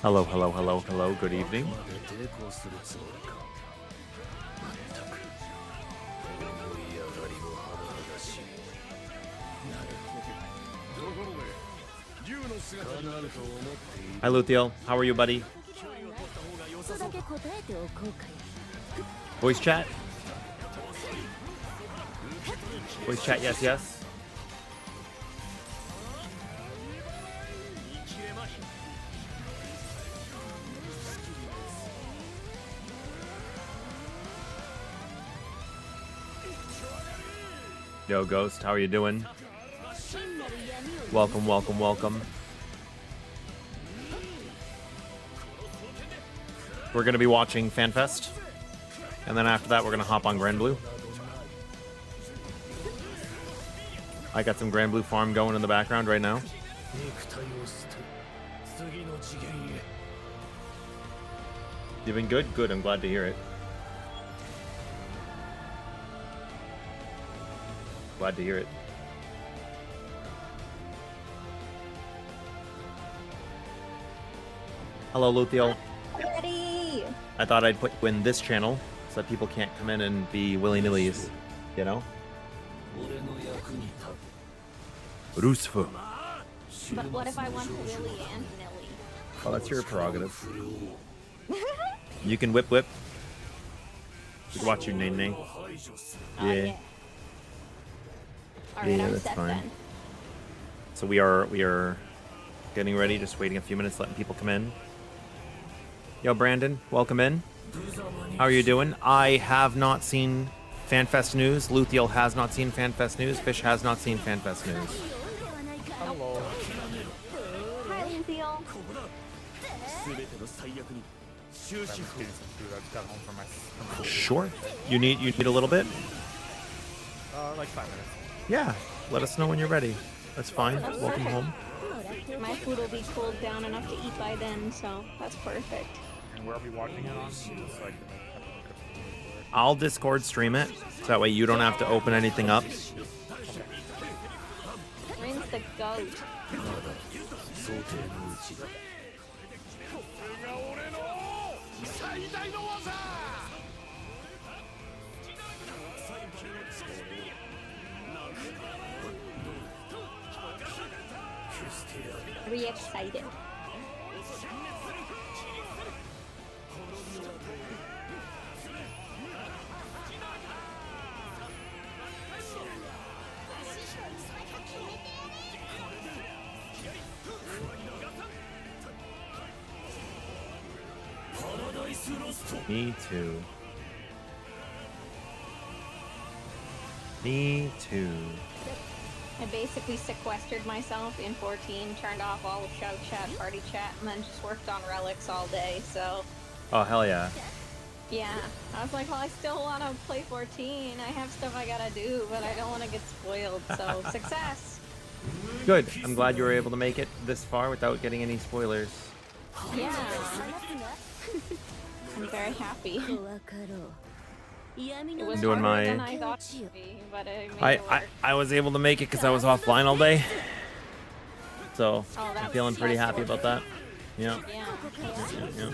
Hello, hello, hello, hello, good evening. Hi, Luthiel. How are you, buddy? Voice chat? Voice chat, yes, yes. Yo, Ghost, how are you doing? Welcome, welcome, welcome. We're going to be watching Fanfest, and then after that we're going to hop on Granblue. I got some Granblue farm going in the background right now. You've been good? Good, I'm glad to hear it. Glad to hear it. Hello, Luthiel. Ready. I thought I'd put you in this channel so that people can't come in and be willy-nillys, you know? Rusfu. But what if I want to Willy and Nilly? Oh, that's your prerogative. You can whip whip. You can watch your name. Yeah. Alright, Yeah, I'm that's set fine. then. So we are getting ready, just waiting a few minutes, letting people come in. Yo, Brandon, welcome in. How are you doing? I have not seen Fanfest news. Luthiel has not seen Fanfest news. Fish has not seen Fanfest news. Hello. Hi, Luthiel. Sure. You need a little bit? Like 5 minutes. Yeah. Let us know when you're ready. That's fine. That's Welcome perfect. home. My food will be cooled down enough to eat by then, so that's perfect. And where are we watching it on? Just so I can I'll Discord stream it, so that way you don't have to open anything up. Rin's the goat. Very excited. Me too. Me too. I basically sequestered myself in 14, turned off all of shout chat, party chat, and then just worked on relics all day, so... Oh, hell yeah. Yeah, I was like, well, I still want to play 14. I have stuff I gotta do, but I don't want to get spoiled, so success! Good. I'm glad you were able to make it this far without getting any spoilers. Yeah. I'm very happy. It was Doing harder my- than I thought it would be, but it made it work. I was able to make it because I was offline all day. So, Oh, I'm that's- feeling pretty that's happy about that. Yeah. Yeah. Yeah.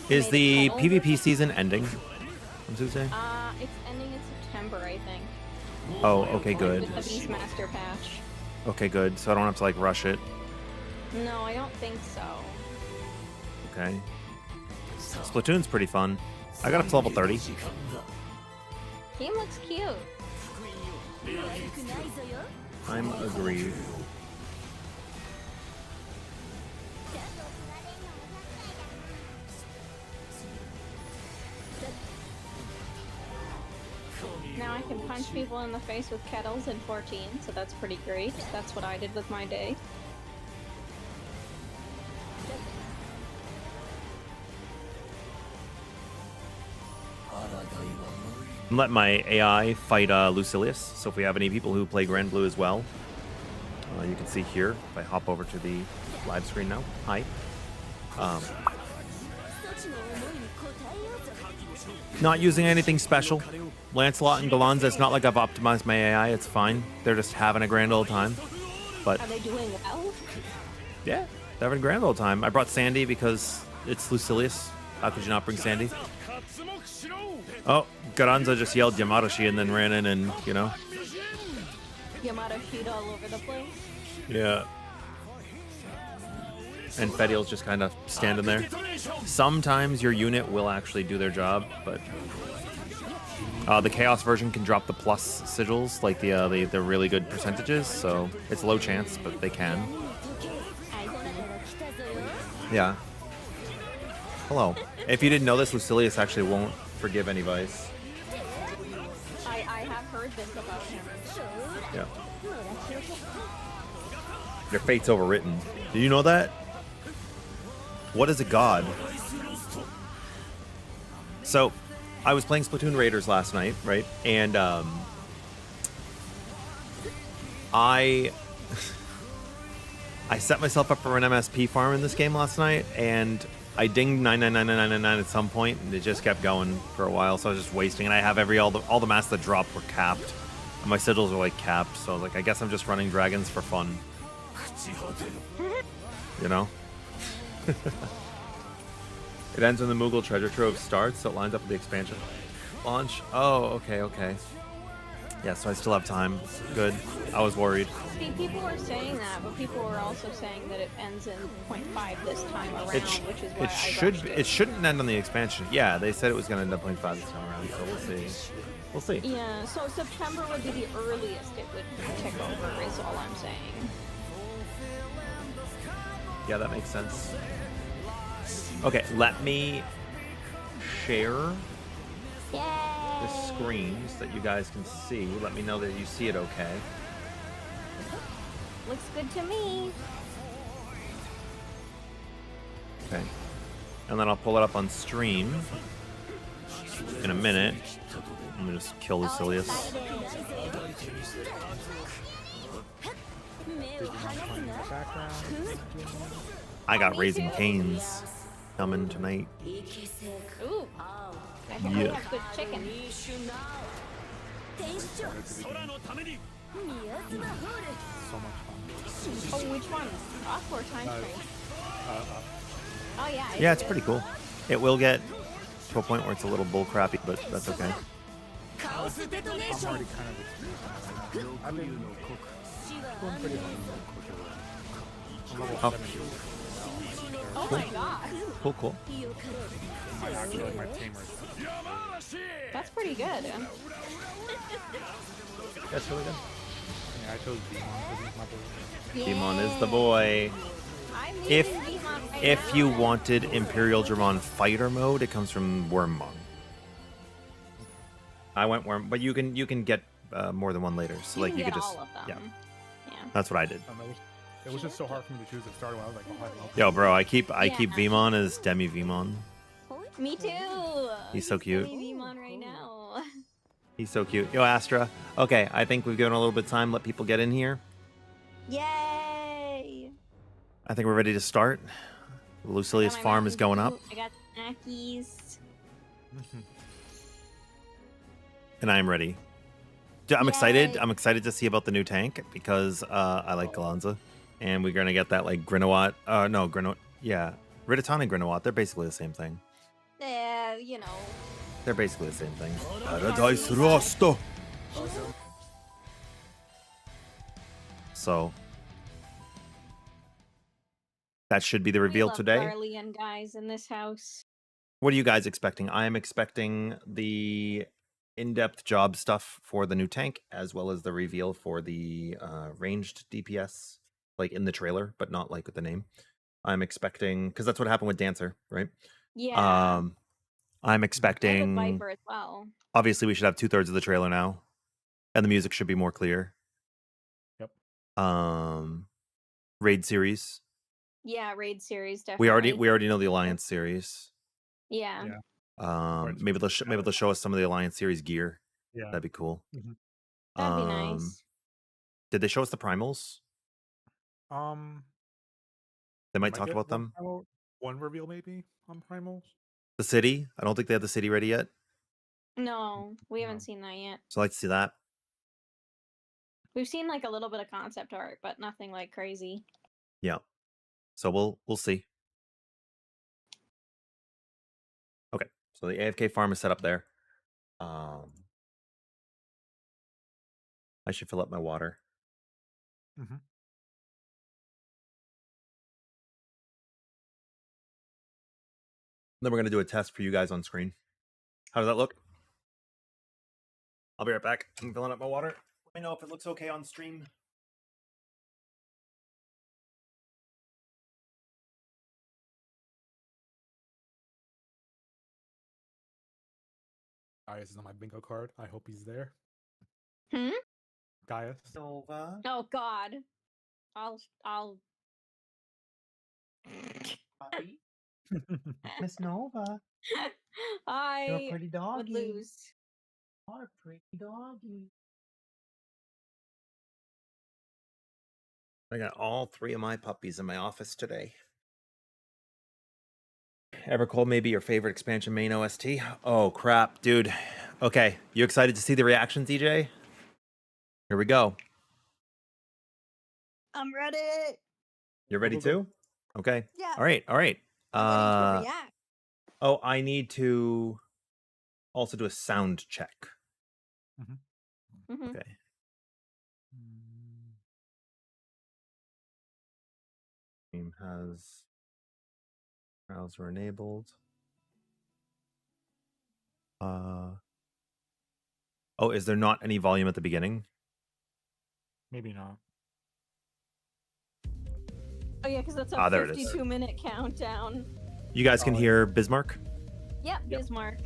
Is the PvP season ending on Tuesday? It's ending in September, I think. Oh, okay, good. With the Beastmaster patch. Okay, good. So I don't have to like rush it. No, I don't think so. Okay. Splatoon's pretty fun. I got up to level 30. Game looks cute. I'm agreed. Now I can punch people in the face with kettles in 14, so that's pretty great. That's what I did with my day. Let my AI fight Lucilius. So if we have any people who play Granblue as well, you can see here. If I hop over to the live screen now. Hi. Not using anything special. Lancelot and Gallanza, it's not like I've optimized my AI. It's fine. They're just having a grand old time. But are they doing well? Yeah, they're having a grand old time. I brought Sandy because it's Lucilius. How could you not bring Sandy? Oh, Gallanza just yelled Yamadashi and then ran in and, you know. Yamadashi all over the place. Yeah. And Fediel's just kind of standing there. Sometimes your unit will actually do their job, but the Chaos version can drop the plus sigils, like the really good percentages, so it's low chance, but they can. Yeah. Hello. If you didn't know this, Lucilius actually won't forgive any vice. I have heard this about him. Yeah. Your fate's overwritten. Do you know that? What is a god? So, I was playing Splatoon Raiders last night, right? And I set myself up for an MSP farm in this game last night, and I dinged 999999 at some point, and it just kept going for a while. So I was just wasting, and I have all the masks that dropped were capped, and my sigils are like capped. So I was like, I guess I'm just running dragons for fun, you know. It ends when the Moogle treasure trove starts, so it lines up with the expansion launch. Oh, okay. Yeah, so I still have time. Good. I was worried. See, people were saying that, but people were also saying that it ends in 0.5 this time around, which is why it shouldn't end on the expansion. Yeah, they said it was going to end up 0.5 this time around, so we'll see. We'll see. Yeah, so September would be the earliest it would tick over, is all I'm saying. Yeah, that makes sense. Okay, let me share the screens that you guys can see. Let me know that you see it okay. Looks good to me. Okay. And then I'll pull it up on stream in a minute. I'm gonna just kill Lucilius. I got Raising Cane's coming tonight. Ooh. I think we have good chicken. So much fun. Oh, which one? Off or time frame? Oh yeah. Yeah, it's pretty cool. It will get to a point where it's a little bullcrappy, but that's okay. I'm already kind of experienced. I've been doing pretty hard. I'm level 70. Oh my god. Cool. I actually like my tamers. That's pretty good. That's really good. Yeah, I chose Demon because he's my boy. Demon is the boy. If you wanted Imperial Dramon fighter mode, it comes from Wormmon. I went Worm, but you can get more than one later. So like you could just all of them. Yeah. That's what I did. It was just so hard for me to choose. It started when I was like, oh, I love Yo, bro, I keep Vemon as Demi Vemon. Me too. He's so cute. Vemon right now. He's so cute. Yo, Astra. Okay, I think we've given a little bit of time. Let people get in here. Yay! I think we're ready to start. Lucilius farm is going up. I got snackies. And I'm ready. I'm excited. I'm excited to see about the new tank because I like Gallanza. And we're going to get that like Grinawat. Yeah. Ridaton and Grinawat. They're basically the same thing. Yeah, you know. They're basically the same thing. Paradise Rosto. So that should be the reveal today. Garlean guys in this house. What are you guys expecting? I am expecting the in-depth job stuff for the new tank, as well as the reveal for the ranged DPS, like in the trailer, but not like with the name. I'm expecting, because that's what happened with Dancer, right? Yeah. I'm And with expecting. Viper as well. Obviously, we should have 2/3 of the trailer now, and the music should be more clear. Yep. Raid series. Yeah, raid series We definitely. already know the Alliance series. Yeah. Yeah. Maybe they'll show us some of the Alliance series gear. Yeah. That'd be cool. Mhm. That'd be nice. Did they show us the primals? They might talk about them. One reveal maybe on primals. The city. I don't think they have the city ready yet. No, we haven't No. seen that yet. So I'd like to see that. We've seen like a little bit of concept art, but nothing like crazy. Yeah. So we'll see. Okay. So the AFK farm is set up there. I should fill up my water. Mhm. Then we're gonna do a test for you guys on screen. How does that look? I'll be right back. I'm filling up my water. Let me know if it looks okay on stream. Gaius is on my bingo card. I hope he's there. Hmm? Gaius. Nova. Oh God. I'll. Miss Nova. I pretty would doggy. lose. You're a pretty doggy. I got all 3 of my puppies in my office today. Evercold may be your favorite expansion main OST. Oh crap, dude. Okay, you excited to see the reactions, EJ? Here we go. I'm ready. You're ready Go, go, go. too? Okay. Yeah. All right. I'm ready to react. Oh, I need to also do a sound check. Mm-hmm. Okay. Game has browser enabled. Oh, is there not any volume at the beginning? Maybe not. Oh yeah, because that's a there it is. 52-minute countdown. You guys can hear Bismarck? Yep, Bismarck.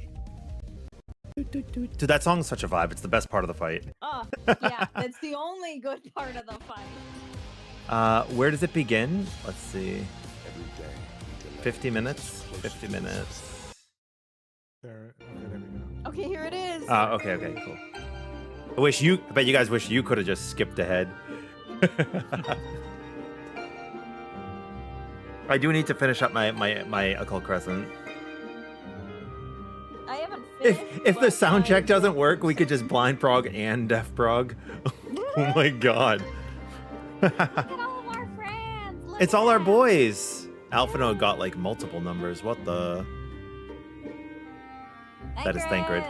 Dude, that song's such a vibe. It's the best part of the fight. Oh, yeah, that's the only good part of the fight. Where does it begin? Let's see. 50 minutes? 50 minutes. There we go. Okay, here it is. Okay, cool. I bet you guys wish you could have just skipped ahead. I do need to finish up my Occult Crescent. I haven't finished. If the sound check doesn't work, we could just blind prog and deaf prog. Oh my god. Look at all of our friends. Look It's at all our that. boys. Alphano got like multiple numbers. What the? That is Thancred.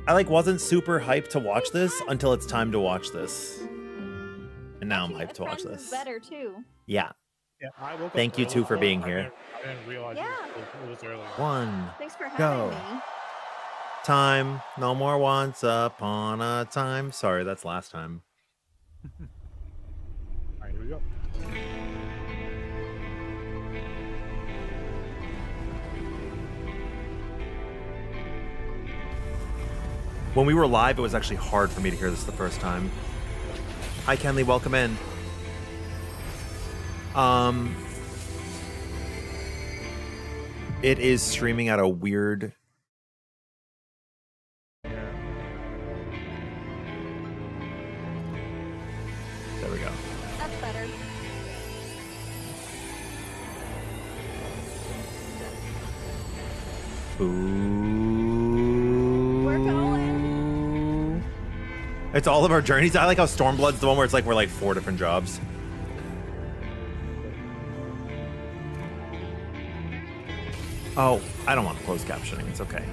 I wasn't super hyped to watch this until it's time to watch this. And now I'm hyped to watch Friends this. is better too. Yeah. Yeah, I woke up Thank you, too, for early. being here. I didn't realize it was early. One. Thanks for Go. having me. Time. No more once upon a time. Sorry, that's last time. All right, here we go. When we were live, it was actually hard for me to hear this the first time. Hi, Kenley. Welcome in. It is streaming at a weird... There we go. That's better. Ooh. We're going. It's all of our journeys. I like how Stormblood's the one where it's like we're like 4 different jobs. Oh, I don't want closed captioning. It's okay.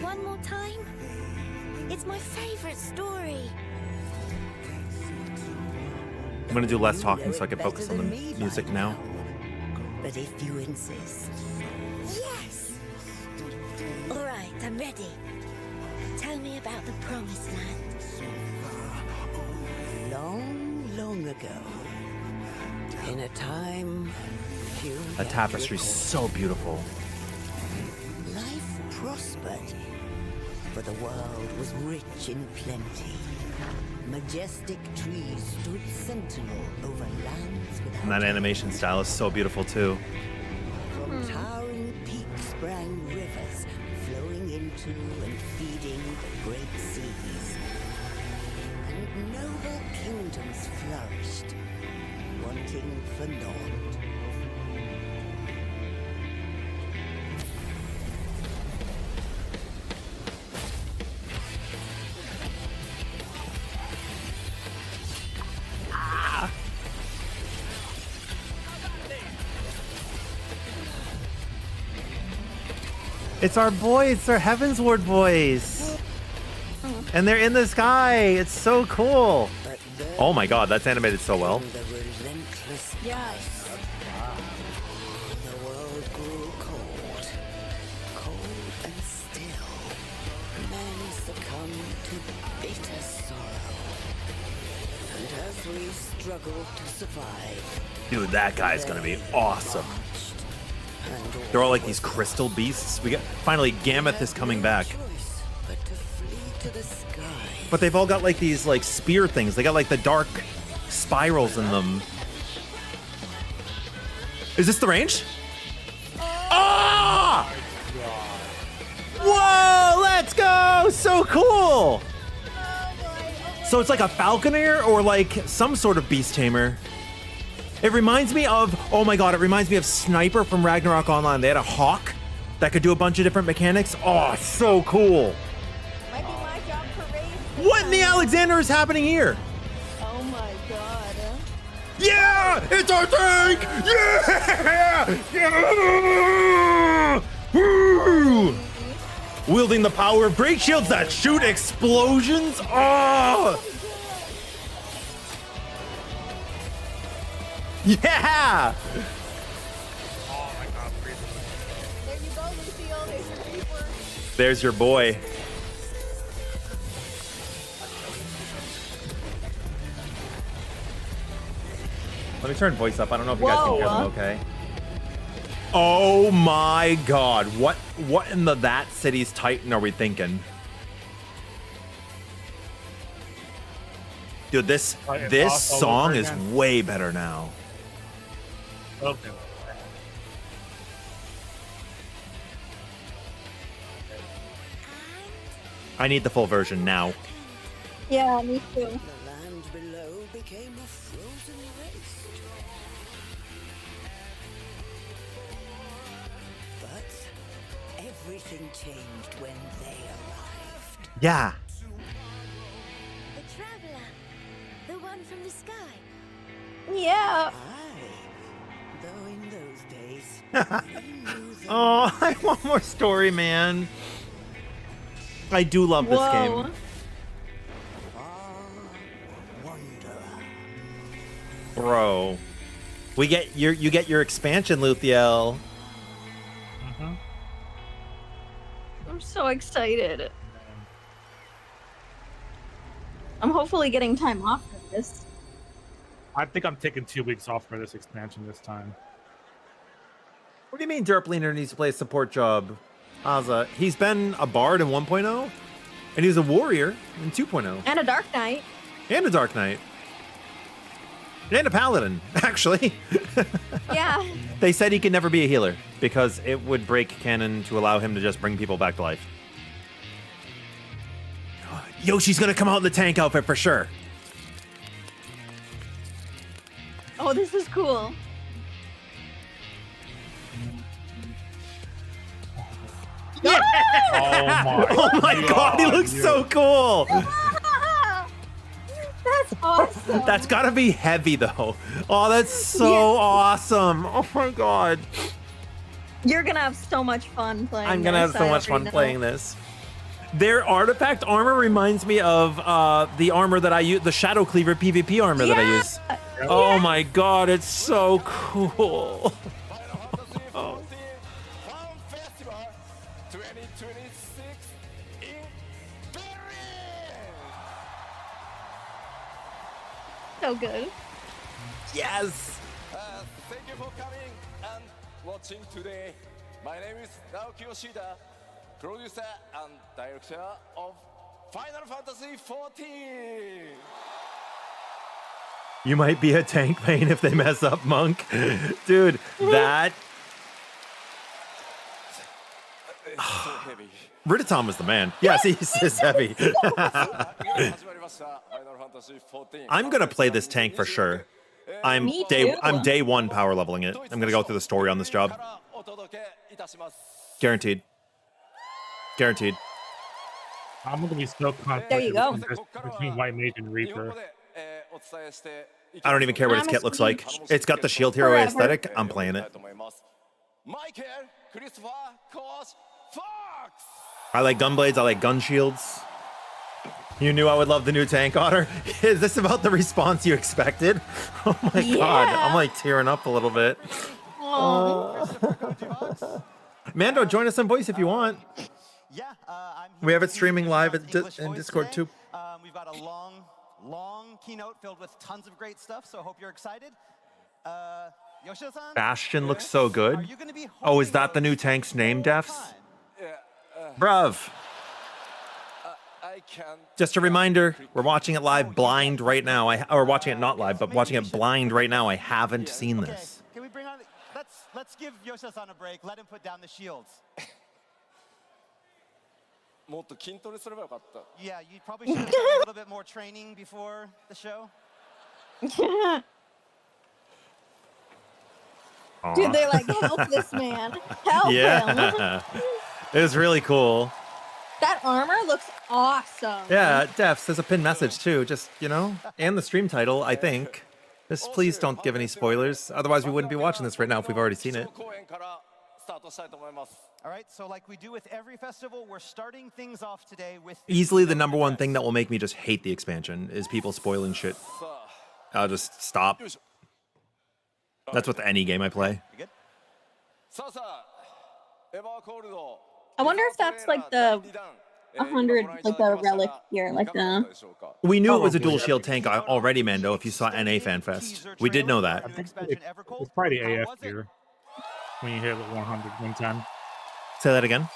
One more time? It's my favorite story. I'm gonna do less talking so I can focus on the music now. But if you insist. Yes! I'm ready. Tell me about the Promised Land. Long, long ago, in a time few A yet tapestry recorded, so beautiful. life prospered, for the world was rich in plenty. Majestic trees stood sentinel over lands without And that animation style is so beautiful too. From towering peaks sprang rivers, flowing into and feeding great seas. And noble kingdoms flourished, wanting for naught. It's our boys, they're Heavensward boys. And they're in the sky. It's so cool. But there Oh my god, that's animated so well. came the relentless Yes. The world grew cold, cold and still. Men succumbed to bitter sorrow. And as we struggled to survive, Dude, that guy's gonna be awesome. They're all like these crystal beasts. We got finally Gammoth is coming back. But to flee to the sky. But they've all got like these like spear things. They got like the dark spirals in them. Is this the range? Ah! Whoa, let's go! So cool! So it's like a falconer or like some sort of beast tamer. It reminds me of, oh my god, it reminds me of Sniper from Ragnarok Online. They had a hawk that could do a bunch of different mechanics. Oh, so cool. Might be my job for race. What in the Alexander is happening here? Oh my god. Yeah! It's our tank! Yeah! Yeah! Woo! Wielding the power of great shields that shoot explosions. Oh! Yeah! Oh my god, freezing. There you go, Lucio. There's your Reaper. There's your boy. Let me turn voice up. I don't know if you guys can hear them Whoa. okay. Oh my god. What in the That City's Titan are we thinking? Dude, this Like, this it's all song over is again. way better now. Okay. I need the full version now. Yeah, me too. The land below became a frozen waste. But everything changed when they arrived. Yeah. The Traveler. The one from the sky. Yeah. Aye, though in those days, they knew them Oh, I want more story, man. I do love this Whoa. game. far wanderer. Bro. You get your expansion, Luthiel. I'm so excited. I'm hopefully getting time off for this. I think I'm taking 2 weeks off for this expansion this time. What do you mean Derpleaner needs to play a support job? Aza, he's been a bard in 1.0, and he's a warrior in 2.0, And a Dark Knight. and a Dark Knight, and a paladin, actually. Yeah. They said he could never be a healer because it would break canon to allow him to just bring people back to life. Yoshi's gonna come out in the tank outfit for sure. Oh, this is cool. Yeah! Oh my, Oh my god, he looks so cool! That's awesome. That's gotta be heavy though. Oh, that's so Yeah. awesome. Oh my god. You're gonna have so much fun playing. I'm gonna have this, so I much fun already know. playing this. Their artifact armor reminds me of the armor that I use, the Shadow Cleaver PvP armor that I Yeah. use. Oh my god, it's so cool. Fan Festival 2026 so good. Yes! Thank you for coming and watching today. My name is Naoki Yoshida, producer and director of Final Fantasy XIV. You might be a tank main if they mess up, Monk. Dude, that... It's so heavy. Riditon was the man. Yes, he's heavy. I'm gonna play this tank for sure. I'm Me too. day one power leveling it. I'm gonna go through the story on this job. Guaranteed. Guaranteed. I'm gonna be so confident There you go. between White Mage and Reaper. I don't even care what his kit looks like. It's got the Shield Hero Forever. aesthetic. I'm playing it. Michael Christopher Coach Fox. I like gun blades. I like gun shields. You knew I would love the new tank, Otter. Is this about the response you expected? Oh my god, I'm like tearing up a little bit. Mando, join us on voice if you want. Yeah, I'm We have it here streaming to live use at English in voice Discord today. too. We've got a long keynote filled with tons of great stuff, so I hope you're excited. Yoshida-san, Bastion looks so are good. you gonna be Oh, is holding that the new those tank's the name, whole Defs? time? Bruv. I can't. Just a reminder, we're watching it live blind right now. Or watching it not live, but watching it blind right now. I haven't seen Okay, this. can we bring on? Let's give Yoshida-san a break. Let him put down the shields. もっと筋トレすればよかった。 Yeah, you probably should have done a little bit more training before the show. Dude, they're like, help this man. Help him. Yeah. It was really cool. That armor looks awesome. Yeah, Defs, there's a pinned message too, just, you know, and the stream title, I think. Just please don't give any spoilers. Otherwise, we wouldn't be watching this right now if we've already seen it. 公演からスタートしたいと思います。 All right, so like we do with every festival, we're starting things off today with Easily the number one thing that will make me just hate the expansion is people spoiling shit. さあ、 I'll just stop. よいしょ。 That's with any game I play. You good? さあさあ、エヴァーコールド。 I wonder if that's like the 100, like the relic here, like the... We knew it was a dual shield tank already, Mando, if you saw NA Fanfest. We did know that. Expansion Evercold. It's probably How AF was it? gear when you hit it 100, 110. Say that again.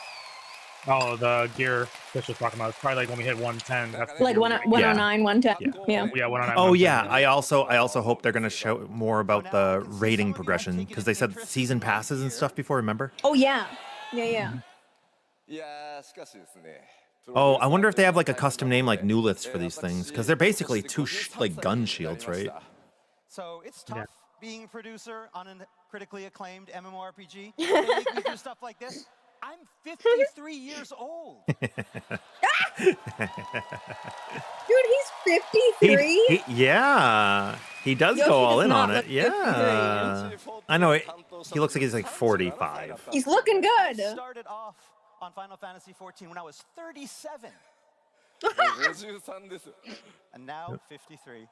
Oh, the gear Fish was talking about. It's probably like when we hit 110. That's the Like gear. 109, 110. Yeah. Yeah, 109. Oh 110, yeah, I also hope they're gonna show more about the rating progression because they said season passes and stuff before. Remember? Oh, yeah. Yeah, yeah. いやー、しかしですね。 Oh, I wonder if they have like a custom name like Newliths for these things because they're basically two like gun shields, right? So it's Yeah. tough being a producer on a critically acclaimed MMORPG. They make me do stuff like this. I'm 53 years old. Dude, he's 53? Yeah, he does Yoshi go all does in not on look it. Yeah, I know. He looks like he's like 45. He's looking I good. started off on Final Fantasy XIV when I was 37, 53です。 and now 53.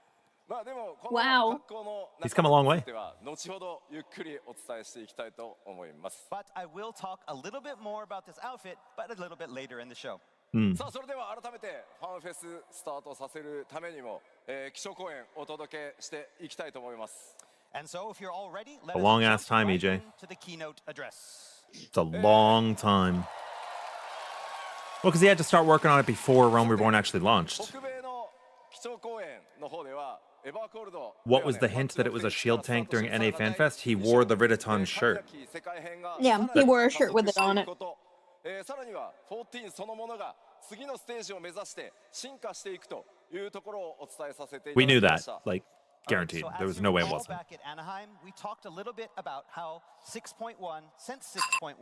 まあでもこ Wow. の格好の He's come a long way. では後ほどゆっくりお伝えしていきたいと思います。 But I will talk a little bit more about this outfit, but a little bit later in the show. さあそれでは改めてファンフェススタートさせるためにも、基礎公演お届けしていきたいと思います。 And so, if you're all ready, let A us long jump ass time, right EJ. into the keynote address. It's a long time. Well, because he had to start working on it before Realm Reborn actually launched. 北米の基礎公演の方ではエヴァーコールド What was the hint that it was a shield tank during NA FanFest? He wore the Riditon shirt. Yeah, he wore a shirt with it on it. さらには14そのものが次のステージを目指して進化していくというところをお伝えさせていた We だき knew ま that, した like guaranteed. So as There was you no way it recall, wasn't. back at Anaheim, we talked a little bit about how 6.1, since 6.1,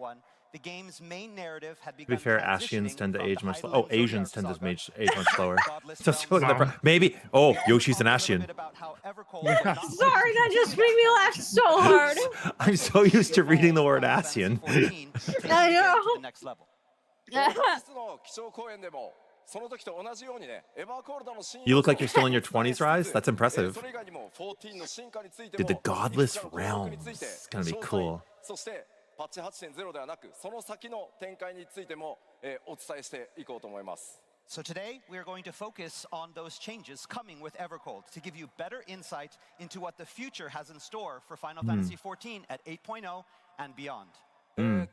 the game's main narrative had To be begun fair, Asians transitioning tend to from age the much slower. Hylian Oh, Asians Zodiac tend to saga, age much slower. Godless Just realms, look at the Wow. maybe. Oh, and Yoshi's an we talked a little Asian. bit about how Evercold would not Sorry, that just made me laugh so hard. I'm so used to reading the word Final Asian. Fantasy 14 to take I the game know. to the next level. 本日の基礎公演でもその時と同じようにねエヴァーコールドのシーン You look like you're still in your 20s, Rise? That's impressive. それ以外にも14の進化について Did the も Godless いくつかの項目について Realms. It's gonna be 詳細 cool. そしてパッチ 8.0 ではなくその先の展開についても、お伝えしていこうと思います So today, we are going to focus on those changes coming with Evercold to give you better insight into what the future has in store for Final Fantasy XIV at 8.0 and beyond. 情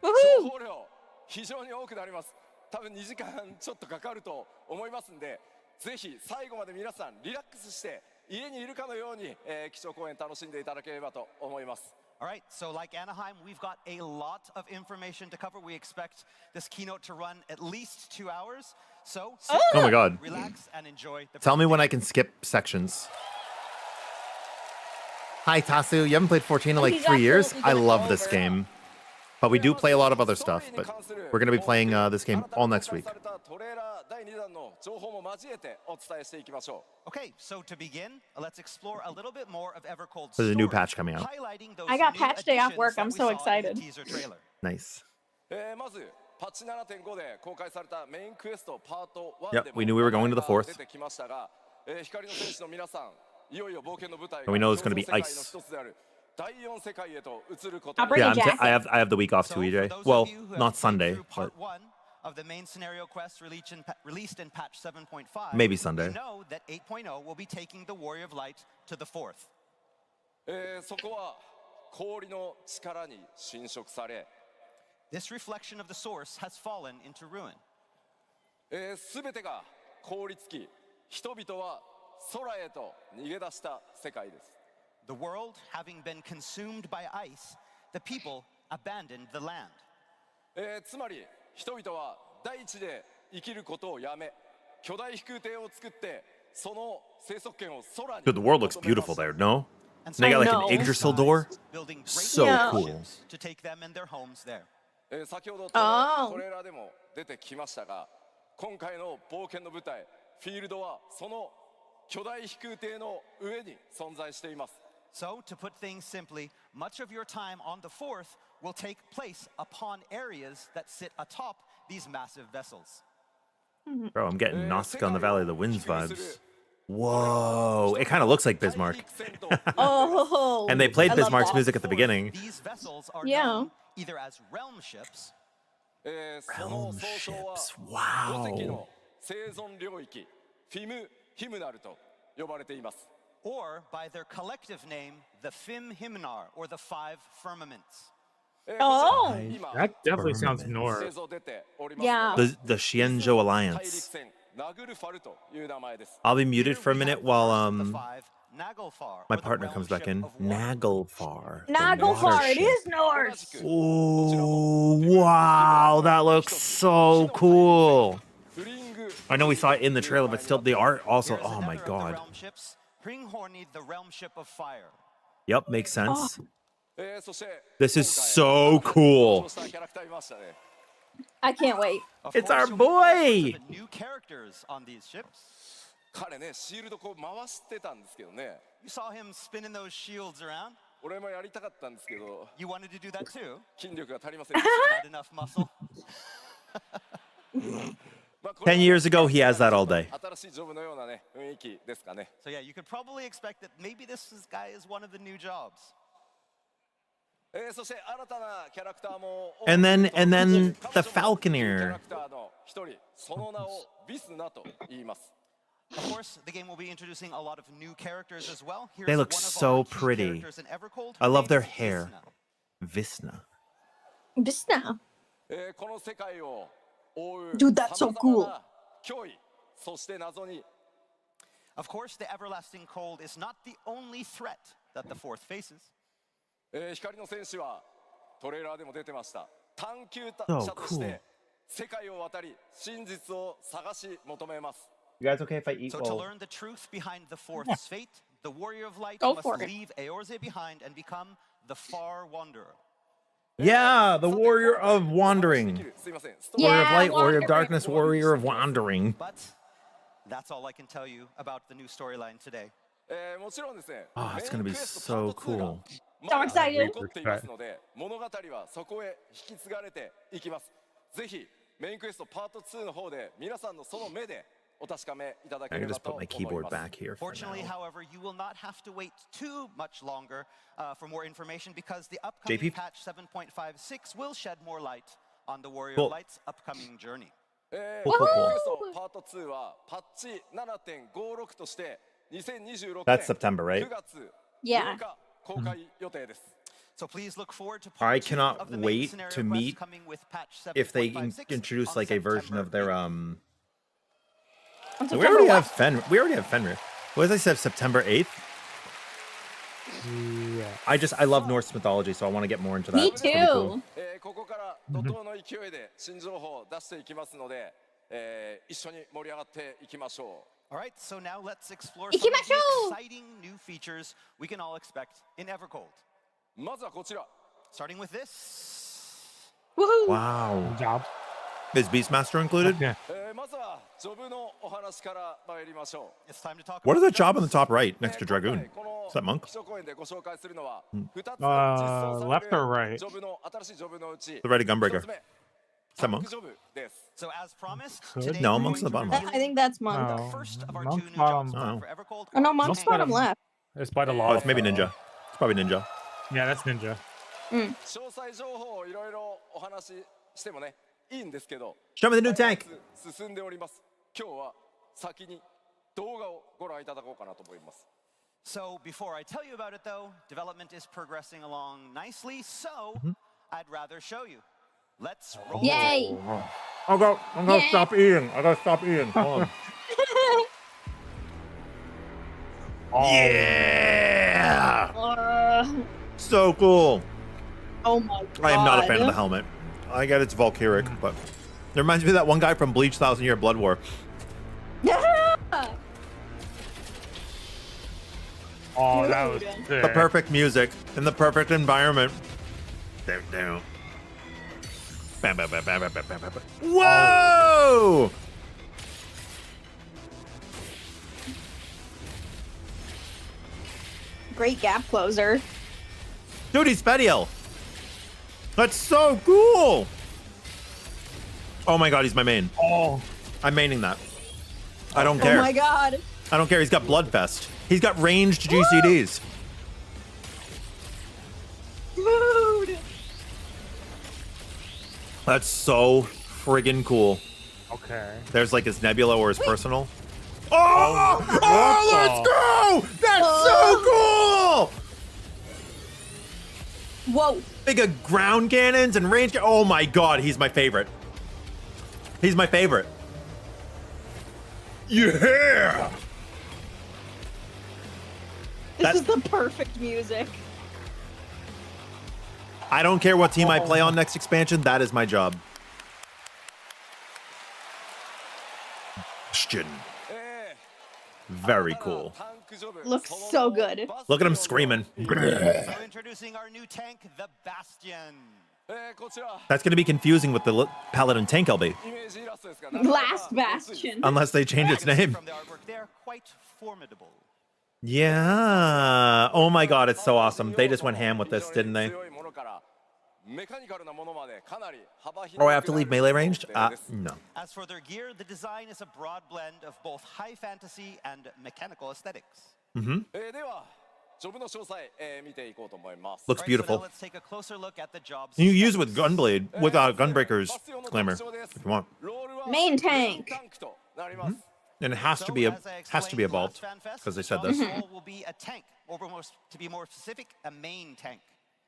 報量非常に多くなります。多分2時間ちょっとかかると思いますんで、ぜひ最後まで皆さんリラックスして家にいるかのように、基調講演楽しんでいただければと思います。All right, so like Anaheim, we've got a lot of information to cover. We expect this keynote to run at least 2 hours. So sit Oh my back, God. relax, and enjoy the Tell me when I can skip sections. Hi, Tasu. You haven't played 14 in like He's 3 years? absolutely I gonna love go this over. game. But we do play a lot of other stuff. But we're going to be playing this game all next week. トレーラー第2弾の情報も交えてお伝えしていきましょう。 Okay, so to begin, let's explore a little bit more of Evercold's There's a new story, patch coming out. highlighting those I got new patch day off additions work. that I'm we so saw in the excited. teaser trailer. Nice. まずパッチ 7.5 で公開されたメインクエストパート1 Yep, でも we knew we were going to the fourth. 出てきましたが、光の戦士の皆さんいよいよ冒険の舞台 And we know it's gonna be 競争世界の ice. 一つである第4世界へと移ることに I'll bring Yeah, a jacket. I have the week off So, too, for EJ. those of Well, you who have not played Sunday, through but part 1 of the main scenario quest released in patch 7.5, maybe Sunday. you know that 8.0 will be taking the Warrior of Light to the 4th. そこは氷の力に侵食され This reflection of the source has fallen into ruin. 全てが凍りつき人々は空へと逃げ出した世界です The world having been consumed by ice, the people abandoned the land. つまり人々は大地で生きることをやめ巨大飛空艇を作ってその生息圏を空に Dude, the world looks beautiful there, no? And And they got like know. an Yggdrasil door. building great So Yeah. cool. ships to take them and their homes there. 先ほどトあーレーラーでも出てきましたが今回の冒険の舞台フィールドはその巨大飛空艇の上に存在しています So, to put things simply, much of your time on the 4th will take place upon areas that sit atop these massive vessels. Bro, I'm getting Nausicaa on the Valley of the Winds vibes. Whoa. It kind of looks like Bismarck. Oh. And they played I love Bismarck's that. music at the beginning. These vessels are Yeah. known either as realm ships その総称は ships. 5隻 Wow. の生存領域ヒムナルと呼ばれています or by their collective name, the Fim Himnar, or the Five Firmaments. Oh. 今 That definitely sounds 製 Nord. 造出ております Yeah. The Xianzhou 大陸 Alliance. 船ナグルファルという名前です I'll be muted Here for a we minute have while the five, Naglfar, my or the partner realm comes back ship in. of war. Naglfar. the Naglfar, water it ship. is Norse. Oh, wow. That looks so cool. フリング I know we saw it in the trailer, but still, the art also. Here's Oh my another of the god. realm ships, Hringhorni, the realm ship of fire. Yep, makes sense. そして This is 今 so 回 cool. 登場したキャラクターいましたね I can't wait. Of It's course, our you'll meet all boy! sorts of new characters on these ships. 彼ねシールドこう回してたんですけどね You saw him spinning those shields around. 俺もやりたかったんですけど You wanted to do that too. 筋力が足りませんでした Not enough muscle. まあこれは 10 years ago, he has that all day. 新しいジョブのようなね雰囲気ですかね So yeah, you could probably expect that maybe guy is one of the new jobs. そして新たなキャラクターも And then the 彼女も Falconer. キャラクターの一人その名をビスナと言います Of course, the game will be introducing a lot of new characters as well. Here's They look one of so our key pretty. characters in Evercold. I love their named hair. Visna. Visna. Just now. この世界を覆う Dude, that's so 様々 cool. な脅威そして謎に Of course, the everlasting cold is not the only threat that the fourth faces. 光の戦士はトレーラーでも出てました探求 So 者とし cool. て世界を渡り真実を探し求めます You guys okay if I eat So to learn the truth behind the fourth's fate, the warrior of light Go must for it. leave Eorze behind and become the far wanderer. Yeah, the warrior of wandering. すいません Warrior of Yeah, light, warrior of wandering. darkness, warrior of wandering. But that's all I can tell you about the new storyline today. もちろんですね Oh, it's メイ gonna ン be クエスト so パート2が cool. まだ So excited. 残っていますので物語はそこへ引き継がれていきますぜひメインクエストパート2の方で皆さんのその目でお確かめいただけ I れ can ば just と put 思 my い keyboard ます back here for Fortunately, now. however, you will not have to wait too much longer for more information because the upcoming JP? patch 7.56 will shed more light on the Warrior Cool. of Light's upcoming journey. Cool, cool, cool. リクエストパート2はパッチ 7.56 として2026 That's 年 September, right? 9月 Yeah. 8日公開予定です。 So please look forward to I part 2 cannot of the main wait scenario to quest meet coming with patch if they 7.56 introduce on like a version of their September 8th. On We September already what? have we already have Fenrir. What did I say? September 8th. Yeah. I love Norse mythology, so I want to get more into that. Me It's gonna be cool. too. ここから怒涛の勢いで新情報を出していきますので、一緒に盛り上がっていきましょう。 All right, so now let's explore some of the 行きましょう。 exciting new features we can all expect in Evercold. まずはこちら。 Starting with this. Woohoo! Wow. Good job. Is Beastmaster included? Yeah. まずはジョブのお話から参りましょう。 It's time to talk What is about that job on the top right え next to 今回 Dragoon? この Is that monk? 基礎公演でご紹介するのは2つ実装 left さ or れ right? るジョブの新しいジョブのうち The Ready Gunbreaker. 1つ目 Is that タン monk? クジョブです So as promised, Good. today No, we're Monk's going in the to bottom reveal I think that's Monk. the No. first of our Monk's 2 new bottom. jobs Oh. for Evercold. Oh no, called Monk's Monk's bottom bottom. left. It's by the Oh, law. it's maybe Ninja. It's probably Ninja. Yeah, that's Ninja. 詳細情報をいろいろお話ししてもねいいんですけど Show me the new tank. 開発進んでおります今日は先に動画をご覧いただこうかなと思います So before I tell you about it though, development is progressing along nicely, so I'd rather show you. Let's roll. Yay! I'm gonna Yeah. stop eating. I gotta stop eating. Hold on. Yeah! So cool. Oh my god. I am not a fan of the helmet. I get it's Valkyric, but it reminds me of that one guy from Bleach 1000 Year Blood War. Oh, that was Dude. sick. The perfect music in the perfect environment. Down, down. Bam, bam, bam, bam, bam, bam, bam, bam. Whoa! Great gap closer. Dude, he's Fediel. That's so cool. Oh my god, he's my main. Oh, I'm maining that. I don't Oh care. my god. I don't care. He's got Bloodfest. He's got ranged GCDs. Dude. That's so friggin' cool. okay. There's like his Nebula or his personal. Oh, what let's go! That's so cool! Whoa. Big ground cannons and range. Oh my god, he's my favorite. He's my favorite. Yeah! This is the perfect music. I don't care what team I play on next expansion. That is my job. Bastion. え Very ー cool. タンクジョブ Looks その so good. Look at him screaming. So introducing our new tank, the Bastion. こちら That's going to be confusing with the Paladin tank LB. イメージイラストですが Last Bastion. Unless they change its name. From the artwork, they're quite formidable. Yeah. Oh my god, it's so awesome. They just went ham with this, didn't they? 強いものからメカニカルなものまでかなり幅広 Oh, く I have to leave melee ranged? なる No. As for their gear, the design is a broad blend of both high fantasy and mechanical aesthetics. ではジョブの詳細、見ていこうと思います Looks Right, so now beautiful. let's take a closer look at the jobs. You can use it with Gunblade, with Gunbreaker's バスティオンの glamour, 特徴です if you want. ロールは Main tank. タンクとなります、 And it has to be as I explained evolved last FanFest, because they the said job's this. role will be a tank, or to be more specific, a main tank.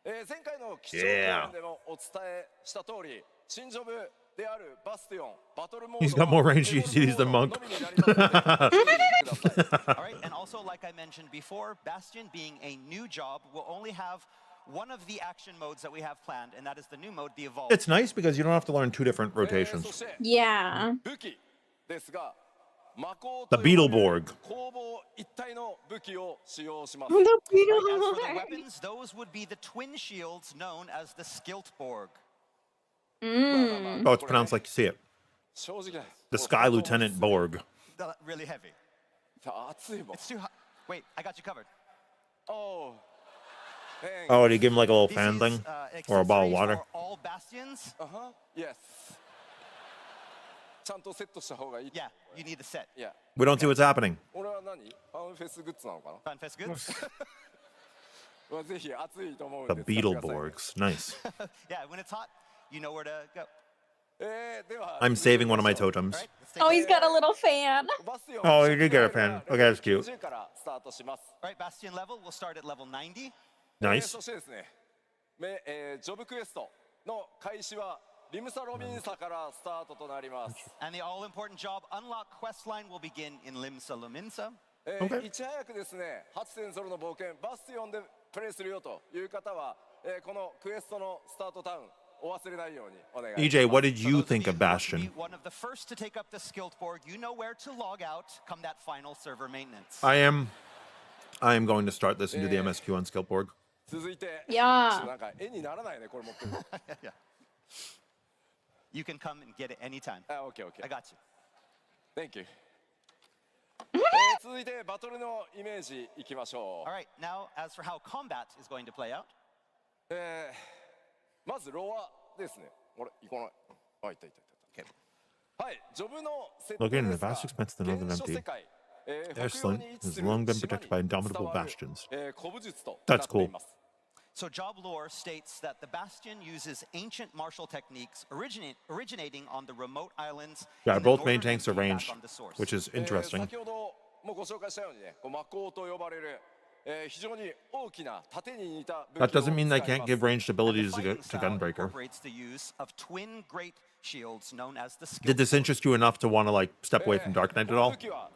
前回の基調講演でもお伝えした通り新ジョブであるバスティオンバトルモード He's got more range GCDs than Monk. のみになりますのでご注意ください All right, and also, like I mentioned before, Bastion being a new job will only have one of the action modes that we have planned, and that is the new mode, the Evolve. It's nice because you don't have to learn two different そ rotations. して Yeah. 武器ですが魔鋼 The と呼ばれる Beetleborg. 攻防一体の武器を使用します The Right, as for the Beetle. weapons, those would be the twin shields known as the Skiltborg. Oh, it's pronounced like you see it. 正直 The Sky Lieutenant Borg. Really heavy. 熱いもん It's too hot. Wait, I got you covered. Oh Oh, did you give him like a little This fan is, thing? Or a bottle of accessories water? for all bastions. Yes ちゃんとセットした方がいい Yeah, you need the set. いや We don't see what's happening. 俺は何ファンフェスグッズなのかな FanFest goods. まあぜひ熱いと思うんで The 使ってください Beetleborgs. Nice. Yeah, when it's hot, you know where to go. I'm saving one of my totems. Right, let's take Oh, it. he's got a little fan. Oh, you did get a fan. Okay, that's cute. All right, Bastion level. We'll start at level 90. Nice. そしてですね、ジョブクエストの開始はリムサロミンサからスタートとなります。 And the all-important job unlock quest line will begin in Limsa Luminsa. いち早くですね、8.0の冒険バスティオンでプレイするよという方は、このクエストのスタートタウンお忘れないようにお願いします。 EJ, what did For you those of think you of who want to Bastion? be one of the first to take up the skilled board, you know where to log out come that final server maintenance. I am going to start this and do the MSQ on Skillborg. 続いて、いやーちょっとなんか絵にならないねこれ持ってる。Yeah. You can come and get it anytime. あ、オッケーオッケ I ー。 got you. Thank you. 続いてバトルのイメージいきましょ All right, now as for how combat is going to play out, う。まずロアですね。あれ行かない。あ、いたいたいた。はい、ジョブの設定 Located in です the が vast expanse of the northern 原初 empty, 世界 Ashland has long been protected by indomitable bastions. 古武術と That's なって cool. います。 so job lore states that the Bastion uses ancient martial techniques originating on the remote islands. Yeah, in the both main northern tanks are empty back ranged, on the source. which is interesting. 先ほどもご紹介したようにね、こう魔鋼と呼ばれる、非常に大きな盾に似た武器を That doesn't mean they 使い can't ます give ranged And the abilities fighting to style Gunbreaker. incorporates the use of twin great shields known as the Did this skill. interest you enough to want to like step away from Dark Knight at この all? 武器は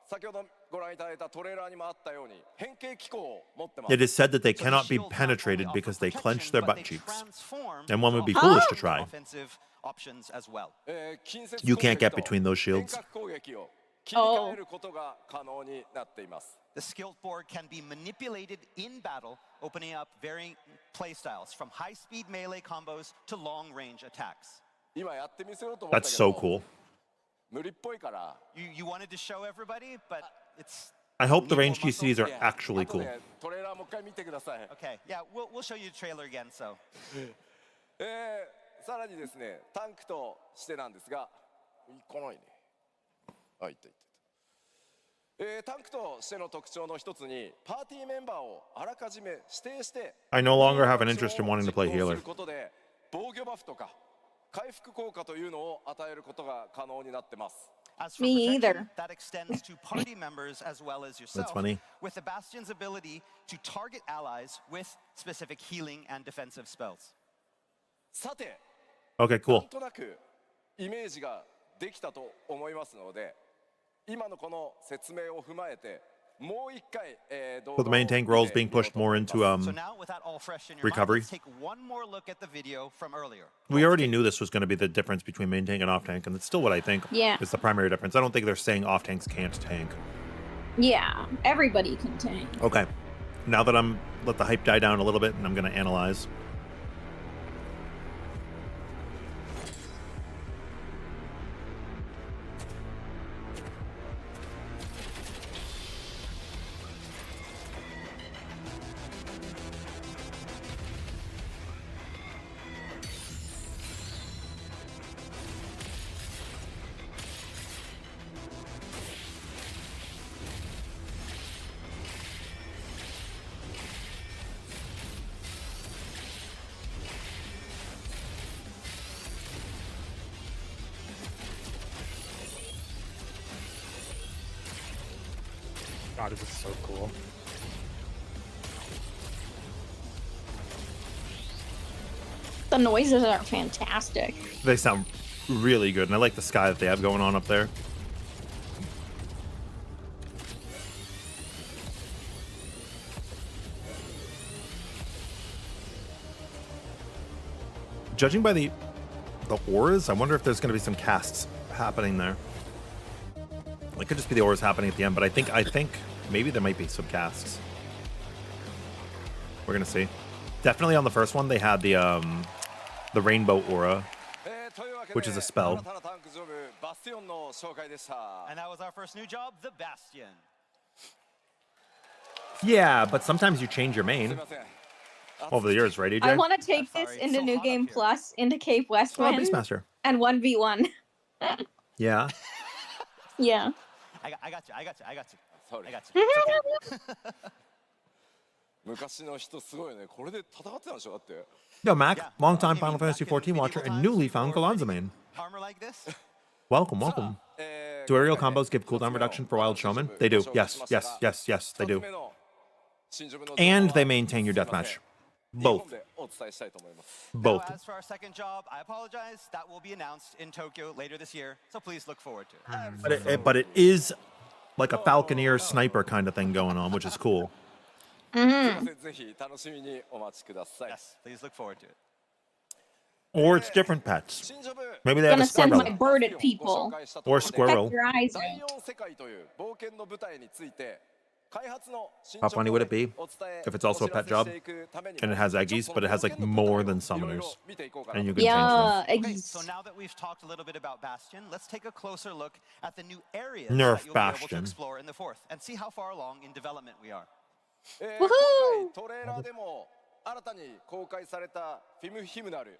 先ほどご覧いただいたトレーラーにもあったように変形機構を持ってます It is said that they So the cannot be shields not only penetrated offer because they protection, clench their but butt they cheeks. transform And one would be into foolish to try. offensive options as well. 近接 You 攻 can't 撃 get と between those shields. 遠隔攻撃を切り替えることが可能になっています The skilled board can be manipulated in battle, opening up varying playstyles from high-speed melee combos to long-range attacks. 今やってみせようと思った That's け so ど cool. 無理っぽいから You wanted to show everybody, but it's I hope the need more range GCs are muscle. actually 後 cool. でトレーラーもう一回見てください okay. Yeah, we'll show you the trailer again. So さらにですねタンクとしてなんですが行かないねあいったいったタンクとしての特徴の一つにパーティーメンバーをあらかじめ指定して I no longer have an interest in wanting to play 実行す healer. ることで防御バフとか回復効果というのを与えることが可能になってます as for Me protection, either. that extends to party members as well as yourself. funny. With the Bastion's ability to target allies with specific healing and defensive spells. さて Okay, なん cool. となくイメージができたと思いますので今のこの説明を踏まえてもう一回、動 So 画 the を main tank role is being pushed more into So now, with that all fresh in your recovery. mind, let's take one more look at the video from earlier. We already knew this was going to be the difference between main tank and off tank, and it's still what I think Yeah. is the primary difference. I don't think they're saying off tanks can't tank. Yeah, everybody can tank. Okay, now that I'm let the hype die down a little bit, and I'm going to analyze. God, this is so cool. The noises are fantastic. They sound really good, and I like the sky that they have going on up there. Judging by the auras, I wonder if there's going to be some casts happening there. It could just be the auras happening at the end, but I think maybe there might be some casts. We're gonna see. Definitely on the first one, they had the rainbow aura, というわけで which is a spell. 新たなタンクジョブバスティオンの紹介でした And that was our first new job, the Bastion. Yeah, but sometimes you change your すい main ません over the years, right, I AJ? want to take I'm this sorry, it's into so New hot Game up here. Plus, into Cave Oh, Westwind, Beastmaster. and 1v1. Yeah. Yeah. I got you. I got you. Sorry. I got you. It's okay. 昔の人すごいね。これで戦ってたんでしょだって。Yo, Mac, Yeah. longtime You mean Final Fantasy back in XIV watcher medieval and times, newly people found were gallanza fighting main. Armor like this? Welcome, welcome. Do aerial combos give cooldown reduction for Wild Showman? They do. Yes, yes, yes, yes, they do. And they maintain your deathmatch. Both. Both. Now, as for our second job, I apologize. That will be announced in Tokyo later this year, so please look forward to it. But it is like a Falconeer sniper kind of thing going on, which is cool. Yes, please look forward to it. Or it's different pets. Maybe they have Gonna a send my squirrel. bird at people. Or a Check squirrel. your eyes out. How funny would it be if it's also a pet job and it has eggies, but it has like more than summoners, and you can Yeah, change Okay, eggs. so now that we've talked a little bit about Bastion, let's take a closer look at the new areas Nerf that you'll be able to Bastion. explore in the fourth and see how far along in development we are. Woohoo! トレーラーでも新たに公開されたフィムヒムナル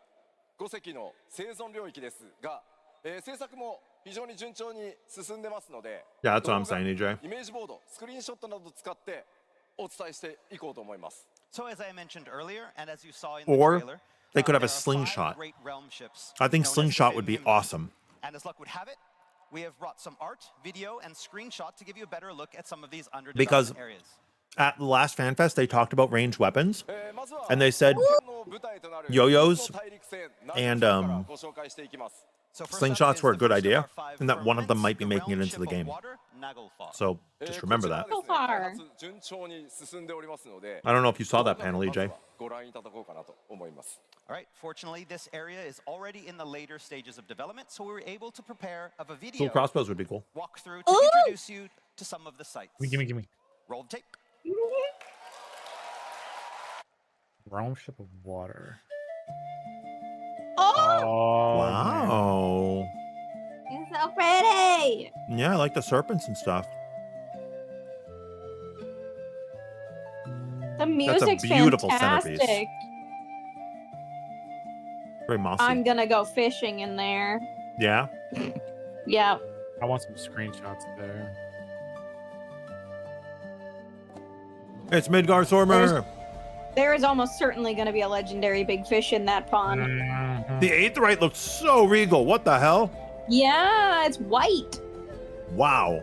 5隻の生存領域ですが、制作も非常に順調に進んでますので、 them. Yeah, that's what I'm saying, EJ. イメージボード、スクリーンショットなどを使ってお伝えしていこうと思います。 So as I mentioned earlier, and as you saw in the Or trailer, they could have there a are 5 slingshot. great realm ships I think known as slingshot the would be Fim. awesome. And as luck would have it, we have brought some art, video, and screenshot to give you a better look at some of these Because- underdeveloped areas. At the last FanFest, they talked about ranged weapons, まずは and they said の舞台となる Yo-yos 大陸戦 and, からご紹介していきます。 So first up Slingshots is were a the good first of idea, our 5 and that one of them firmaments, might be the making it realm into the ship of game. water, Naglfar. So just remember こ that. ちらはですね So far. 開発順調に進んでおりますので、 I don't know if you saw that panel, まず EJ. はご覧いただこうかなと思います。 All right, fortunately, this area is already in the later stages of development, so we were able to prepare of a video Cool crossbows would be cool. walkthrough to introduce you to some of the sites. Gimme. Roll the tape. Realm ship of water. Oh, Oh, Wow. it's so pretty. Yeah, I like the serpents and stuff. The music's beautiful fantastic. centerpiece. Very mossy. I'm gonna go fishing in there. Yeah. Yeah. I want some screenshots there. It's Midgar Sormer. There is almost certainly gonna be a legendary big fish in that pond. Mhm. The Aetheryte looks so regal. What the hell? Yeah, it's white. Wow.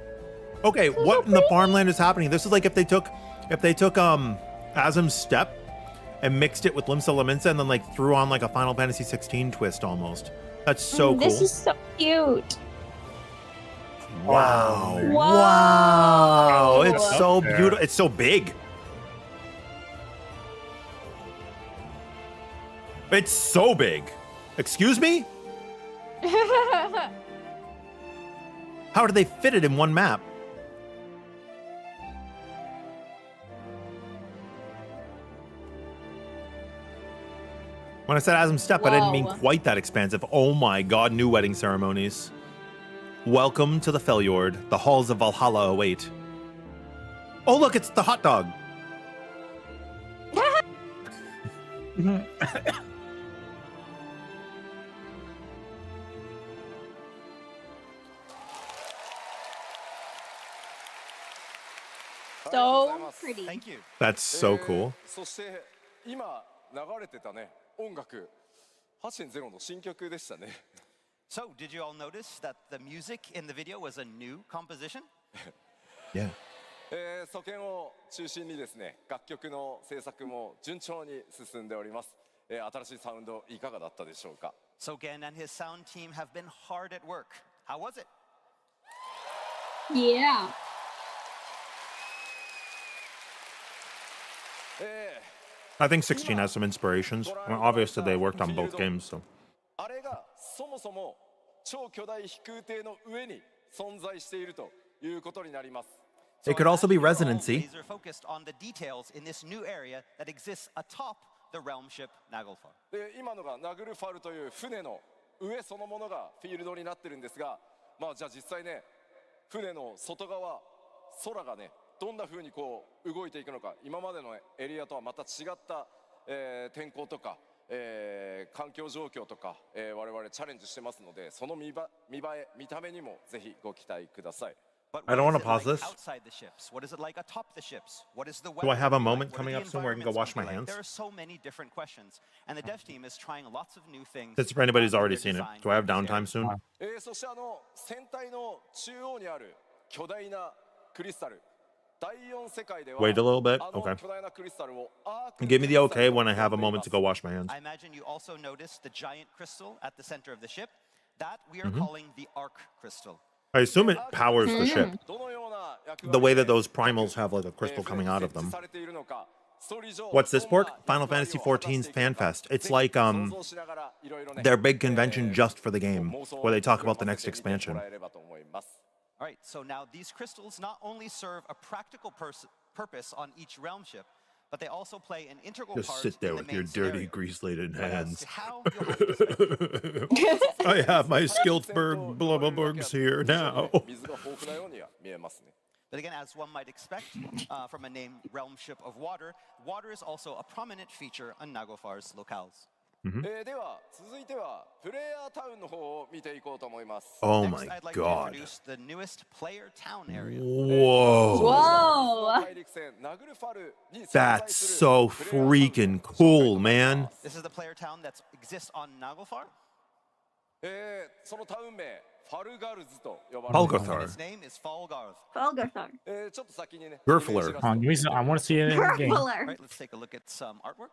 Okay, what in the farmland is happening? This is like if they took Azim's Step and mixed it with Limsa Laminsa and then like threw on like a Final Fantasy 16 twist almost. That's so cool. This is so cute. Wow. Wow. Wow. It's Up so there. beautiful. It's so big. It's so big. Excuse me? How did they fit it in one map? When I said Azim's Step, I didn't mean Whoa. quite that expansive. Oh my god, new wedding ceremonies. Welcome to the Feljord. The halls of Valhalla await. Oh, look, it's the hot dog. So pretty. Thank you. That's so cool. そして今流れてたね音楽8.0の新曲でしたね。 So, did you all notice that the music in the video was a new composition? Yeah. 祖権を中心にですね楽曲の制作も順調に進んでおります。新しいサウンドいかがだったでしょうか。 Sogen and his sound team have been hard at work. How was it? Yeah. え I think 16 has some inspirations. Well, obviously, they worked on both games, so. あれがそもそも超巨大飛空艇の上に存在しているということになります。 It could also be as you know, residency. Laser focused on the details in this new area that exists atop the realm ship Naglfar. で今のがナグルファルという船の上そのものがフィールドになってるんですが、まあじゃあ実際ね船の外側空がねどんな風にこう動いていくのか、今までのエリアとはまた違った、天候とか、環境状況とか、我々チャレンジしてますので、その見栄え見た目にもぜひご期待ください。But I don't what wanna is it pause like this. outside the ships? What is it like atop the ships? What is the I weather have a like? moment What are coming the up soon where I can go wash my environments hands? like? There are so many different questions, and the dev team is trying lots of new things. This is for anybody who's in already their seen it. design Do I have in this area. downtime soon? そして船体の中央にある巨大なクリスタル。第4世界では Wait a little bit. あ Okay. の巨大なクリスタルをアーク Give me the クリスタル okay と when I have a 呼んでい moment ます to go wash my hands. I imagine you also noticed the giant crystal at the center of the ship. That we are calling the arc crystal. I assume it powers the ship. どのような役割 The way that で those primals have like a crystal coming out of 設 them. 置されているのか、ストーリー上 What's this どんな pork? Final 役割を Fantasy 果た XIV's していくのか Fanfest. It's ぜひ like 想像しながらいろいろね their big convention just for the game, 妄想を where they talk about the 膨らま next せてみて expansion. もらえればと思います。 All right, so now these crystals not only serve a practical purpose on each realm ship, but they also play an integral Just part sit there in the with your main dirty, scenario. grease-laden But as hands. to how you'll have to spend I have my Skiltberg Blubberbergs here now. 水が豊富なようには見えますね。 But again, as one might expect from a name Realm Ship of Water, water is also a prominent feature on Nagofar's locales. では続いてはプレイヤータウンの方を見ていこうと思います。 Oh Next, my I'd like to god. introduce the newest player town area. Whoa. Whoa! 大陸船ナグルファルに存在 That's する so プレイヤータウンの freaking cool, man. This is the player town that exists on Naglfar. そのタウン名ファルガルズと呼ばれています。 Palgathar. Its name is Falgarth. Fulgathar. ちょっと先にね。 Gurfler. イメージイラスト Come on, give me some. I want to see it in the game. Purpler. Right, let's take a look at some artwork.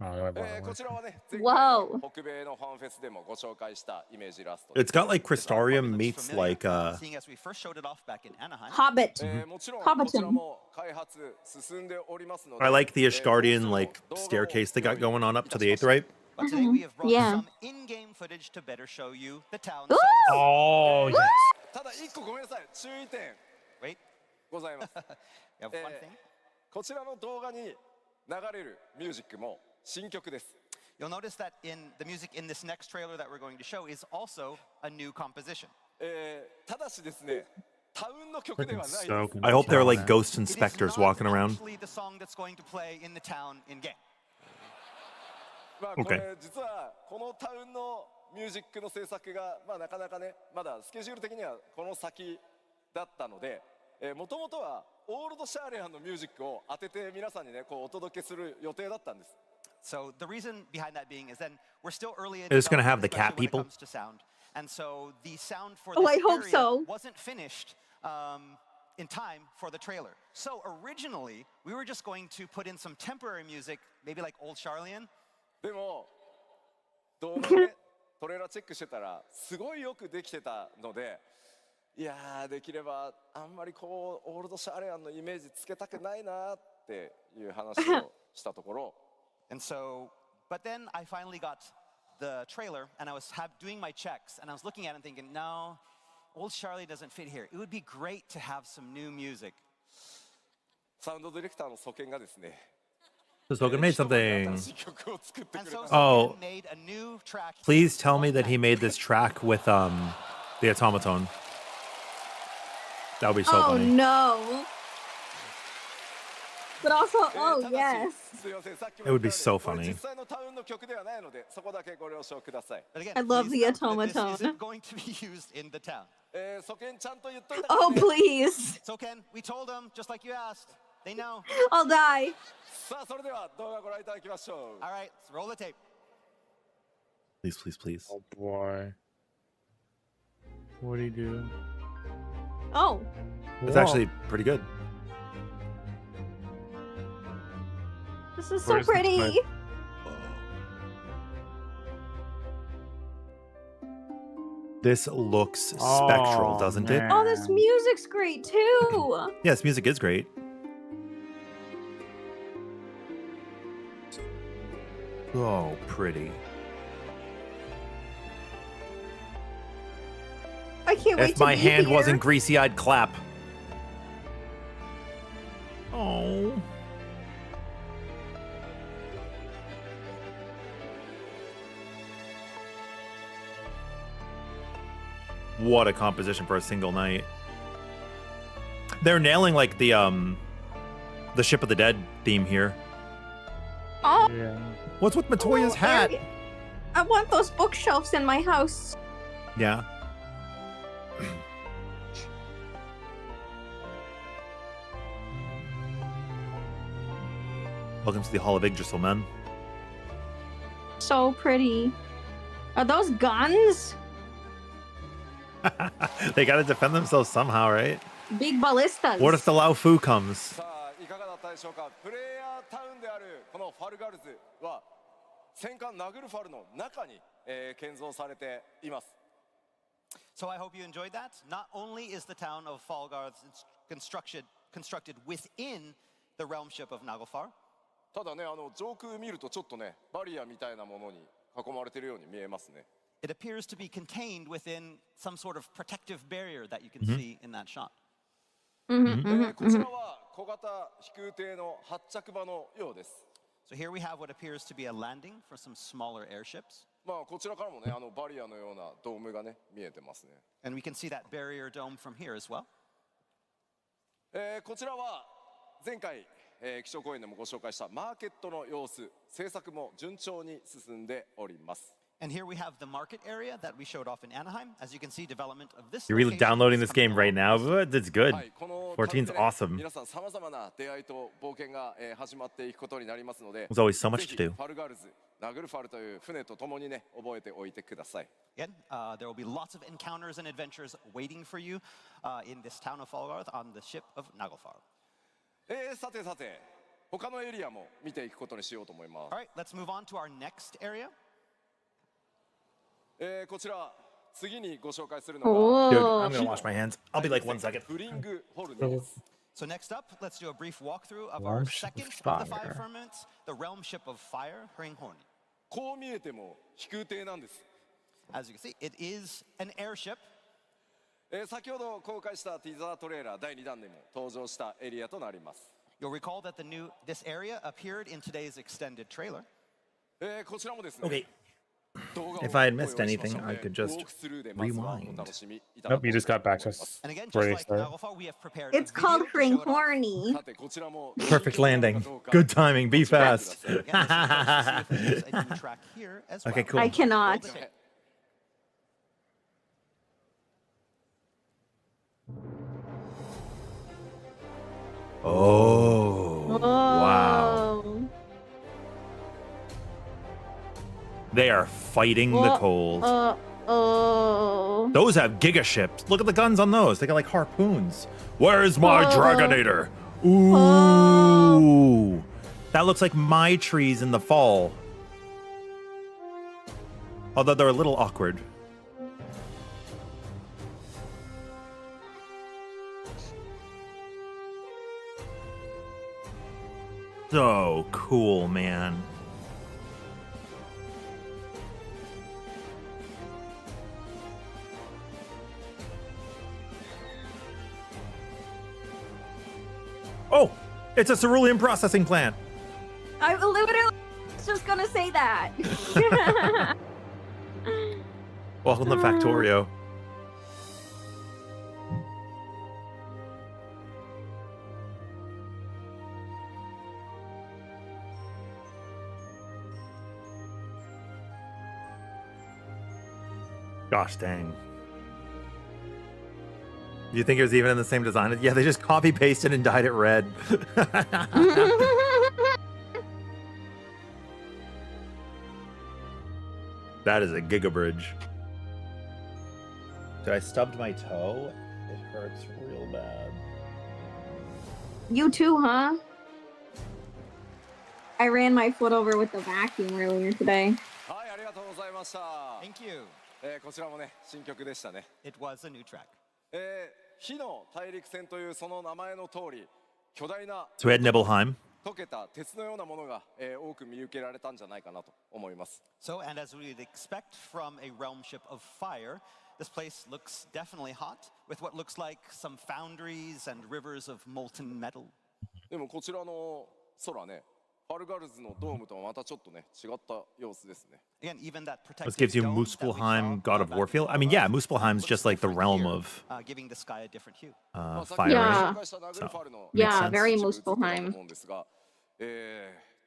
Oh, wait, wait, こ wait. ちらはね、前 Wow. 回北米のファンフェスでもご紹介したイメージイラスト。 It's got like This artwork Crystarium looks meets familiar, like seeing as we first showed it off back in Anaheim. Hobbit. もちろん Hobbiton. こちらも開発進んでおりますので。 I like the もう Ishgardian 一つの like 動画を staircase they got 用意 going on up to the い 8th たしました right? But today we have brought Yeah. some in-game footage to better show you the town Ooh! sites. Oh, yes. ただ一個ごめんなさい、注意点 Wait, ございます。 you have one thing. こちらの動画に流れるミュージックも新曲です。 You'll notice that in the music in this next trailer that we're going to show is also a new composition. ただしですね、タウンの曲では Freaking ないです。 soaking. I hope there are like man. ghost It is inspectors not walking around. actually the song that's going to play in the town in game. まあこれ実はこのタウンのミュージックの制作がまあなかなかねまだスケジュール的にはこの先だったので、もともとはオールドシャーレアンのミュージックを当てて皆さんにねこうお届けする予定だったんです。 So the reason behind that being is then we're still early in They're just gonna have development, the cat especially when it people? comes to sound. And so the sound for Oh, this I hope area so. wasn't finished in time for the trailer. So originally we were just going to put in some temporary music, maybe like Old Charlian. でも動画ねトレーラーチェックしてたらすごいよくできてたので、いやーできればあんまりこうオールドシャーレアンのイメージつけたくないなっていう話をしたところ。And so, but then I finally got the trailer and I was doing my checks and I was looking at it and thinking, no, Old Charlie doesn't fit here. It would be great to have some new music. サウンドディレクターの祖権がですね、 So Hogan made 新 something. しい曲を作ってく And れ so た。 Oh. Soken made a new track. Please tell me that he made this track with the automaton. That would be so Oh funny. no. But also, た oh だし yes. すいませんさっき It would be も言ったよ so うにこれ funny. 実際のタウンの曲ではないのでそこだけご了承ください。 But again, I love please the note that this automaton. isn't going to be used in the town. 祖権ちゃんと言っといたから Oh ね please. Soken, we told them, just like you asked. They know. I'll die. さあそれでは動画ご覧いただきましょう。 All right, let's roll the tape. Please, please, please. Oh, boy. What'd he do? Oh. It's Whoa. actually pretty good. This is so Where's the pretty. clip? This looks spectral, Oh, doesn't it? man. Oh, this music's great too. Yes, music is great. Oh, pretty. I can't wait If to my be hand here. wasn't greasy, I'd clap. Oh. What a composition for a single night. They're nailing like the Ship of the Dead theme here. Oh, Yeah. What's with Matoya's hat? Ari- I want those bookshelves in my house. Yeah. Welcome to the Hall of Yggdrasil, man. So pretty. Are those guns? They gotta defend themselves somehow, right? Big ballistas. What if the Lao Fu comes? さあいかがだったでしょうか。プレイヤータウンであるこのファルガルズは戦艦ナグルファルの中に、建造されています。 So I hope you enjoyed that. Not only is the town of Falgarth constructed within the realmship of Naglfar, ただね、上空見るとちょっとね、バリアみたいなものに囲まれているように見えますね。 it appears to be contained within some sort of protective barrier that you can see in that shot. でね、こちらは小型飛空艇の発着場のようです。 So here we have what appears to be a landing for some smaller airships. まあこちらからもね、バリアのようなドームがね、見えてますね。 And we can see that barrier dome from here as well. こちらは前回、気象公園でもご紹介したマーケットの様子、制作も順調に進んでおります。 And here we have the market area that we showed off in Anaheim. As you can see, development of this. You're really location downloading is this game coming right now, along. but it's good. はい、この 14's 旅でね awesome. 皆さんさまざまな出会いと冒険が、始まっていくことになりますので、 There's always so much ぜ to ひ do. ファルガルズ、ナグルファルという船とともにね、覚えておいてください。 Again, there will be lots of encounters and adventures waiting for you in this town of Falgarth on the ship of Naglfar. さてさて、他のエリアも見ていくことにしようと思います All。right, let's move on to our next area. こちら次にご紹介する Dude, の I'm が gonna wash my hands. I'll be like 1 second. フリングホルンです So next up, let's do a brief walkthrough of our Realmship second of of the five Fire. firmaments, the realmship of fire, Hringhorni. こう見えても飛空艇なんです。 As you can see, it is an airship. 先ほど公開したティザートレーラー第2弾でも登場したエリアとなります。 You'll recall that this area appeared in today's extended trailer. こちらもですね。 Okay. 動画を If I had missed ご用意しました anything, の I で could just ウォークスルーでまずは rewind. お楽しみいただこ Nope, う you just got back と to 思います us. And again, just Where you like started. Naglfar, we have prepared a It's video called to show it off. Hringhorny. さてこちらも Perfect landing. Good timing. Be fast. Again, let's see if there's a new track here as well. Okay, cool. I cannot. Oh. Wow. Whoa. They are fighting the cold. Oh. Those have giga ships. Look at the guns on those. They got like harpoons. Where's my Oh. Dragonator? Ooh. That looks like my trees in the fall. Although they're a little awkward. So cool, man. Oh, it's a cerulean processing plant. I literally was just gonna say that. Welcome to Factorio. Gosh dang. Do you think it was even in the same design? Yeah, they just copy pasted and dyed it red. That is a giga bridge. Did I stubbed my toe? It hurts real bad. You too, huh? I ran my foot over with the vacuum earlier today. はい、ありがとうございました。 Thank you. こちらもね、新曲でしたね。 It was a new track. 火の大陸船というその名前の通り、巨大な So we had Nibelheim. 溶けた鉄のようなものが、多く見受けられたんじゃないかなと思います。 So, and as we'd expect from a realmship of fire, this place looks definitely hot, with what looks like some foundries and rivers of molten metal. でもこちらの空ね、ファルガルズのドームとはまたちょっとね、違った様子ですね。 Again, even that This protective gives you dome that we Muspelheim, saw, God of back War in feel. I mean, Fallout, yeah, Muspelheim's looks just like the different realm here, of giving the sky a different hue. まあ fire. Yeah. 紹介したナグルファルの Yeah, sense. very 一部映ってたと Muspelheim. 思うんですが、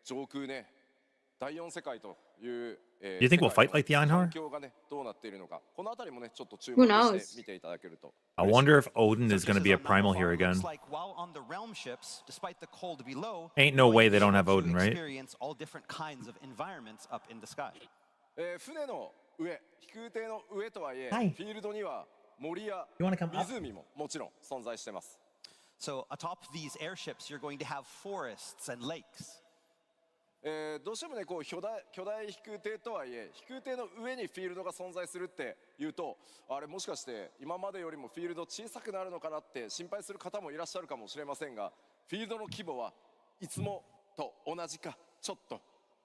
上空ね、第4世界という、Do you think we'll fight like the 環 Einhar? 境がねどうなっているのか、このあたりもねちょっと注 Who 目 knows? して見ていただけると。 I wonder if Odin is So going to just be a as on primal Nightfall, here it looks again. like while on the realm ships, despite the cold below, Ain't no we're way going they to don't be have able to Odin, right? experience all different kinds of environments up in the sky. 船の上、飛空艇の上とはいえ、 Hi. フィールドには森や You wanna come up? 湖ももちろん存在してます。 So atop these airships, you're going to have forests and lakes. どうしてもねこう巨大飛空艇とはいえ、飛空艇の上にフィールドが存在するっていうと、あれもしかして今までよりもフィールド小さくなるのかなって心配する方もいらっしゃるかもしれませんが、フィールドの規模はいつもと同じかちょっと、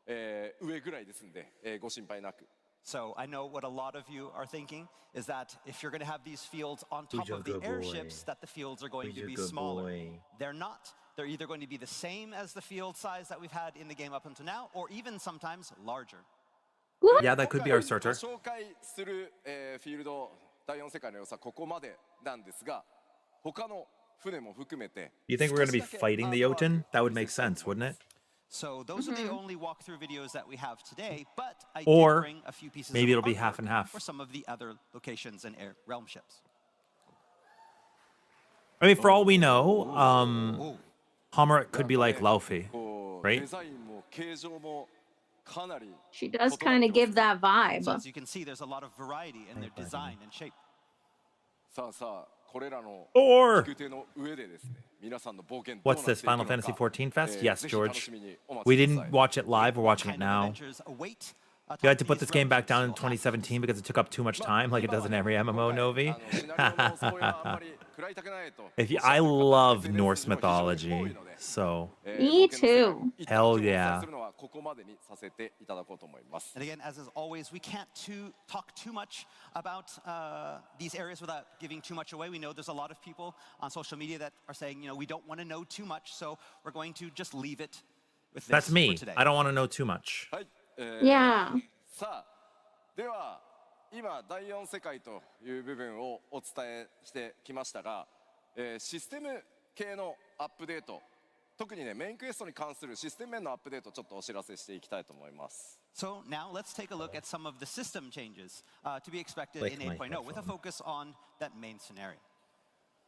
上ぐらいですんで、ご心配なく。 So I know what a lot of you are thinking is that if you're going to have these fields on top of the airships, that the fields are going to be smaller. They're not. They're either going to be the same as the field size that we've had in the game up until now, or even sometimes larger. Yeah, that could be our 今 starter. 回ご紹介する、フィールド第4世界の良さここまでなんですが、他の船も含めて。 You think we're going to be fighting the Jotun? That would make sense, wouldn't it? So those are the only walkthrough videos that we have today, but I Or did bring a few pieces maybe of it'll be artwork half and half. for some of the other locations and realm ships. I mean, for all we know, Ooh. Hammerit could be like Laufey, こう right? デザインも形状もかなり She does kind of give that vibe. So as you can see, there's a lot of variety in their design and shape. さあさあこれらの Or 飛空艇の上でですね、皆さんの冒険どうな what's ってい this, くの Final か Fantasy XIV Fest? ぜ Yes, ひ楽 George. しみにお待 We ちくださ didn't い。 watch it live. We're watching it Kind of now. adventures await You had to atop put these this game back down in realm ships. 2017 because it took up too much time, like it does in every MMO, Novi. If you, I love Norse mythology, so Me too. Hell yeah. And again, as is always, we can't talk too much about these areas without giving too much away. We know there's a lot of people on social media that are saying, you know, we don't want to know too much, so we're going to just leave it with this that's for me. today. I don't want to know too much. Yeah. さあでは今第4世界という部分をお伝えしてきましたが、システム系のアップデート、特にねメインクエストに関するシステム面のアップデートちょっとお知らせしていきたいと思います。 So now let's take a look at some of the system changes to be expected Like in my 8.0 with a headphone. focus on that main scenario.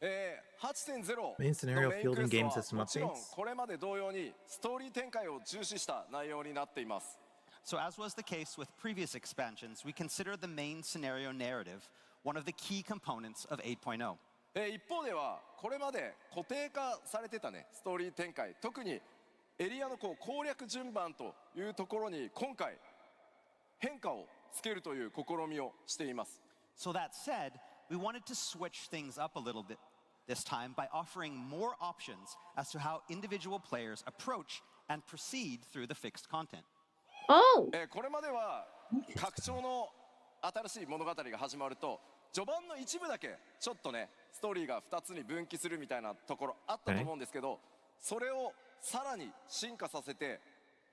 8.0 Main scenario のメインクエ fielding スト game は system もちろん updates? これまで同様にストーリー展開を重視した内容になっています。 So as was the case with previous expansions, we consider the main scenario narrative one of the key components of 8.0. 一方ではこれまで固定化されてたねストーリー展開、特にエリアのこう攻略順番というところに今回変化をつけるという試みをしています。 So that said, we wanted to switch things up a little bit this time by offering more options as to how individual players approach and proceed through the fixed content. Oh. これまでは拡張の新しい物語が始まると序盤の一部だけちょっとねストーリーが2つに分岐するみたいなところあったと思うんですけど、それをさらに進化させて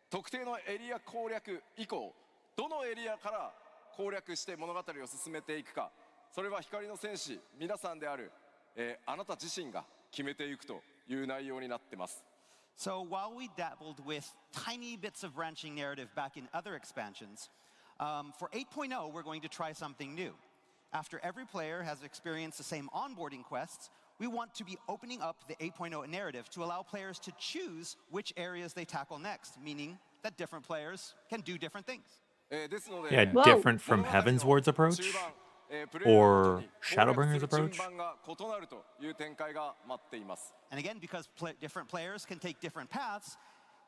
特定のエリア攻略以降どのエリアから攻略して物語を進めていくか、それは光の戦士皆さんである、あなた自身が決めていくという内容になってます。 So while we dabbled with tiny bits of branching narrative back in other expansions, for 8.0 we're going to try something new. After every player has experienced the same onboarding quests, we want to be opening up the 8.0 narrative to allow players to choose which areas they tackle next, meaning that different players can do different things. ですので Yeah, Whoa. different from Heaven's Ward's approach? Or Shadowbringers approach? And again, because different players can take different paths,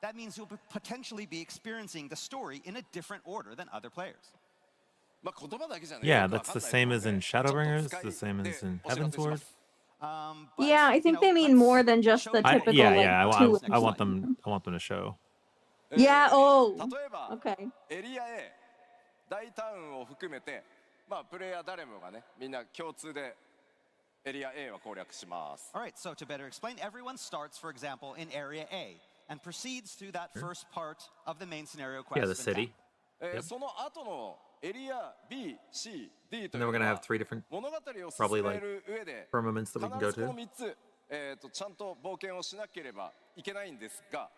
that means you'll potentially be experiencing the story in a different order than other players. Yeah, that's the same as in Shadowbringers, the same as in Heaven's Ward. But, Yeah, I think they mean more than just the typical Yeah, like, I two want and them to show. Yeah, oh. 例えば Okay. エリア A 大タウンを含めてまあプレイヤー誰もがねみんな共通でエリア A は攻略します。 All right, so to better explain, everyone starts, for example, in Area A and proceeds through that first part of the main scenario quest. Yeah, the and city. town. その後のエリア B、C、D と And い then う we're の gonna は have 3 different 物語を probably 進め like る上で firmaments that we can 必 go ずこの to. 3つちゃんと冒険をしなければいけないんですが。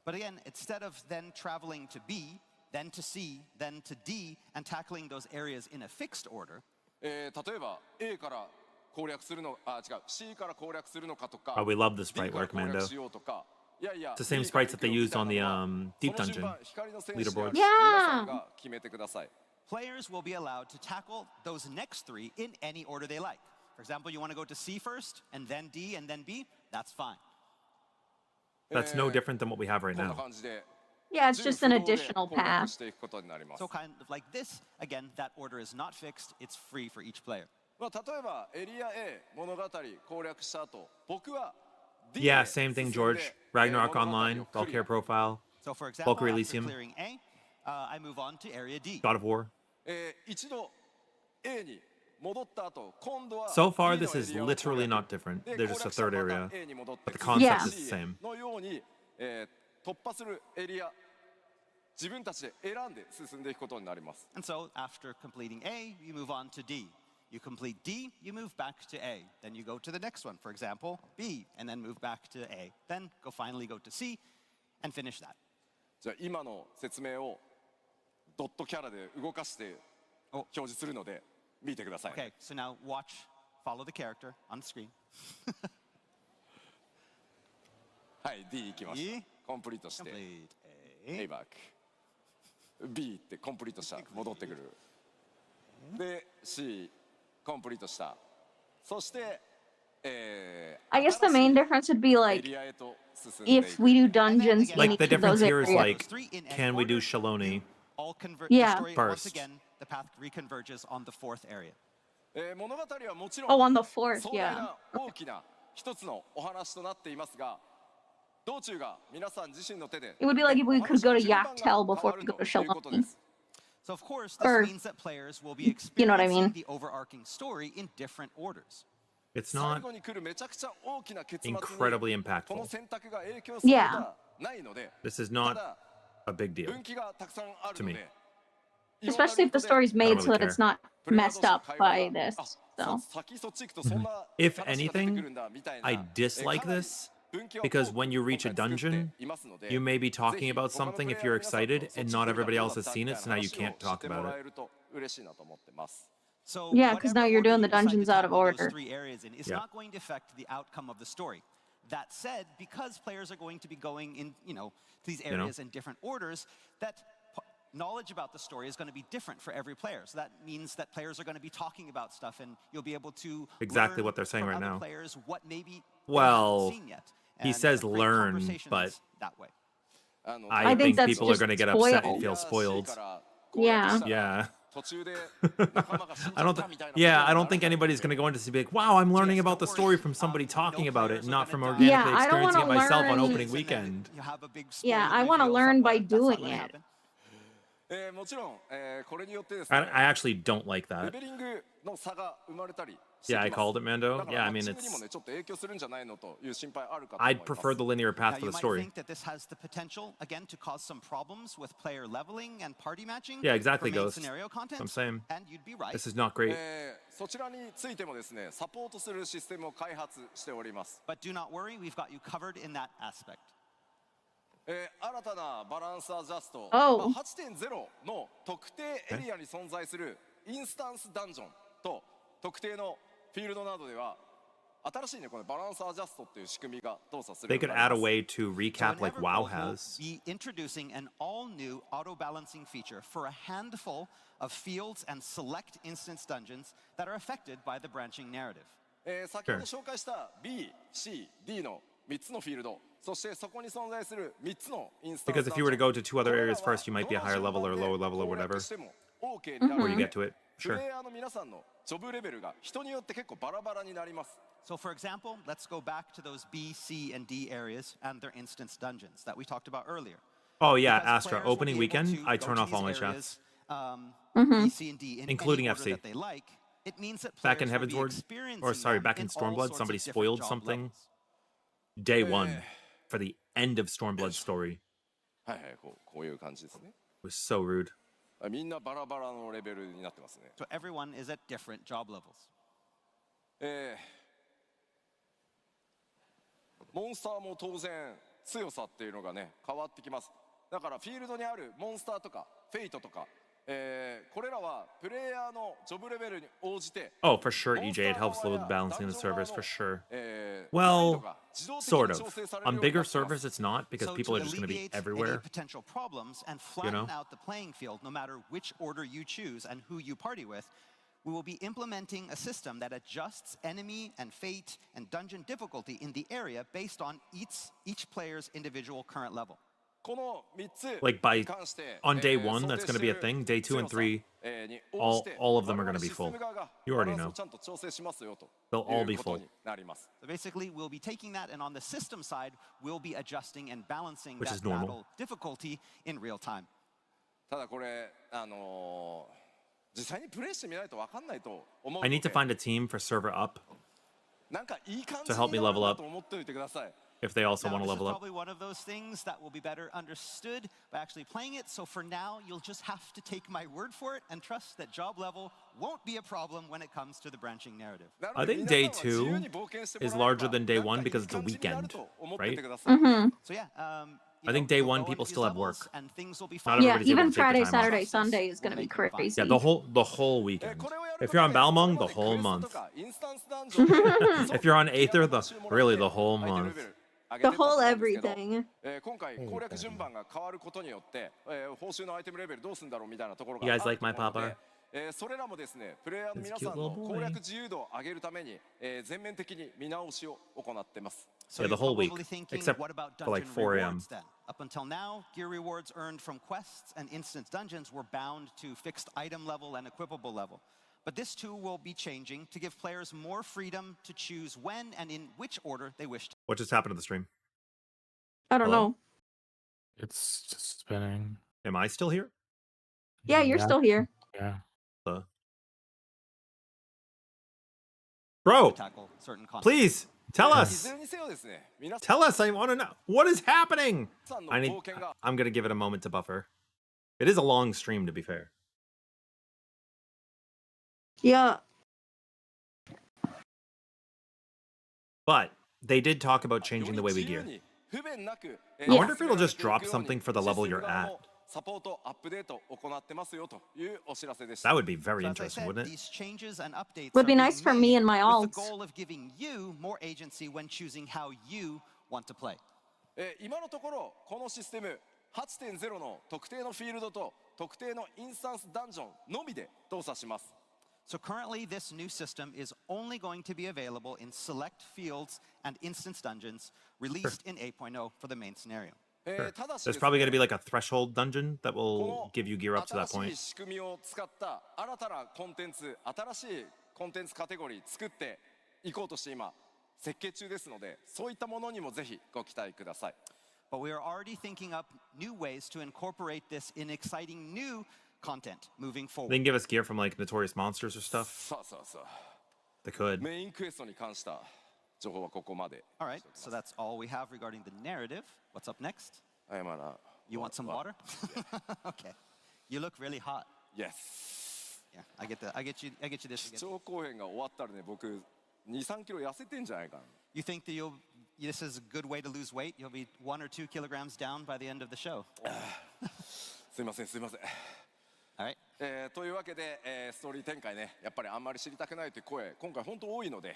But again, instead of then traveling to B, then to C, then to D, and tackling those areas in a fixed order, 例えば A から攻略するの違う C から攻略するのかとか Oh, we love the か sprite ら work, 攻略 Mando. しようとかいやいや It's the same B から sprites that they 行くよ used on the みたいなのは Deep その順 Dungeon 番光の戦士 leaderboard. 皆さんが決めてください players will be allowed to tackle those next three in any order they like. For example, you want to go to C first, and then D, and then B, that's fine. That's no different than what we have right こんな now. 感じで Yeah, it's just an 順不動で additional 攻略 path. していくことになります So kind of like this, again, that order is not fixed, it's free for each player. まあ例えばエリア A 物語攻略した後僕は D Yeah, へ same 進 thing, んで George. Ragnarok 物語を Online, クリア Valkyria Profile, So for example, Valkyrie after Elysium. clearing A, I move on to area D. God of War. 一度 A に戻った後今度は So far, B this の is エリアを literally 攻略 not different. で They're 攻 just a 略したら third また area. A に戻って But the く concept Yeah. is the same. のように、突破するエリア自分たちで選んで進んでいくことになります And so after completing A, you move on to D. You complete D, you move back to A. Then you go to the next one, for example, B, and then move back to A. Then finally go to C and finish that. じゃあ今の説明をドットキャラで動かして表示するので見てください、 Okay, so now follow the character on the screen. はい D 行きました D コンプリートして Complete A A. バック B ってコンプリートした戻ってくるで C コンプリートしたそして、I guess the main difference would be エ like リアへと進んでいく if we do dungeons in Like, the each of difference those here is areas. like, can we do Shaloni? All convert Yeah. the story, First. once again, the path reconverges on the fourth area. 物語はもちろん Oh, on the fourth, 壮大 yeah. な大きな一つのお話となっていますが道中が皆さん自身の手で It would be like if we could go to お話の順番が Yaktel before 変わ we る go to ということで Shaloni. す So of course, this Or- means that players will be You know what I experiencing mean. the overarching story in different orders. It's 最 not 後に来るめちゃくちゃ大きな結末に incredibly この impactful. 選択が影響することはないので This is た not だ a big deal. 分岐がたくさんある To の me. で Especially if the story's made so that it's not プレイヤー messed 同士の up 会話 by が this. あ So 先そっち行くとそんな If 話が出てく anything, るんだみたいな I dislike かなり this 分岐は because when you 今 reach a 回作って dungeon, いますので you may be ぜ talking ひ about 他のプ something レイ if ヤー you're の皆さんと excited そっ and ち not が everybody どう else だ has った seen み it, たい so な now you 話を can't し talk ても about ら it. えると嬉しいなと思ってます So Yeah, 'cause now whatever you're doing the order you decide to dungeons out of tackle those order. 3 areas in is Yeah. not going to affect the outcome of the story. That said, because players are going to be going in, to these You know? areas in different orders, that knowledge about the story is going to be different for every player. So that means that players are going to be talking about stuff, and you'll be able to Exactly learn what they're saying from right other now. players what maybe Well, they haven't seen yet. he And says have great learn, conversations but that way. I I think think that's people are just going to get upset and spoiled. feel spoiled. Yeah. Yeah. 途中で仲間が死んじ I ゃ don't ったみたいな yeah, こと I に don't な think らない anybody's going to go into this and be like, wow, I'm learning about the story from somebody talking about it, not from organically Yeah, I don't experiencing it wanna myself on learn- opening weekend. You have a big Yeah, spoiler I wanna reveal learn by somewhere. That's not doing gonna it. happen. もちろん、これによってです I ね actually don't like レ that. ベリングの差が生まれたりしてき Yeah, ます I called it, Mando. だか Yeah, ら I マッ mean, チングにも it's. ねちょっと影響するんじゃないのという心配あるかと思い I'd ます prefer the linear path Now, for you the might story. think that this has the potential, again, to cause some problems with player leveling and party matching. Yeah, exactly, for main Ghost. scenario content, I'm saying. and you'd be right. This is not great. そちらについてもですねサポートするシステムを開発しております But do not worry, we've got you covered in that aspect. 新たなバランスアジャスト、 Oh. 8.0 の特定エリアに存在するインスタンスダンジョンと特定のフィールドなどでは新しいねこのバランスアジャストっていう仕組みが動作する They よう could にな add り a ます way to So recap in like Evergold, WoW we'll has. be introducing an all-new auto-balancing feature for a handful of fields and select instance dungeons that are affected by the branching narrative. 先ほど紹介した B、C、D の3つのフィールドそしてそこに存在する3つのインスタンス Because if you were to go to 2 other areas first, you might be a higher level or lower level or whatever. Before you get to it. プレ Sure. イヤーの皆さんのジョブレベルが人によって結構バラバラになります So for example, let's go back to those B, C, and D areas and their instance dungeons that we talked about earlier. Oh, yeah, Because Astra. players will Opening be able weekend, to I go turn to off all my these chats. areas, B, C, and D, in Including any order FC. that they like. It means that Back in players will be Heavensward, experiencing or sorry, them back in in all Stormblood, sorts somebody of different spoiled job something. levels. Day 1 for the end of Stormblood's story. はいはいこういう感じですね It was so rude. みんなバラバラのレベルになってますね So everyone is at different job levels. モンスターも当然強さっていうのがね変わってきます。だからフィールドにあるモンスターとかフェイトとか、これらはプレイヤーのジョブレベルに応じて Oh, for sure, EJ. It helps with balancing the servers, for sure. Well, sort of. On bigger servers, it's not, because So people are to just going to be alleviate everywhere. any potential problems and flatten out the playing field, no matter which order you choose and who you party with, we will be implementing a system that adjusts enemy and fate and dungeon difficulty in the area based on each player's individual current level. Like on day 1, that's going to be a thing. Day 2 and 3, all of them are going to be full. You already know. They'll all be full. So basically, we'll be taking that, and on the system side, we'll be adjusting and balancing Which that is normal. battle difficulty in real time. ただこれ実際にプレイしてみないと分かんないと思うの I で need to find a team for server up なんかいい感 to じ help に me なる level な up と思っておいてください。 if they also Now, want to this is level up. probably one of those things that will be better understood by actually playing it. So for now, you'll just have to take my word for it and trust that job level won't be a problem when it comes to the branching narrative. I think day 2 is larger than day 1 because it's a weekend, right? So yeah, I think day 1 people still have work. and things will be Not fine. Yeah, everybody's able even to take the Friday, time off. Saturday, Sunday is going to be crazy. Yeah, the whole weekend. If you're on Balmung, the whole month. If you're on Aether, really the whole month. The whole everything. 今回攻略順番が変わることによって報酬のアイテムレベルどうするんだろうみたいなところが You あ guys る like my と思うの papa? でそれらもですねプレイヤーの皆さんの攻略自由度を上げるために全面的に見直しを行っています。 So Yeah, the you're whole week, probably thinking, except what about for like dungeon 4 a.m. rewards then? Up until now, gear rewards earned from quests and instant dungeons were bound to fixed item level and equipable level. But this too will be changing to give players more freedom to choose when and in which order they wish to. What just happened to the stream? I don't Hello? know. It's just spinning. Am I still here? Yeah, you're still here. Yeah. Bro, Tackle certain content. please tell い us. ずれにせよですね皆さ Tell us. I want to know what is happening. んの I need. 冒険が I'm gonna give it a moment to buffer. It is a long stream, to be fair. Yeah. But they did talk about changing the way we より gear. 自由に不便なく I wonder if it'll just drop something for the level you're at. サポートアップデートを行ってますよというお知らせでした That would be very So as I interesting, said, wouldn't it? these changes and updates Would are be nice being for me made and my with the alts. goal of giving you more agency when choosing how you want to play. 今のところこのシステム 8.0 の特定のフィールドと特定のインスタンスダンジョンのみで動作します So currently, this new system is only going to be available in select fields and instance dungeons released in 8.0 for the main scenario. ただし There's probably gonna be like a threshold dungeon that こ will give you gear up to that の新 point. しい仕組みを使った新たなコンテンツ新しいコンテンツカテゴリー作っていこうとして今設計中ですのでそういったものにもぜひご期待ください But we are already thinking up new ways to incorporate this in exciting new content moving They forward. can give us gear from like Notorious Monsters or stuff. さあさあさあ They could. メインクエストに関した情報はここまで All right, so that's all we have regarding the narrative. What's up next? 謝ら You want some water? Okay. You look really hot. Yes Yeah, I get you this. 基調講演が終わったらね僕 2,3 キロ痩せてんじゃないかな You think that this is a good way to lose weight? You'll be 1 or 2 kilograms down by the end of the show. すいませんすいません All right. というわけで、ストーリー展開ねやっぱりあんまり知りたくないという声今回本当多いので、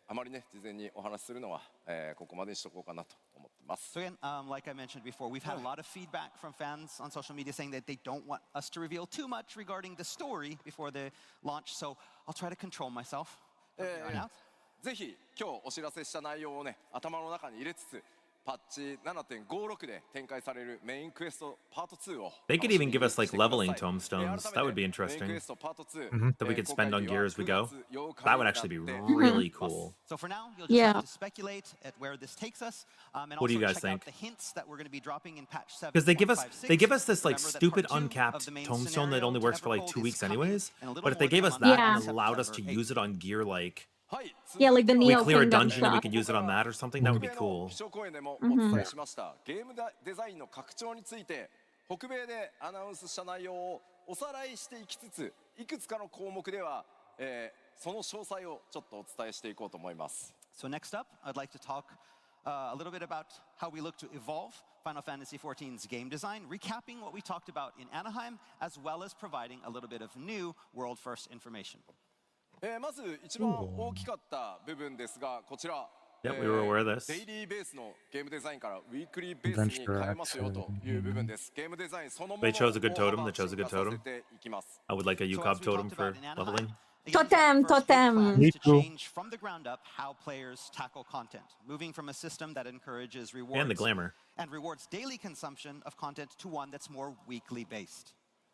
あまりね事前にお話しするのは、ここまでにしとこうかなと思ってます So again, like I mentioned before, we've had a lot of feedback from fans on social media saying that they don't want us to reveal too much regarding the story before the launch. So I'll try to control myself. from here on out. ぜひ今日お知らせした内容をね頭の中に入れつつパッチ 7.56 で展開されるメインクエストパート2を They could even give us like leveling tombstones. That would be メイン interesting. クエストパート2 That we could spend on gear as we go. 公開 That 日 would は actually be 9月8日 really cool. So for now, you'll just Yeah. have to speculate at where this takes us, and What do also you guys check think? out the hints that we're going to be dropping in patch 7. Because they give us this like Remember that stupid part 2 of uncapped the main tombstone that scenario only to works for like Evercold 2 is weeks coming anyways. in a little But if more they gave than us a month that Yeah. and allowed us to September use it on gear, like はい Yeah, like the we Neo clear a Kingdom dungeon and we stuff. could use it on that or something, that would be 北米の cool. 基調講演でもお伝えしました、ゲームデザインの拡張について北米でアナウンスした内容をおさらいしていきつついくつかの項目では、その詳細をちょっとお伝えしていこうと思います So next up, I'd like to talk a little bit about how we look to evolve Final Fantasy XIV's game design, recapping what we talked about in Anaheim, as well as providing a little bit of new world-first information. まず一番大きかった部分ですが、こちら。Yeah, we were aware of this. デイリーベースのゲームデザインからウィークリーベースに変えますよという部分です。ゲームデザインそのものを They chose a good totem. They chose a good totem. させていきます。 I would like a So UCOB as we totem talked for about in Anaheim, leveling. again, Totem, the first big totem. plan Me is to too. change from the ground up how players tackle content, moving from a system that encourages rewards And the glamour. and rewards daily consumption of content to one that's more weekly based.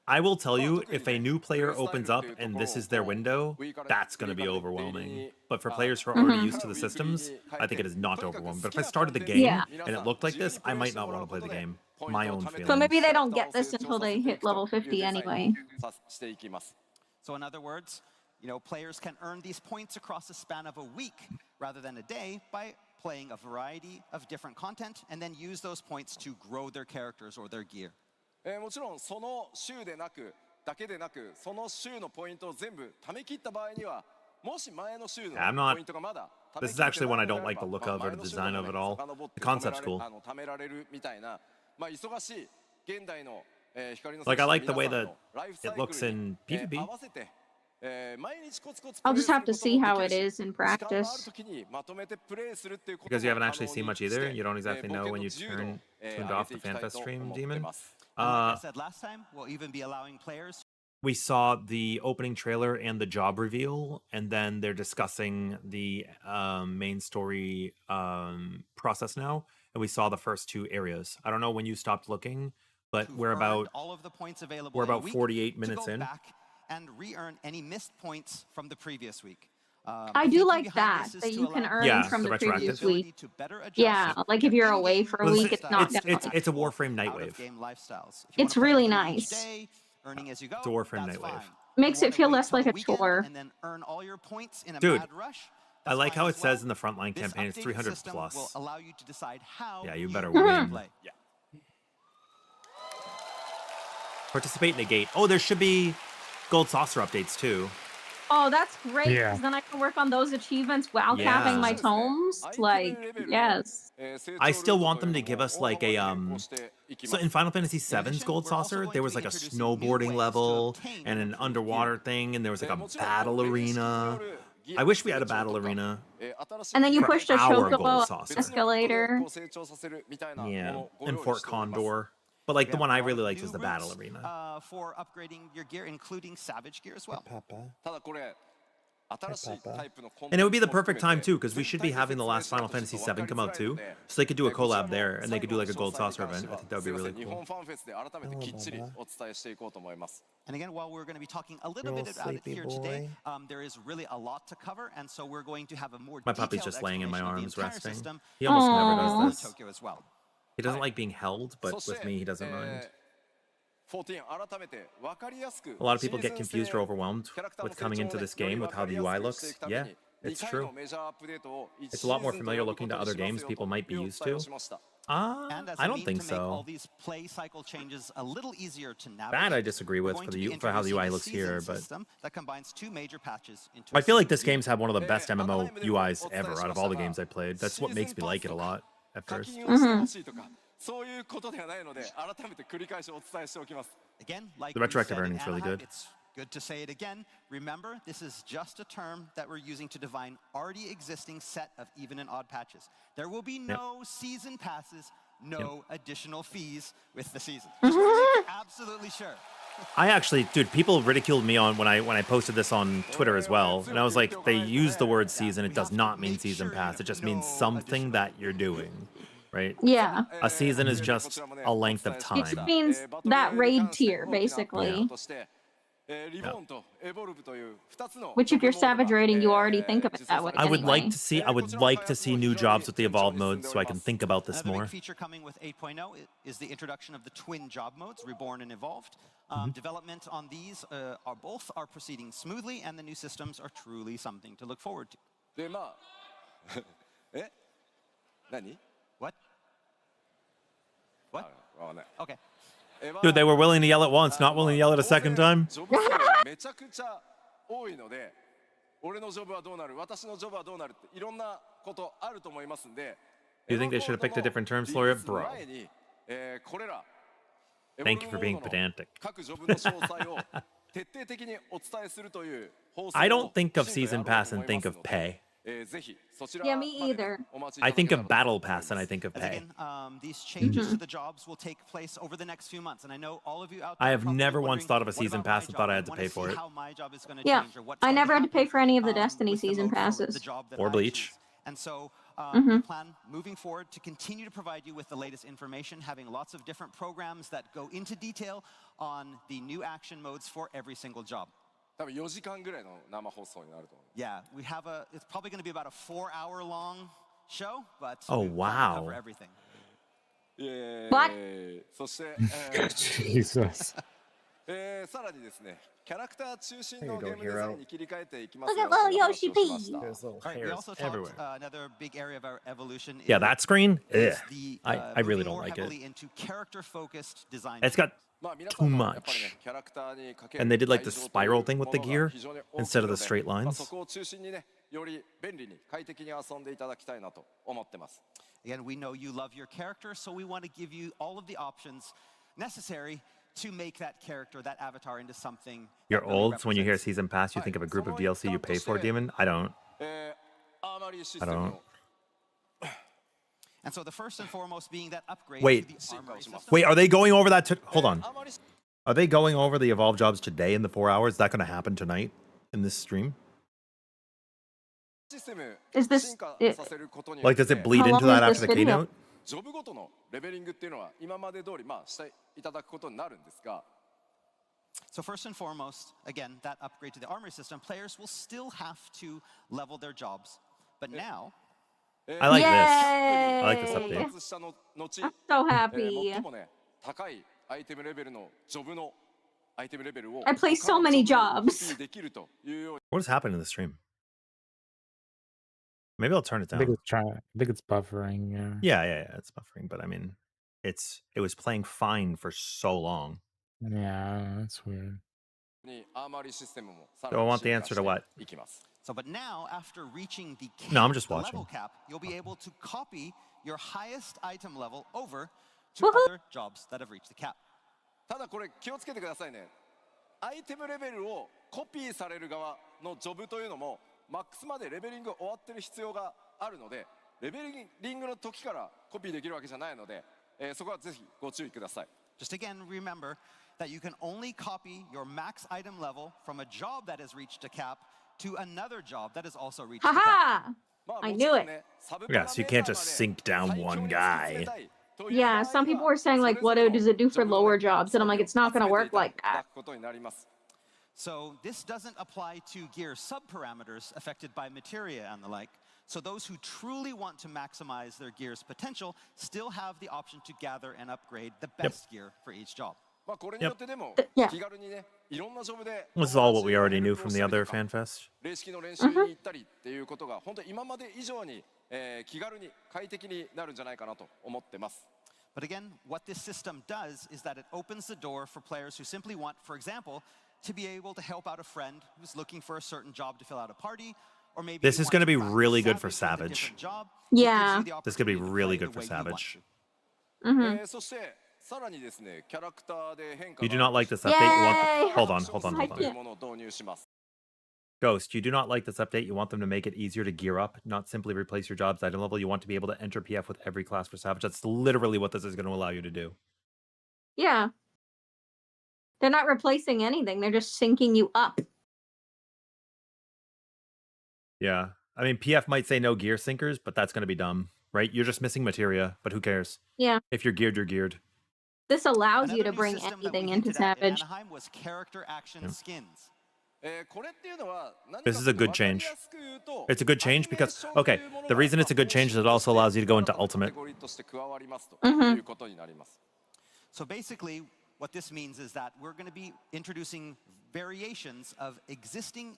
I will tell you, if a new player opens up and this is their window, that's going to be overwhelming. But for players who are already used to the systems, I think it is not overwhelming. But if I started the game Yeah. and it looked like this, I might not want to play the game. My own feeling. So maybe they don't get this until they hit level 50 anyway. していきます。 So in other words, players can earn these points across the span of a week rather than a day by playing a variety of different content and then use those points to grow their characters or their gear. もちろんその週でなくだけでなくその週のポイントを全部貯め切った場合にはもし前の週の I'm not- ポイントがまだ This is actually one I don't like the look of or the design of at all. The concept's cool. 貯められるみたいな忙しい現代の光の Like, I like the way 皆さ that んのライフ it サイクル looks in に PvP. 合わせて毎日コツコツ I'll just have to プレイする see こと how も it できるし is in 時間のある practice. 時にまとめてプレイするっていうこと Because you haven't も actually seen 可能 much にして either. You don't exactly know when you 冒険の自由度 turned 上げ off て the いきたい Fanfest と stream, 思って Demon. ます。 And like I said last time, we'll even be allowing players We saw the opening trailer and the job reveal, and then they're discussing the main story process now. And we saw the first two areas. I don't know when you stopped looking, but to we're earn about all of the points available we're in a about week 48 to minutes go in. back and re-earn any missed points from the previous week. I the do thinking like behind that, this is that to you can allow earn Yeah, from the the previous retroactive. week. to better adjust Yeah, like if you're away for a Well, week, it's not it's down. a Warframe Nightwave. Game lifestyles. If you It's wanna play really a little nice. each day, earning as you go, It's a Warframe that's Nightwave. fine. Makes You it wanna feel wait less till like the a weekend chore. and then earn all your points in a Dude, mad rush. I That's like fine how as it says well. in the frontline This campaign it's updated 300 system plus. will allow you to decide how Yeah, you better will win. play. Yeah. Participate in a gate. Oh, there should be gold saucer updates too. Oh, that's great. Yeah. 'Cause then I can work on those achievements while capping my Yeah. tomes. Like, yes. I still want them to give us like a So in Final Fantasy VII's Gold Saucer, there was like a snowboarding level and an underwater thing, and there was like a battle arena. I wish we had a battle arena. And then you For push the our chocobo gold saucer. escalator. Yeah, in Fort Condor. But like the We one I have really new liked was the battle routes, arena. for upgrading your gear, including Savage gear as well. ただこれ新しいタイプのコンテンツ And it would be the も含 perfect め time て too, because we should be 全体 having the で last 説明 Final しないと Fantasy ちょっと VII come out 分かりづ too. らいので So they could do a こちら collab も there, and they could do like a 最後 gold の詳 saucer 細に event. I 関 think that would して be は really 日 cool. 本ファンフェスで改めてきっちりお伝えしていこうと思います。 And again, while we're going to be talking a little You're bit all about it sleepy, here today, boy. there is really a lot to cover, and so we're going to have a more My puppy's detailed just laying in my explanation of the arms, entire resting. system He almost Aw. never in does this. Tokyo as well. He doesn't like being held, but そして with me, he doesn't mind. 14改めて分かりやすく A lot of people get シーズン confused 性 or overwhelmed キャラクターの with coming 成長 into をね this game より with how the 分か UI りやすくしてい looks. くため Yeah, に it's 2回 true. のメジャーアップデートを It's a lot more familiar looking to other games people might be used to. And as I a don't mean think to make all so. these play cycle changes a little easier to navigate, That I disagree we're with going for to be for how the UI introducing a looks here, season but system that combines two major patches into I a feel like single this season. game's had one of the best MMO UIs ever out of all the games I played. That's what makes me like it a lot at 課 first. 金をしてほしいとかそういうことではないので改めて繰り返しお伝えしておきます。 Again, like The we retroactive said in earning's really Anaheim, good. It's good to say it again. Remember, this is just a term that we're using to define already existing set of even and odd patches. There will be no season passes, no additional fees with the season. Just wanna make absolutely sure. I actually, dude, people ridiculed me on when I posted this on Twitter as well, and I was like, they use the word season. It does not mean season pass. It just means something that you're doing, right? Yeah. A season is just a length of It time. just means that raid tier, basically. Which if you're Savage raiding, you already think of it that way. I would anyway. like to see new jobs with the evolved modes so I can think about this Another more. big feature coming with 8.0 is the introduction of the twin job modes, Reborn and Evolved. Development on these are proceeding smoothly, and the new systems are truly something to look forward to. でまあ何 What? What? わかんない Okay. Dude, they were willing to yell at once, not willing to yell at a second time. ジョブ数めちゃくちゃ多いので俺のジョブはどうなる私のジョブはどうなるっていろんなことあると思いますんで You think they should have picked a different term for it, bro? Thank you for being pedantic. I don't think of season pass and think of pay. Yeah, me either. I think of battle pass and I think of As pay. again, these changes to the jobs will take place over the next few months, and I know all of you out there I are have probably never once wondering, thought of a "What season about my pass and job? thought I I had to wanna pay see for it." how my job is gonna Yeah, change or what's I going to never had to pay happen, for any of the with Destiny the season mode for passes. the job that Or I Bleach. choose. And so we plan moving forward to continue to provide you with the latest information, having lots of different programs that go into detail on the new action modes for every single job. 多分4時間ぐらいの生放送になると思います。 Yeah, it's probably going to be about a 4-hour long show, but Oh, we plan to wow. cover everything. What? そして Jesus. さらにですね、キャラクター中心の There ゲ you ー go, ムデザインに切り替えていきます Look よ at と little いう話をし Yoshi ました。 There's little All right, we hairs also talked, everywhere. another big area of our evolution. Yeah, that screen? is Ugh. the, I really moving don't more like it. heavily into character-focused design. It's got まあ皆さ too んもやっぱり much. ね、キャラクターにかける And they did like the 愛情という spiral thing with the ものが gear 非常に大きい instead of の the で straight まあ lines. そこを中心にね、より便利に快適に遊んでいただきたいなと思ってます。 Again, we know you love your character, so we want to give you all of the options necessary to make that character, that avatar, into something. You're that really old, so when you hear represents you. season pass, you think of a group of DLC you pay for, Demon? I don't. アーマリーシス I テム don't. の And so the first and foremost being that upgrade Wait. to the armory system. Wait, are they going over that? Hold on. アーマリー Are they going over the evolved jobs today in the 4 hours? Is that going to happen tonight in this stream? システム Is this- 進化させることによっ Like, て does it bleed How into long that is after this the video? keynote? ジョブごとのレベリングっていうのは今まで通りまあしていただくことになるんですが、 So first and foremost, again, that upgrade to the armory system, players will still have to level their jobs. But now, I like this. Yay! I like this update. 発したの後、 I'm so 最 happy. もね高いアイテムレベルのジョブのアイテムレベルを I play so 他の many ジョブに jobs. コピーできるというように What is happening in the stream? Maybe I'll turn it I think down. it's I think it's buffering. Yeah, it's buffering, but I mean, it was playing fine for so long. Yeah, that's weird. アーマリーシステムもさ So ら I に want the 進 answer 化 to what? していきます。 so but now, after reaching the cap, No, I'm just the watching. level cap, you'll be able to copy your highest item level over to Woohoo! other jobs that have reached the cap. ただこれ気をつけてくださいね。アイテムレベルをコピーされる側のジョブというのもマックスまでレベリング終わってる必要があるので、レベリングの時からコピーできるわけじゃないので、そこはぜひご注意ください。 Just again, remember that you can only copy your max item level from a job that has reached a cap to another job that has also reached the cap. Haha! まあ I もち knew ろん it. ね、サブ Yeah, so you can't just sink down 最強 one に突き詰め guy. たいという Yeah, 場合 some に people は were saying, like, what それぞれ does it do の for ジョブを lower ね jobs? And I'm like, it's not gonna 集め work ていた like だ that. くことになります。 So this doesn't apply to gear subparameters affected by materia and the like. So those who truly want to maximize their gear's potential still have the option to gather and upgrade the best gear for each job. まあこれによってでも Yeah. 気軽にね、いろんなジョブで This is all what we already knew from the other 友達に FanFest. 霊式の練習に行ったりっていうことが本当に今まで以上に、気軽に快適になるんじゃないかなと思ってます。 But again, what this system does is that it opens the door for players who simply want, for example, to be able to help out a friend who's looking for a certain job to fill out a party, or maybe This you is want gonna to be practice really good for Savage with a Savage. different job. Yeah. It gives you the This could be opportunity to really play good the for way you want Savage. to. Mm-hmm. そしてさらにですね、キャラクターで変化 You が do not like this update. Yay! You want hold on, hold on, ア hold クション on. というものを導入します。 Ghost, you do not like this update. You want them to make it easier to gear up, not simply replace your job's item level. You want to be able to enter PF with every class for Savage. That's literally what this is going to allow you to do. Yeah. They're not replacing anything. They're just syncing you up. Yeah. I mean, PF might say no gear sinkers, but that's going to be dumb, right? You're just missing materia, but who cares? Yeah. If you're geared, you're geared. This allows you Another to new bring system that we anything into hinted at in Savage. Anaheim was character action Yeah. skins. これっていうのは何か This is a という good と分かり change. やすく言うと It's a good change because, アニメーションと okay, いうもの the が reason it's a good change is it also allows you to go into カテ Ultimate. ゴリーとして加わりますと Mhm. いうことになります。 So basically, what this means is that we're going to be introducing variations of existing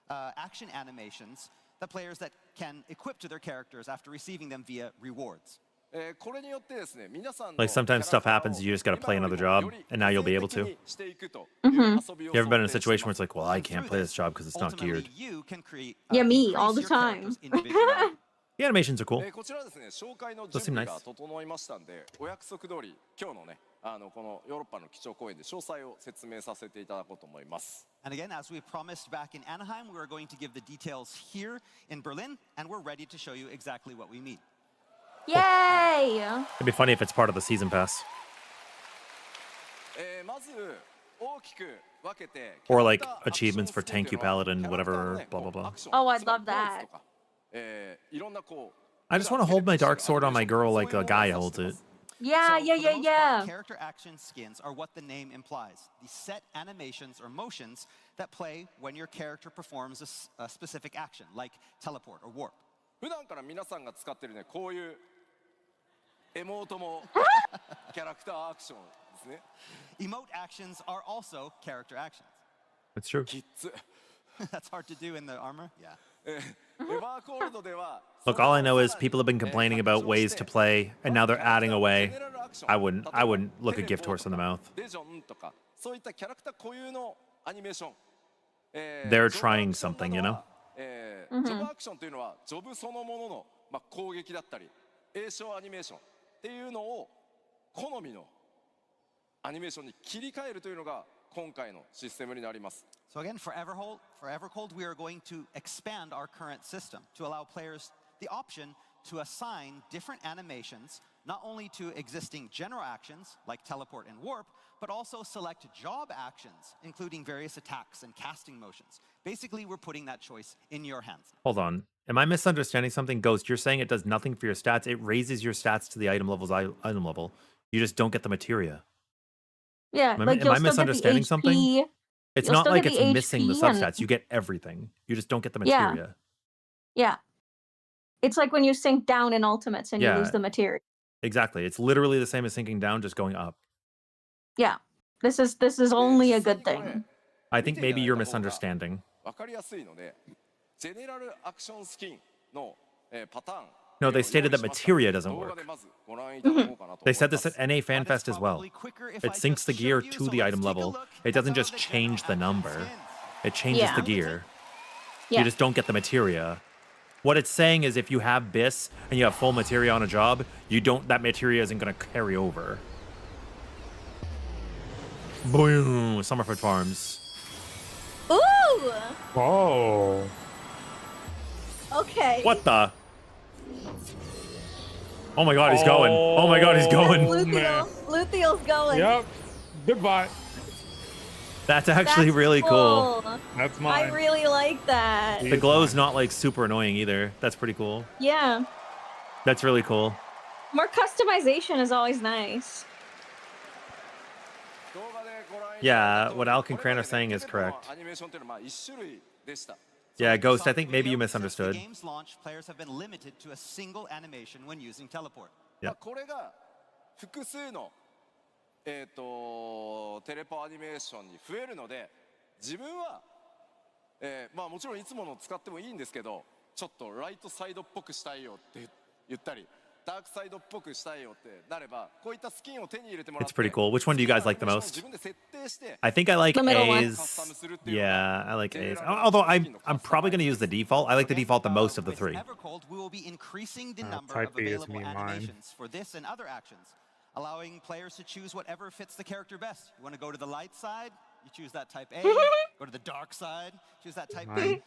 action animations that players that can equip to their characters after receiving them via rewards. これによってですね、皆さんの Like sometimes stuff happens, you just gotta play another job, and now you'll be able to. より個性的にしていくと Mhm. いう遊びを You ever been in a 想定し situation where ま it's す like, well, I And can't through play this this, job because it's not ultimately, geared? you can create, Yeah, me, increase all the your time. character's individuality. The animations are cool. こちらはですね、紹介の Those 準 seem 備 nice. が整いましたんで、お約束通り今日のね、このヨーロッパの基調講演で詳細を説明させていただこうと思います。And again, as we promised back in Anaheim, we are going to give the details here in Berlin, and we're ready to show you exactly what we mean. Yay! It'd be funny if it's part of the season pass. まず大きく分けて Or like achievements for Thank You Paladin, whatever, blah, blah, blah. Oh, I'd love that. いろんなこう I just want to hold my dark sword on my girl like a guy holds it. Yeah, So, yeah, for the yeah, most yeah. part, character action skins are what the name implies. The set animations or motions that play when your character performs a specific action, like teleport or warp. 普段から皆さんが使ってるね、こういうエモートもキャラクターアクションですね。 Emote actions are also character actions. It's true. キッズ。That's hard to do in the armor. Yeah. エヴァーコールドでは Look, all I know is people have been complaining about ways to play, and now they're adding a way. I wouldn't look a gift horse in the mouth. デジョンとかそういったキャラクター固有のアニメーション。 They're trying something, you know? ジョブアクションというのはジョブそのものの、攻撃だったり栄唱アニメーションっていうのを好みのアニメーションに切り替えるというのが今回のシステムになります。 So again, for Evercold, we are going to expand our current system to allow players the option to assign different animations, not only to existing general actions like teleport and warp, but also select job actions, including various attacks and casting motions. Basically, we're putting that choice in your hands. Hold on. Am I misunderstanding something? Ghost, you're saying it does nothing for your stats. It raises your stats to the item level. You just don't get the materia. Yeah, Am I like you'll still misunderstanding get the HP. something? It's You'll not still like get it's the missing the HP and- substats. You get everything. You just don't get the Yeah. materia. Yeah. It's like when you sink down in ultimates and you Yeah. lose the material. Exactly. It's literally the same as sinking down, just going up. Yeah. This is only a good thing. I think maybe you're misunderstanding. わかりやすいので、ジェネラルアクションスキンのパターン。 No, they stated that materia doesn't work. They said this at NA FanFest as well. It syncs the gear to the item level. It doesn't just change the number. It changes the gear. Yeah. You just don't get the materia. What it's saying is if you have BIS and you have full materia on a job, that materia isn't going to carry over. Boom! Summerford Farms. Ooh! Whoa. Okay. What the? Oh my god, he's going. Oh my god, he's going. man. Luthiel's going. Yep. Goodbye. That's actually That's really cool. That's I mine. really like that. The glow's not like super annoying either. That's pretty cool. Yeah. That's really cool. More customization is always nice. Yeah, what Alk and Cran are saying is correct. アニメーションというのは1種類でした。 Yeah, Ghost, I think maybe you misunderstood. Since the game's launch, players have been limited to a single animation when using teleport. Yeah. これが複数のテレポアニメーションに増えるので、自分はもちろんいつもの使ってもいいんですけど、ちょっとライトサイドっぽくしたいよって言ったり、ダークサイドっぽくしたいよってなれば、こういったスキンを手に入れてもらって、 It's pretty cool. Which one do you guys like the most? 自分で設定して I think I like The middle one. A's. Yeah, I like A's. Although I'm probably going to use the default. I like the default the most of the With three. Evercold, we will be increasing the number type of A is available me and mine. animations for this and other actions, allowing players to choose whatever fits the character best. You want to go to the light side? You choose that type A. Go to the dark side? Choose that type B.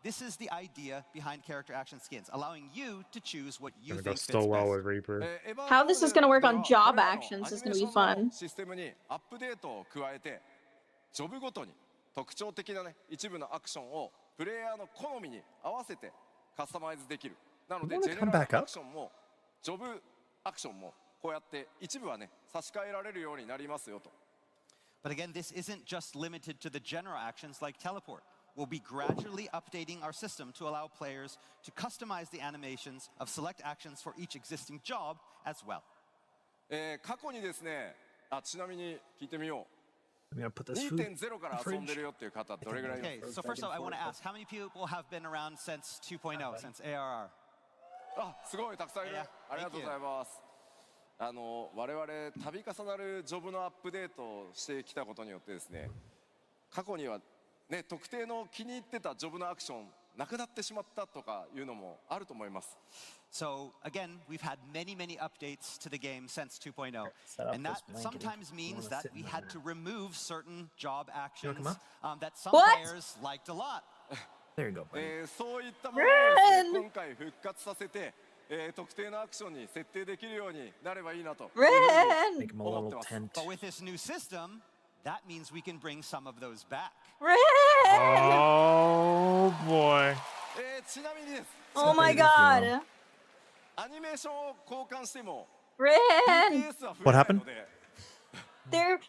This is the idea behind character action skins, allowing you to choose what you Gonna go think fits so well best. with Reaper. How this is gonna work on job actions is gonna be fun. システムにアップデートを加えて、ジョブごとに特徴的なね一部のアクションをプレイヤーの好みに合わせてカスタマイズできる。なので You wanna ジェネ come ラ back ルア up? クションもジョブアクションもこうやって一部はね差し替えられるようになりますよと。 But again, this isn't just limited to the general actions like teleport. We'll be gradually updating our system to allow players to customize the animations of select actions for each existing job as well. 過去にですね、ちなみに聞いてみよ I'm going to put う。 this food. 2.0 から遊んでるよっていう方どれぐらいいます Okay, so first of all, I want to ask, how many people have been around since 2.0, since ARR? あ、すごいたくさんいる。 Yeah, ありがとうございます。我々度重なるジョブのアップデートをしてきたことによってですね、過去にはね特定の気に入ってたジョブのアクションなくなってしまったとかいうのもあると思います。 So again, we've had many updates to the game since 2.0, and that sometimes means that we had to remove certain job actions that some players liked a lot. There you go, Brandon. そういったものをですね、今回復活させて、特定のアクションに設定できるようになればいいなと Ren! Make him a little tent. But with this new system, that means we can bring some of those back. Ren! Oh boy. ちなみにです。 Oh my god! アニメーションを交換しても Ren! FPS は増え What ない happened? ので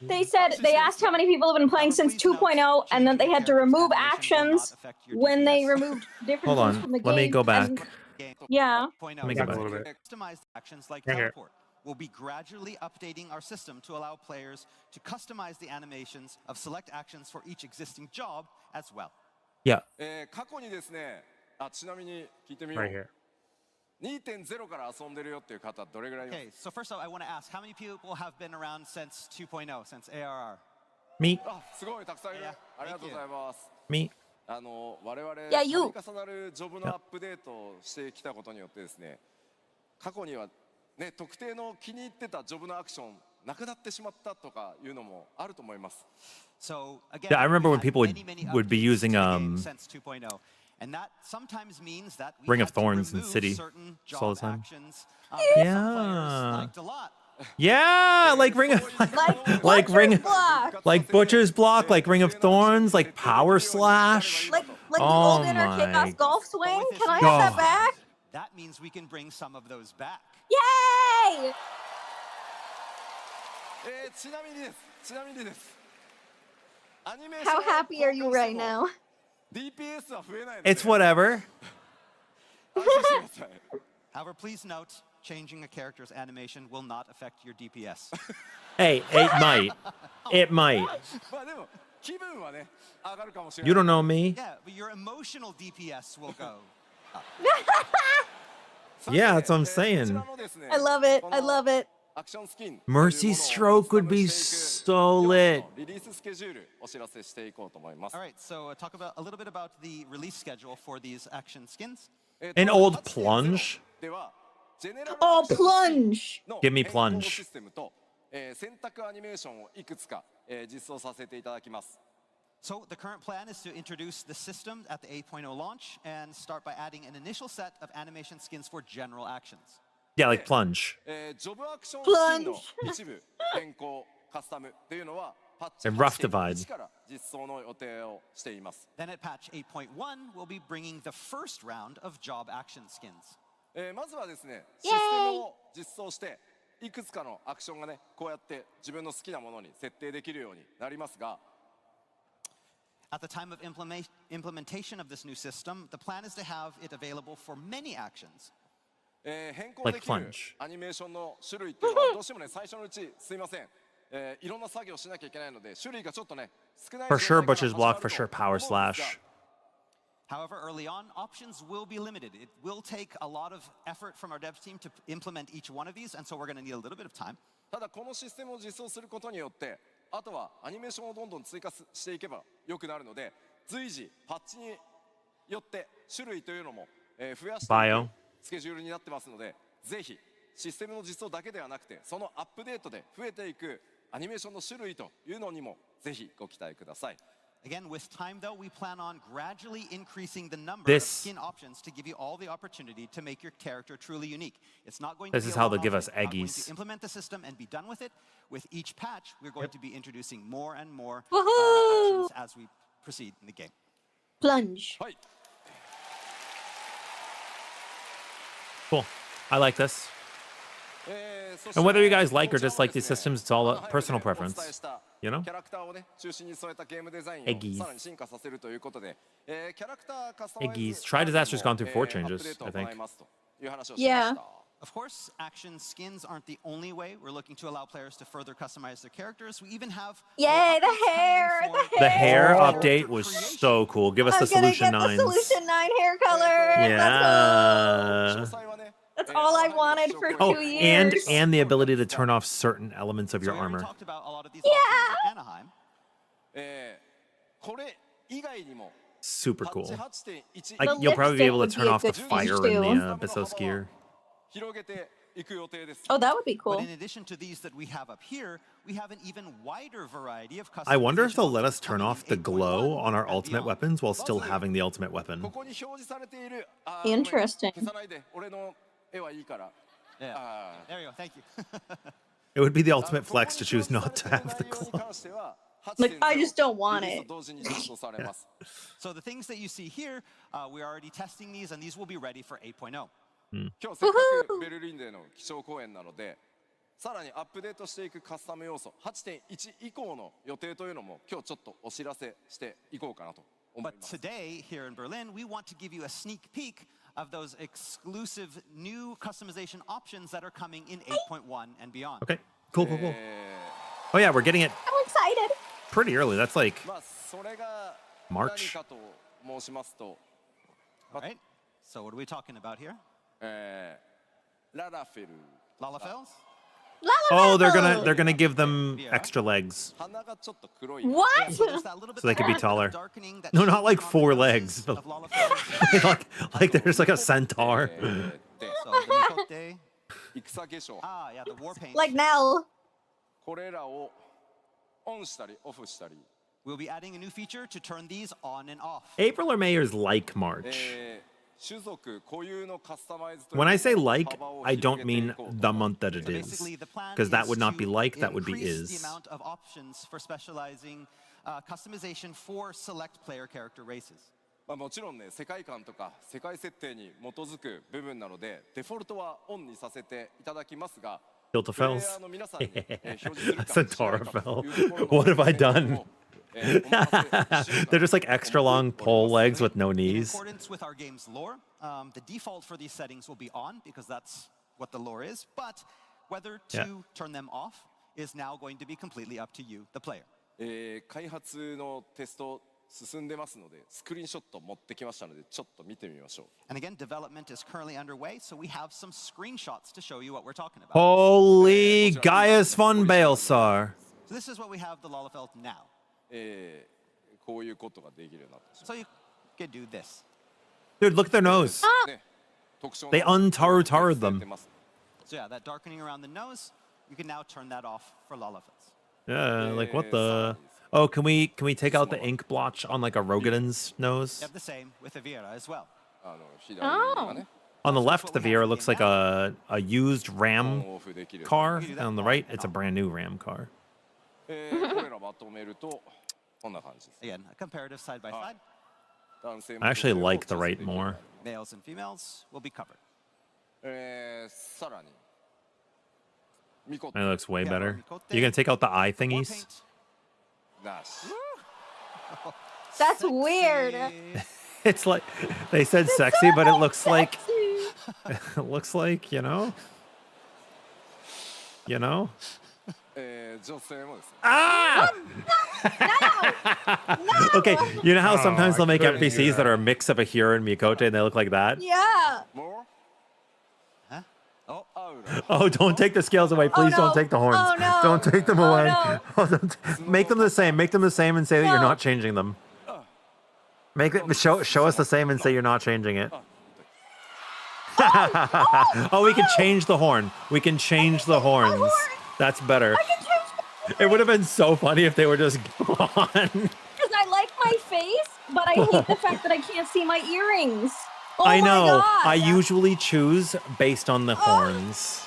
They said they asked how many people have been playing since 2.0, and then they had to remove actions when they removed different Hold things on. from the game. Let me go back. and- Yeah. Let me go Back a back. little bit. Customized actions like Right here. teleport. We'll be gradually updating our system to allow players to customize the animations of select actions for each existing job as well. Yeah. 過去にですね、ちなみに聞いてみよ Right う。 here. 2.0 から遊んでるよっていう方どれぐらいいます Okay, so first off, I want to ask, how many people have been around since 2.0, since ARR? Me. あ、すごいたくさんいる。 Yeah, ありがとうございます。 Me. 我々 Yeah, you. 度重なるジョブのアップデートをしてきたことによってですね、過去にはね、特定の気に入ってたジョブのアクションなくなってしまったとかいうのもあると思います。 So again, Yeah, I remember we've when people had would- many would be updates using, to the game since 2.0, and that sometimes means that we Ring had of to Thorns in remove City certain just all the job time. actions, that some Yeah. players liked a lot. Yeah, like Ring of like Ring Block! like Butcher's Block, like Ring of Thorns, like Power Slash. Like the Oh golden or my kickoff golf swing? with this Can I new have that God. back? That means we can bring some of those back. Yay! ちなみにです。ちなみにです。アニメーション How を happy are you 交換して right も now? DPS は増えないので It's whatever. 安心してください。 However, please note, changing a character's animation will not affect your DPS. Hey, it might. It might. まあでも気分はね上がるかもしれない。 You don't know me. Yeah, but your emotional DPS will go. Yeah, that's what I'm こちら saying. のですね I love it. こ I の love it. アクションスキン Mercy Stroke would be so lit. リリーススケジュールお知らせしていこうと思います。 All right, so talk about a little bit about the release schedule for these action skins. An old plunge? ではジェネラル Oh, アクション plunge! の Give me 変更 plunge. システムと、選択アニメーションをいくつか、実装させていただきます。 So the current plan is to introduce the system at the 8.0 launch and start by adding an initial set of animation skins for general actions. Yeah, like plunge. ジョブアクションスキンの Plunge. 一部変更カスタムっていうのはパッチ And rough divide. 8.1から実装の予定をしています。 Then at patch 8.1, we'll be bringing the first round of job action skins. まずはですね、イエーイシステムを実装していくつかのアクションがねこうやって自分の好きなものに設定できるようになりますが、 At the time of implementation of this new system, the plan is to have it available for many actions. 変更できる Like plunge. アニメーションの種類っていうのはどうしてもね最初のうちすいません、いろんな作業しなきゃいけないので種類がちょっとね少ない For 状 sure, 態から Butcher's 始ま Block. る For と sure, Power 思うんですが Slash. However, early on, options will be limited. It will take a lot of effort from our dev team to implement each one of these, and so we're going to need a little bit of time. ただこのシステムを実装することによってあとはアニメーションをどんどん追加していけば良くなるので随時パッチによって種類というのも、増やしてい Bio. くスケジュールになってますのでぜひシステムの実装だけではなくてそのアップデートで増えていくアニメーションの種類というのにもぜひご期待ください。 Again, with time though, we plan on gradually increasing the number of This- skin options to give you all the opportunity to make your character truly unique. It's not going This to be is a how they'll one-off. give us We're not going eggies. to implement the system and be done with it. With each patch, we're going to be introducing more and more Woohoo! actions as we proceed in the game. Plunge. はい。 Cool. I like this. そして And whether you guys like or こちらも dislike these ですね systems, it's all この a 背景 personal でお preference. 伝えした You know? キャラクターをね中心に添えたゲームデザイン Eggies. をさらに進化させるということで、キャラクターカスタマイズ Eggies. Try Disaster's gone through 4 changes, アップデートを I 行い think. ますという話をしました。 Yeah. Of course, action skins aren't the only way we're looking to allow players to further customize their characters. We even have Yay, the more updates hair, coming for the The hair Oh. update was so cool. Give us I'm the gonna Solution get the 9s. Solution 9 hair color. Yeah. Yeah. 詳細はね That's all I wanted for Oh, 2 and years. and the ability to turn off certain elements of So your we already armor. talked about a lot of these Yeah. options at Anaheim. これ以外にも super cool. 8.8 Like, The you'll probably be able to lipstick turn would off be the a good fire feature in too. the Bissos gear. 広げていく予定です。 Oh, that would be But cool. in addition to these that we have up here, we have an even wider variety of I wonder if customization they'll let options us turn coming off in the glow 8.1 on our and ultimate beyond. weapons while still having the ultimate こ weapon. こに表示されている。Interesting. 消さないで。俺の絵はいいから。 Yeah. あ There you go. Thank you. It would be the ー ultimate flex to choose not to have the ここに表示されている内容に glow. 関しては Like, I just don't 8.0 want リリース it. と同時に実装されます。 So the things that you see here, we're already testing these, and these will be ready for 8.0. 今日せっかくベルリンでの基調講演なので、さらにアップデートしていくカスタム要素 8.1 以降の予定というのも今日ちょっとお知らせしていこうかなと思い But ます。 today, here in Berlin, we want to give you a sneak peek of those exclusive new customization options that are coming in 8.1 and beyond. Okay, cool, cool, cool. え Oh yeah, we're getting it I'm excited. pretty early. That's like ーまあそれが March. 何かと申しますと、 All right. So what are we talking about here? ララフェル Lalafels? Oh, they're gonna give them extra legs. 鼻がちょっと黒い。 What? So there's that little bit So they could be of taller. darkening that No, not shows like on the 4 noses legs, but of Lalafels. like there's like a centaur. で So the Mikote. 戦化粧 Ah, yeah, the war paint. Like Nell. これらをオンしたりオフしたり、 We'll be adding a new feature to turn these on and off. April or May is like March. 種族固有のカスタマイズと When I say いう like, 幅を I 広 don't げてい mean こうと the month that it So is. basically, the plan Because that is would not be to like, that would be increase is. the amount of options for specializing customization for select player character races. まあもちろんね、世界観とか世界設定に基づく部分なのでデフォルトはオンにさせていただきますが、 Filter プレイヤ fells. ーの皆さんに表示するか Centaur しないか fell. というところの What have I done? お任せしようか They're just like extra long pole legs with no In knees. accordance with our game's lore, the default for these settings will be on because that's what the lore is. But whether to Yeah. turn them off is now going to be completely up to you, the player. 開発のテスト進んでますのでスクリーンショット持ってきましたのでちょっと見てみましょう。 And again, development is currently underway, so we have some screenshots to show you what we're talking about. Holy Gaius von Balsar. So this is what we have the Lalafeld now. こういうことができるようになってしま So you can do this. Dude, look at their nose. うね。特徴の They untartared them. So yeah, that darkening around the nose, you can now turn that off for Lalafels. Yeah, like what the... Oh, can we take out the ink blotch on like a Rogadin's nose? You have the same with the Viera as well. 左がね On the left, the Viera looks like a used オ Ram ンオフできる。 car. And on the right, it's a brand new Ram car. これらまとめるとこんな感じです。 Again, a comparative side by side. 男性も I actually 女性も like the 調整 right できる more. Males and females will be covered. さらにミコ It looks way Yeah, better. Mikote. You gonna take out the eye War thingies? paint. なし。 That's weird. It's like they said sexy, but it looks like Sexy. it looks like, you know? You know? 女性もですね。 Ah! Okay, you know how sometimes they'll make couldn't do NPCs that are a mix of a Hero and Mikote and they look like that? Yeah. も Huh? Oh, うアウラ。 Oh, don't take the scales away. Please no. don't take the horns. Oh, no. Don't take them Oh, away. no. Oh, make them the same. Make them the same and say that you're No. not changing them. Make it show us the same and say you're not changing it. Oh, we can change the horn. We can change the horns. That's better. It would have been so funny if they were just gone. Because I like my face, but I hate the fact that I can't see my earrings. Oh I know. My God. I usually choose based on the horns.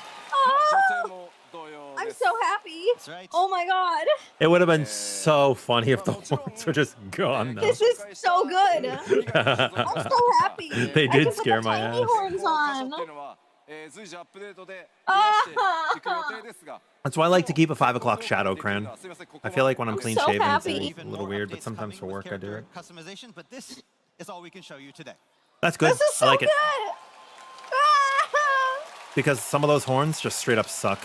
女性も同様 I'm です。 so happy. that's right. Oh my God. It would have been so funny if the horns were just gone. Though. This is so good. I'm so happy. They I did can put scare the my tiny ass. horns 箇所 on. っていうのは随時アップデートで増やしていく予定ですが。 That's why I like to keep a 5 o'clock shadow cran. I feel like when I'm clean so shaven, it's happy. a little weird, but sometimes for work I do it. Customization, but this is all we can show you today. That's good. This is so I like good. it. Ah! Because some of those horns just straight up suck.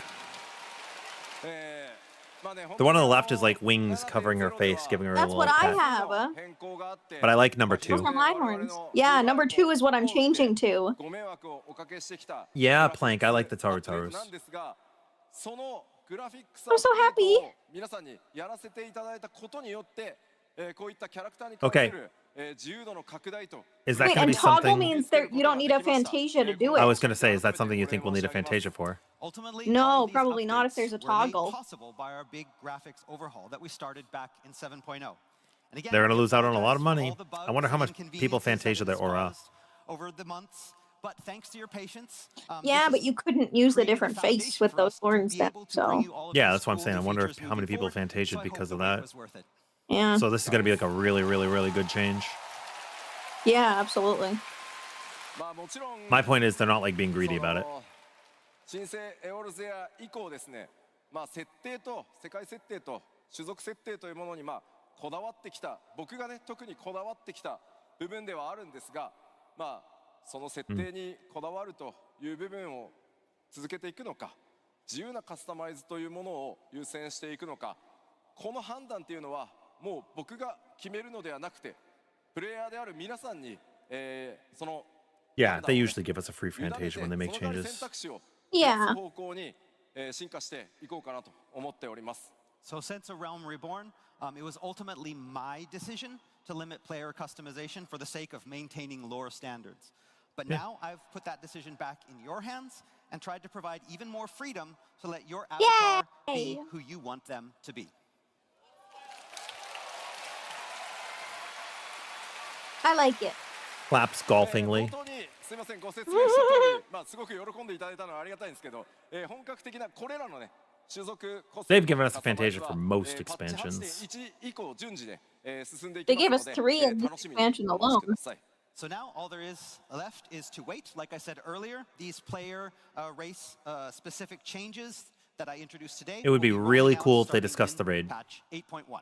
まあね The one on the left is like wings covering her face, giving her a That's little what I pet. have. 変更があって But I like number 2. Those are my horns. Yeah, number 2 is what I'm changing to. ご迷惑をおかけしてきた Yeah, Plank, I like the アップデー Tarutarus. トなんですがそのグラフィックス I'm so アップデー happy. トを皆さんにやらせていただいたことによってこういったキャラクターに関する Is that Wait, going to and be toggle something? means you don't need a Fantasia to do it. I was going to say, is that something you think we'll need a Fantasia for? Ultimately, No, all these probably not if updates there's a were made toggle. possible by our big graphics overhaul that we started back in 7.0. And again, They're going to we lose out on a lot of apologize for money. all the bugs I wonder how and much people inconveniences that Fantasia their it's aura. caused over the months. But thanks to your patience, Yeah, this but has you couldn't use the created a different face foundation with for those us to horns be then. able to bring So you all of Yeah, these that's what I'm cool saying. I new wonder features how many moving people forward. Fantasia'd So I hope because the of wait that. was worth it. yeah, So this is going to be like a really, really, really good change. yeah, absolutely. My point is they're not like being greedy about it. 新生エオルゼア以降ですね、設定と世界設定と種族設定というものにこだわってきた、僕がね特にこだわってきた部分ではあるんですが、その設定にこだわるという部分を続けていくのか、自由なカスタマイズというものを優先していくのか、この判断っていうのはもう僕が決めるのではなくて、プレイヤーである皆さんに、その Yeah, they usually give us a free Fantasia when they make changes. Yeah. 方向に進化していこうかなと思っております。 So since A Realm Reborn, it was ultimately my decision to limit player customization for the sake of maintaining lore standards. But now I've put that decision back in your hands and tried to provide even more freedom to let your avatar be Yay! who you want them to be. I like it. Claps golfingly. 本当にすみません、ご説明した通り、すごく喜んでいただいたのはありがたいんですけど、本格的なこれらのね、種族コス They've given us a Fantasia for most パッチ expansions. 8.1以降順次で進んでいき They ます gave の us 3で、in this 楽しみに expansion お待ちく alone. ださい。 So now all there is left is to wait. Like I said earlier, these player race specific changes that I introduced today. It would be will rolling really out cool if they starting discussed the in raid. Patch 8.1.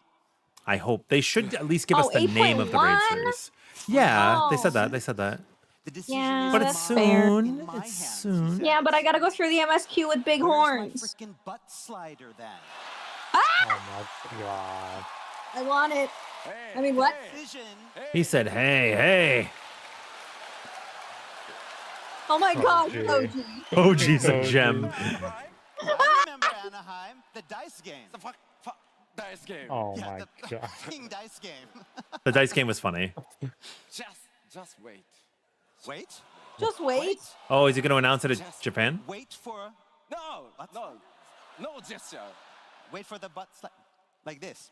I hope they should at least give us Oh, the name of the raid 8.1? series. Yeah, they Oh. said that. They said that. The decision Yeah, is But in it's that's fair. soon. in my It's hands, soon. he said. Yeah, but I gotta go through the MSQ with big Where's horns. my freaking butt slider then? Oh my god. I want it. I mean, what? Decision. He said, hey, hey. Oh my god, gee. Koji. Oh, geez, a Oh, gem. I remember Anaheim, the dice game. The dice game. Oh Yeah, my the god. fucking dice game. The dice game was funny. Just wait. Wait. Just wait. Oh, is he going to announce it at Japan? Wait for No gesture. wait for the butt like this.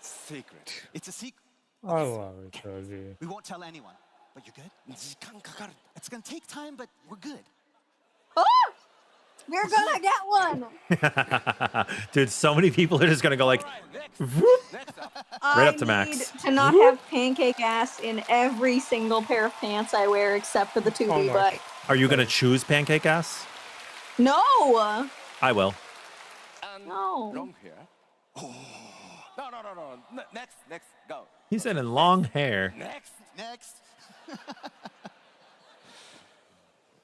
Secret. It's a secret. I love it, Koji. We won't tell anyone. But you're good? 時間かかる。 It's gonna take time, but we're good. Oh! We're gonna get one. Dude, so many people are just going to go like, Next up. Right up to I max. need to not have pancake ass in every single pair of pants I wear except for the 2B Oh my butt. are you going to choose pancake ass? No! I will. And No. long hair. Oh. No. Next. Go. He said in long hair. Next.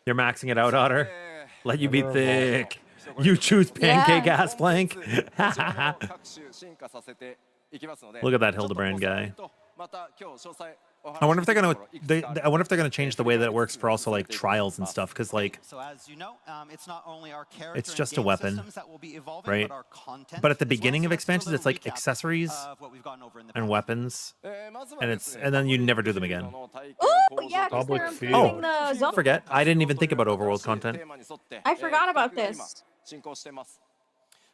You're maxing it out, Otter. え Let you be Adorable. thick. You choose pancake Yeah. ass plank. こちらも各種進化させていきますので Look at that ちょっと Hildebrand guy. また今日詳細お話 I wonder if they're しできる gonna. ところいくつかある I wonder if they're gonna change the way that it works for also like trials and stuff. Cause like, So as you know, it's not only our character It's and just a game weapon, systems that will be evolving, right? but our content But at the as well. beginning So of let's do a expansions, it's little like recap accessories of what we've gotten over in the and past. weapons. まずは And で it's すね and then you never do them again. Ooh, yeah, because Public they're field. improving the zone. Forget. I didn't even think about overworld content. テーマに沿って I forgot about 企画が this. 今進行してます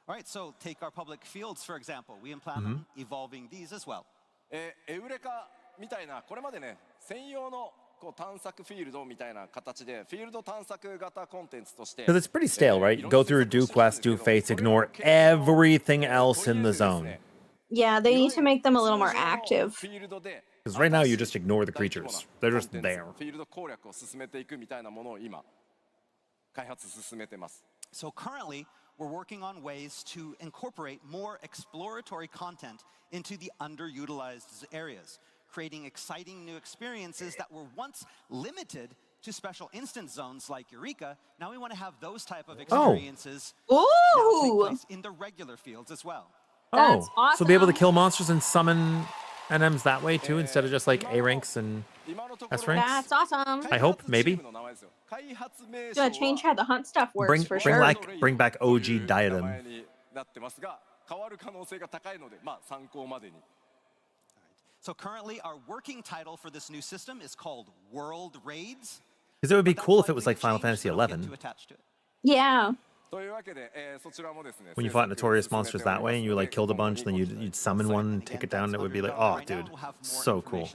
All right, so take our public fields, for example. We plan on evolving these as well. エウレカみたいなこれまでね専用のこう探索フィールドみたいな形でフィールド探索型コンテンツとして Because it's pretty stale, right? Go through, do quests, do fates, ignore everything else in the zone. Yeah, they need to make them a little more active. フィールドで Because right now you just ignore the creatures. They're just there. フィールド攻略を進めていくみたいなものを今開発進めてます So currently, we're working on ways to incorporate more exploratory content into the underutilized areas, creating exciting new experiences that were once limited to special instance zones like Eureka. Now we want to have those type of experiences now take Ooh! place in the regular fields as well. That's Oh, so be able to awesome. kill monsters and summon NMs that way too, instead of just like A ranks and 今のとこ That's ろ right. That's awesome. I hope, 開発チーム maybe. の名前ですよ開発名称 Gotta は change how the hunt stuff works for bring sure. back OG 名前 diadem. になってますが変わる可能性が高いので、まあ参考までに。So currently, our working title for this new system is called World Raids. Because it would be But that's cool if it likely was to like Final change, Fantasy so don't get XI. too attached to it. Yeah. というわけで、そちらもですね。 When you fought 制作 notorious 進めて monsters おり that ます way and you ので like killed a 今後 bunch, then に you'd summon one and take it down, and it would be like, oh, dude, so cool.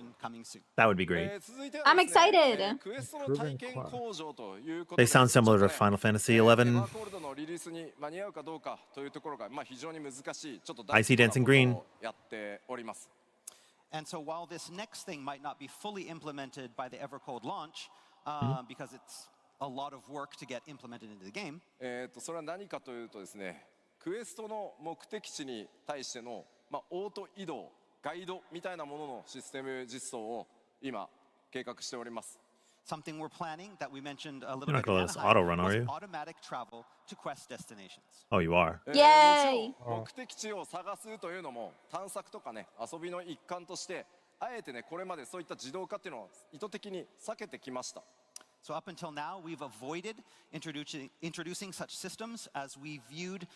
That would be great. 続いては I'm ですね excited. クエストの体験工場ということ They で sound similar to ちょっとね Final Fantasy エヴァ XI. コールドのリリースに間に合うかどうかというところが、まあ、非常に難しいちょっと I see dancing green. やっております。 And so while this next thing might not be fully implemented by the Evercode launch, because it's a lot of work to get implemented into the game, それは何かというとですね、クエストの目的地に対しての、まあ、オート移動、ガイドみたいなもののシステム実装を今計画しております。 something we're planning that we mentioned a little You're not bit gonna in let us Anaheim auto-run, are was you? automatic travel to quest destinations. Oh, you are. Yay! もちろん目的地を探すというのも探索とかね遊びの一環としてあえてねこれまでそういった自動化っていうのを意図的に避けてきました。 So up until now, we've avoided introducing such systems as we viewed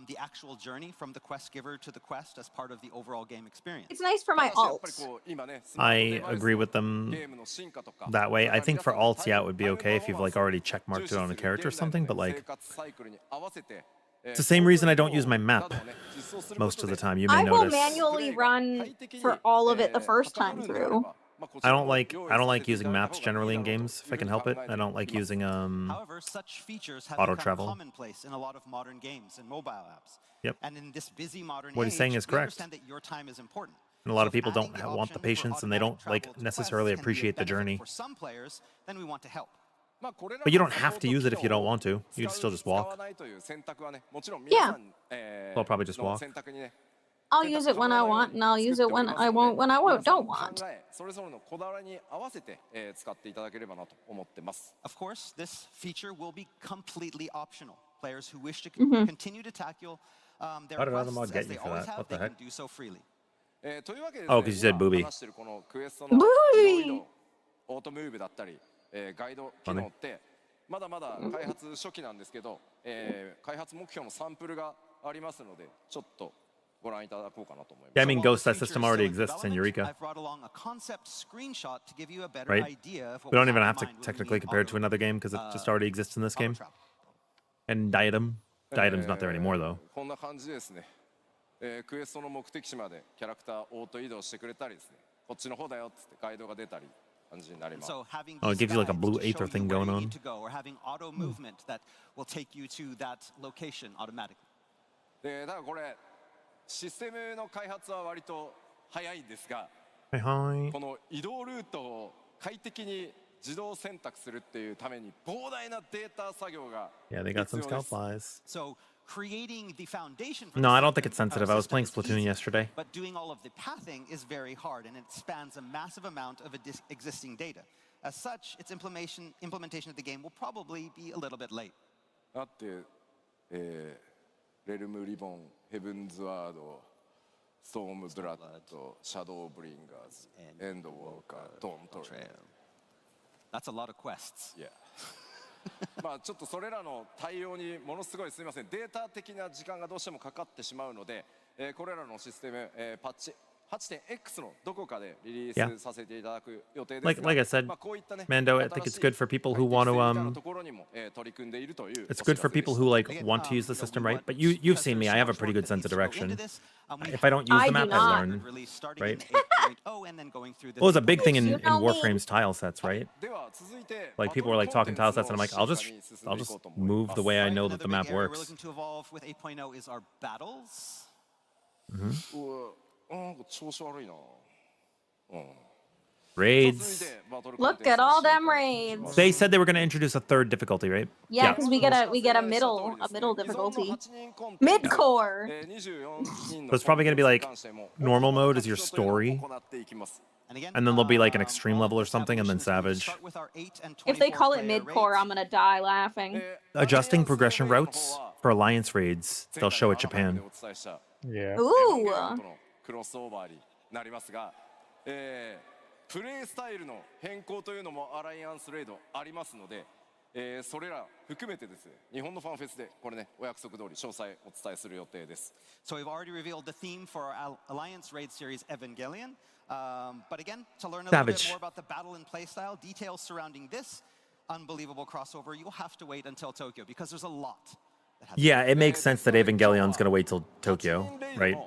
the actual journey from the quest giver to the quest as part of the overall game experience. It's nice for my ただしやっぱり alts. こう今ねスマート I デバイス agree with them ゲームの進化とか that way. I think for 皆さんの alts, yeah, it would be タイム okay if you've like already check 重 marked 視 it on a する character or 現代の something, ね but 生 like 活サイクルに合わせて it's the same reason I don't use my map などをね実装することで most of the time. You may I will notice. manually run for all of it the first time through. I don't like using maps generally in games if I can help it. I don't like using However, such features have auto become travel. commonplace in a lot of modern games and mobile apps. Yep. And in this busy modern What he's age, saying is we correct. understand that your time is important. and a lot So of people if don't adding the want the option for patience and they don't automatic like travel to necessarily quests can be a appreciate the benefit journey. For some players, then we want to help. But you don't have to use it if you don't want to. You can still just walk. Yeah. Well, probably just walk. I'll use it when I want, and I'll use it when I won't when I don't want. それぞれのこだわりに合わせて使っていただければなと思ってます。 Of course, this feature will be completely optional. Players who wish to continue to tackle their How did Automa quests get as you they for always that? have, What the they can heck? do so freely. というわけで Oh, 'cause you said booby. 今話してるこのクエストの自動移動、オートムーブだったり、ガイド機能ってまだまだ開発初期なんですけど、開発目標のサンプルがありますので、ちょっとご覧いただこうかなと思います。 Yeah, I mean, So while Ghost, this that feature system is already still in exists in development, Eureka. I've brought along a concept screenshot to give you a better Right? idea of what We don't even in have to mind when we technically mean compare it to auto- another game because it just already exists in this game. auto travel. And Diadem. Diadem's not there anymore, though. こんな感じですね。クエストの目的地までキャラクターオート移動してくれたりですね。こっちの方だよっつってガイドが出たり感じになります。 So having Oh, it these gives you like a guides blue to aether show thing you where going you on. need to go, or having auto movement that will take you to that location automatically. で、だからこれシステムの開発は割と早いんですが、 Hi, hi. この移動ルートを快適に自動選択するっていうために膨大なデータ作業が Yeah, they got some 必要で scout す。 flies. So creating the foundation for No, the I don't think system- it's sensitive. I was system playing is Splatoon easy, yesterday. But doing all of the pathing is very hard, and it spans a massive amount of existing data. As such, its implementation of the game will probably be a little bit late. だって、レルムリボン、ヘブンズワード、ストームブラッド、シャドーブリンガーズ、エンドウォーカー、ドントレイル。 That's a lot of quests. Yeah. まあちょっとそれらの対応にものすごいすみませんデータ的な時間がどうしてもかかってしまうので、これらのシステム、パッチ 8.x のどこかでリリースさせていただく予定ですが、 Like I said, まあこういったね Mando, I think it's good for people who want to ところにも取り組んでいるという It's good for people who like want to use the system, right? But you've seen me. I have a pretty good sense of direction. If I don't use I the do map, not. I learn. right? Well, it's a big thing in You know me. Warframe's tile sets, right? では続いて Like people were like talking tile sets, and I'm like, I'll just move the way I know that the map We're works. looking to evolve with 8.0 is our battles. なんか調子悪いな。 Raids. Look at all them raids. They said they were going to introduce a third difficulty, right? Yeah, because we get a middle difficulty. Mid-core. So it's probably going to be like normal mode is your story, And again, and then there'll be like an extreme level or something, and then evolutions, we savage. start with our 8 and If they call it 24 player mid-core, raids. I'm gonna die laughing. Adjusting progression routes for alliance raids. They'll show at Japan. Yeah. Ooh. クロスオーバーになりますが、プレイスタイルの変更というのもアライアンスレイドありますので、それら含めてですね、日本のファンフェスでこれね、お約束通り詳細お伝えする予定です。So we've already revealed the theme for our Alliance Raid series Evangelion. But again, to learn a little bit more about the battle and playstyle, details surrounding this unbelievable crossover, you'll have to wait until Tokyo because there's a lot. Yeah, it makes sense that Evangelion's gonna wait till Tokyo, right?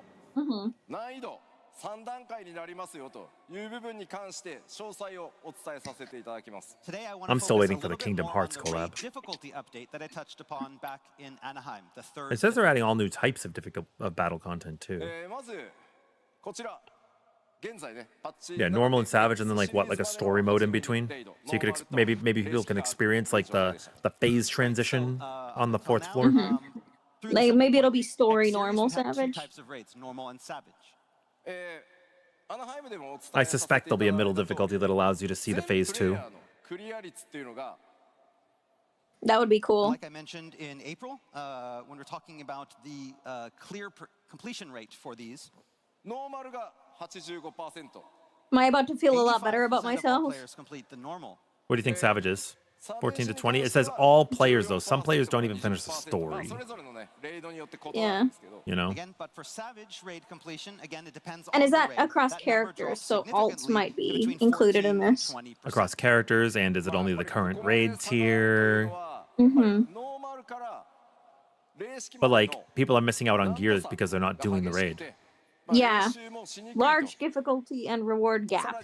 難易度3段階になりますよという部分に関して詳細をお伝えさせていただきます。 Today I want I'm to still focus waiting a for the little bit Kingdom more on Hearts the collab. raid difficulty update that I touched upon back in Anaheim, the third. It says they're adding all new types of battle content too. まずこちら Yeah, normal and savage, and then like what, like a story mode in between, so you could maybe people can experience like the phase transition on the fourth floor. Like maybe it'll be story normal savage. Types of raids, normal and savage. I suspect there'll be a middle difficulty that allows you to see the phase 2. That would be cool. Like I mentioned in April, when we're talking about the clear completion rate for these. Am I about to feel a lot better about 85% of all myself? players complete the normal. What do you think savage is? 14 to 20? It says all players though. Some players don't even finish the story. Yeah. You know? Again, but for savage raid completion, again, it depends And on is the that raid. across That number characters? drops So alts significantly might to be between included in 14 and this. 20%. Across characters, and is it only the current raids here? But like, people are missing out on gear because they're not doing the raid. Yeah. Large difficulty and reward gap.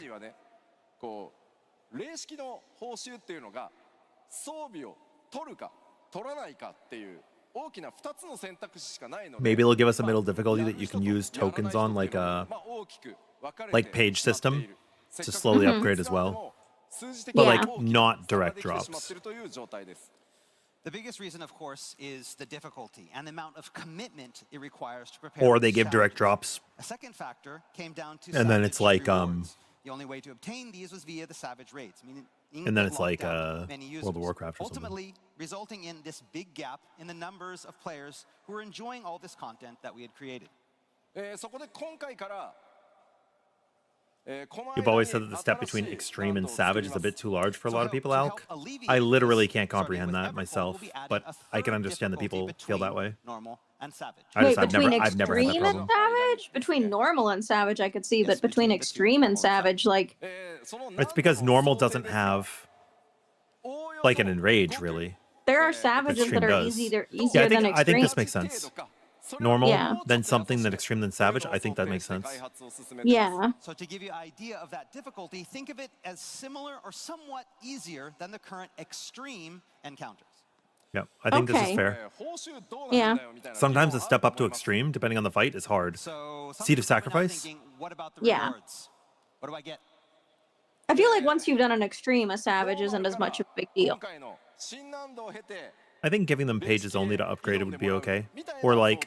霊式の報酬っていうのが装備を取るか取らないかっていう大きな2つの選択肢しかないので Maybe it'll give us a middle difficulty that you can use tokens on, like page system, to slowly upgrade as well. But like not direct drops. The biggest reason, of course, is the difficulty and the amount of commitment it requires to prepare. Or for they give savage direct raids. drops. A second factor came down to And then it's savage like, rewards. The only way to obtain these was via the savage raids. And then it's like many users, World of Warcraft or something. ultimately resulting in this big gap in the numbers of players who are enjoying all this content that we had created. そこで今回から You've always said that the step between extreme and savage is a bit too large for a lot of people, Alk. I literally can't comprehend that myself, but I can understand that people feel that way. Normal and savage. Wait, between I've never had that extreme and problem. savage? Between normal and savage, I could see, but between extreme and savage, like, It's because normal doesn't have like an enrage, really. there are savages Extreme that are does. easier Yeah, than I think extreme. this makes sense. Normal, Yeah. then something, then extreme, then savage. I think that makes sense. Yeah. So to give you an idea of that difficulty, think of it as similar or somewhat easier than the current extreme encounters. Yeah, I think this Okay. is fair. Yeah. Sometimes a step up to extreme, depending on the fight, is hard. So some Seed of people are now Sacrifice? thinking, what about the Yeah. rewards? What do I get? I feel like once you've done an extreme, a savage isn't as much of a big deal. I think giving them pages only to upgrade it would be okay. Or like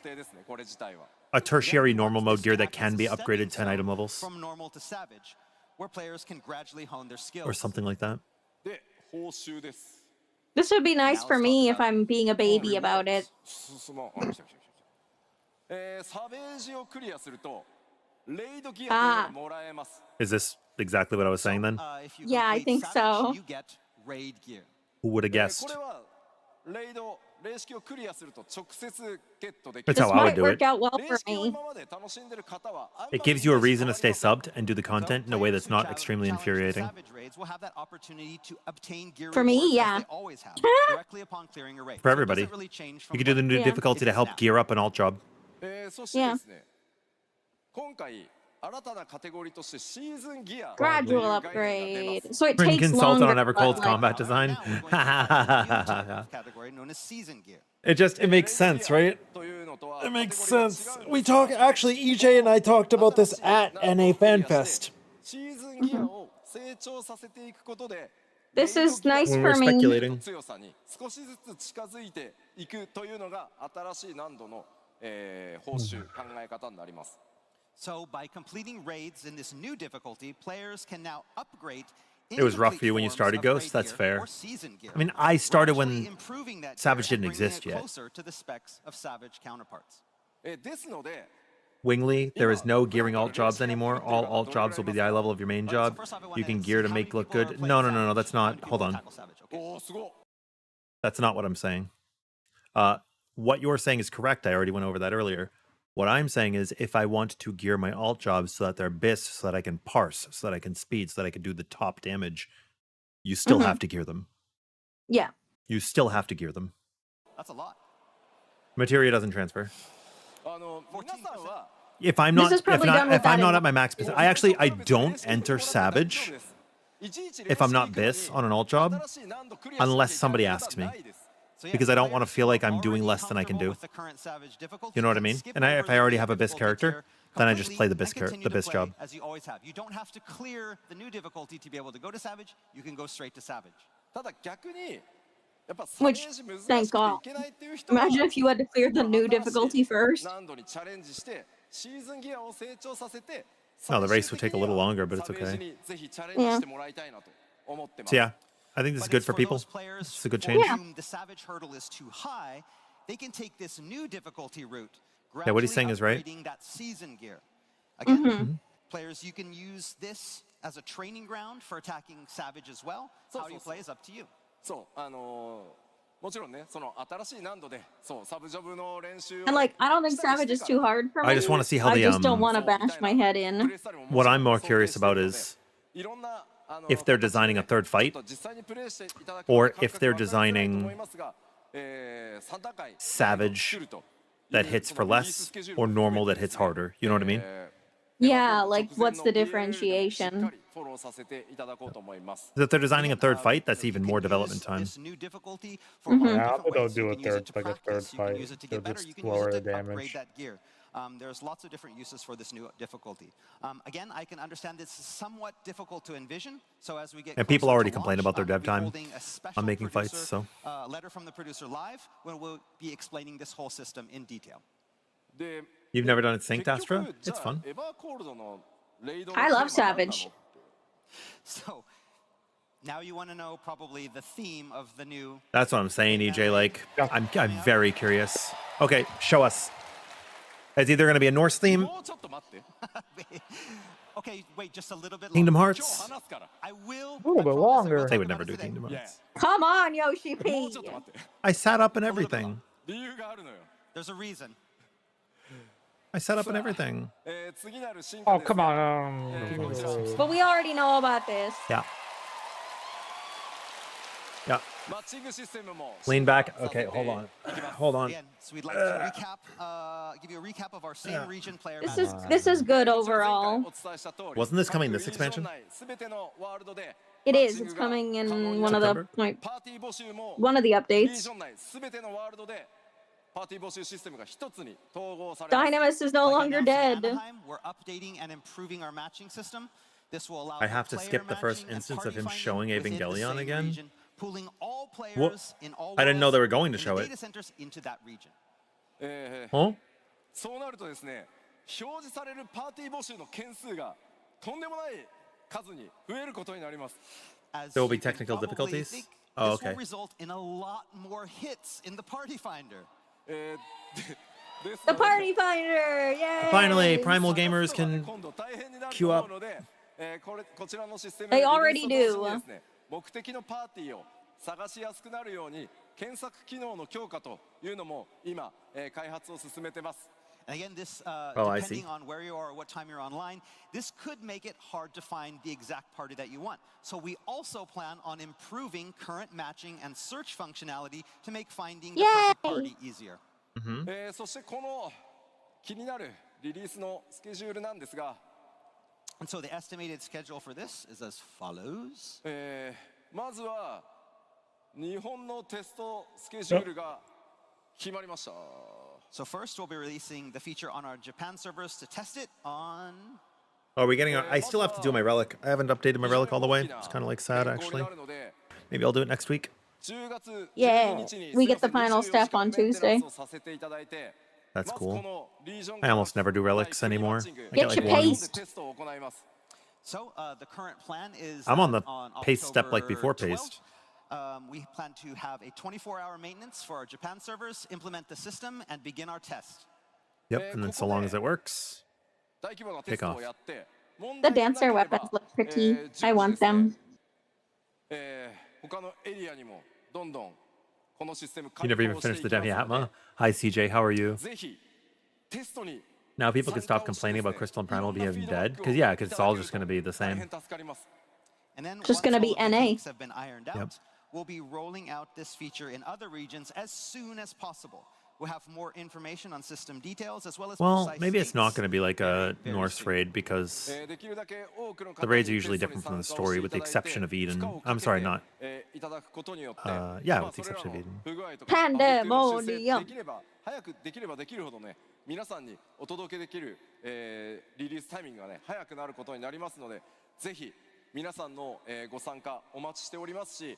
a tertiary normal mode gear that can be upgraded 10 item levels. From normal to savage, where players can gradually hone their skills. Or something like that. で報酬です This would be nice for me if I'm being a baby about it. サベージをクリアするとレイドギアがもらえます Is this exactly what I was saying then? If you Yeah, I complete think savage, so. you get raid gear. Who would have こ guessed? れはレイド霊式をクリアすると直接ゲットでき That's this how I would might do work it. out well 霊 for 式を me. 今まで楽しんでる方は It gives you a reason to stay subbed and do the content in a way that's not Players who extremely challenge the infuriating. savage raids will have that opportunity to obtain gear For me, rewards, as yeah. they always have, directly upon clearing a raid. For So it everybody. doesn't really change from You could do the what new Yeah. difficulty to help gear up an alt job. そしてですね今回新たなカテゴリーとしてシーズンギア Gradual upgrade. So it Bring takes consultant longer. on Evercold's but, like, combat design. Now we're going to a new category known as season gear. It makes sense, right? というのとは It makes カテゴリー sense. が違うんです We talk actually EJ and I talked about this at NA FanFest. シーズンギアを成長させていくことで This is nice When for we're me. speculating. 強さに少しずつ近づいていくというのが新しい難度の、報酬考え方になります So by completing raids in this new difficulty, players can now upgrade. It was rough for you when you started Ghost, that's fair. I mean, I started when Savage didn't exist yet. Closer to the specs of Savage counterparts. ですので Wingly, there is no gearing alt jobs anymore. All alt jobs will be the eye level of your main job. You can gear to make look good. No, that's not. Hold on. Tackle Savage, okay? おおすごい That's not what I'm saying. What you're saying is correct. I already went over that earlier. What I'm saying is if I want to gear my alt jobs so that they're BIS, so that I can parse, so that I can speed, so that I can do the top damage, you still have to gear them. Yeah. You still have to gear them. That's a lot. Materia doesn't transfer. 皆さんは If I'm This not is probably done with if I'm that not in at my max, I don't enter Savage if I'm not BIS on an alt job unless somebody asks me. Because I don't want to feel like I'm doing less than I can do. You know what I mean? And if I already have a BIS character, then I just play the BIS job. As you always have. You don't have to clear the new difficulty to be able to go to Savage. You can go straight to Savage. ただ逆にやっぱ Which, サメージ thank 難しくて God. いけないっていう人は Imagine if you had to clear the new difficulty first. 難度にチャレンジしてシーズンギアを成長させて No, the race would take a little longer, but it's サメージ okay. にぜひチャレンジしてもらいたいなと思ってます So yeah, I think this is good for people. Those players It's a good for change. whom the Savage hurdle is too high, they can take this new difficulty route. Yeah, what he's saying is right. Upgrading that season gear. Again, players, you can use this as a training ground for attacking Savage as well. How you play is up to you. そうもちろんねその新しい難度でそうサブジョブの練習を And like, I don't think Savage is too hard for me. I just wanna see how I the, just don't want to そう bash my head in. What I'm more curious about is いろんな if they're designing a third fight, 実際にプレイしていただく or と感 if 覚 they're わかりづらいと designing 思いますが3段階 Savage 来るという that hits そ for のリリース less スケジュール or も含め normal て that です hits ね harder. You know what I mean? Yeah, like, 直前 what's の the PLL でもしっか differentiation? りフォローさせていただこうと思います If they're designing a third fight, that's You even can more use development time. this new difficulty for Mhm. all Yeah, different they'll ways. do You a can use third, it to like a third practice, you can fight. use it to They'll get better, just you can use lower it the to upgrade damage. that gear. There's lots of different uses for this new difficulty. Again, I can understand this is somewhat difficult to envision. So as we get And people closer already to complain launch, about their we'll dev be time holding a special on making fights, producer, so. letter from the producer live, where we'll be explaining this whole system in detail. で You've never done it synced, 結 Astra? 局じゃ It's あ fun. エヴァーコールドのレイドの I love テーマは何なの Savage. So now you want to know probably the theme of the new. That's what I'm saying, EJ. Like, Yeah. I'm very curious. Okay, show us. It's either going to be a Norse theme, もうちょっと待って Okay, wait, just a little bit Kingdom longer. 今日 Hearts. 話すから I will. A little I bit promise I will longer. talk They would about never it do today. Kingdom Hearts. Come on, Yoshi もうちょっ P. と待って I sat up and everything. 理由があるのよ There's a reason. I sat up and everything. 次なる進化 Oh, です come on. But we already know about this. Yeah. Yeah. マッチングシステムも Lean back. 進化させ Okay, て hold on. いきます Hold on. Again, so we'd like to recap, give you a recap of our same region player. This is good 前 overall. 回お伝えした通り Wasn't this coming this 各リージョ expansion? ン内全てのワールドで It マッ is. チン It's グが coming in 可能に one な of る the like パーティー募集も one of the リー updates. ジョン内全てのワールドでパーティー募集システムが一つに統合されます Dynamis is no Like longer announced in dead. Anaheim, we're updating and improving our matching system. This will allow I have for to player skip the first matching and instance of party him finding showing within the Evangelion same again? region, pooling all players in all I didn't know they were worlds going to in show the it. data centers into that region. Huh? そうなるとですね表示されるパーティー募集の件数がとんでもない数に増えることになります As There will be you can technical probably difficulties? think, Oh, this will okay. result in a lot more hits in the party finder. です The ので party finder! Yay! Finally, Primal Gamers 探すのはね can 今度大変になる queue と up. 思うのでこちらのシステム They リリース already と同時に do. ですね目的のパーティーを探しやすくなるように検索機能の強化というのも今開発を進めてます And again, this Oh, I see. depending on where you are or what time you're online, this could make it hard to find the exact party that you want. So we also plan on improving current matching and search functionality to make finding the perfect Yay! party easier. そしてこの気になるリリースのスケジュールなんですが And so the estimated schedule for this is as follows. まずは日本のテストスケジュールが決まりました So first, we'll be releasing the feature on our Japan servers to test it on. Oh, are we getting? I still have to do my relic. I haven't updated my relic all the way. It's kind of like sad, actually. Maybe I'll do it next week. Yeah, we get the final step on Tuesday. That's cool. I almost never do relics anymore. I Get get your like one. paste. So the current plan is. I'm on that the paste step like October before 12th, paste. We plan to have a 24-hour maintenance for our Japan servers, implement the system, and begin our test. Yep, and then so long as it works. Kick off. The dancer weapons look pretty. I want them. 他のエリアにもどんどん You never even finished the Demi-Atma? Hi, CJ. How are you? ぜひテストに Now people can stop complaining about Crystal and Primal being dead. Because, yeah, because it's all just going to be the 大 same. 変助かります And then Just once gonna all be of the NA. kinks have been ironed out, we'll be rolling out this feature in other regions as soon as possible. We'll have more information on system details as well as Well, precise maybe it's not dates going to be like a very Norse soon. raid because できるだけ多くの the 方 raids are に usually テストに different from the 参加を story して with the いただいて exception of 負 Eden. 荷をか I'm け sorry, て not. いただくことによって Yeah, まあ with the それら exception of の Eden. 不具合とかバグっていうのを修正 Pandemonium. できれば早くできればできるほどね皆さんにお届けできる、リリースタイミングがね早くなることになりますのでぜひ皆さんの、ご参加お待ちしておりますし、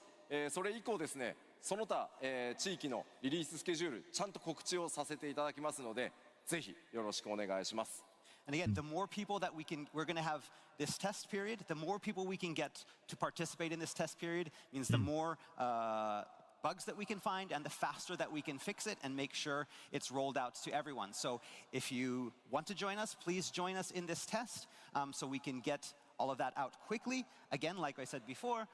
それ以降ですねその他、地域のリリーススケジュールちゃんと告知をさせていただきますのでぜひよろしくお願いします。 And again, the more people that we're going to have this test period, the more people we can get to participate in this test period means the more bugs that we can find and the faster that we can fix it and make sure it's rolled out to everyone. So if you want to join us, please join us in this test so we can get all of that out quickly. Again, like I said before,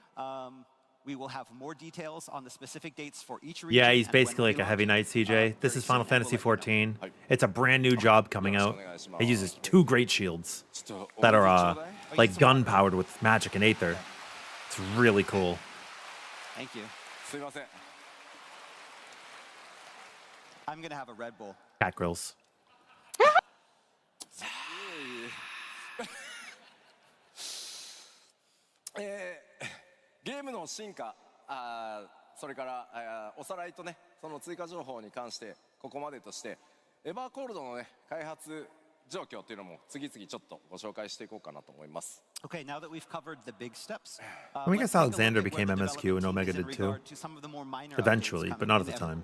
we will have more details on the specific dates for each region. Yeah, he's and when basically we like a launch heavy it, knight, CJ. very This is soon, Final and we'll Fantasy let you know. 14. It's a brand new job coming out. It uses 2 great shields that are like gun powered with magic and aether. It's really cool. Thank you. すいません I'm going to have a Red Bull. Cat grills. ゲームの進化それからおさらいとねその追加情報に関してここまでとしてエバーコールドのね開発状況っていうのも次々ちょっとご紹介していこうかなと思います。 Okay, now that we've covered the big steps, I mean, I guess let's take a look Alexander at where became the MSQ and development Omega team is in did too. regard to some of the more minor Eventually, updates but coming not at in the the time.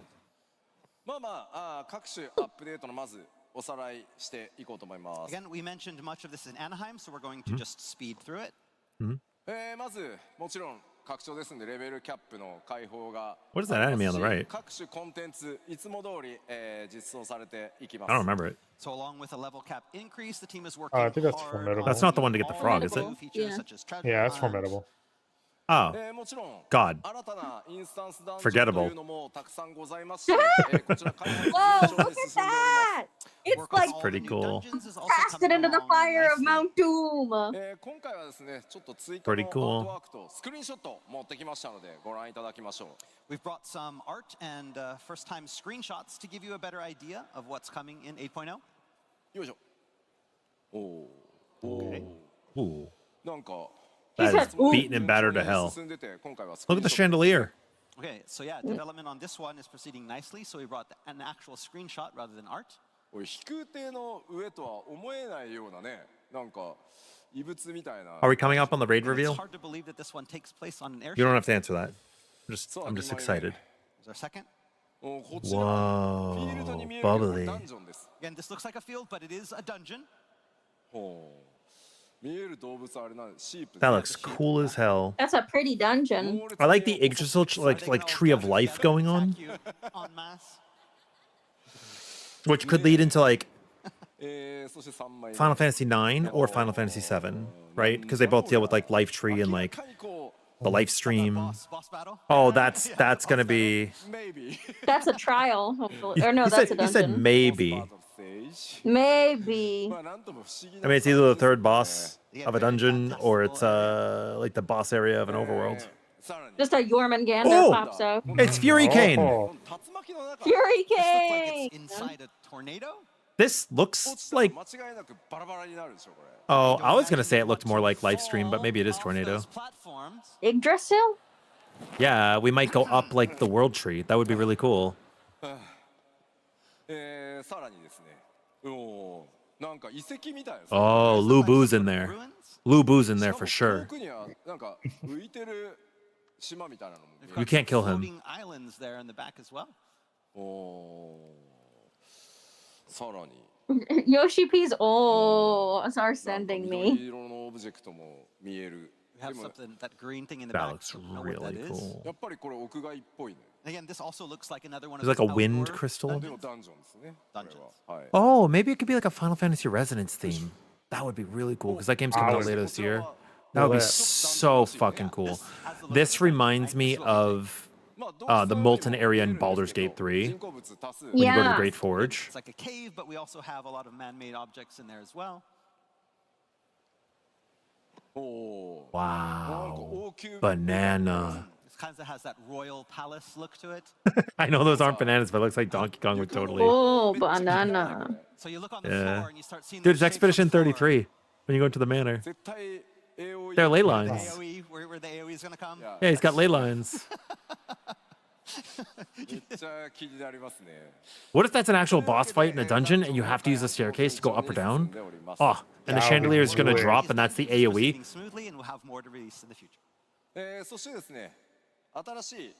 まあまあ各種アップデートのまずおさらいしていこうと思います。 Again, we mentioned much of this in Anaheim, so we're going to just speed through it. まずもちろん拡張ですんでレベルキャップの開放が What is that enemy on the right? 各種コンテンツいつも通り、実装されていきます。 I don't remember it. So along with a level cap increase, the team is working I think that's hard formidable. on That's not the one to get the frog, is it? new features Yeah. such as treasure Yeah, that's hunt, formidable. Oh, もちろん God. 新たなインスタンスダンジョン Forgettable. というのもたくさんございますし、こちら開発 Whoa, 順 look 調に at 進んでおります。 that! It's work on like all pretty the new cool. dungeons is also casted coming into the along fire of nicely. Mount Doom. 今回はですね、ちょっと追加の Pretty アー cool. トワークとスクリーンショットを持ってきましたのでご覧いただきましょう。 We've brought some art and first-time screenshots to give you a better idea of what's coming in 8.0. よいしょ。おお。お Okay. お。 Ooh. なんか That said, is ooh. beaten and battered to hell. 進んでて今回はスク Look リ at ー the ンショット chandelier. Okay, so yeah, development on this one is proceeding nicely, so we brought an actual screenshot rather than art. おい飛空艇の上とは思えないようなね、なんか異物みたいな。 Are we coming up on the raid And it's reveal? hard to believe that this one takes place on an You airship. don't have to answer that. I'm just excited. Is our second? おこちらはフィールドに見えるような Bubbly. ダンジョンです。 Again, this looks like a field, but it is a dungeon. ほう。見える動物あれなんシープ。 That looks cool as hell. That's a pretty dungeon. I like the Yggdrasil like tree of life going on, En masse. which could lead into like そして3枚目 Final Fantasy IX or Final Fantasy VII, right? Because they both deal with like life tree and like 明らかにこ the life stream. Boss battle. Oh, that's gonna be. う maybe That's a trial, hopefully. Or no, He that's a said dungeon. maybe. Part of stage Maybe. まあなんとも不思議 I な mean, it's either the third boss of a dungeon or it's like the boss area of an overworld. さらに Just a Jormungandr Oh! pops out. It's Fury Cane. Oh, 竜巻の中 Fury This looks like King! it's inside a tornado. This 落 looks ちたら like. 間違いなくバラバラになるでしょこれ Oh, I was gonna say it looked more like live stream, but maybe it is tornado. Those platforms. Yggdrasil? Yeah, we might go up like the world tree. That would be really cool. さらにですねおーなんか遺跡みたいです Oh, Lu Bu's in there. Ruins. Lu Bu's in し there かも for sure. 遠くにはなんか浮いてる島みたいなのも見え You る can't kill him. Floating islands there in the back as well. おーさらに Yoshi P's oh are なんか sending 緑 me. 色のオブジェクトも見える We have でも something, that green thing in the That back. looks Don't know what that really is. cool. やっぱりこれ屋外っぽいね Again, this also looks like another one of There's like those a wind outdoor crystal. でもダンジョンですねこれははい Oh, maybe it could be like a Final Fantasy Resonance theme. That would be really cool because that game's coming out later this year. That would be so fucking cool. This reminds me of the molten area in Baldur's Gate 3 when you go to the Yeah. Great Forge. It's like a cave, but we also have a lot of man-made objects in there as well. Wow. Banana. It kind of has that royal palace look to it. I know those aren't bananas, but it looks like Donkey Kong would totally. Oh, banana. So you look on the Yeah. floor and you start seeing Dude, those it's shapes on the Expedition floor. 33 when you go into the manor. 絶対 AOE They're ley lines. AOE, where the AOE is going to come. Yeah, he's got ley lines. めっちゃ気になりますね。 What if that's an actual boss fight in a dungeon and you have to use a staircase to go up or down? Oh, and the chandelier is going to drop and that's the AoE? Proceeding smoothly, and we'll have more to release in the future. そしてですね、新しい、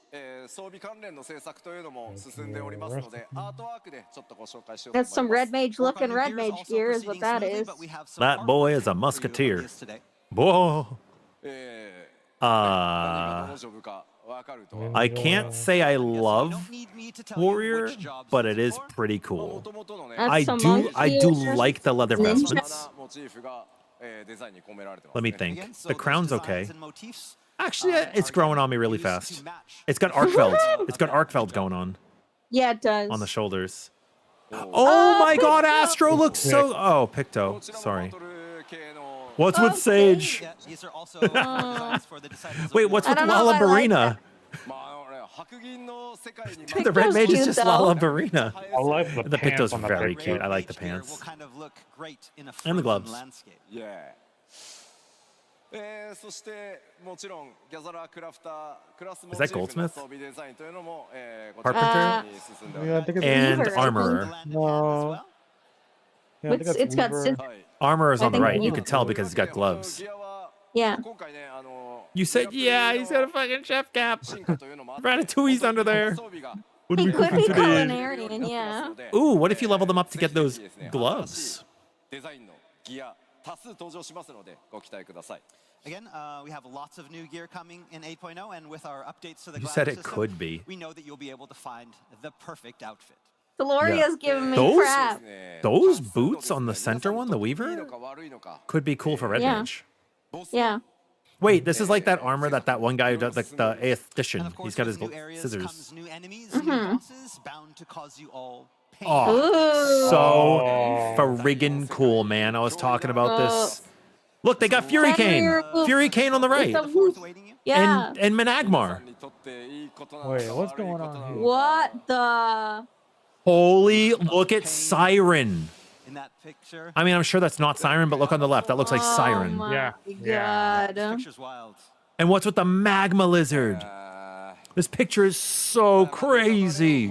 装備関連の制作というのも進んでおりますので、アートワークでちょっとご紹介しようと That's 思い some ます。 red mage Work on looking your red gear is mage also gear is what proceeding that smoothly, is. but we have some That armor boy is a for you to musketeer. release today. Whoa. 何がどのジョブか分かるとは。 I can't say I You love don't need me to tell you Warrior, which jobs but to it is support. pretty も cool. ともとのね、 That's I some do monkey like the leather ninja. vestments. モチーフが、デザインに込められてます Let me ね。 think. Again, so The those crown's designs okay. and motifs, Actually, are it's growing on me really used to fast. match. It's got Arkfeld. It's got Arkfeld going on Yeah, it does. the shoulders. Oh my god, Astro looks so... Oh, Picto. こちらも Sorry. バトル系の What's with Sage? Yeah, these are also designs for the disciples of Wait, the what's I with don't know if I like Lala Barina? まあ白銀の世界に The red mage is cute, just though. Lala Barina. I like the, The pants Picto's on the very picture. cute. I like the Mage gear will pants. kind of look great in a And the frozen gloves. landscape. Yeah. そしてもちろんギャザラークラフタークラスモチ Is that ーフの Goldsmith? 装備デザインというのも、こち Carpenter? らに進んでおり Yeah, I ます think it's And Weaver, I Armorer. Land in hand as No. well. Yeah, I think It's got Weaver. scissors. はい Armor is on the I think right. You Weaver. can tell because he's got gloves. ギアは Yeah. 今回ねYou said, yeah, he's got a fucking chef cap. 進化というのもあって Ratatouille's under there. 装備が What are He we could cooking be today? culinarian, yeah. Ooh, what if you level them up to get those gloves? デザインのギア多数登場しますのでご期待ください。 Again, we have lots of new gear coming in 8.0, and with our updates to the You glamour said it system, could be. we know that you'll be able to find the perfect outfit. Deloria's giving me Those- crap. Those boots on the center one, the Weaver, could be cool for Red Yeah. Mage. Yeah. Wait, this is like that armor that one guy who does, the And aesthetician. of course, He's got his with new areas scissors. comes new enemies, new bosses, bound to cause you all pain. Oh, Ooh. so friggin' cool, man. I was talking about this. Look, they got Fury Cane. Fury Cane on the right. It's a- Fourth waiting you. Yeah. And Menagmar. Wait, what's going on here? What the? Holy, look at Siren. In that picture, I mean, I'm sure that's not Siren, but look on the left. That looks like Oh Siren. my Yeah. God. this picture's wild. And what's with the magma lizard? This picture is so crazy.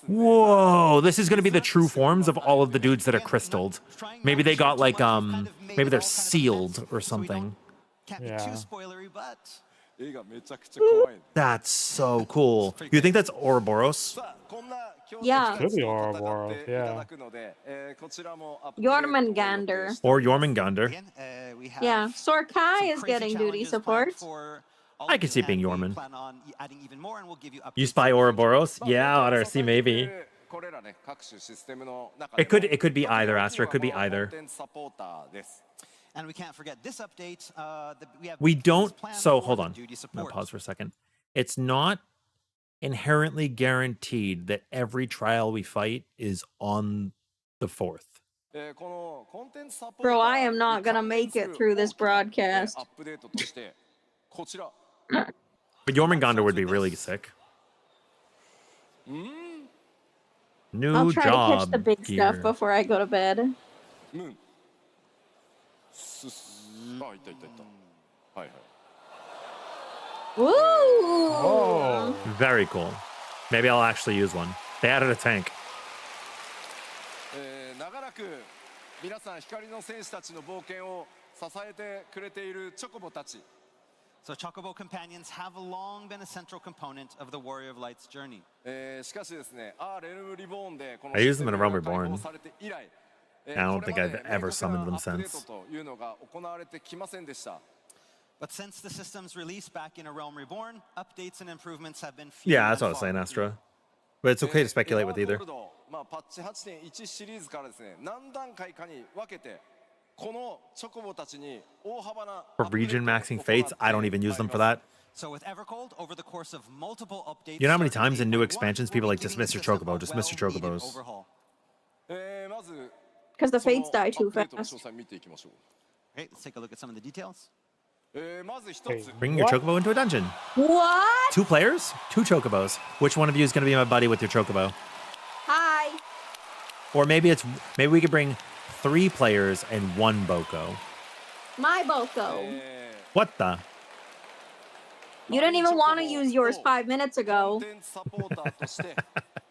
Whoa, this is going to be the true forms of all of the dudes that are crystalled. Maybe they got like, maybe they're sealed or something. Can't be Yeah. too spoilery, but 絵がめちゃくちゃ怖い。 That's so cool. You think that's Ouroboros? さあこんな強 Yeah. 敵たちと Could be Ouroboros, 戦っていただくので、こちらもアップデートを予定 Jormungandr. して Or Jormungandr? again, we have Yeah. Sorkai some is crazy getting duty challenges support. planned for all I of could you, see it being and we Yorman. plan on adding even more, and we'll give you You updates spy in the future. Ouroboros? Yeah, RC maybe. これらね各種システムの中 It could be either, Astra. It could be either. コンテンツサポーターです。 And we can't forget this update. We have We things don't. planned So for hold the on. duty I'm gonna support. pause for a second. It's not inherently guaranteed that every trial we fight is on the 4th. このコンテンツサポーター Bro, I am not gonna make it through this broadcast. アップデートとしてこちら But Jormungandr would be really sick. New I'll try to catch job the big stuff gear. before I go to bed. ムーンあいたいたいたはいはい Woo! Oh. Very cool. Maybe I'll actually use one. They added a tank. 長らく皆さん光の戦士たちの冒険を支えてくれているチョコボたち So Chocobo companions have long been a central component of the Warrior of Light's journey. しかしですね、レルムリボーンでこの I used シス them テ in ム a Realm が開 Reborn. 放されて以来、 I don't think これま I've で ever 明確 summoned な them アップデー since. トというのが行われてきませんでした。 But since the system's release back in A Realm Reborn, updates and improvements have been few Yeah, that's what I and was saying, far. Astra. But it's okay to speculate with エ either. ヴァーゴールドパッチ 8.1 シリーズからですね、何段階かに分けてこのチョコボたちに大幅な For region maxing fates, I don't even use them for that. So with Evercold, over the course of multiple updates, You know how many starting times in new 8.1, expansions people we'll like be dismiss giving your the system chocobo, a dismiss your well-needed chocobos. overhaul. まず Because the その fates die アッ too プデートの詳 fast. 細見ていきましょう。 Okay, let's take a look at some of the details. まず一つ、 Bringing your chocobo into a dungeon. What? 2 players, 2 chocobos. Which one of you is going to be my buddy with your chocobo? Hi. Or maybe we could bring 3 players and 1 boko. My Boko. What the? You didn't even want to use yours 5 minutes コ ago. ンテンツサポーターとして、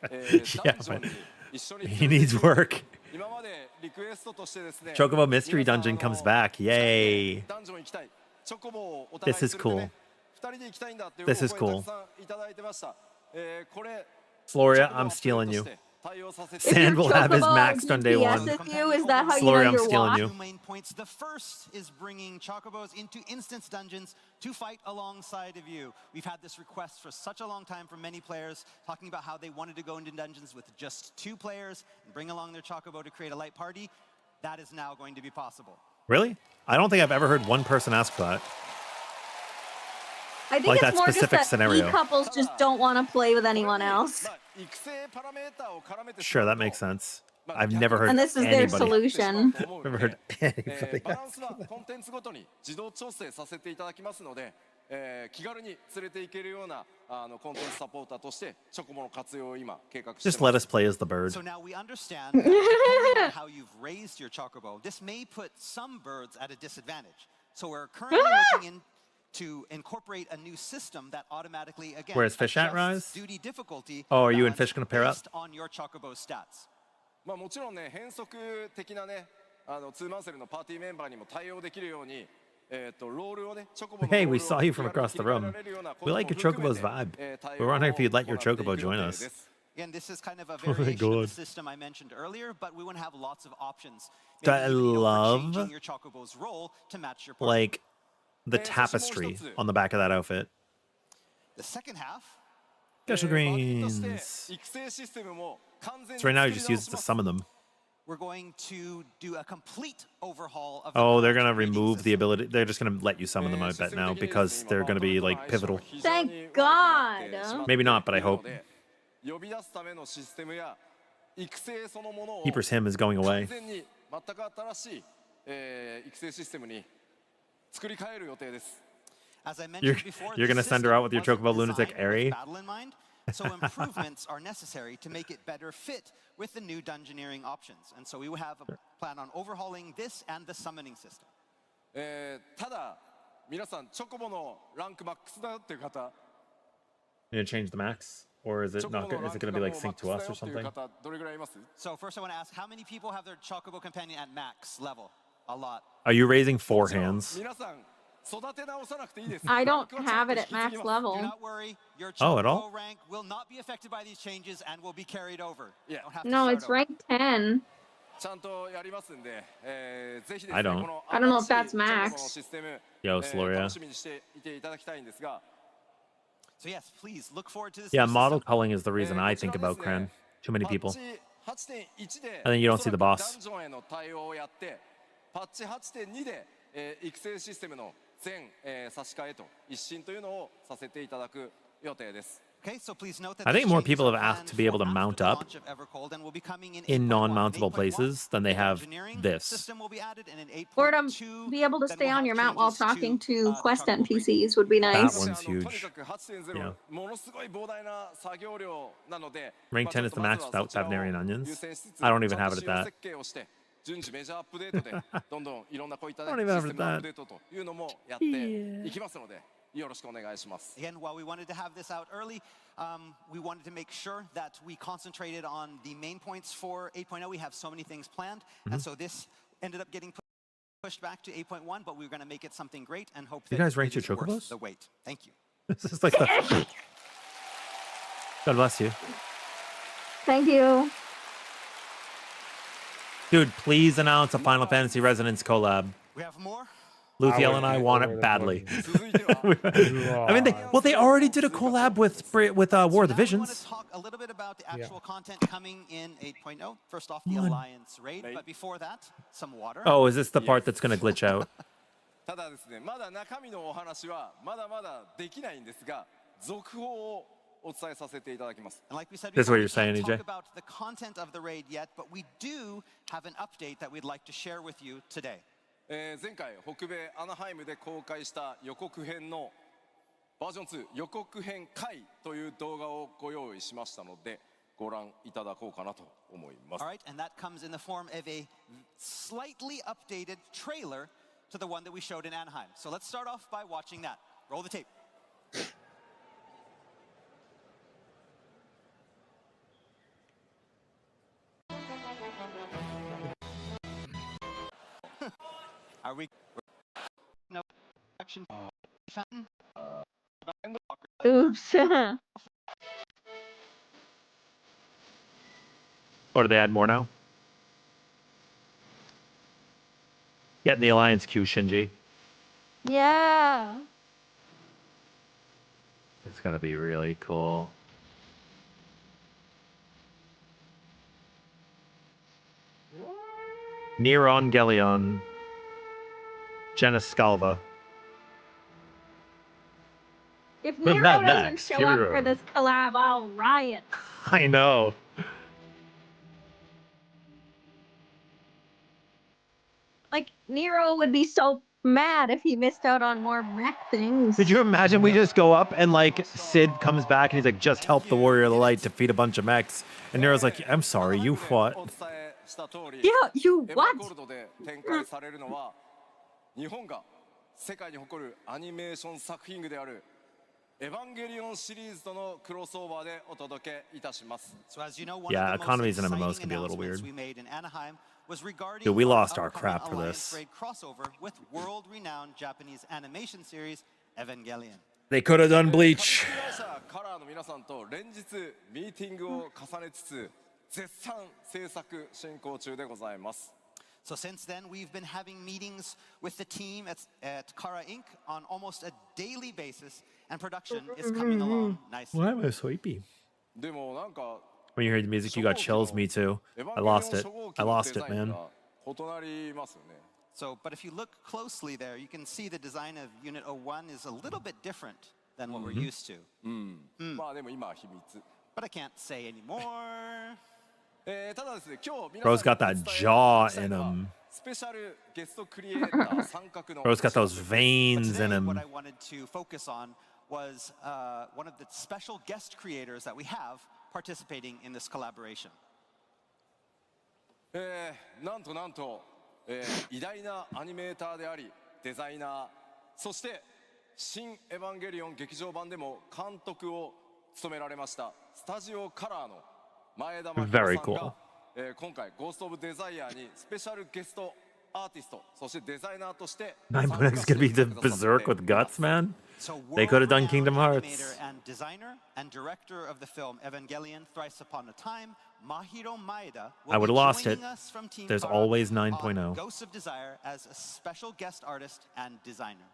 Yeah, ダンジョンに一緒に He needs work. 今までリクエストとしてですね、 Chocobo Mystery 皆さん Dungeon comes back. 二人で Yay. ダンジョン行きたい。チョコボをお互い This is 連れてね cool. 二人で行きたいんだっていう This is お声 cool. たくさんいただいてました。これ Floria, チョコボ I'm stealing you. アップデートして対応させて If your Sand will have his Chocobo maxed on day 1. DPSs you, is that how you Slory, know I'm you're stealing washed? you. 2 main points. The first is bringing Chocobos into instance dungeons to fight alongside of you. We've had this request for such a long time from many players, talking about how they wanted to go into dungeons with just 2 players and bring along their Chocobo to create a light party. That is now going to be possible. Really? I don't think I've ever heard one person ask for that. I think Like it's that more just specific that scenario. couples just don't want to play with anyone else. まあ育成パラメーターを絡めて Sure, that makes sense. I've never heard And this is their anybody. solution. Never heard anybody バランスはコンテンツごとに自動調整させていただきますので、気軽に連れて行けるようなコンテンツサポーターとしてチョコボの活用を今計画してい Just ま let す。 us play as the bird. So now we understand that depending on how you've raised your Chocobo, this may put some birds at a disadvantage. So we're currently looking to incorporate a new system that automatically, again, Where's fish at, adjusts Rise? duty difficulty Oh, are you and balance fish gonna pair up? based on your Chocobo stats. まあもちろんね変則的なねツーマンセルのパーティーメンバーにも対応できるように。ロールをね、チョコボの Hey, ロールを we saw you from across the 切り替え room. られるようなこと We も like your 含め Chocobo's て vibe. 対 We're 応を wondering if you'd let your 行っていく Chocobo join 予定 us. です Again, this is kind of a my variation of God. the system I mentioned earlier, but we want to have lots of options. I Maybe even, love, changing your Chocobo's role to match your partner. Like the tapestry on the back of that outfit. The second half, Special バディとして greens. 育成システムも完全に So right now you 作り just use 直 it し to ます summon them. we're going to do a complete overhaul of the Oh, they're current gonna rating remove the system. ability. They're just gonna let you summon them, I bet now, because they're gonna be like pivotal. Thank God. Maybe not, but I hope. 呼び出すためのシステムや育成そのものを Keeper's him is going 完 away. 全に全く新しい、育成システムに作り変える予定です。 As I mentioned You're- before, you're this gonna send her out with your system Chocobo wasn't lunatic designed with Airy? battle in mind, so improvements are necessary to make it better fit with the new dungeoneering options. And so we will have a plan on overhauling this and the summoning system. ただ皆さんチョコボのランクマックスだよっていう方 You gonna change the max, or is チ it ョコボ not? の Good? ラ Is ン it ク gonna が be も like うマッ synced クス to だ us よ or っていう something? 方どれぐらいいます So first I want to ask, how many people have their Chocobo companion at max level? A lot. Are you raising 4 hands? 皆さん育て直さなくていいです I don't ランクはちゃん have と it 引 at き継ぎ max ます Do level. not worry, your Oh, at Chocobo all? rank will not be affected by these changes and will be carried over. Yeah. You don't have to No, start it's over. rank 10. ちゃんとやりますんで、ぜひです I ね don't. この I don't know if 新しい that's チョコボの max. システム Yo, Sloria. 楽しみにしていていただきたいんですが So yes, please look forward to this. Yeah, new model system. culling is the reason I こちら think で about すね Kran. Too many パッ people. チ8.1で And then you don't see the おそらく boss. ダンジョンへの対応をやってパッチ8.2で、育成システムの全、差し替えと一新というのをさせていただく予定です Okay, so please note that I think these more changes people are have asked planned to be able to for mount after the up launch of Evercold and will be coming in in 8.1. non-mountable 8.1, places than they have engineering this. system will be added, and in Or to 8.2, be able to then stay we'll on have your mount while changes talking to the quest Chocobo breed. NPCs would be That nice. one's とに huge. かく 8.0、 Yeah. ものすごい膨大な作業量なので Rank まあ 10 is ちょ the っと max まずは without そちらを Savnarian onions. 優先しつつ I don't even ちゃん have と it 仕 at 様 that. 設計をして順次メジャーアップデートでどんどんいろんなこういった、ね、 I シ don't even ス have テムのアッ that. プデートというのもやっていきますのでよろしくお願いします Again, while we wanted to have this out early, we wanted to make sure that we concentrated on the main points for 8.0. We have so many things planned, and so this ended up getting pushed back to 8.1, but we were going to make it something great and hope You that guys ranked it is your worth chocobos? the wait. Thank you. This is like the... God bless you. Thank you. Dude, please announce a Final Fantasy Resonance collab. We have more. Luthiel and I would want get it over the badly. 続いては I mean, they already did a collab with War of the So now we want Visions. to talk a little bit about the Yeah. actual content coming in 8.0. First off, the Alliance raid, but before that, some water. Oh, is this the part that's going to glitch out? ただですね、まだ中身のお話はまだまだできないんですが、続報をお伝えさせていただきます。 And like we said This is what before, you're we saying, can't EJ? talk about the content of the raid yet, but we do have an update that we'd like to share with you today. 前回北米アナハイムで公開した予告編のバージョン2予告編回という動画をご用意しましたのでご覧いただこうかなと思います。 All right, and that comes in the form of a slightly updated trailer to the one that we showed in Anaheim. So let's start off by watching that. Roll the tape. Are we? No action. Fountain. Oops. Or do they add more now? Getting the alliance queue, Shinji. Yeah. It's gonna be really cool. Neron Gelion. Geniscalva. If But Nero that doesn't next, show up Hero. for this collab, I'll riot. I know. Like, Nero would be so mad if he missed out on more mech things. Did you imagine we just go up and like Sid comes back and he's like, just help the Warrior of the Light defeat a bunch of mechs. And Nero's like, I'm sorry, you what? お伝えした通り、 Yeah, you エヴァン what? ゴールドで展開されるのは日本が世界に誇るアニメーション作品群であるエヴァンゲリオンシリーズとのクロスオーバーでお届けいたします。 So as you know, one Yeah, of the most economies in exciting MMOs can be a little announcements weird. we made in Anaheim was regarding Dude, we lost our upcoming crap for Alliance this. Raid crossover with world-renowned Japanese animation series Evangelion. They could have done Bleach. 株式会社カラーの皆さんと連日ミーティングを重ねつつ絶賛制作進行中でございます。 So since then, we've been having meetings with the team at Kara Inc. on almost a daily basis, and production is coming along nicely. Why am I so sleepy? でもなんか When you heard the music, you got chills. Me too. I lost it. I lost it, man. 異なりますよね。 So, but if you look closely there, you can see the design of Unit 01 is a little bit different than what we're used to. まあでも今は秘密。 But I can't say anymore. ただですね、今日皆 Bro's さん got に that お伝え jaw したい in のは him. スペシャルゲストクリエイター参画の Bro's got those But veins in today, him. what I wanted to focus on was one of the special guest creators that we have participating in this collaboration. なんとなんと、偉大なアニメーターでありデザイナーそして新エヴァンゲリオン劇場版でも監督を務められましたスタジオカラーの前田真宏 Very さん cool. が、今回ゴースト・オブ・デザイアにスペシャルゲストアーティストそしてデザイナーとして 9.X gonna be the berserk with guts, man. So They could have done world-renowned Kingdom Hearts. animator and designer and director of the film Evangelion Thrice Upon a Time, Mahiro Maeda will I would've be lost joining it. us from Team There's Kara always on 9.0. Ghosts of Desire as a special guest artist and designer.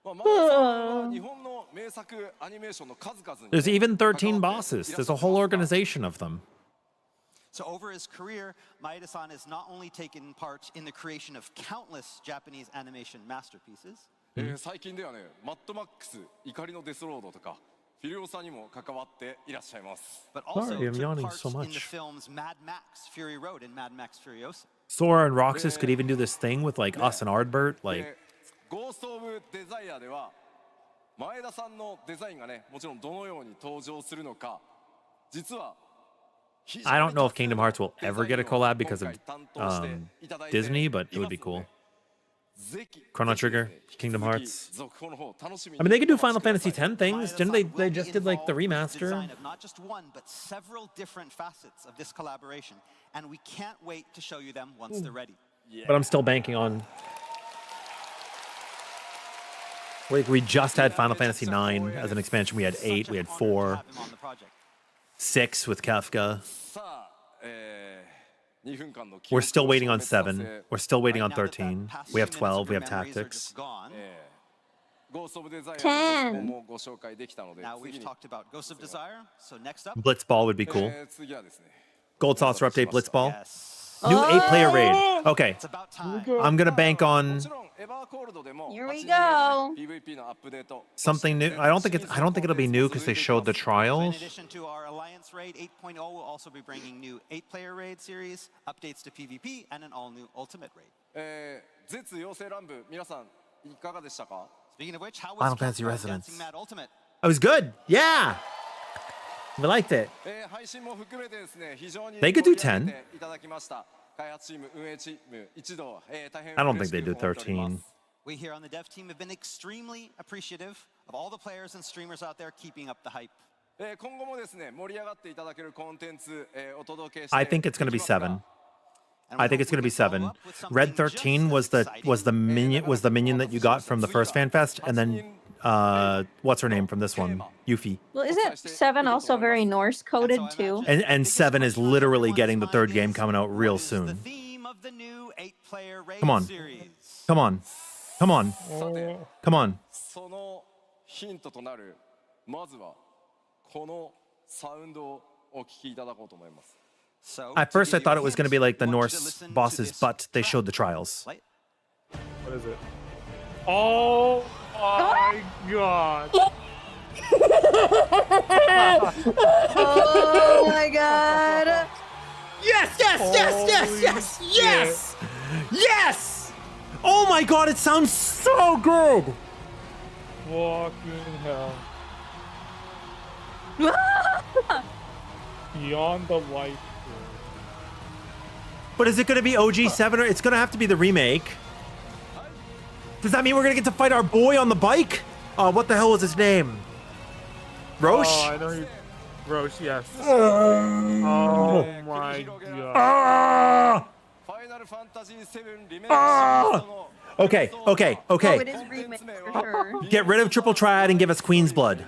まあ前田さんは日本の名作アニメーションの数々に There's even 13 関わっていら bosses. っしゃ There's い a whole ますが organization of them. So over his career, Maeda-san has not only taken part in the creation of countless Japanese animation masterpieces, 最近ではね、マッドマックス怒りのデスロードとかフィリオさんにも関わっていらっしゃいます。 but also Sorry, I'm took yawning part so in the much. films Mad Max, Fury Road, and Mad Max Furiosa. Sora and Roxas could even do this thing with like us and Ardbert. で Like, ゴースト・オブ・デザイアでは前田さんのデザインがね、もちろんどのように登場するのか、実は I don't know if Kingdom Hearts will ever get a collab because of Disney, but it would be cool. Chrono Trigger, Kingdom Hearts. I mean, they could do Final Fantasy X things. Didn't they? They just did like the remaster. Design of not just one, but several different facets of this collaboration, and we can't wait to show you them once they're ready. But I'm still banking on. Like we just had Final Fantasy IX as an expansion. We had 8, we had 4, Have him on the project. 6 with Kafka. さあ、2分間の記 We're 憶 still を waiting 消 on 滅させ 7. We're still waiting on Now that that 13. past We have few minutes of 12. We your have memories are Tactics. just gone. ゴースト・オブ・デザイアの Ten. 続報もご紹介できたので Now 次 we've に、talked about Ghost of Desire, so next up. Blitzball would be cool. 次はですね Gold Saucer update Blitzball. Yes. New 8-player raid. Okay, It's about time. I'm gonna bank on Here we go. something new. I don't think it'll be new because they showed the In trials. addition to our Alliance raid, 8.0 will also be bringing new 8-player raid series, updates to PvP, and an all-new Ultimate raid. Speaking of which, how was Final Fantasy Capcom Resonance. Dancing Mad Ultimate? It was good. Yeah, we liked it. They could do 10. I don't think they do 13. We here on the dev team have been extremely appreciative of all the players and streamers out there keeping up the hype. I think it's gonna be 7. And I we think hope it's we gonna be can follow 7. up with something Red 13 just was as the exciting. minion that you got from the first FanFest, and then what's her name from this one? Yuffie. Well, isn't 7 also very Norse coded And so I too? imagine And the 7 biggest is question literally on getting the everyone's third mind game is, coming out real what is the soon. theme of the new 8-player raid Come on. series? Come on, come on, Oh, come on. そのヒントとなるまずはこのサウンドをお聞きいただこうと思います。 So, At to first, I give thought you it was a going to be hint, like the I want you to Norse listen to bosses, this but they track. showed the trials. Play it. what is it? Oh my god. Oh my god! Yes, yes, yes, yes, Holy yes, shit. yes, yes! Oh my god, it sounds so good! Fucking hell. Beyond the light. But is it going to be OG7 or it's going to have to be the remake? Does that mean we're going to get to fight our boy on the bike? What the hell was his name? Roche? Oh, I know you. Roche, yes. Oh my god. Ah! ファイナルファンタジー7リメイクシリーズ Ah! の Okay, okay, Oh, okay. it is remake for sure. Get rid of Triple Triad and give us Queen's Blood.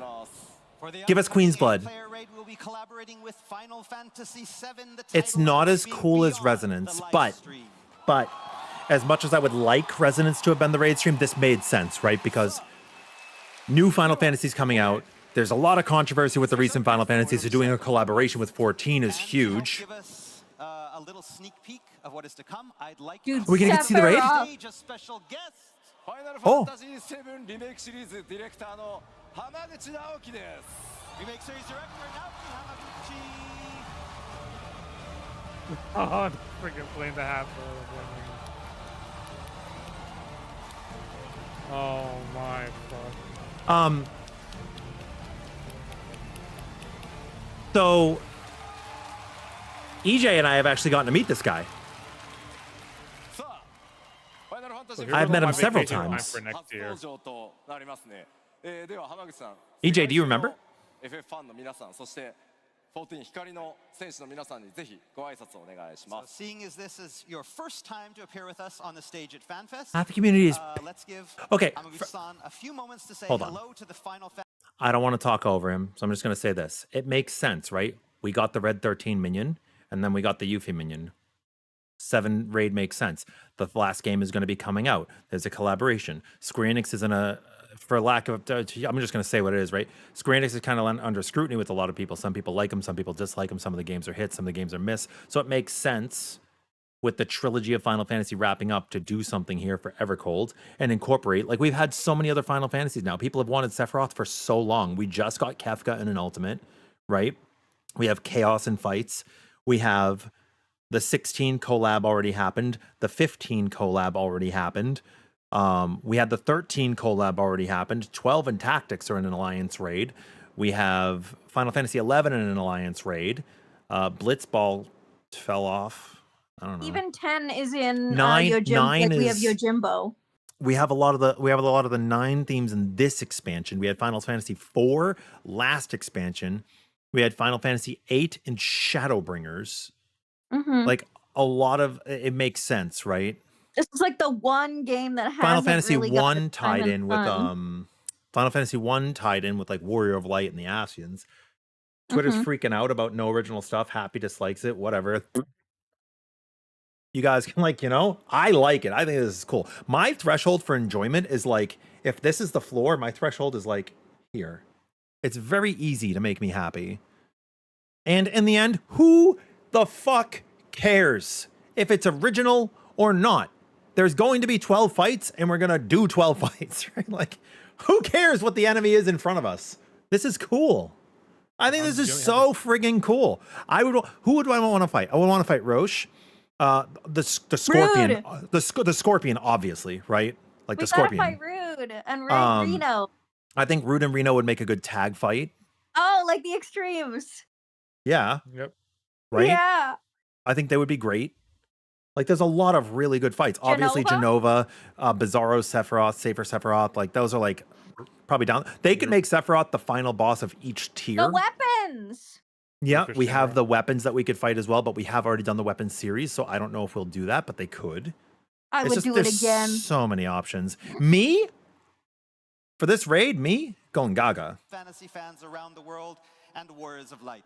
For the Give us upcoming Queen's Blood. 8-player raid, we'll be collaborating with Final Fantasy VII, the It's title not of as being cool as beyond Resonance, the live but stream. as much as I would like Resonance to have been the raid stream, this made sense, right? Because new Final Fantasy's coming out. There's a lot of controversy with the recent Final Fantasies, so doing a collaboration with 14 is And to help huge. give us a little sneak peek of what is to come, I'd like Dude, to Are we gonna get to see the raid? Sephiroth. stage a special guest. ファイナルフ Oh. ァンタジー7リメイクシリーズディレクターの浜口直樹です Remake series director Naoki Hamaguchi. Oh, the freaking plane to have. Oh my fuck. So EJ and I have actually gotten to meet this guy. さあファイナルファンタジー Here I've goes met my him several vacation time times. for next 初 year. 登場となりますね、では浜口さん EJ, do you remember? FF ファンの皆さんそして14光の選手の皆さんにぜひご挨拶をお願いし So ます seeing as this is your first time to appear with us on the stage at FanFest, Half the community is. let's give Okay, Hamaguchi-san a few moments to say Hold on. hello to the Final Fantasy. I don't want to talk over him, so I'm just going to say this. It makes sense, right? We got the Red 13 minion, and then we got the Yuffie minion. 7 raid makes sense. The last game is going to be coming out. There's a collaboration. Square Enix is in a, for lack of, I'm just going to say what it is, right? Square Enix is kind of under scrutiny with a lot of people. Some people like them, some people dislike them. Some of the games are hits, some of the games are miss. So it makes sense with the trilogy of Final Fantasy wrapping up to do something here for Evercold and incorporate, like we've had so many other Final Fantasies now. People have wanted Sephiroth for so long. We just got Kefka in an Ultimate, right? We have Chaos and Fights. We have the 16 collab already happened. The 15 collab already happened. We had the 13 collab already happened. 12 and Tactics are in an Alliance raid. We have Final Fantasy 11 in an Alliance raid. Blitzball fell off. I don't know. Even 10 is in Nine- Yojimbo. nine Like we have is- Yojimbo. We have a lot of the 9 themes in this expansion. We had Final Fantasy 4 last expansion. We had Final Fantasy 8 and Shadowbringers. Mm-hmm. Like a lot of it makes sense, right? This is like the one game that has Final Fantasy really got 1 its time tied and in with fun. Final Fantasy 1 tied in with like Warrior of Light and the Ascians. Twitter's freaking out about no original stuff. Happy dislikes it, whatever. You guys can I like it. I think this is cool. My threshold for enjoyment is like, if this is the floor, my threshold is like here. It's very easy to make me happy. And in the end, who the fuck cares if it's original or not. There's going to be 12 fights, and we're going to do 12 fights, right? Like, who cares what the enemy is in front of us? This is cool. I think this is so friggin' cool. Who would I want to fight? I would want to fight Roche. The Scorpion. The Scorpion, obviously, right? Like the Scorpion. We gotta fight Rude and Reno. I think Rude and Reno would make a good tag fight. Oh, like the Extremes. Yeah. Yep. Right? Yeah. I think they would be great. Like, there's a lot of really good fights. Obviously, Genova, Bizarro, Sephiroth, Safer Sephiroth. Like, those are, like, probably down. They could make Sephiroth the final boss of each tier. The weapons. Yeah, we have the weapons that we could fight as well, but we have already done the weapons series, so I don't know if we'll do that, but they could. I would do it again. So many options. Me? For this raid, me? Going Gaga. Fantasy fans around the world and Warriors of Light.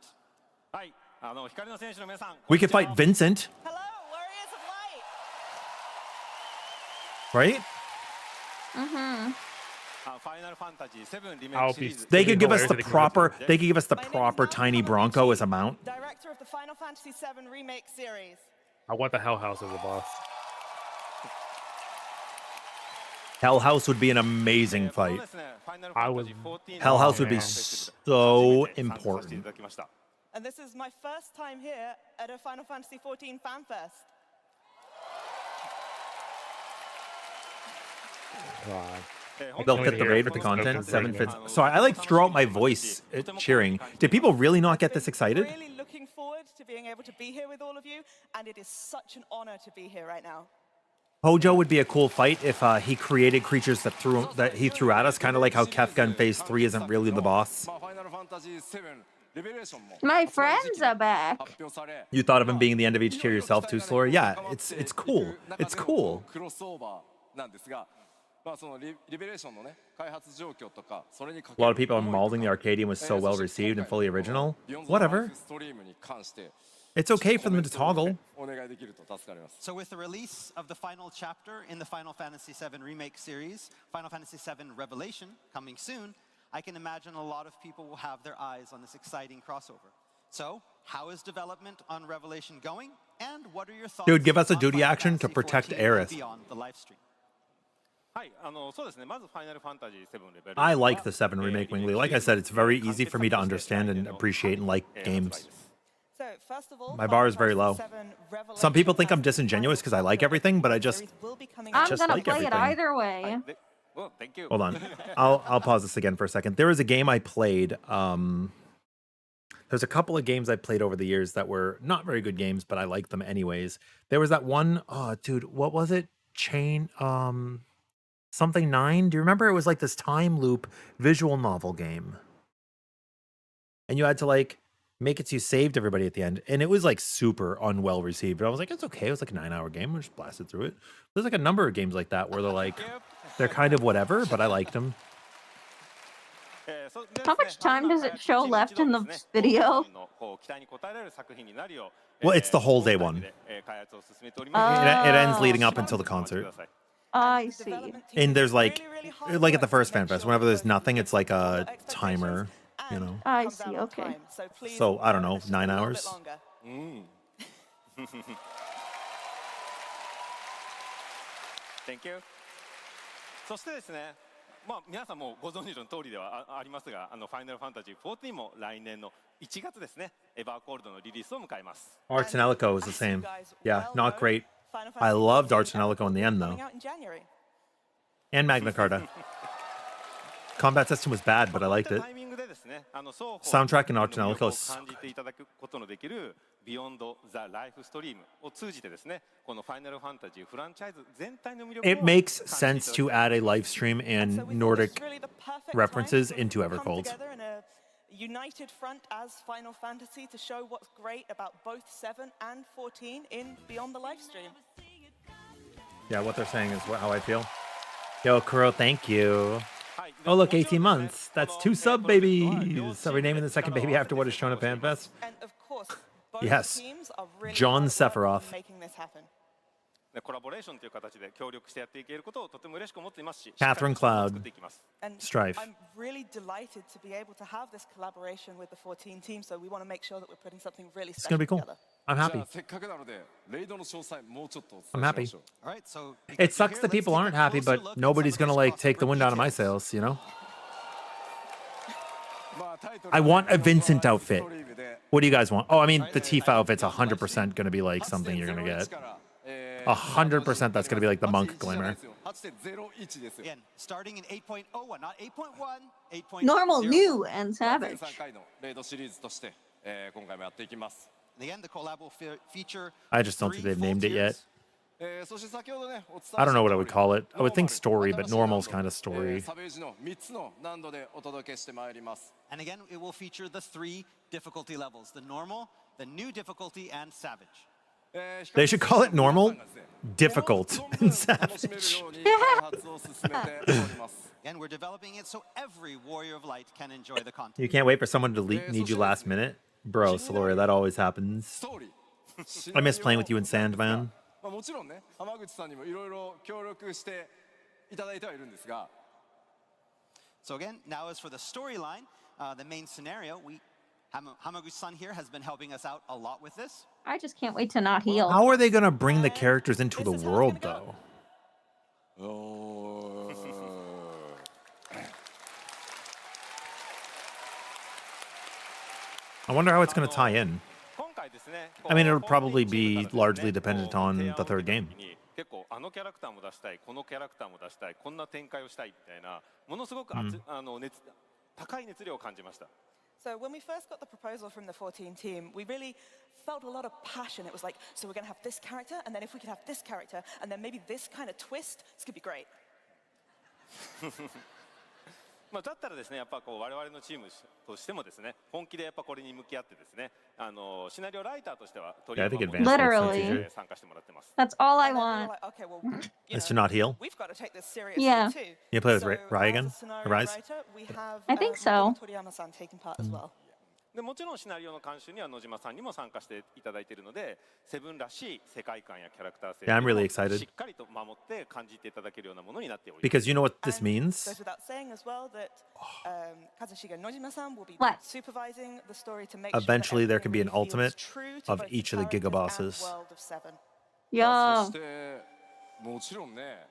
We could fight Vincent. Hello, Warriors of Light. Right? Mm-hmm. They could give us the proper. They could give us the proper tiny Bronco as a mount. Director of the Final Fantasy VII Remake series. I want the Hell House as a boss. Hell House would be an amazing fight. Hell House would be so important. And this is my first time here at a Final Fantasy XIV Fanfest. They'll fit the raid with the content. 7 fits. Sorry, I like throw out my voice cheering. Did people really not get this excited? Really looking forward to being able to be here with all of you, and it is such an honor to be here right now. Hojo would be a cool fight if he created creatures that he threw at us, kind of like how Kefka in Phase 3 isn't really the boss. My friends are back. You thought of him being the end of each tier yourself too, Slora? Yeah, it's cool. It's cool. A lot of people are mauling the Arcadian was so well received and fully original. Whatever. It's okay for them to toggle. So with the release of the final chapter in the Final Fantasy VII Remake series, Final Fantasy VII Revelation, coming soon, I can imagine a lot of people will have their eyes on this exciting crossover. So, how is development on Revelation going? And what are your thoughts? Dude, give us a on duty Final action to Fantasy protect XIV Aerith. Beyond the live stream? I like the 7 remake, Wingley. Like I said, it's very easy for me to understand and appreciate and like games. So, first of all, My bar is very low. Final Fantasy VII Revelation Some people think I'm has disingenuous because I like everything, but I just I'm just gonna like play it everything. either way. Hold on. I'll pause this again for a second. There was a game I played. There's a couple of games I played over the years that were not very good games, but I liked them anyways. There was that one, oh dude, what was it? Something 9. Do you remember? It was like this time loop visual novel game. And you had to like make it so you saved everybody at the end. And it was like super unwell received. But I was like, it's okay. It was like a 9-hour game. We just blasted through it. There's like a number of games like that where they're like, they're kind of whatever, but I liked them. How much time does it show left in the video? Well, it's the whole day one. It ends leading up until the concert. I see. And there's like at the first FanFest, whenever there's nothing, it's like a timer, you know. I see, okay. So, I don't know, 9 hours. Thank you. そしてですね、皆さんもご存知の通りではありますが、ファイナルファンタジー14も来年の1月ですね、エバーコールドのリリースを迎えます。Arts and Elko is the same. Yeah, not great. I loved Arts and Elko in the end, though. And Magna Carta. Combat system was bad, but I liked it. Soundtrack in Arts and Elko is so good. It makes sense to add a live stream and Nordic references into Evercold. United front as Final Fantasy to show what's great about both 7 and 14 in Beyond the Livestream. Yeah, what they're saying is how I feel. Yo, Kuro, thank you. Oh, look, 18 months. That's 2 sub babies. So we're naming the second baby after what is shown at FanFest? And of course, both Yes. teams are really John hard at work Sephiroth. making this happen. コラボレーションという形で協力してやっていけることをとても嬉しく思っていますし、 Catherine しっかりと Cloud 作っていきます。 And Strife. I'm really delighted to be able to have this collaboration with the 14 team, so we want to make sure that we're putting something really It's special gonna be cool. together. I'm じゃ happy. あせっかくなのでレイドの詳細もうちょっとお伝 I'm えしましょう。 All right, so It sucks that people aren't happy, but nobody's gonna like take the wind out of my sails, you know? まあタイトル I want a Vincent スト outfit. リームで What do you guys want? Oh, I mean, the Tifa outfit's 100% gonna be like something you're gonna get. 100% that's gonna be like the monk glimmer. 8.01ですよ。 again, starting in 8.01, not 8.1, 8.0. Normal, new, and 全 savage. 3回のレイドシリーズとして、今回もやっていきます。 And again, the collab will feature I just don't think they've named it yet. そして先ほどねお伝えした I don't know what I would call it. I would think ノーマ story, ル but normal's 新しい難 kind 度 of story. サベージの3つの難度でお届けしてまいります。 And again, it will feature the 3 difficulty levels, the normal, the new difficulty, and savage. They should call it normal, difficult, and savage. And we're developing it so every warrior of light can enjoy the content. You can't wait for someone to need you last minute? Bro, Soloria, that always happens. I miss playing with you in Sandman. もちろんね、浜口さんにもいろいろ協力していただいてはいるんですが、 So again, now as for the storyline, the main scenario, Hamaguchi-san here has been helping us out a lot with this. I just can't wait to not heal. How are they gonna bring the characters into the world, though? おー I wonder how it's gonna tie in. 今回ですね、 I mean, it'll probably be largely dependent on the third game. 結構あのキャラクターも出したい、このキャラクターも出したい、こんな展開をしたいみたいなものすごく高い熱量を感じました。 So when we first got the proposal from the 14 team, we really felt a lot of passion. It was like, so we're going to have this character, and then if we could have this character, and then maybe this kind of twist, this could be great. まあだったらですね、やっぱこう我々のチームとしてもですね、本気でやっぱこれに向き合ってですね、シナリオライターとしては取り Yeah, I think 組み advanced makes sense, Literally. AJ. 参加してもらってます。 That's all I And then we were want. like, okay, well, you Is to know, not heal? we've got to take this seriously Yeah. too. You play with So, Rai as again? a scenario Or Rise? writer, we have, I think so. Toriyama-san taking part as well. でもちろんシナリオの監修には野島さんにも参加していただいているので、セブンらしい世界観やキャラクター性 Yeah, I'm really を excited. しっかりと守って感じていただけるようなものになっております。 Because you know what this And means? goes without saying as well that Kazushige Nojima-san will be What? supervising the story to make Eventually sure there that can be an everything ultimate feels true to of both each of the characters Giga and bosses. World of Seven. そ Yeah. してもちろんね、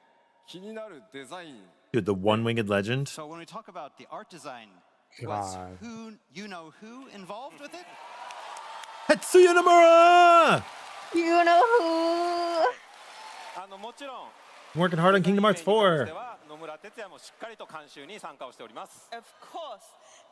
気になるデザイン Dude, the one-winged legend. So when we talk about the art design, God. was who involved with it? Tetsuya Nomura! You know who? もちろん Working hard on Kingdom Hearts 4. では野村哲也もしっかりと監修に参加をしております。 Of course,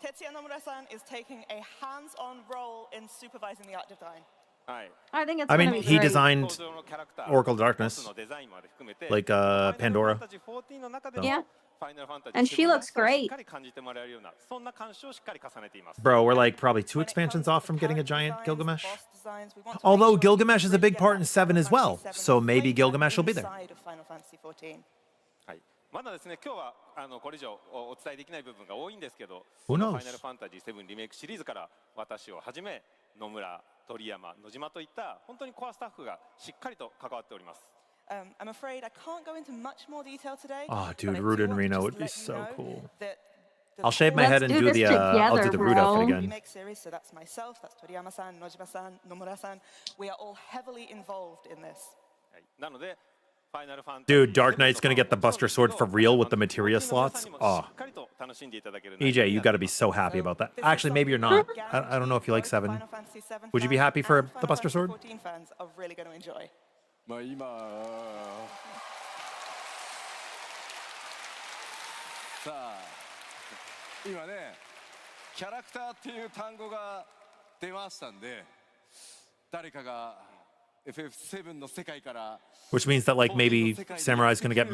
Tetsuya Nomura-san is taking a hands-on role in supervising the art design. はい。 I think it's I gonna mean, be he great. designed 登場のキャラクター Oracle ボ Darkness, スのデザインまで含めて like ファイナル Pandora. ファンタジー14の中でも Yeah. ファイナルファンタジー And she 7 の looks しっ great. かり感じてもらえるようなそんな監修をしっかり重ねています。 Bro, we're like probably 2 When it comes expansions to off the from getting a character giant designs, Gilgamesh. boss designs, we want to Although make sure that Gilgamesh is a we big get part in that 7 as well, Final Fantasy so VII maybe flavor Gilgamesh will be there. inside of Final Fantasy XIV. はい。まだですね、今日はこれ以上お伝えできない部分が多いんですけど、 Who フ knows? ァイナルファンタジー7リメイクシリーズから私をはじめ野村、鳥山、野島といった本当にコアスタッフがしっかりと関わっております。 I'm afraid I can't go into much more detail today. Oh, but dude, I do Rude and want to Reno just would be let you so know cool. that the I'll shave my Let's head and do do this the I'll do together, the Rude outfit bro. again. remake series, so that's myself, that's Toriyama-san, Nojima-san, Nomura-san. We are all heavily involved in this. はい。なので。ファイナルファンタジー Dude, Dark Knight's gonna get the Buster Sword for real with the materia slots. Oh. EJ, you gotta be so happy about that. Actually, maybe you're not. I don't know if you like 7. Final Fantasy VII Would you be fans happy for and the Buster Final Sword? Fantasy XIV fans are really going to enjoy. まあ今さあ今ねキャラクターっていう単語が出ましたんで誰かが FF7 の世界から Which means that like maybe Samurai's gonna get is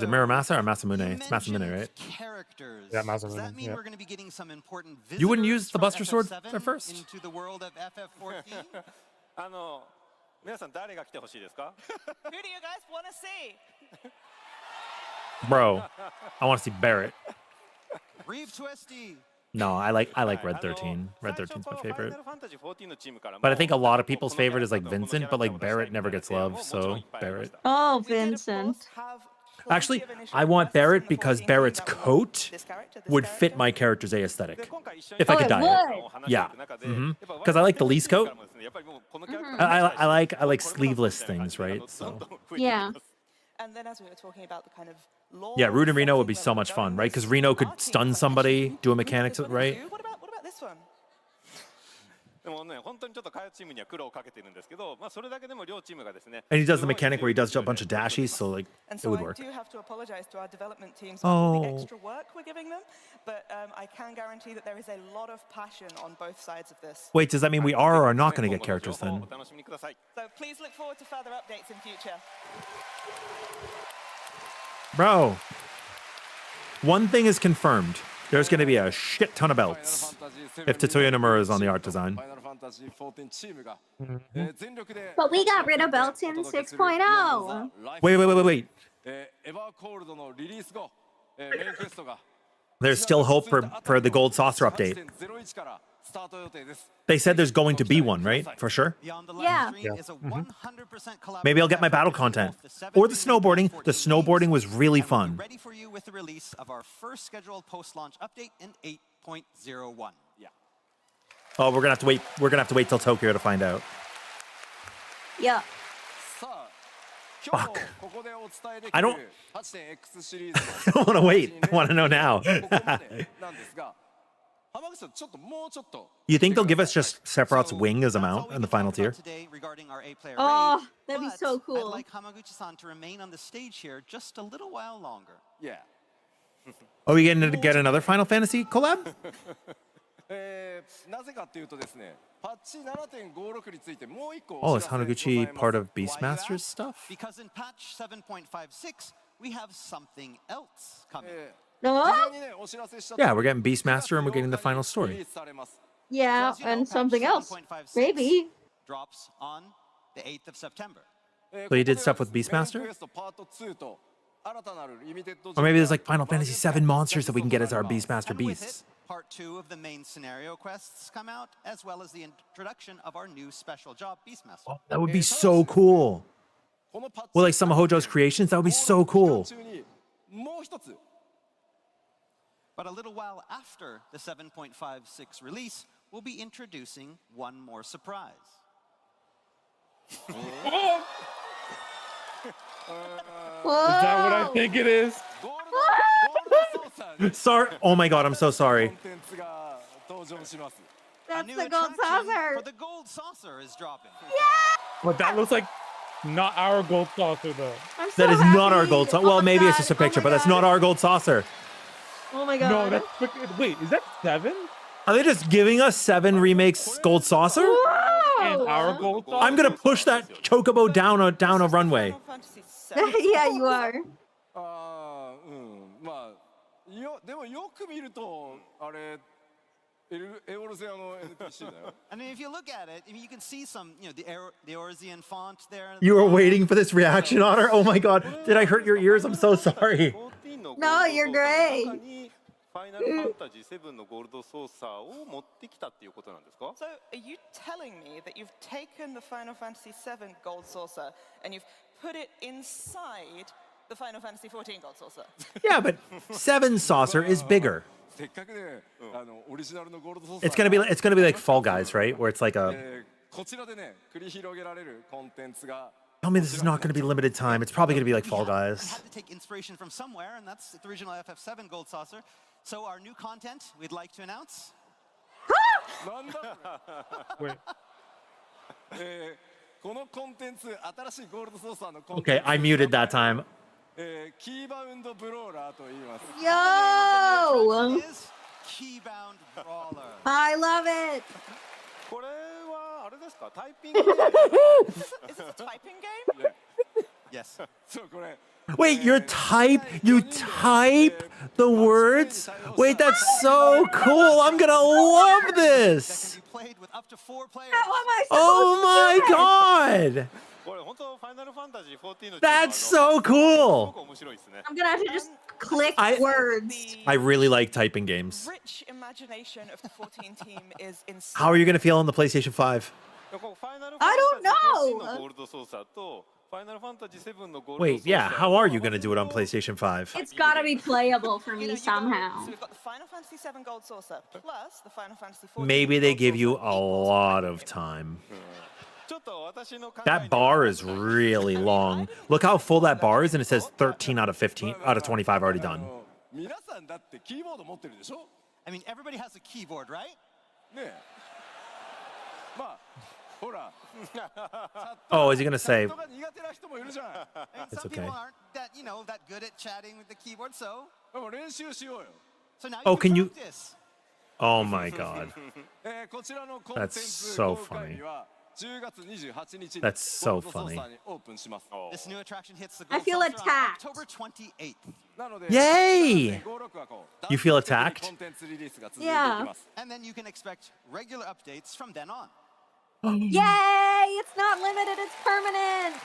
it Miramasa or Masamune? It's Masamune, right? Characters. Yeah, Does Masamune, that mean yeah. we're going to be getting some important You wouldn't visitors use the from Buster Sword FF7 at first? into the world of FF14? 皆さん誰が来てほしいですか？ Who do you guys want to see? Bro, I wanna see Barrett. Reeve Twisty. No, I like Red 13. Red 13's my favorite. But I think a lot of people's favorite is like Vincent, but like Barrett never gets love, so Barrett. Oh, We did, of Vincent. course, have Actually, plenty of initial I want requests Barrett from the because 14 team Barrett's that we want coat this character, would fit my character's aesthetic. If I Oh, could it dye it. would. Yeah. Because I like the Lee's coat. I like sleeveless things, right? So Yeah. And then as we were talking about the kind of lore yeah, Rude and Reno would be setting so where much we're fun, going right? with, Because Reno could our team stun was like, somebody, actually, do a we did mechanic, this one right? too. What about this one? でもね、本当にちょっと開発チームには苦労をかけてるんですけど、まあそれだけでも両チームがですね。 And he does the mechanic where he does a bunch of dashies, so like And it so would I work. do have to apologize to our development teams for all the Oh. extra work we're giving them, but I can guarantee that there is a lot of passion on both sides of this. Wait, does that mean we are or are not going to get characters 今後 then? の情報をお楽しみください。 So please look forward to further updates in future. Bro, one thing is confirmed. There's going to be a shit ton of belts if Tetsuya Nomura is on the art design. But we got rid of belts in 6.0. Wait. There's still hope for the Gold Saucer update. They said there's going to be one, right? For sure. Beyond the Yeah. live stream is a 100% collaborative Maybe I'll get my battle effort content. between both the Or the 17 snowboarding. and The 14 snowboarding was games, really and we'll be fun. ready for you with the release of our first scheduled post-launch update in 8.01. Yeah. Oh, we're gonna have to wait. We're gonna have to wait till Tokyo to find out. Yeah. Fuck. I don't want to wait. I want to know now. You think they'll give us just Sephiroth's wing as a mount in the final tier? Today regarding our A-player Oh, raid, that'd be but so I'd cool. like Hamaguchi-san to remain on the stage here just a little while longer. Yeah. Are we getting to get another Final Fantasy collab? なぜかというとですね、パッチ 7.56 についてもう一個 Oh, お is 知らせ Hanaguchi ござい part ます。of Beastmaster's stuff? Because in patch 7.56, we have something else coming. 事 No? 前にねお知らせしたと Yeah, we're getting Beastmaster and we're getting the final リ story. リースされます。 Yeah, As you know, and patch something else. 7.56 Maybe. drops on the 8th of September. So you did stuff with Beastmaster? メインクエストパート2と新たなるリミテッド Or maybe there's like Final Fantasy VII monsters that we can get as our Beastmaster And with it, beasts. part 2 of the main scenario quests come out, as well as the introduction of our new special job, Beastmaster. That would be so cool. このパッチ Well, like some of Hojo's creations, that would be so cool. 期間中にもう一つ But a little while after the 7.56 release, we'll be introducing one more surprise. Whoa. Is that what I think it is? ゴールドソーサーに Sorry. Oh my god, I'm so コ sorry. ンテンツが登場します。 A That's new the gold attraction saucer. for the gold saucer is dropping. But that looks like not our gold saucer though. I'm so That is not our happy. gold saucer. Oh Well, my maybe it's God. just a picture, Oh but my that's not God. our gold saucer. Oh my god. No, that's freaking. Wait, is that 7? Are they just giving us 7 remakes gold saucer? And Whoa. our gold saucer? I'm gonna push that chocobo down a runway. Final Fantasy VII. Yeah, you are. ああ、まあでもよく見るとあれエオルゼアの NPC だよ。 And if you look at it, I mean, you can see some, the Orzian font there. You were waiting for this reaction, Otter? Oh my god. Did I hurt your ears? I'm so sorry. 14の No, you're great. 中にファイナルファンタジー7のゴールドソーサーを持ってきたっていうことなんですか So, are you telling me that you've taken the Final Fantasy VII Gold Saucer and you've put it inside the Final Fantasy XIV Gold Saucer? Yeah, but 7 saucer is bigger. せっかくね、オリジナルのゴールドソーサー It's gonna be like Fall Guys, right? Where it's like a こちらでね、繰り広げられるコンテンツが tell me this is not gonna be limited time. It's probably gonna be like Fall We Guys. had to take inspiration from somewhere, and that's the original FF7 gold saucer. So our new content we'd like to announce. なんだこれ Wait. このコンテンツ、新しいゴールドソーサーのコンテ Okay, ンツ I muted that time. キーバウンドブローラーと言います。 Yo. Is Keybound Brawler. I love it. これはあれですかタイピング Is this a typing game? Yes. そうこれ Wait, you type the words? Wait, that's so cool. I'm gonna love That this. can be played with up to 4 players. How am I supposed Oh to do my it? god. That's so cool. I'm gonna have to just click I- words. I really like typing games. Rich imagination of the 14 team is insane. How are you gonna feel on the PlayStation 5? I don't know. Wait, yeah, how are you gonna do it on PlayStation 5? It's gotta be playable for me You've got- somehow. So we've got the Final Fantasy VII Gold Saucer plus the Final Fantasy 14 Maybe they Gold give you Saucer a equals lot the of game. time. That bar is really long. Look how full that bar is, and it says 13 out of 15 out of 25 already done. 皆さんだってキーボード持ってるでしょ I mean, everybody has a keyboard, right? ねえまあほら Oh, is he gonna say? チャットが苦手な人もいるじゃん I mean, It's some okay. people aren't that, that good at chatting with the keyboard, so でも練習しようよ now Oh, you can you- practice. Oh my god. こちらのコンテン That's ツ so 公開日は10月28日に That's so ゴールドソーサ funny. ーにオープンします This new attraction hits the I Gold feel Saucer on attacked. October 28th. なので Yay! 56はこう You feel attacked? コンテンツリリースが続いていき Yeah. ます And then you can expect regular updates from then on. Yay! It's not limited, it's permanent!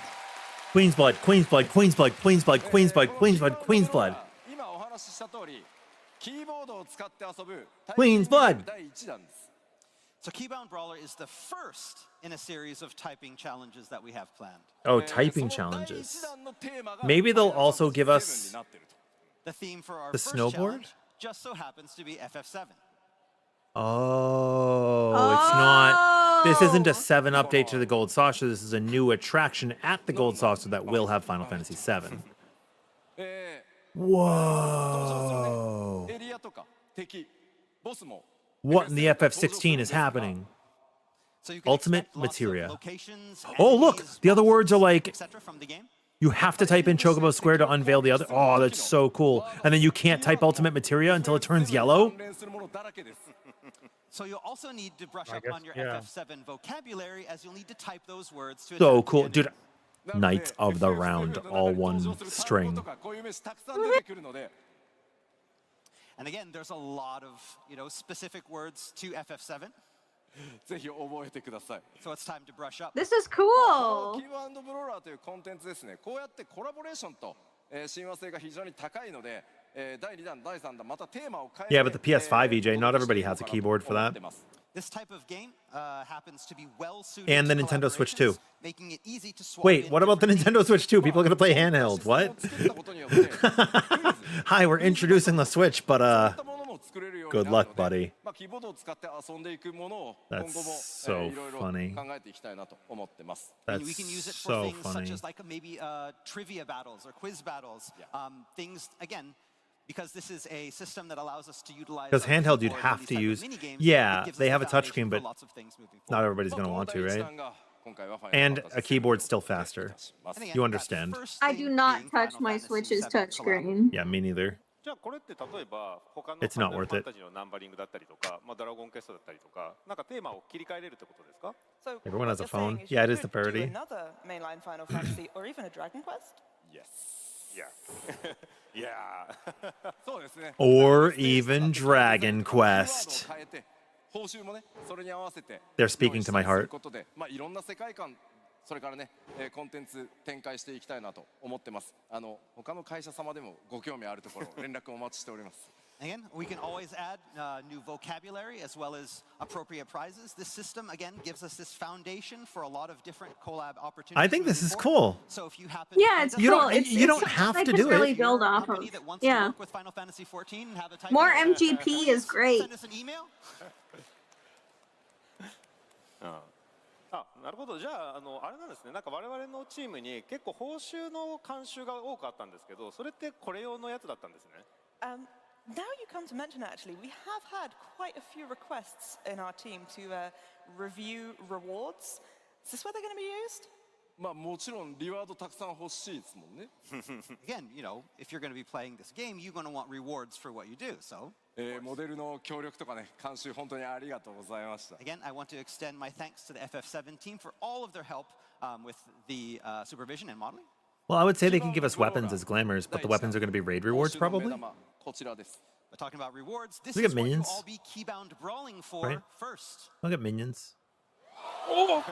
Queen's blood, Queen's blood, Queen's blood, Queen's blood, Queen's blood, Queen's blood, Queen's blood. 今お話しした通りキーボードを使って遊ぶ Queen's blood 第1弾です So Keybound Brawler is the first in a series of typing challenges that we have planned. Oh, そ typing の第 challenges. 一弾のテーマが Maybe they'll also Final Fantasy give us- 7になってると The theme for our The first snowboard? challenge just so happens to be FF7. Oh, it's not. This isn't a 7 update to the Gold Saucer. This is a new attraction at the Gold Saucer that will have Final Fantasy 7. え Whoa. エリアとか敵ボスも What in the FF16 is happening? So you can Ultimate expect lots of materia. locations, Oh, look, enemies, the other words are monsters, like- etc. from the game. You have to type in Chocobo Square to unveil the other. Oh, that's so cool. And then you can't type Ultimate Materia until it turns yellow? 関連するものだらけです So you'll also need to brush I up guess, on your yeah. FF7 vocabulary as you'll need to type those words to So attack the cool. enemy. Dude, Knights of the Round, all one string. こういう飯たくさん出てくるので And again, there's a lot of, specific words to FF7. ぜひ覚えてください So it's time to brush up. This is この cool! キーワードブローラーというコンテンツですねこうやってコラボレーションと、親和性が非常に高いので、第2弾第3弾またテーマを変えて Yeah, but the PS5, EJ, not everybody has a keyboard for that. This type of game happens to be well suited And the to Nintendo Switch 2. collaborations, making it easy to swap Wait, in what about the different Nintendo Switch 2? People are going to play handheld. What? Hi, we're introducing the Switch, but good luck, buddy. まあキーボードを使って遊んでいくものを That's 今後も so いろいろ funny. 考えていきたいなと思ってます I mean, That's we can use it for so things such funny. as like maybe trivia battles or quiz battles. Things, again, because this is a system that allows us to utilize. Because a handheld, you'd keyboard and have these to type of use. minigames, Yeah, it gives us they the have a foundation touchscreen, for but lots of things moving not forward. everybody's going to want to, right? 今回は Final And Fantasy a keyboard's still faster. And again, You that understand. first I thing do not being touch Final my Fantasy Switch's VII collab. touchscreen. Yeah, me neither. じゃあこれって例えば他の It's not worth it. ファンタジーのナンバリングだったりとか、ドラゴンクエストだったりとか、なんかテーマを切り替えれるってことですか？ So Everyone has what a you're phone. saying is Yeah, it you is the could do parody. Another mainline Final Fantasy or even a Dragon Quest. Yes Yeah. Yeah. そうですね Or even Dragon キーワー Quest. ドを変えて報酬もねそれに合わせて They're speaking to my 用意したりす heart. ることでまあいろんな世界観それからね、コンテンツ展開していきたいなと思ってます他の会社様でもご興味あるところ連絡お待ちしております Again, we can always add new vocabulary as well as appropriate prizes. This system, again, gives us this foundation for a lot of different collab opportunities. I think this moving is forward. cool. So if you happen Yeah, it's to You cool. don't- It's, you don't it's have something to I do can it. really If you're build a off of. company that wants to Yeah. work with Final Fantasy 14 and have a type More of- MGP is great. Send us an email. あ、なるほど。じゃあ、あれなんですね。なんか我々のチームに結構報酬の慣習が多くあったんですけど、それってこれ用のやつだったんですね。Now you come to mention it, actually, we have had quite a few requests in our team to review rewards. Is this where they're going to be used? まあもちろんリワードたくさん欲しいですもんね Again, if you're going to be playing this game, you're going to want rewards for what you do. So, モデルの協力とかね監修本当にありがとうございました again, I want to extend my thanks to the FF7 team for all of their help with the supervision and modeling. Well, I would say they can give us weapons as glamours, but the weapons are going to be raid rewards, 報酬の目 probably. 玉こちらです But talking about rewards, this Look at is what you'll minions. all be keybound brawling for Right. first. Look at minions. Oh!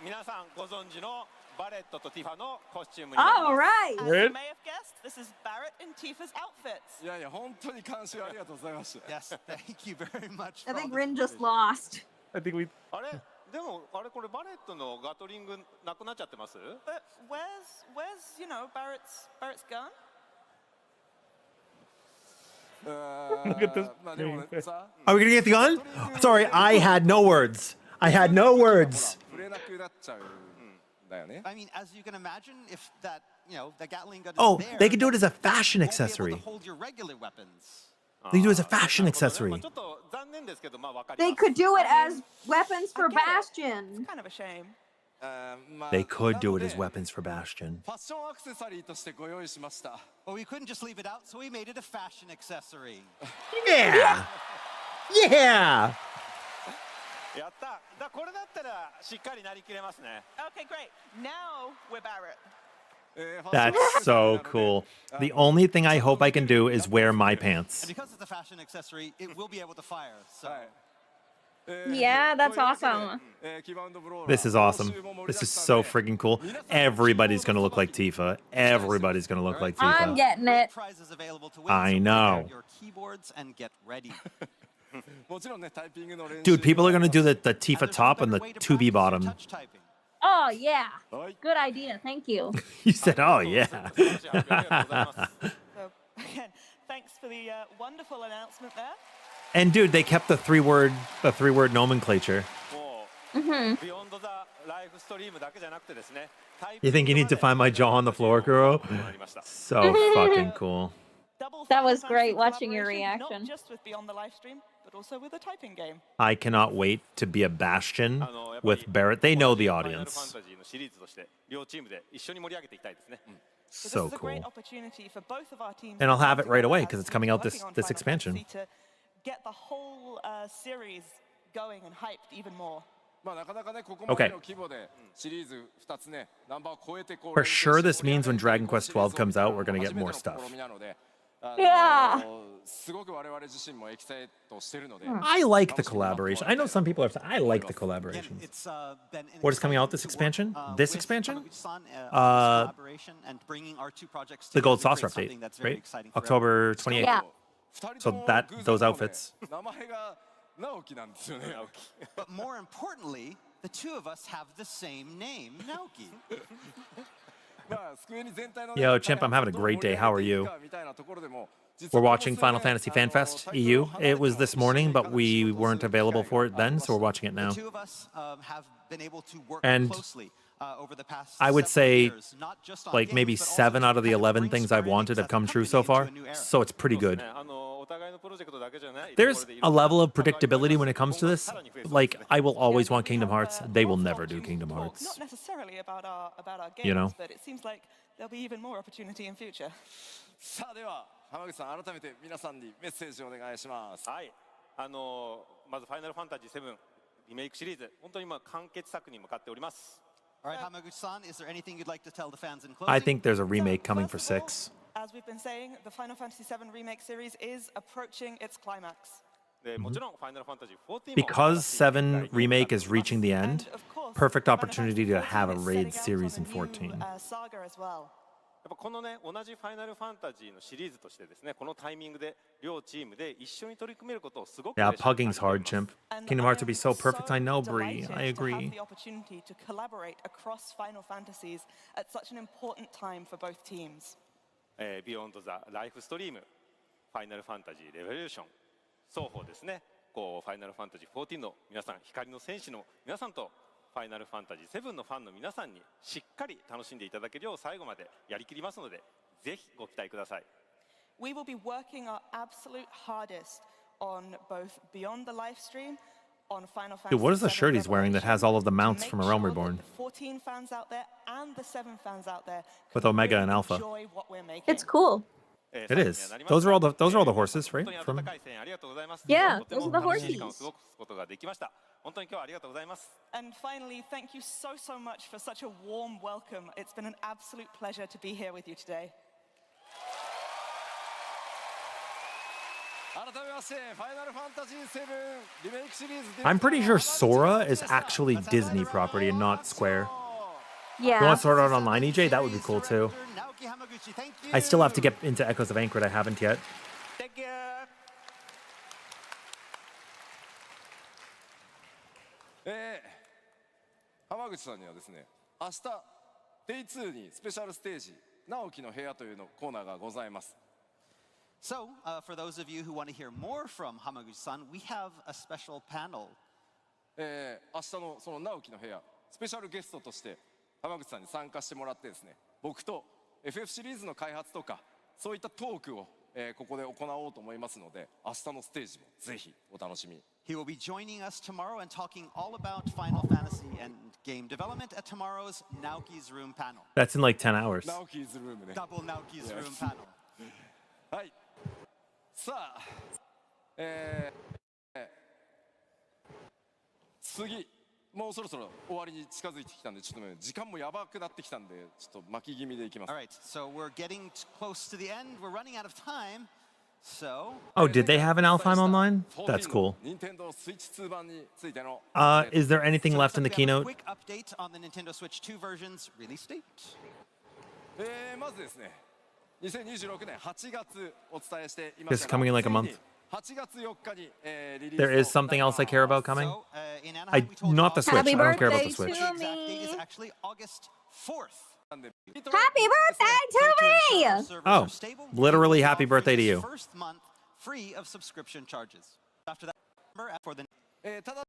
皆さんご存知のバレットとティファのコスチュームに All right. As you may have guessed, this is Barrett and Tifa's outfits. いやいや本当に監修ありがとうございます Yes, thank you very much. I for all think this Rin just information. lost. I think we. あれでもあれこれバレットのガトリングなくなっちゃってます But where's Barrett's gun? Look at this まあでもねさ Are we gonna get the gun? Sorry, I had no words. I had no words. 触れなくなっちゃうんだよね I mean, as you can imagine, if that, the Gatling gun is Oh, there, they could do it as a then fashion you won't be able accessory. to hold your regular weapons. They do it as a fashion なるほどね accessory. まあちょっと残念ですけどまあわかり They ます could do it as weapons for I get it. Bastion. Kind of a shame. まあ They could do it な as ので weapons for Bastion. ファッションアクセサリーとしてご用意しました Well, we couldn't just leave it out, so we made it a fashion accessory. Yeah. Yeah. やっただこれだったらしっかりなりきれますね Okay, great. Now we're Barrett. That's so cool. The only thing I hope I can do is wear my pants. And because it's a fashion accessory, it will be able to fire. So, はい Yeah, that's というわけで awesome. キバウンドブローラー This is awesome. 報酬も盛り This だく is さん so で freaking cool. Everybody's gonna look like Tifa. Everybody's gonna look like I'm Tifa. getting it. prizes available to win. I so know. prepare your keyboards and get ready. もちろんねタイピングの練習 Dude, people are gonna do the And Tifa there's no top and better the way to 2B practice your bottom. touch typing. Oh, yeah. はい Good idea. Thank you. You said, oh yeah. 素晴らしい発表ありがとうございます So again, thanks for the wonderful announcement there. And dude, they kept the three-word nomenclature. もう、ビヨンドザライフストリームだけじゃなくてですね You think you need to find my jaw on the floor, Kuro? ありました So fucking cool. Double That was Final great Fantasy watching your collaboration, reaction. Not just with Beyond the live stream, but also with the typing game. I cannot wait to be a Bastion やっぱり with Barrett. They know the ファイナル audience. ファンタジーのシリーズとして両チームで一緒に盛り上げていきたいですね So this So is a great cool. opportunity for both of our teams. And I'll have it to right work away, as 'cause it's teams coming out working this- on this Final expansion. Fantasy to get the whole series going and hyped even more. まあなかなかねここま Okay. での規模でシリーズ2つねナンバーを超えてこう For sure, this means when Dragon Quest XII comes out, we're gonna get more 初めて stuff. の試みなので Yeah. すごく我々自身もエキサイトしてるので I like the collaboration. I know some people are. I like the Again, collaborations. it's been an What is coming out exciting this piece of work, expansion? This with expansion? Hamaguchi-san, on this collaboration and bringing our two projects The Gold together to Saucer create update, something that's very right? exciting for October 28th. Yeah. 2人 So とも that 偶然 those なので outfits. 名前が直樹なんですよね But more importantly, the two of us have the same name, Naoki. まあスクエニ全体のね Yo, Chimp, I'm having a great day. How are you? みたいなところでも実 We're は watching Final Fantasy Fanfest EU. It was this morning, but we weren't available for it then, so we're watching it now. The two of us have been able to work And closely over the past I would several say, years, not just on like games, maybe but also 7 to out of the kind of 11 bring things I've Square wanted Enix have as a come true company so into far. a new era. So it's pretty そうで good. すねお互いのプロジェクトだけじゃない There's ところでいろ a んな level of 関わりがあります predictability when it comes to 今後 this. さらに増えそうです Like, ね I will always Yeah, want we Kingdom have, Hearts. They will lots of never do opportunities Kingdom to talk, Hearts. Not necessarily about our games, You know? but it seems like there'll be even more opportunity in future. さあでは浜口さん改めて皆さんにメッセージをお願いしますはいまず「ファイナルファンタジー7」リメイクシリーズ本当に今完結作に向かっております All right, Hamaguchi-san, is there anything you'd like to tell the fans in closing? I think there's a remake So, coming first for of all, 6. As we've been saying, the Final Fantasy VII Remake series is approaching its climax. でもちろん「ファイナルファンタジー14」も Because 新しい 7 Remake is reaching the And end, of course, perfect Final opportunity Fantasy to have a 14 is raid setting out series in on a new, 14. saga as well. やっぱこのね同じ「ファイナルファンタジー」のシリーズとしてですねこのタイミングで両チームで一緒に取り組めることをすごく Yeah, 嬉しく感じ pugging's ており hard, ます Chimp. And Kingdom Hearts would be so I'm perfect. I know, Bree. delighted I to agree. have the opportunity to collaborate across Final Fantasies at such an important time for both teams. ビヨンドザライフストリームファイナルファンタジーレボリューション双方ですねこうファイナルファンタジー14の皆さん光の戦士の皆さんとファイナルファンタジー7のファンの皆さんにしっかり楽しんでいただけるよう最後までやりきりますのでぜひご期待ください We will be working our absolute hardest on both Beyond the Livestream, on Final Fantasy Dude, what is the VII shirt he's wearing that has all of the Revelation, mounts to from make A Realm sure Reborn? that the 14 fans out there and the 7 fans out there With can Omega really and Alpha. enjoy what we're making. It's cool. It is. Those are all the horses, right? 本当に温 From かい声援ありがとうございます Yeah, とても those are the 楽しい時間を horses. 過ごすことができました本当に今日はありがとうございます And finally, thank you so much for such a warm welcome. It's been an absolute pleasure to be here with you today. I'm pretty sure Sora is actually Disney property and not Square. You Yeah. want to sort out online, EJ? That would be cool too. I still have to get into Echoes of Ankret. I haven't yet. Thank you. 浜口さんにはですね、明日 Day2 にスペシャルステージ直樹の部屋というのコーナーがございます。 So, for those of you who want to hear more from Hamaguchi-san, we have a special panel. 明日のその直樹の部屋スペシャルゲストとして浜口さんに参加してもらってですね、僕と FF シリーズの開発とかそういったトークをここで行おうと思いますので、明日のステージもぜひお楽しみに。 He will be joining us tomorrow and talking all about Final Fantasy and game development at tomorrow's Naoki's Room panel. That's in like 10 hours. 直樹ズルームね。 Double Naoki's Room panel. はい。さあ、次もうそろそろ終わりに近づいてきたんで、ちょっとね時間もやばくなってきたんで、ちょっと巻き気味でいきます。 All right, so we're getting close to the end. We're running out of time. So, Oh, did they have an Alfheim online? That's cool. Nintendo Switch 2版についての Is there anything left in the we have a keynote? quick update on the Nintendo Switch 2 version's release date. まずですね、2026年8月お伝えしていま This し is たが、 coming in like a month. 8月4日にリリース There is something else I care about coming. So, in Anaheim, I we told not the Bob- Switch. I don't care about the birthday Switch. to The exact date is me. actually August 4th. Happy birthday to me! Servers Oh, are stable. literally We'll happy allow for birthday to this you. First month free of subscription charges. After that, for the ただ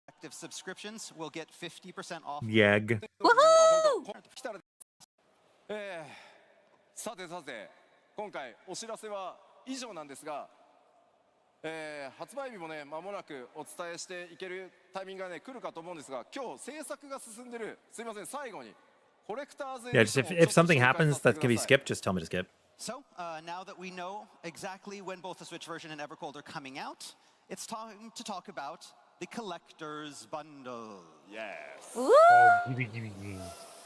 active subscriptions, we'll get 50% off. Yeg. Woohoo! 来たらさてさて今回お知らせは以上なんですが、発売日もね間もなくお伝えしていけるタイミングがね来るかと思うんですが、今日制作が進んでる、すいません最後にコレクターズ Yeah, just if something happens that can be skipped, just tell me to skip. So, now that we know exactly when both the Switch version and Evercold are coming out, it's time to talk about the collector's bundle. Yes. Woo!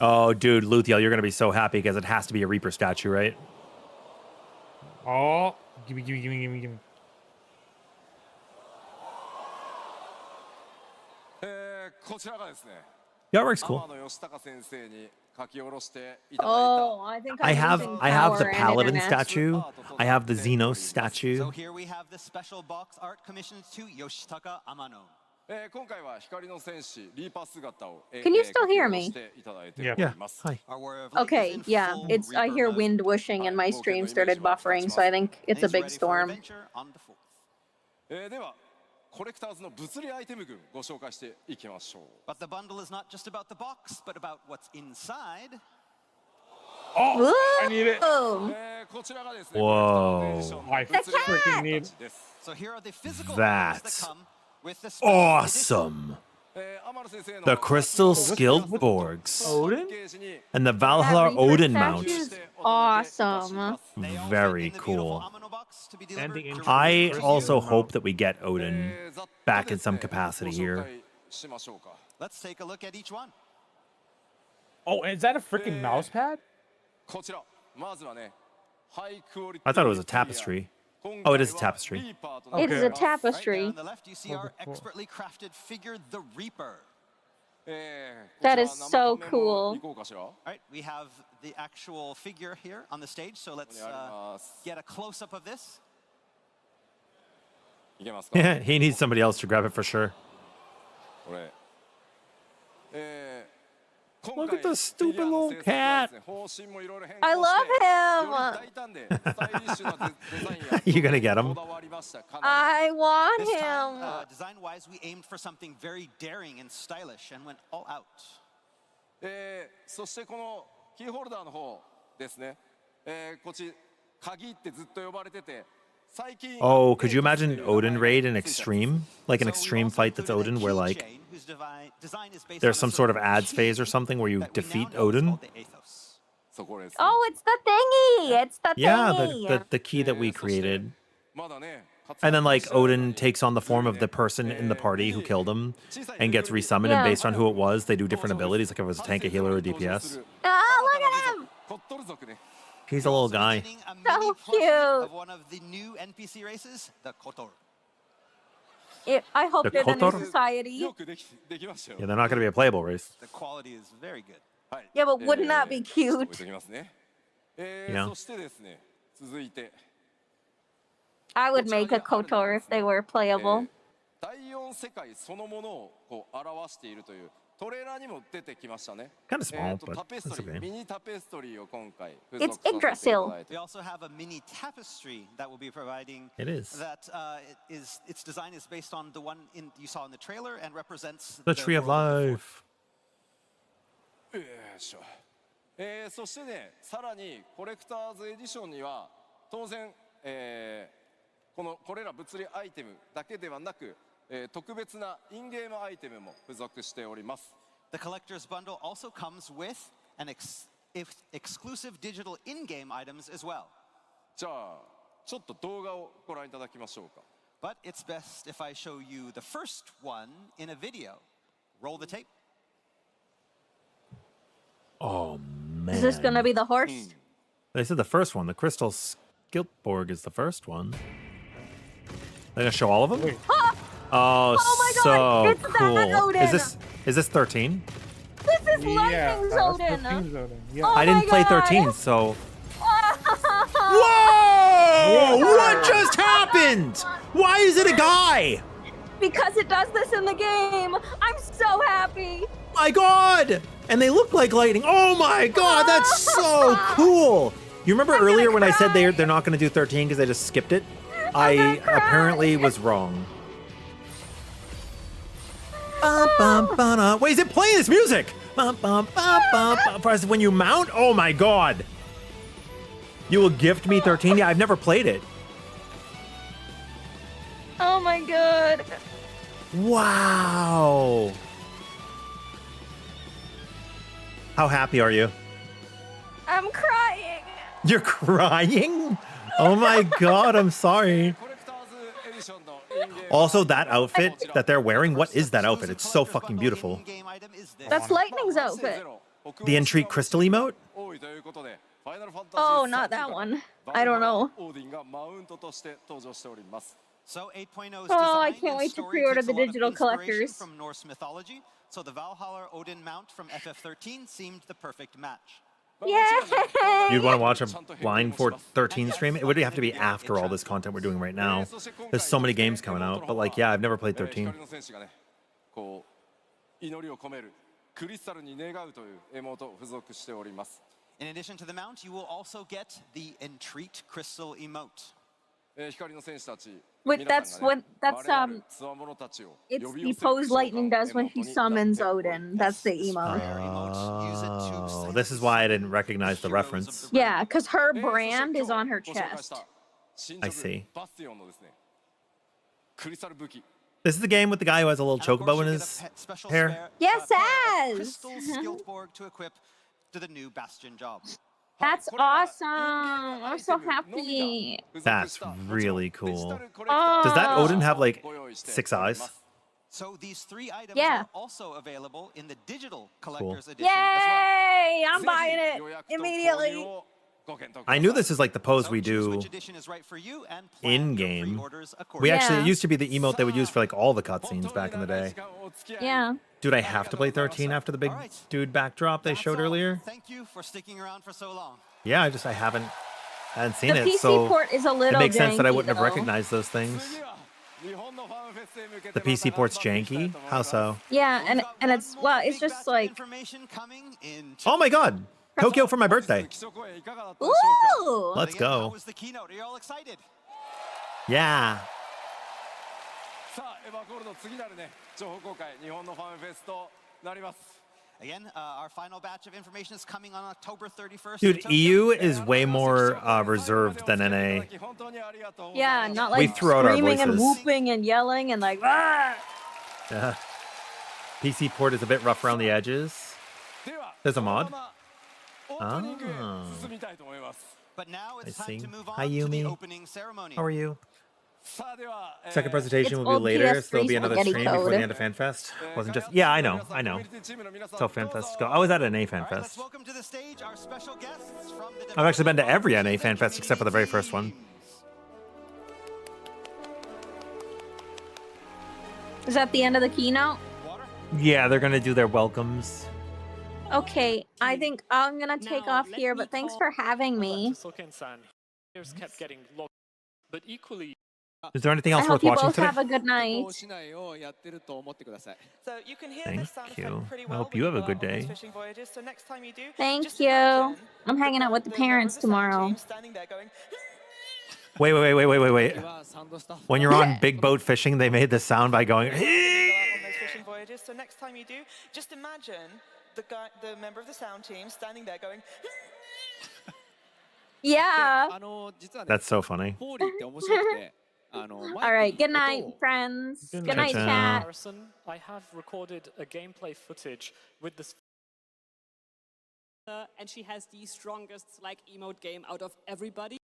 Oh, dude, Luthiel, you're gonna be so happy because it has to be a Reaper statue, right? Oh, gimme, gimme, gimme, gimme, gimme. こちらがですね Yeah, it works 天 cool. 野義孝先生に書き下ろしていただいた Oh, I think I I'm have using I have the power and Paladin internet. statue. I have the Xenos So statue. here we have the special box art commissioned to Yoshitaka Amano. 今回は光の戦士リーパー姿を Can you still hear me? 書き下ろしていただいてお Yeah. ります Hi. Our War of Light Okay, is in yeah, full it's I hear Reaper wind mode. whooshing and my stream started buffering, so I think it's a He's big ready for storm. adventure on the 4th. ではコレクターズの物理アイテム群ご紹介していきましょう。 But the bundle is not just about the box, but about what's inside. Oh, I need it. Boom! こちらがですね Whoa. I freaking need. So here are the physical That's items that come with the special edition. Awesome. 天野先生の The Crystal Skilled Borgs Odin? ページに and the Valhalla That Reaper Odin mount. statue's awesome. They also Very in the beautiful cool. Amano box to be And delivered the to intro. I Crystal also mount. hope that we get Odin ざっと back in ですね some capacity ご here. 紹介しましょうか。 Let's take a look at each one. Oh, is that a freaking mouse pad? こちらまずはねハイクオリティ I thought it was a tapestry. Oh, it is a tapestry. It is a Right there tapestry. on the left, you see our expertly crafted figure, the Reaper. That is so cool. 行こうかしら。 All right, we have the actual figure here on the stage, so let's ここにあります get a close-up of this. いけますか。 Yeah, he needs somebody else to grab it for sure. これ。Look at the stupid little cat. I love him. You gonna get him? I want This time, him. design-wise, we aimed for something very daring and stylish and went all out. そしてこのキーホルダーの方ですね。こっち鍵ってずっと呼ばれてて。 Oh, could you imagine Odin raid in Extreme? Like an extreme fight that's Odin where like there's some sort of ads phase or something where you defeat Odin? Oh, it's the thingy. It's the Yeah, thingy. the key that we created. And then like Odin takes on the form of the person in the party who killed him and gets resummoned, and Yeah. based on who it was, they do different abilities, like if it was a tank, a healer, or a DPS. Oh, look at him. He's a little guy. Beginning a So mini portion cute. Of one of the new NPC races, the Kotor. I hope The they're done in Kotor? society. よくできましたよ Yeah, they're not going to be a playable race. The quality is very good. はい Yeah, but wouldn't that be ちょっと cute? 置いときますね Yeah. そしてですね続いて I would make a KOTOR if they were playable. 第4世界そのものをこう表しているというトレーラーにも出てきましたね Kind of small, タ but ペスト that's リー okay. ミニタペストリーを今回 It's 付属させていただいて We also have a mini tapestry that we'll be providing. It is. That its design is based on the one you saw in the trailer and represents The Tree of world Life. よいしょそしてねさらにコレクターズエディションには当然、これら物理アイテムだけではなく、特別なインゲームアイテムも付属しております The collector's bundle also comes with an exclusive digital in-game items as well. じゃあちょっと動画をご覧いただきましょうか But it's best if I show you the first one in a video. Roll the tape. Oh, man. Is this gonna be the horse? They said the first one. The Crystal Skiltborg is the first one. They're going to show all of them? Oh, my God, so it's that cool. Odin. Is this 13? This is Yeah, Lightning that's Odin. 13 Zoden. Yeah. Oh I didn't my play God. 13, so... Whoa! What just happened? Why is it a guy? Because it does this in the game. I'm so happy. My God! And they look like lightning. Oh my God, that's so cool. You remember earlier when I said they're not going to do 13 because they just skipped it? I apparently was wrong. Wait, is it playing this music? When you mount? Oh my God. You will gift me 13? Yeah, I've never played it. Oh my God. Wow. How happy are you? I'm crying. You're crying? Oh my God, I'm sorry. コレクターズエディションのインゲーム Also, that outfit that they're wearing, what is that outfit? It's so fucking beautiful. In-game item is this. That's Lightning's outfit. The Entreat Crystal emote? 多いということでファイナルファンタジー Oh, not that one. I don't know. オーディンがマウントとして登場しております So 8.0's Oh, I design can't and wait to story pre-order takes the a lot of digital inspiration collectors. From Norse mythology, so the Valhalla Odin mount from FF13 seemed the perfect match. Yay! You'd want to watch a Line 13 stream? It would have to be after all this content we're doing right now. There's so many games coming out, but like, yeah, I've never played 13. 光の戦士がねこう祈りを込めるクリスタルに願うというエモートを付属しております In addition to the mount, you will also get the Entreat Crystal emote. 光の戦士たち Wait, that's what that'sつわものたちを it's 呼び the 寄せる pose Lightning does when he エモートになって summons Odin. That's the emote. Rare emote. Use it to Oh, silence this is why I didn't recognize the heroes of reference. the Yeah, because her そして brand 今 is 日 on her ご紹介 chest. した新 I ジョ see. ブバスティオンのですねクリスタル武器 This is the game with the guy who has a little And of course, chocobo in you his get a special hair. spare, Yes, pair ofAz! Crystal Skiltborg to equip to the new Bastion job. That's これは awesome. インゲームア I'm イテ so ムのみが happy. 付属 That's したもちろん really デジ cool. タルコレクター Does that Odin have like ご用意して 6 eyes? So these 3 items Yeah. are also available in the digital collector's edition as well. Yay! I'm buying ぜ it ひ予約と購入 immediately. をご検討ください I knew this is like the pose So we choose do which edition is right for you and plan your in-game. pre-orders We accordingly. actually, it Yeah. used to be the emote they would use for like all the 本 cutscenes 当 back に in the 長い day. 時間お付き合い Yeah. Dude, I have to play 13 after the big Alright. dude backdrop they That's showed all. earlier. Thank you for sticking around for so long. Yeah, I hadn't seen The it, PC so port is a it little makes sense that I janky, wouldn't have though. recognized those things. 次は日本のファンフェスへ向けて The PC port's janky? How so? Yeah, We've got and one it's more well, it's big just batch of like information coming in Oh my God, Tokyo for my birthday. 基礎公演いかがだったでしょうか ooh. Let's Again, how go. was the keynote? Are you all excited? Yeah. さあエヴァコールの次なるね情報公開日本のファンフェスとなります Again, our final batch of information is coming on October 31st. Dude, in Tokyo. EU is way more reserved than NA. Yeah, not We like threw out our screaming and voices. whooping and yelling and like ah. Yeah. PC port is a bit rough around the edges. There's a mod? Ah. But now it's I time see. to move on Hi, to the Yumi. opening ceremony. How are you? Second presentation It's will be old later, so there'll be PS3 another spaghetti stream before the code. end of FanFest. Wasn't just... Yeah, I know. That's how FanFests go. I was at an A FanFest. Welcome to the stage, our special guests from the I've actually been to every NA FanFest except for the very first one. Is that the end of the keynote? Yeah, they're gonna do their welcomes. Okay, I think I'm gonna take off here, but thanks for having me. But equally, Is there anything else I worth hope you watching both today? have a good night. So you can hear Thank this sound you. effect pretty I well hope when you have a go good out on those day. fishing voyages. So next time you do, Thank just you. imagine I'm hanging out with the member of parents the sound tomorrow. team standing there going, Wait. When you're on big boat fishing, they made the sound by going... go out on those fishing voyages. So next time you do, just imagine the member of the sound team standing there going. Yeah. That's so funny. All right. Good night, friends. Good night, chat. I have recorded a gameplay footage with this. And she has the strongest like emote game out of everybody.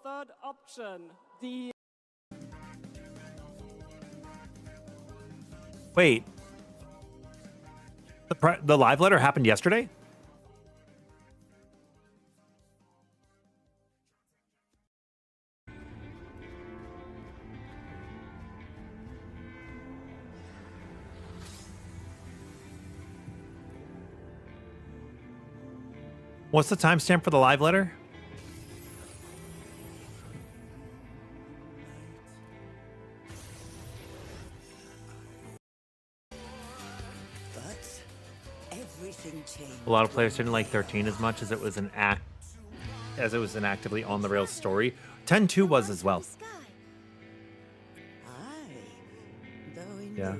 Third option, the Wait. The live letter happened yesterday? What's the timestamp for the live letter? A lot of players didn't like 13 as much as it was an actively on the rails story. 10-2 was as well. Yeah.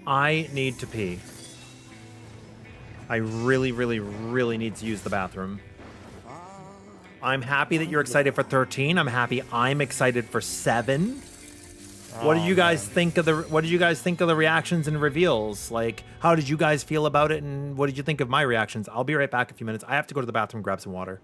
I need to pee. I really need to use the bathroom. I'm happy that you're excited for 13. I'm happy I'm excited for 7. What did you guys think of the reactions and reveals? Like, how did you guys feel about it, and what did you think of my reactions? I'll be right back in a few minutes. I have to go to the bathroom, grab some water.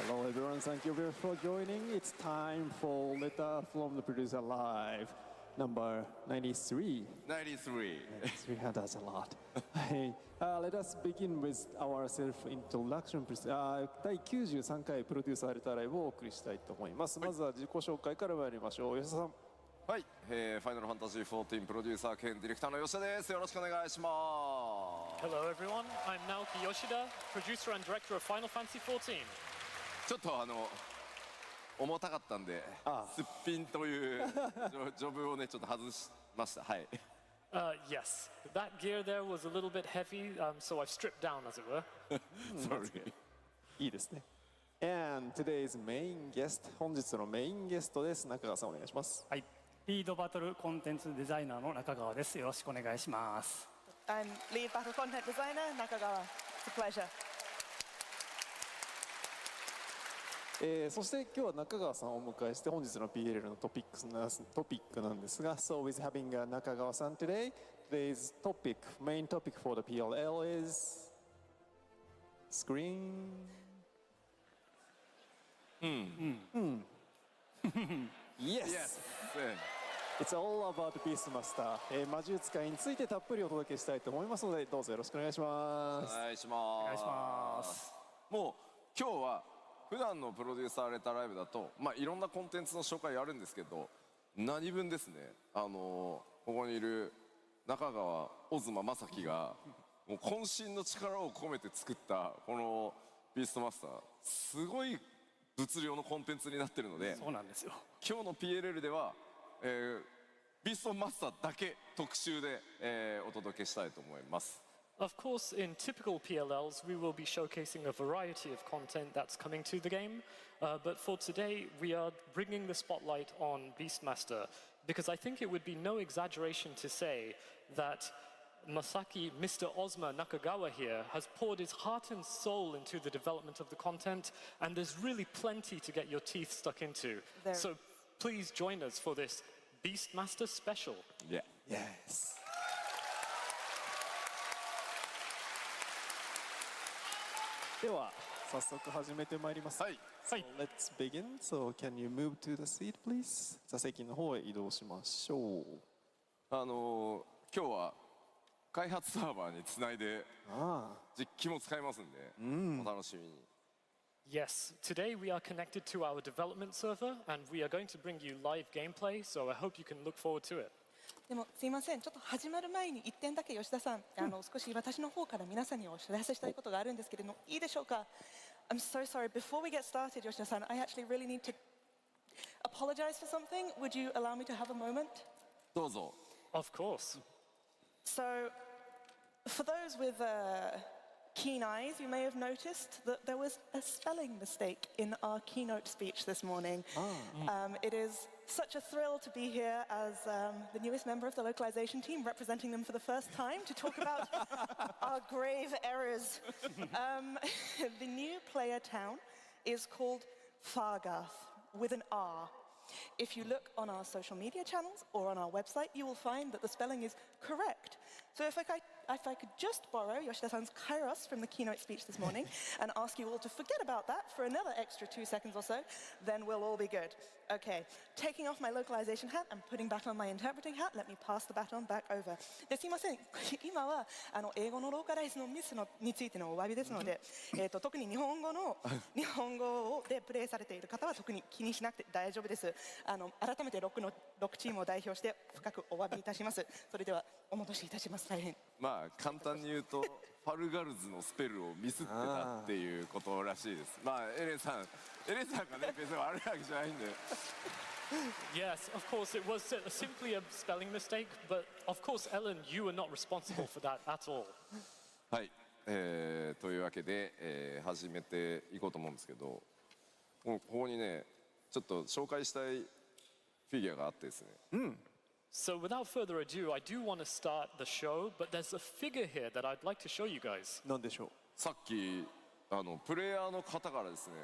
Hello everyone, thank you very much for joining. It's time for Letter from the Producer Live, number 93. 93. 93, that's a lot. Let us begin with our self-introduction. 第93回プロデューサーレターライブをお送りしたいと思います。まずは自己紹介から参りましょう。吉田さん。はい、ファイナルファンタジー14プロデューサー兼ディレクターの吉田です。よろしくお願いします。Hello everyone, I'm Naoki Yoshida, producer and director of Final Fantasy XIV. ちょっと重たかったんで、すっぴんというジョブをねちょっと外しました。はい。Yes, that gear there was a little bit heavy, so I've stripped down, as it were. Sorry. いいですね。And today's main guest、本日のメインゲストです。中川さんお願いします。はい。リードバトルコンテンツデザイナーの中川です。よろしくお願いします。I'm lead battle content designer Nakagawa. It's a pleasure. そして今日は中川さんをお迎えして本日の PL のトピックなんですが So with having Nakagawa さん today, today's main topic for the PLL is screen. Yes. It's all about Beastmaster、魔術界についてたっぷりお届けしたいと思いますので、どうぞよろしくお願いします。お願いします。もう今日は普段のプロデューサーレターライブだと、いろんなコンテンツの紹介あるんですけど、何分ですね、ここにいる中川小妻正樹がもう渾身の力を込めて作ったこのビーストマスター、すごい物量のコンテンツになってるので、そうなんですよ。今日の PLL では、ビーストマスターだけ特集で、お届けしたいと思います。Of course, in typical PLLs, we will be showcasing a variety of content that's coming to the game. But for today, we are bringing the spotlight on Beastmaster, because I think it would be no exaggeration to say that Masaki, Mr. Ozma Nakagawa here, has poured his heart and soul into the development of the content, and there's really plenty to get your teeth stuck into. So please join us for this Beastmaster special. Yeah. Yes. では早速始めてまいります。はい。So let's begin. So can you move to the seat, please? 座席の方へ移動しましょう。今日は開発サーバーにつないで実機も使えますんで、お楽しみに。Yes, today we are connected to our development server, and we are going to bring you live gameplay, so I hope you can look forward to it. でもすいません、ちょっと始まる前に1点だけ吉田さん、少し私の方から皆さんにお知らせしたいことがあるんですけれども、いいでしょうか？ I'm so sorry. Before we get started, Yoshida-san, I actually really need to apologize for something. Would you allow me to have a moment? どうぞ。Of course. So, for those with keen eyes, you may have noticed that there was a spelling mistake in our keynote speech this morning. It is such a thrill to be here as the newest member of the localization team, representing them for the first time to talk about our grave errors. The new player town is called Fargarth, with an R. If you look on our social media channels or on our website, you will find that the spelling is correct. So if I could just borrow Yoshida-san's kairos from the keynote speech this morning and ask you all to forget about that for another extra 2 seconds or so, then we'll all be good. Okay, taking off my localization hat and putting back on my interpreting hat, let me pass the baton back over. すいません、今は英語のローカライズのミスについてのお詫びですので、特に日本語でプレイされている方は特に気にしなくて大丈夫です。改めて6チームを代表して深くお詫びいたします。それではお戻しいたします。大変。簡単に言うとファルガルズのスペルをミスってたっていうことらしいです。エレンさんがね、別に悪いわけじゃないんで。Yes, of course, it was simply a spelling mistake, but of course, Ellen, you were not responsible for that at all. はい、というわけで、始めていこうと思うんですけど、ここにね、ちょっと紹介したいフィギュアがあってですね。So without further ado, I do want to start the show, but there's a figure here that I'd like to show you guys. 何でしょう？さっきプレイヤーの方からですね。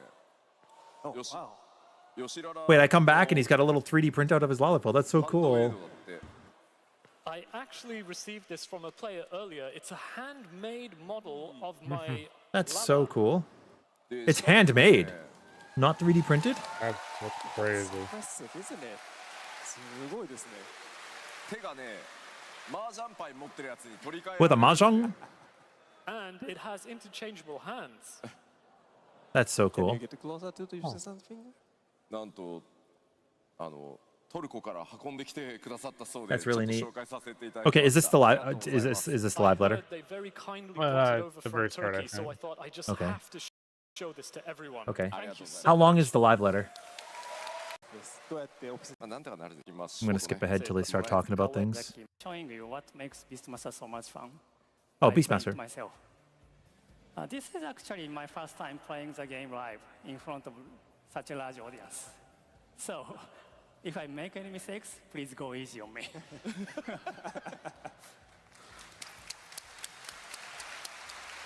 Wait, I come back and he's got a little 3D printout of his lollipop. That's so cool. I actually received this from a player earlier. It's a handmade model of my. That's so cool. It's handmade, not 3D printed. That's crazy. Impressive, isn't it? すごいですね。手がね、麻雀牌持ってるやつに取り替え。With a mahjong? And it has interchangeable hands. That's so cool. Can you get closer to Yoshida-san's finger? なんとトルコから運んできてくださったそうで、 That's really ちょ neat. っと紹介させていただきました。Okay, is this the live? Is this the live letter? They very kindly brought it over the from very start, Turkey, so I thought I just Okay. have to show this to everyone. Okay. Thank you so How long is the live letter? どうやってなんとかなるできます。 I'm gonna skip ahead till they start talking about things. Showing you what makes Beastmaster so much fun. Oh, I played Beastmaster. myself. This is actually my first time playing the game live in front of such a large audience. So, if I make any mistakes, please go easy on me.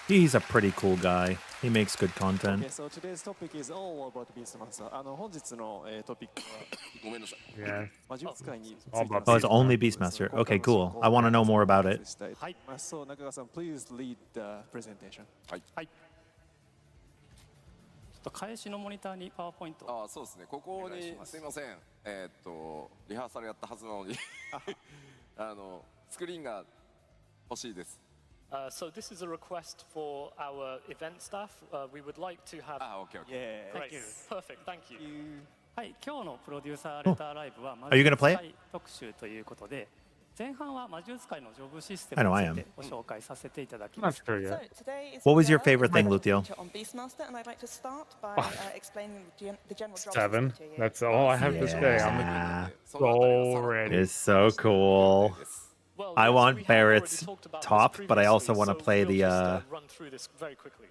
He's a pretty cool guy. He makes good content. Okay, so today's topic is all about Beastmaster. 本日のトピックはごめんなさい。魔術界について Oh, it's only Beastmaster. Okay, cool. I want to know more about it. はい。So 中川さん、please lead the presentation. はい。と返しのモニターにパワーポイントを。そうですね。ここにすいません。リハーサルやったはずなのにスクリーンが欲しいです。So this is a request for our event staff. We would like to have. Okay. Great. Perfect. Thank you. はい、今日のプロデューサーレターライブは魔 Are you 術 gonna play 使 it? い特集ということで、前半は魔術使いのジョブシステム I に know, I ついてご紹介させていただき Not ます。 sure yet. What was your favorite thing, Lucio? On Beastmaster, and I'd like to start by explaining the general job 7. system to you. That's all I have to say. Yeah. I'm so ready. It's so cool. Well, I yes, want we have Barrett's already talked about this top, but I also previously, want to so play we'll the just, run through this very quickly.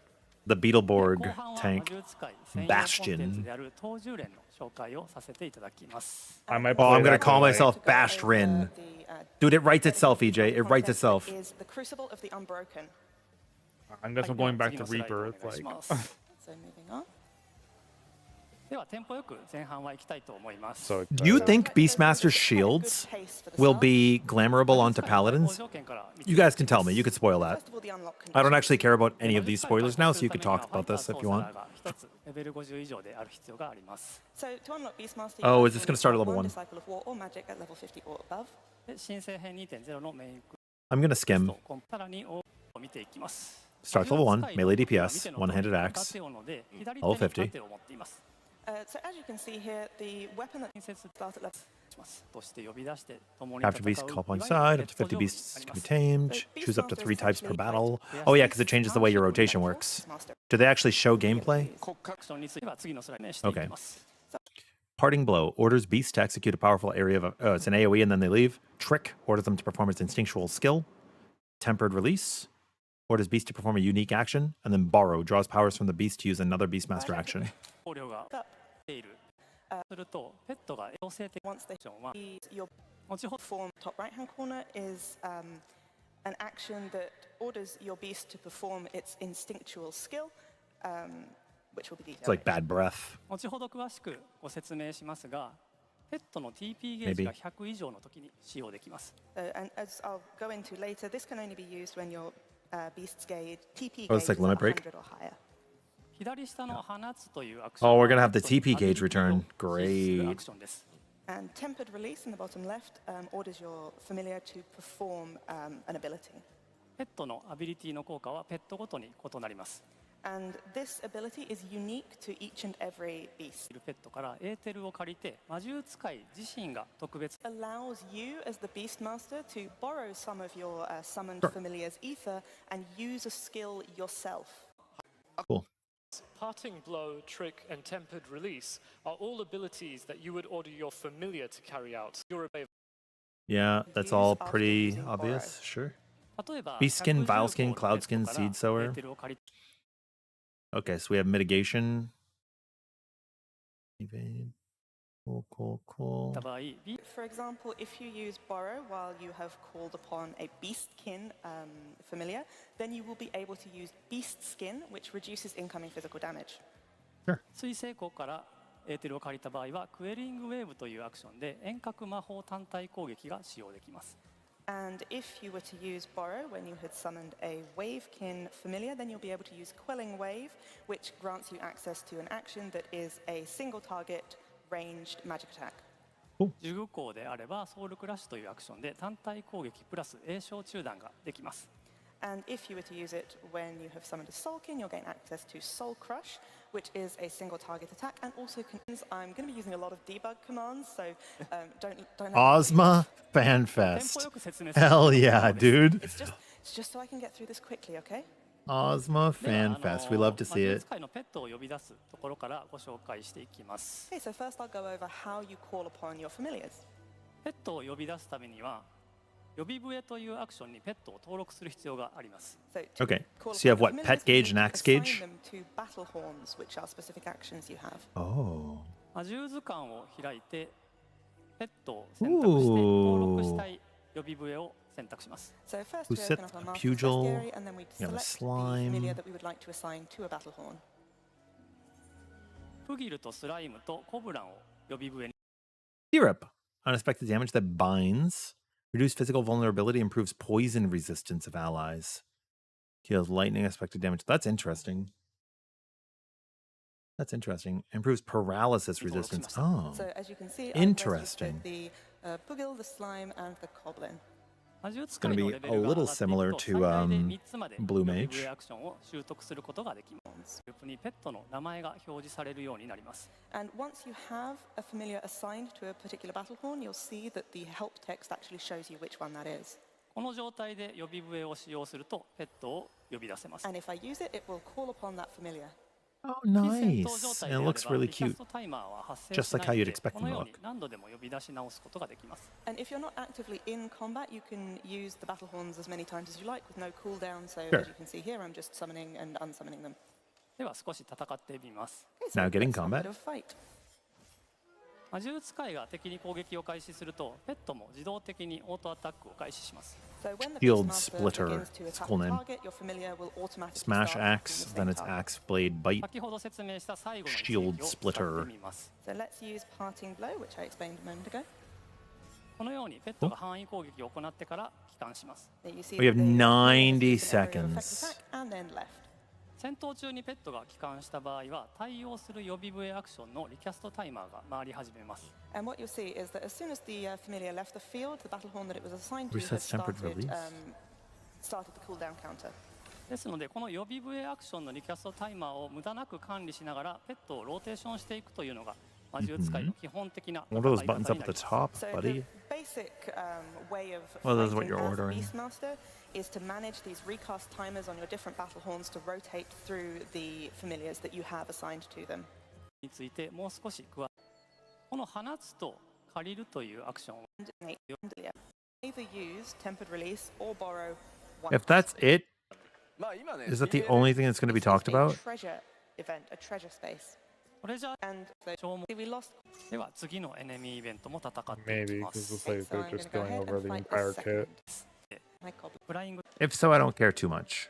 the で Beetleborg 後半は魔 tank. 術使い専用コンテンツ Bastion. である東獣連の紹介をさせていただきます。 I might Oh, play I'm gonna that call tonight. myself Bashed Rin. Dude, it writes itself, EJ. It writes itself. Is the Crucible of the Unbroken. I guess I'm going back to 次のスライドをお Rebirth. 願いし Like, ます。 So moving on. ではテンポよく前半は行きたいと思います。 so Do you excited. think Beastmaster's shields will be glamourable onto paladins? You guys can tell me. You could spoil that. First of all, the unlock I don't condition. actually care about any of these spoilers now, so you could talk about this if you want. 一つレベル50以上である必要があります。 So to unlock Beastmaster, Oh, you is this first gonna start at need level one one? Disciple of War or Magic at level 50 or above. で新生編 2.0 のメインク I'm gonna skim. とさらにを見ていきます。 Starts level 1, melee DPS, one-handed axe, level 50. So as you can see here, the weapon that starts at level として呼び出して共に Capture 戦 beasts う call upon いわ side. ゆる Up to 50 鉄 beasts 上 can に be あります。 tamed. Choose up to 3 types per battle. Oh yeah, because it changes the way your rotation works. Do they actually show gameplay? アクションについては次のスライドにしていきます。 Parting Blow orders beasts to execute a powerful area of it's an AoE and then they leave. Trick orders them to perform its instinctual skill. Tempered Release orders beast to perform a unique action, and then Borrow draws powers from the beast to use another Beastmaster action. 考慮が出ている。するとペットが強制的なアクションは your 後ほど form top right hand corner is an action that orders your beast to perform its instinctual skill, which will be It's detailed. like bad breath. 後ほど詳しくご説明しますが、ペットの TP ゲージが100以上の時に使用できます。 And as I'll go into later, this can only be used when your beast's gauge TP Oh, gauge it's like is limit break? 100 or higher. 左下の放つというアクション Oh, は we're gonna have the ペットに TP gauge アビリティを return. 実施するア Great. クションです。 And tempered release in the bottom left orders your familiar to perform an ability. ペットのアビリティの効果はペットごとに異なります。 And this ability is unique to each and every beast. ペットからエーテルを借りて魔獣使い自身が特別 Allows you as the Beastmaster to borrow some of your summoned familiar's ether and use a skill yourself. Cool. Parting Blow, Trick, and Tempered Release are all abilities that you would order your familiar to carry out. You're a Yeah, that's all pretty obvious. Sure. 例えば Beast skin, 115 Vile skin, の Cloud ペッ skin, トから Seed Sower. エーテルを借り Okay, so we have mitigation. Evade. Cool, cool, cool. た場合、For example, if you use borrow while you have called upon a beastkin familiar, then you will be able to use beast skin, which reduces incoming physical damage. 水星庫からエーテルを借りた場合はクエリングウェーブというアクションで遠隔魔法単体攻撃が使用できます。 And if you were to use borrow when you had summoned a wavekin familiar, then you'll be able to use quelling wave, which grants you access to an action that is a single target ranged magic attack. ジグコーであればソウルクラッシュというアクションで単体攻撃プラス栄唱中断ができます。 And if you were to use it when you have summoned a Soulkin, you'll gain access to Soul Crush, which is a single target attack, and also I'm going to be using a lot of debug commands, so don't. Ozma Fanfest. Hell yeah, dude. It's just so I can get through this quickly, okay? Ozma では Fanfest. We love to 魔 see 術 it. 使いのペットを呼び出すところからご紹介していきます。 Okay, so first I'll go over how you call upon your familiars. ペットを呼び出すためには呼び笛というアクションにペットを登録する必要があります。 So to Okay, call so you have upon what, familiars, pet gauge you and need axe to assign gauge? them to battle horns, which are specific actions you have. Oh. 魔獣図鑑を開いてペットを選択して登録したい呼び笛を選択します。 So first Who we set open up our a master's pugil? bestiary, and then we We have a select the slime. familiar that we would like to assign to a battle horn. プギルとスライムとコブランを呼び笛に Syrup. Unexpected damage that binds. Reduce physical vulnerability, improves poison resistance of allies. Deals lightning expected damage. That's interesting. That's interesting. Improves paralysis resistance. Oh, So as you can see, interesting. the Pugil, the slime, and the Goblin. It's going to be a little similar to Blue Mage. And once you have a familiar assigned to a particular battle horn, you'll see that the help text actually shows you which one that is. And if I use it, it will call upon that familiar. Oh, nice. And it looks really cute. Just like how you'd expect them to look. And if you're not actively in combat, you can use the battle horns as many times as you like with no cooldown. So Sure. as you can see here, I'm just summoning and unsummoning them. Now getting let's have a combat. bit of fight. 魔獣使いが敵に攻撃を開始すると、ペットも自動的にオートアタックを開始します。 So when the Shield Beastmaster Splitter. begins to It's a attack cool a name. target, your familiar will automatically Smash start Axe, attacking then the it's same target. Axe Blade Bite. 先ほど説明した最後の一 Shield 撃を使って Splitter. みます。 So let's use Parting Blow, which I explained a moment ago. このようにペットが範囲攻撃を行ってから帰還します。 That you see We have that the 90 use an area of effect seconds. attack and then left. 戦闘中にペットが帰還した場合は、対応する予備笛アクションのリキャストタイマーが回り始めます。 And what you'll see is that as soon as the familiar left the field, the battle horn that it was assigned to Resets has tempered started, release. Started the cooldown counter. ですので、この予備笛アクションのリキャストタイマーを無駄なく管理しながら、ペットをローテーションしていくというのが、魔獣使いの基本的な戦い What are 方 those に buttons な up り at ます。 the top, So buddy? the basic way of Well, that's what fighting you're as ordering. Beastmaster is to manage these recast timers on your different battle horns to rotate through the familiars that you have assigned to them. についてもう少し詳しく。この放つと借りるというアクションを Either use tempered release or borrow one. If that's it, まあ今ね is that the only thing that's going to be talked A about? treasure event, a treasure space. これじゃ And so 消耗 we lost. では次のエネミーイベントも戦っていき Maybe ま because す。 it's like So they're I'm just gonna go going ahead over and the fight the entire second. kit. My goblin. フライング If so, I don't care too much.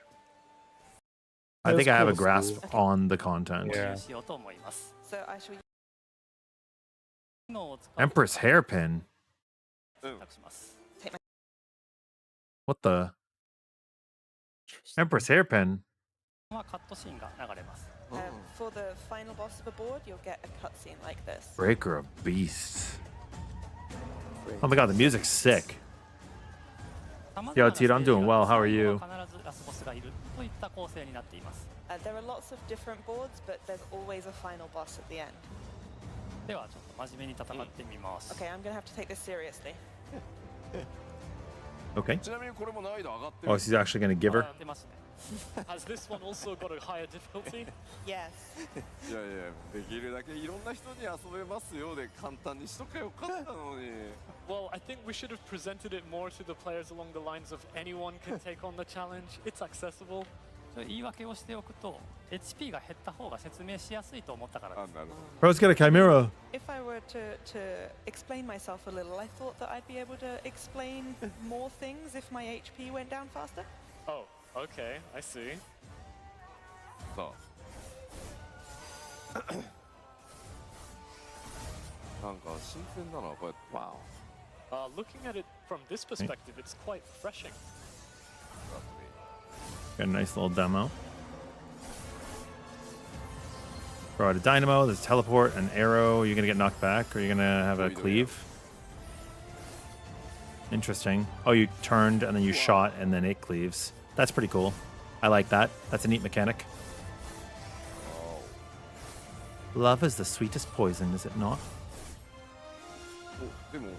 I think I have a grasp on the content. Yeah. しようと思います。 So I shall 機能を使って Empress Hairpin? 選択します。 What the? Empress Hairpin? はカットシーンが流れます。 for the final boss of a board, you'll get a cutscene like this. Breaker of Beasts. Oh my god, the music's sick. Yo, Tito, I'm doing well. How are you? 必ずラスボスがいるといった構成になっています。 There are lots of different boards, but there's always a final boss at the end. ではちょっと真面目に戦ってみます。 Okay, I'm gonna have to take this seriously. Okay. ちなみにこれも難易度上がってる Oh, she's actually going to give her? 出ますね。 Has this one also got a higher difficulty? Yes. いやいやできるだけいろんな人に遊べますよで簡単にしとけばよかったのに Well, I think we should have presented it more to the players along the lines of anyone can take on the challenge. It's accessible. 言い訳をしておくと、HP が減った方が説明しやすいと思ったからです。あなるほ Bro's got a chimera. If I were to explain myself a little, I thought that I'd be able to explain more things if my HP went down faster. Oh, okay, I see. どさあなんか新鮮なのはこうやって Wow Looking at it from this perspective, it's quite refreshing. Got a nice little demo. Throw out a dynamo, there's teleport, an arrow. You're going to get knocked back, or you're going to have a cleave. Interesting. Oh, you turned and then you shot and then it cleaves. That's pretty cool. I like that. That's a neat mechanic. Love is the sweetest poison, is it not? でも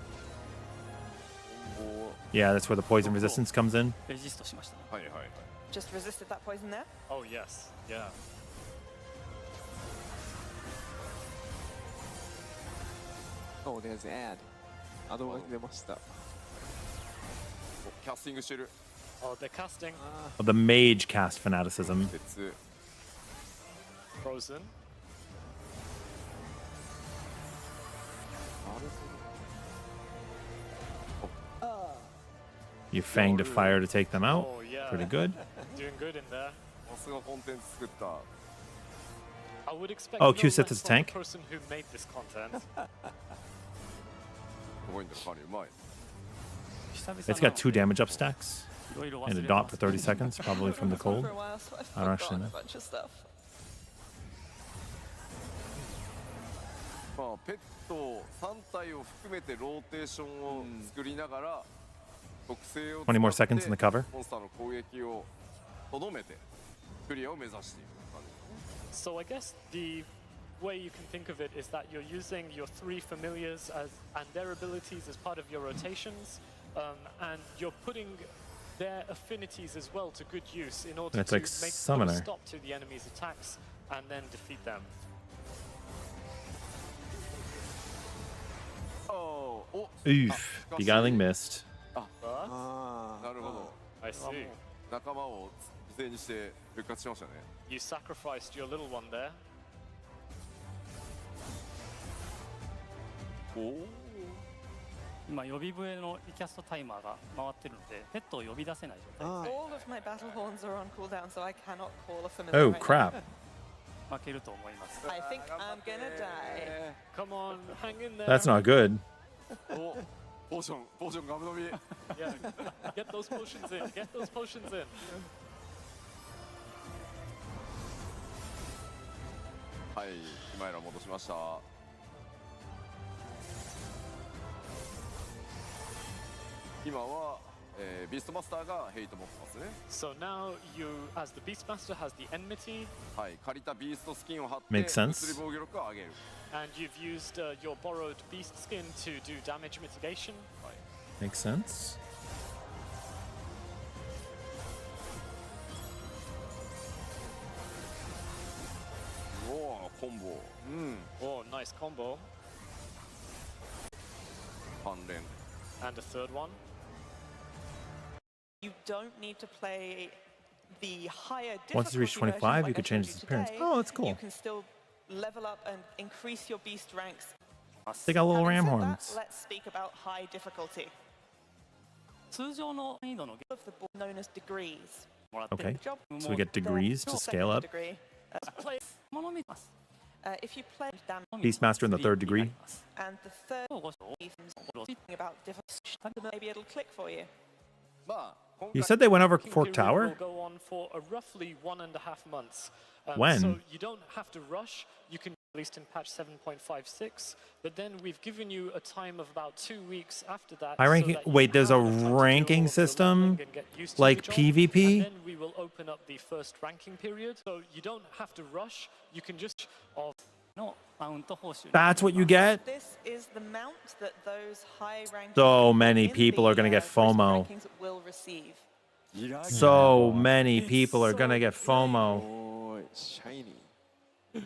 Yeah, that's where the poison resistance comes in. レジストしましたね。はいはいはい Just resisted that poison there. Oh, yes, yeah. Oh, there's an ad. アドが出ました。キャスティングしてる Oh, they're casting. The mage cast fanaticism. 鉄 Frozen. You fanged a fire to take them out. Oh, yeah. Pretty good. Doing good in there. さすがコンテンツ作った I would expect Oh, no Q-Set less is from tank? the person who made this content. すごいんだかなりうまい It's got 2 damage up stacks and a dot for 30 seconds, probably from the cold. For a while, so I've I don't actually forgotten know. a bunch of stuff. まあペット3体を含めてローテーションを作りながら特性を使20 more って seconds in the cover. モンスターの攻撃をとどめてクリアを目指している感じですね。 So I guess the way you can think of it is that you're using your 3 familiars and their abilities as part of your rotations, and you're putting their affinities as well to good use in order It's to like put a summoner. stop to the enemy's attacks and then defeat them. Oof. Beguiling missed. なるほど。 I see. 仲間を犠牲にして復活しましたね。 You sacrificed your little one there. 今予備笛のリキャストタイマーが回ってるのでペットを呼び出せない状態です。 All of my battle horns are on cooldown, so I cannot call a familiar. Oh, right crap. 負けると思います。 now. I think I'm gonna die. Come on, hang in there. That's not good. お、ポーションガブ飲み。 Yeah, get those potions in. Get those potions in. はい、今ら戻しました。今は、ビーストマスターがヘイト持ってますね。 So now you, as the Beastmaster, has the enmity, はい、借りたビーストスキンを貼って Makes sense. 物理防御力を上げる。 and you've used your borrowed beast skin to do damage mitigation. Makes sense. おお、コンボ。うん。 Oh, nice combo. 関連。 And a third one. You don't need to play the higher Once you reach difficulty 25, version you like could I change showed its you appearance. today. Oh, that's cool. You can still level up and increase your beast ranks. They got little ram Having said that, horns. let's speak about high difficulty. 通常の難易度の Of the board known as degrees. もらって Okay. るジョブ So we get degrees to scale up. Degree. もの見ます。 If you play damage Beastmaster in the 3rd degree. and the third ご視聴 about difficulty, maybe it'll click for you. まあ、今 You 回 said they went over Ranking Fort period Tower? will go on for roughly 1.5 months. When? So you don't have to rush. You can released in patch 7.56, but then we've given you a time of about 2 weeks after that. High ranking. Wait, there's a ranking system like PvP? And then we will open up the first ranking period. So you don't have to rush. You can just That's what you get? This is the mount that those high ranking So many people are going to get FOMO. rankings will receive. So many people are going to get FOMO. シャイニー。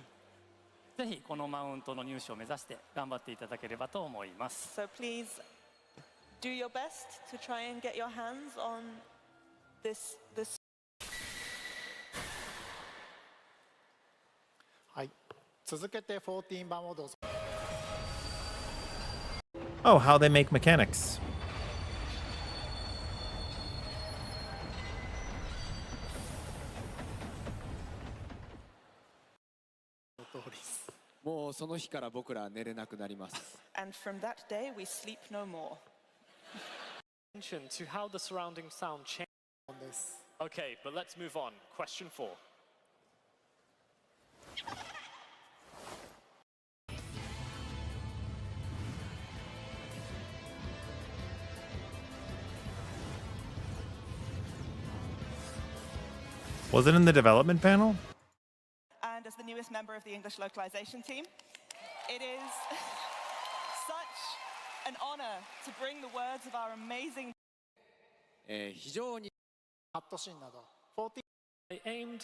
ぜひこのマウントの入手を目指して頑張っていただければと思います。 So please do your best to try and get your hands on this. はい。続けて14番をどうぞ。 Oh, how they make mechanics. もうその日から僕らは寝れなくなります。 And from that day, we sleep no more. Attention to how the surrounding sound changes. Okay, but let's move on. Question 4. Was it in the development panel? And as the newest member of the English localization team, it is such an honor to bring the words of our amazing 非常にカットシーンなど14 I aimed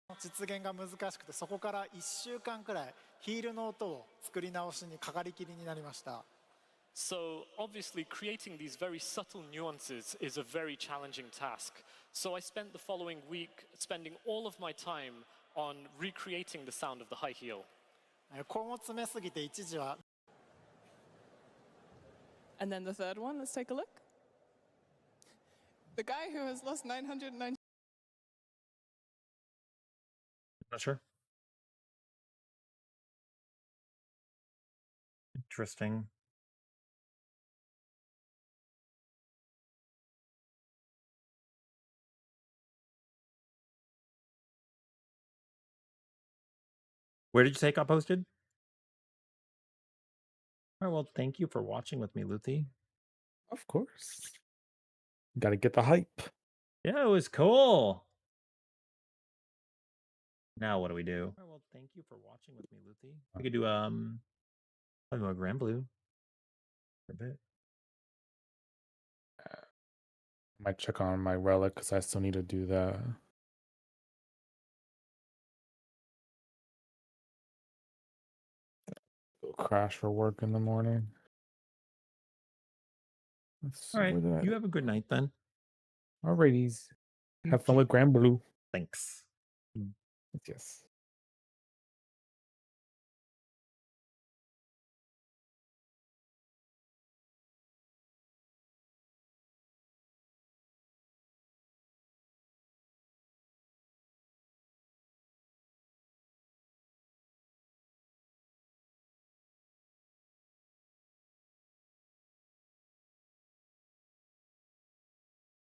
の実現が難しくて、そこから1週間くらいヒールの音を作り直しにかかりきりになりました。 So obviously creating these very subtle nuances is a very challenging task. So I spent the following week spending all of my time on recreating the sound of the high heel. 根を詰めすぎて一時は And then the third one, let's take a look. The guy who has lost 990. Not sure. Interesting. Where did you say it got posted? All right, well, thank you for watching with me, Luthi. Of course. Gotta get the hype. Yeah, it was cool. Now what do we do? All right, well, thank you for watching with me, Luthi. We could do talk about Granblue for a bit. Might check on my relic because I still need to do that. Go crash for work in the morning. All right, you have a good night then. Alrighties. Have fun with Granblue. Thanks. Yes.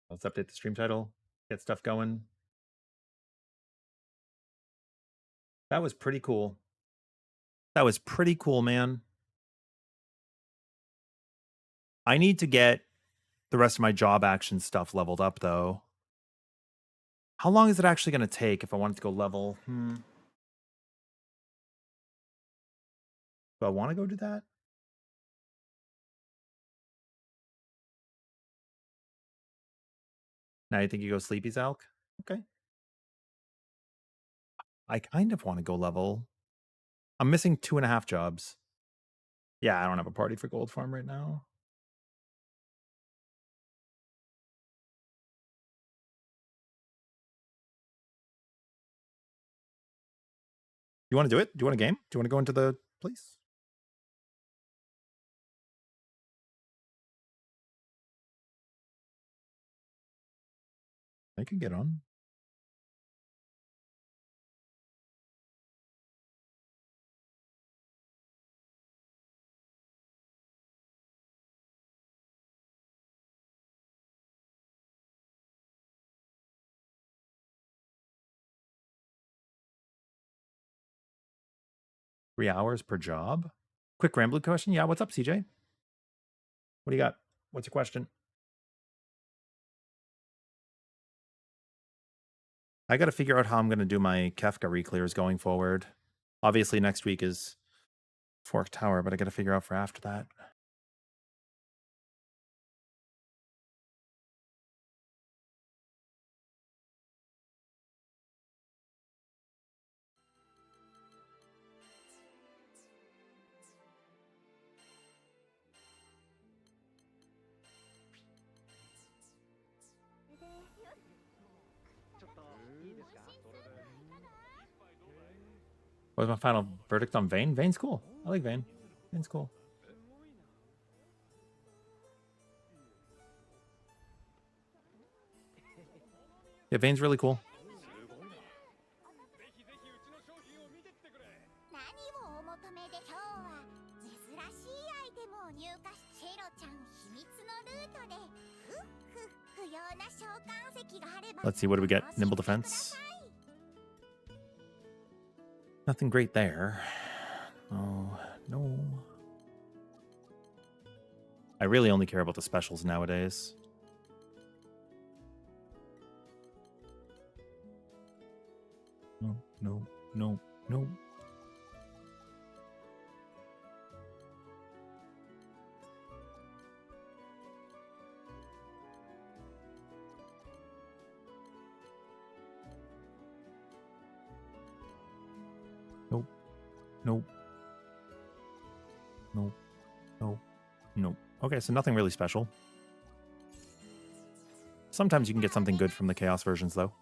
Let's update the stream title, get stuff going. That was pretty cool. That was pretty cool, man. I need to get the rest of my job action stuff leveled up, though. How long is it actually going to take if I wanted to go level? Do I want to go do that? Now you think you go sleepy, Zalk? Okay. I kind of want to go level. I'm missing 2.5 jobs. Yeah, I don't have a party for Gold Farm right now. You want to do it? Do you want a game? Do you want to go into the place? I can get on. Three hours per job? Quick Granblue question. Yeah, what's up, CJ? What do you got? What's your question? I got to figure out how I'm going to do my Kefka reclears going forward. Obviously, next week is Fork Tower, but I got to figure out for after that. What was my final verdict on Vayne? Vayne's cool. I like Vayne. Vayne's cool. Yeah, Vayne's really cool. Let's see, what do we get? Nimble defense. Nothing great there. Oh, no. I really only care about the specials nowadays. No, no, no, no. Nope. Nope. Nope. Nope. Nope. Okay, so nothing really special. Sometimes you can get something good from the Chaos versions, though.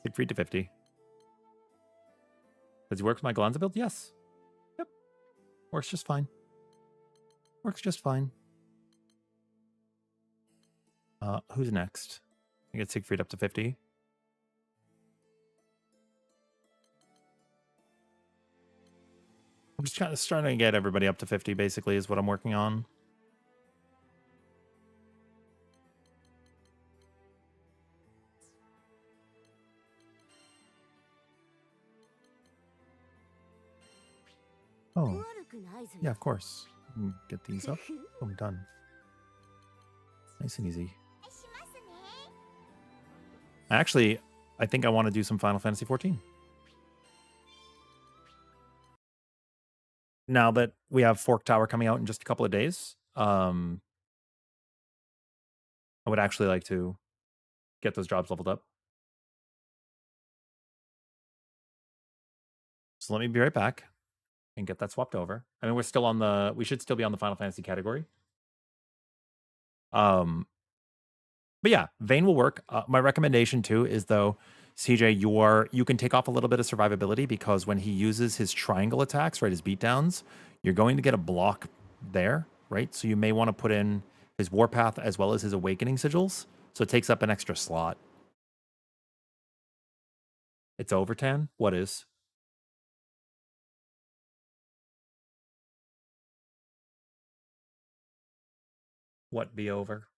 Siegfried to 50. Does he work with my gallanza build? Yes. Yep. Works just fine. Works just fine. Who's next? I get Siegfried up to 50. I'm just trying to get everybody up to 50, basically, is what I'm working on. Oh, yeah, of course. Get these up. Oh, I'm done. Nice and easy. Actually, I think I want to do some Final Fantasy XIV. Now that we have Fork Tower coming out in just a couple of days, I would actually like to get those jobs leveled up. So let me be right back and get that swapped over. I mean, we're still on the, we should still be on the Final Fantasy category. But yeah, Vayne will work. My recommendation too is though, CJ, you can take off a little bit of survivability because when he uses his triangle attacks, right, his beatdowns, you're going to get a block there, right? So you may want to put in his Warpath as well as his Awakening Sigils. So it takes up an extra slot. It's over, Tan? What is? What be over?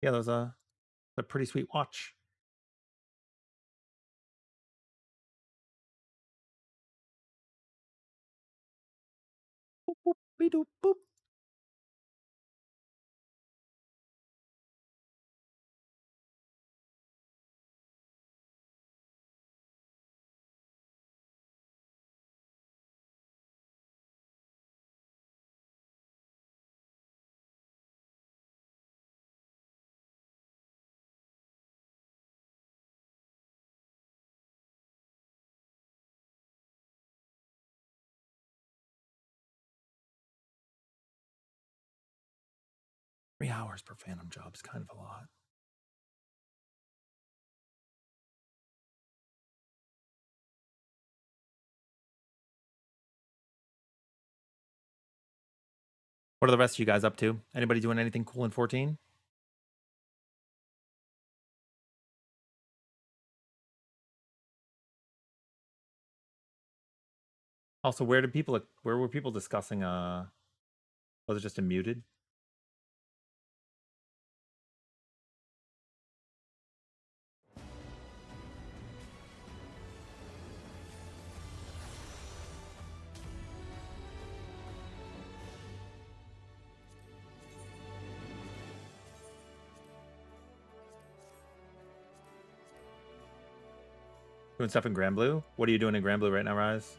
Yeah, that was a pretty sweet watch. Boop, boop, be-doop, boop. Three hours per Phantom job is kind of a lot. What are the rest of you guys up to? Anybody doing anything cool in 14? Also, where were people discussing was it just a muted? Doing stuff in Granblue? What are you doing in Granblue right now, Rise?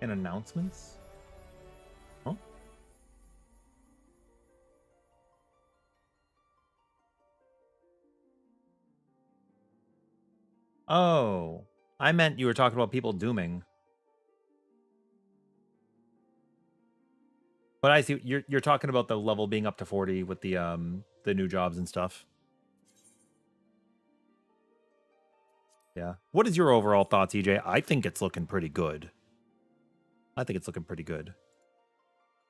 And announcements? Huh? Oh, I meant you were talking about people dooming. But I see you're talking about the level being up to 40 with the new jobs and stuff. Yeah. What is your overall thoughts, EJ? I think it's looking pretty good.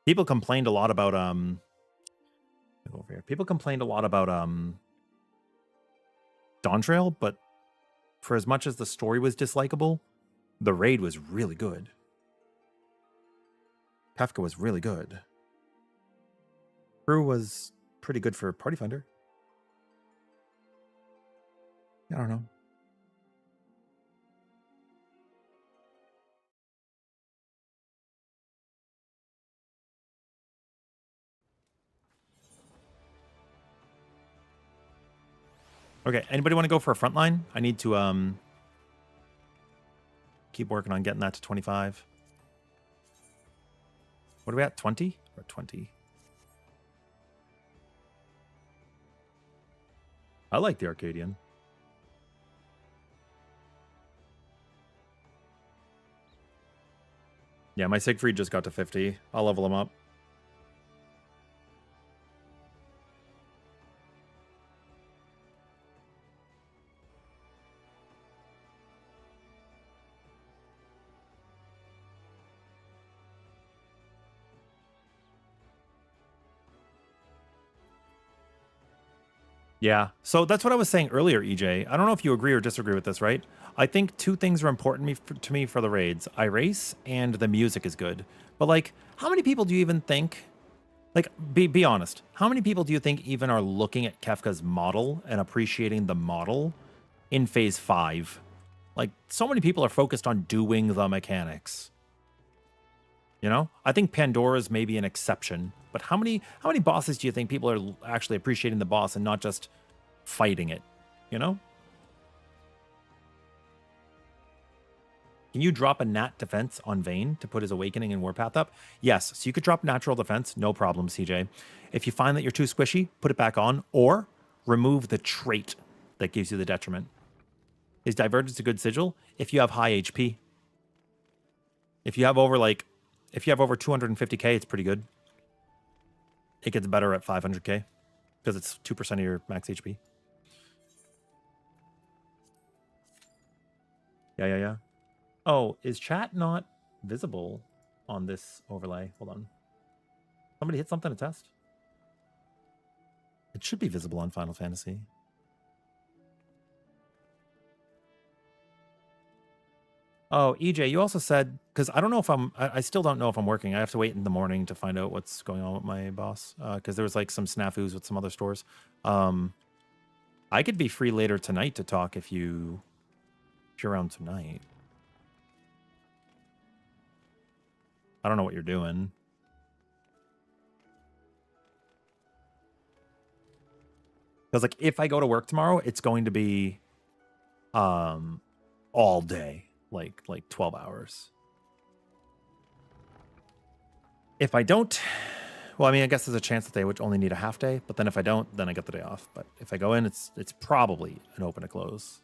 People complained a lot about over here. People complained a lot about Dawntrail, but for as much as the story was dislikable, the raid was really good. Kafka was really good. Crew was pretty good for Party Finder. I don't know. Okay, anybody want to go for a frontline? I need to keep working on getting that to 25. What are we at? 20? Or 20? I like the Arcadian. Yeah, my Siegfried just got to 50. I'll level him up. Yeah. So that's what I was saying earlier, EJ. I don't know if you agree or disagree with this, right? I think two things are important to me for the raids. I race and the music is good. But like, how many people do you even think, like, be honest, how many people do you think even are looking at Kefka's model and appreciating the model in Phase 5? Like, so many people are focused on doing the mechanics. You know? I think Pandora's maybe an exception. But how many bosses do you think people are actually appreciating the boss and not just fighting it? You know? Can you drop a nat defense on Vayne to put his awakening and warpath up? Yes. So you could drop natural defense, no problem, CJ. If you find that you're too squishy, put it back on, or remove the trait that gives you the detriment. Is Divergence a good sigil? If you have high HP. If you have over 250k, it's pretty good. It gets better at 500k because it's 2% of your max HP. Yeah. Oh, is chat not visible on this overlay? Hold on. Somebody hit something to test? It should be visible on Final Fantasy. Oh, EJ, you also said, because I don't know if I still don't know if I'm working. I have to wait in the morning to find out what's going on with my boss. Because there was like some snafus with some other stores. I could be free later tonight to talk if you're around tonight. I don't know what you're doing. Because like if I go to work tomorrow, it's going to be all day. Like 12 hours. If I don't, well, I mean, I guess there's a chance that they would only need a half day, but then if I don't, then I get the day off. But if I go in, it's probably an open to close.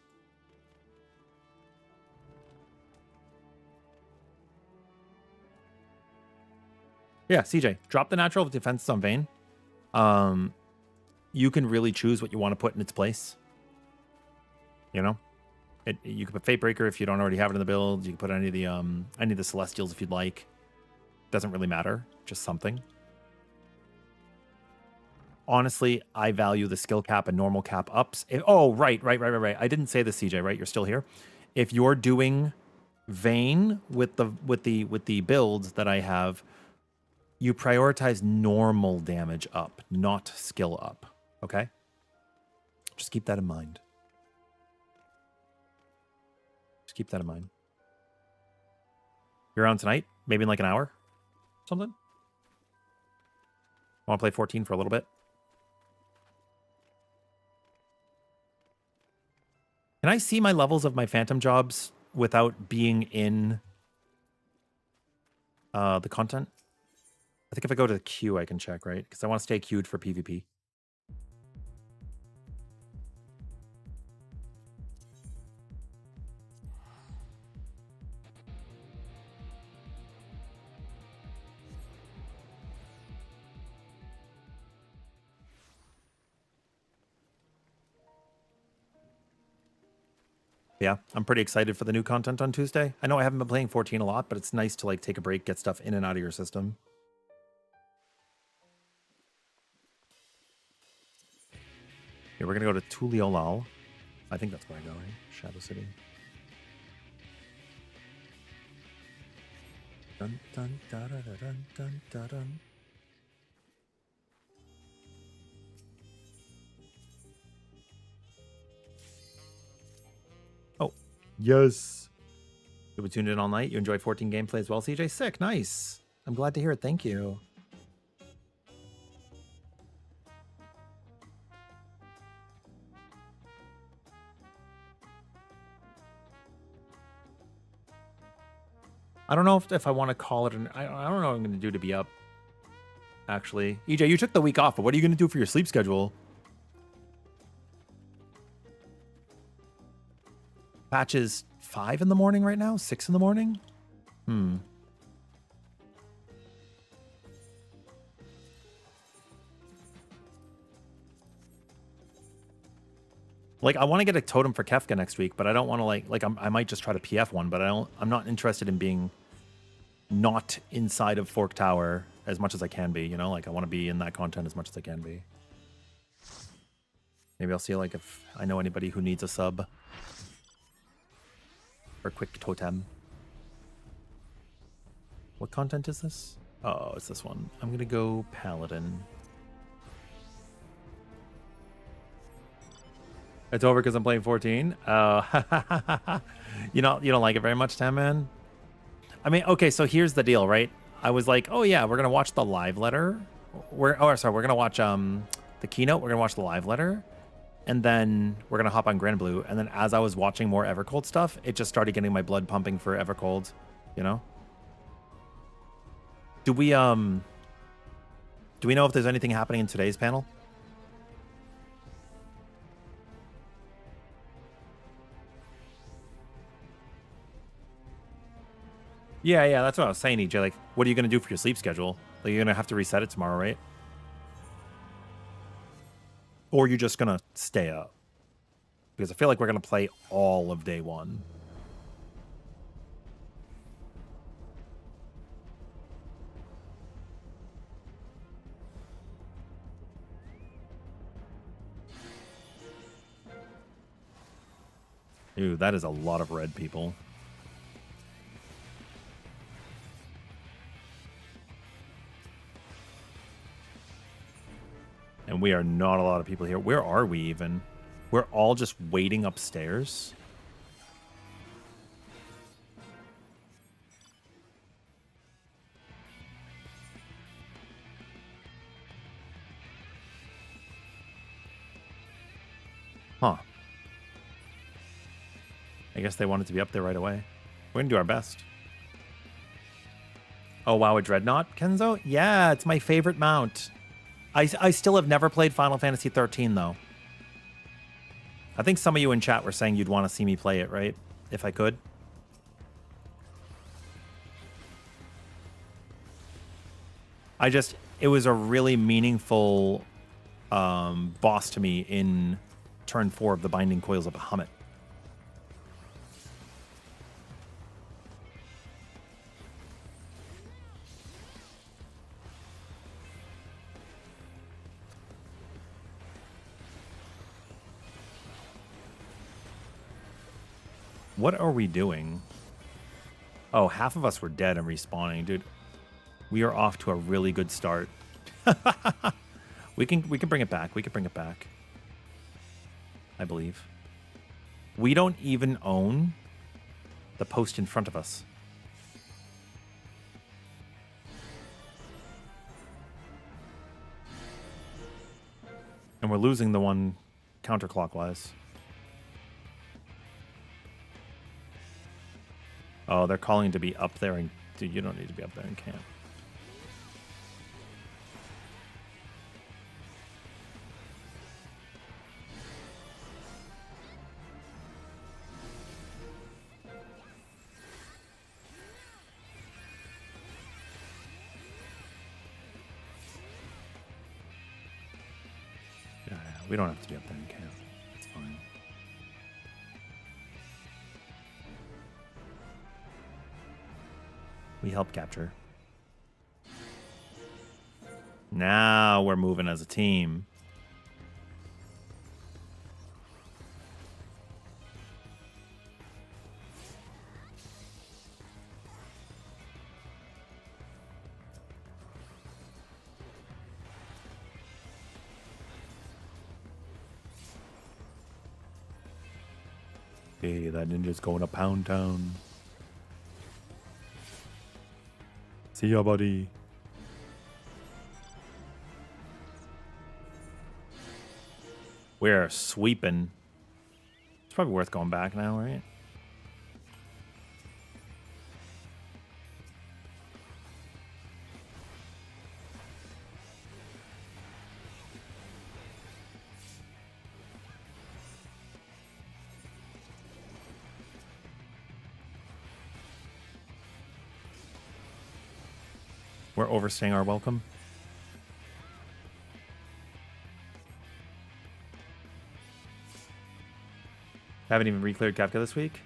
Yeah, CJ, drop the natural defense on Vayne. You can really choose what you want to put in its place. You know? You can put Fatebreaker if you don't already have it in the build. You can put any of the Celestials if you'd like. Doesn't really matter. Just something. Honestly, I value the skill cap and normal cap ups. Right. I didn't say this, CJ, right? You're still here. If you're doing Vayne with the builds that I have, you prioritize normal damage up, not skill up. Okay? Just keep that in mind. Keep that in mind. You're on tonight? Maybe in like an hour? Something? Want to play 14 for a little bit? Can I see my levels of my phantom jobs without being in the content? I think if I go to the queue, I can check, right? Because I want to stay queued for PvP. Yeah, I'm pretty excited for the new content on Tuesday. I know I haven't been playing 14 a lot, but it's nice to like take a break, get stuff in and out of your system. Yeah, we're gonna go to Tuliolal. I think that's where I go, right? Shadow City. Dun dun da da da dun dun da dun. Yes. You'll be tuned in all night. You enjoy 14 gameplay as well, CJ? Sick. Nice. I'm glad to hear it. Thank you. I don't know if I want to call it I don't know what I'm going to do to be up, actually. EJ, you took the week off, but what are you going to do for your sleep schedule? Patch is 5 in the morning right now? 6 in the morning? Like, I want to get a totem for Kefka next week, but I don't want to I might just try to PF one, but I'm not interested in being not inside of Fork Tower as much as I can be, you know? Like, I want to be in that content as much as I can be. Maybe I'll see like if I know anybody who needs a sub. Or a quick totem. What content is this? Oh, it's this one. I'm gonna go Paladin. It's over because I'm playing 14. Oh, you don't like it very much, Tam Man? I mean, okay, so here's the deal, right? I was like, oh yeah, we're gonna watch the live letter. We're gonna watch the keynote. We're gonna watch the live letter, and then we're gonna hop on Granblue. And then as I was watching more Evercold stuff, it just started getting my blood pumping for Evercold. You know? Do we know if there's anything happening in today's panel? Yeah, that's what I was saying, EJ. Like, what are you gonna do for your sleep schedule? Like, you're gonna have to reset it tomorrow, right? Or you're just gonna stay up? Because I feel like we're gonna play all of day one. Ooh, that is a lot of red people. And we are not a lot of people here. Where are we even? We're all just waiting upstairs. Huh. I guess they wanted to be up there right away. We're gonna do our best. Oh wow, a Dreadnought, Kenzo? Yeah, it's my favorite mount. I still have never played Final Fantasy 13 though. I think some of you in chat were saying you'd want to see me play it, right? If I could. It was a really meaningful boss to me in turn 4 of the Binding Coils of Bahamut. What are we doing? Oh, half of us were dead and respawning, dude. We are off to a really good start. we can bring it back. We can bring it back. I believe. We don't even own the post in front of us. And we're losing the one counterclockwise. Oh, they're calling to be up there, and dude, you don't need to be up there in camp. Yeah, we don't have to be up there in camp. It's fine. We help capture. Now we're moving as a team. Hey, that ninja's going to Pound Town. See ya, buddy. We're sweeping. It's probably worth going back now, right? We're overstaying our welcome. Haven't even re-cleared Kafka this week.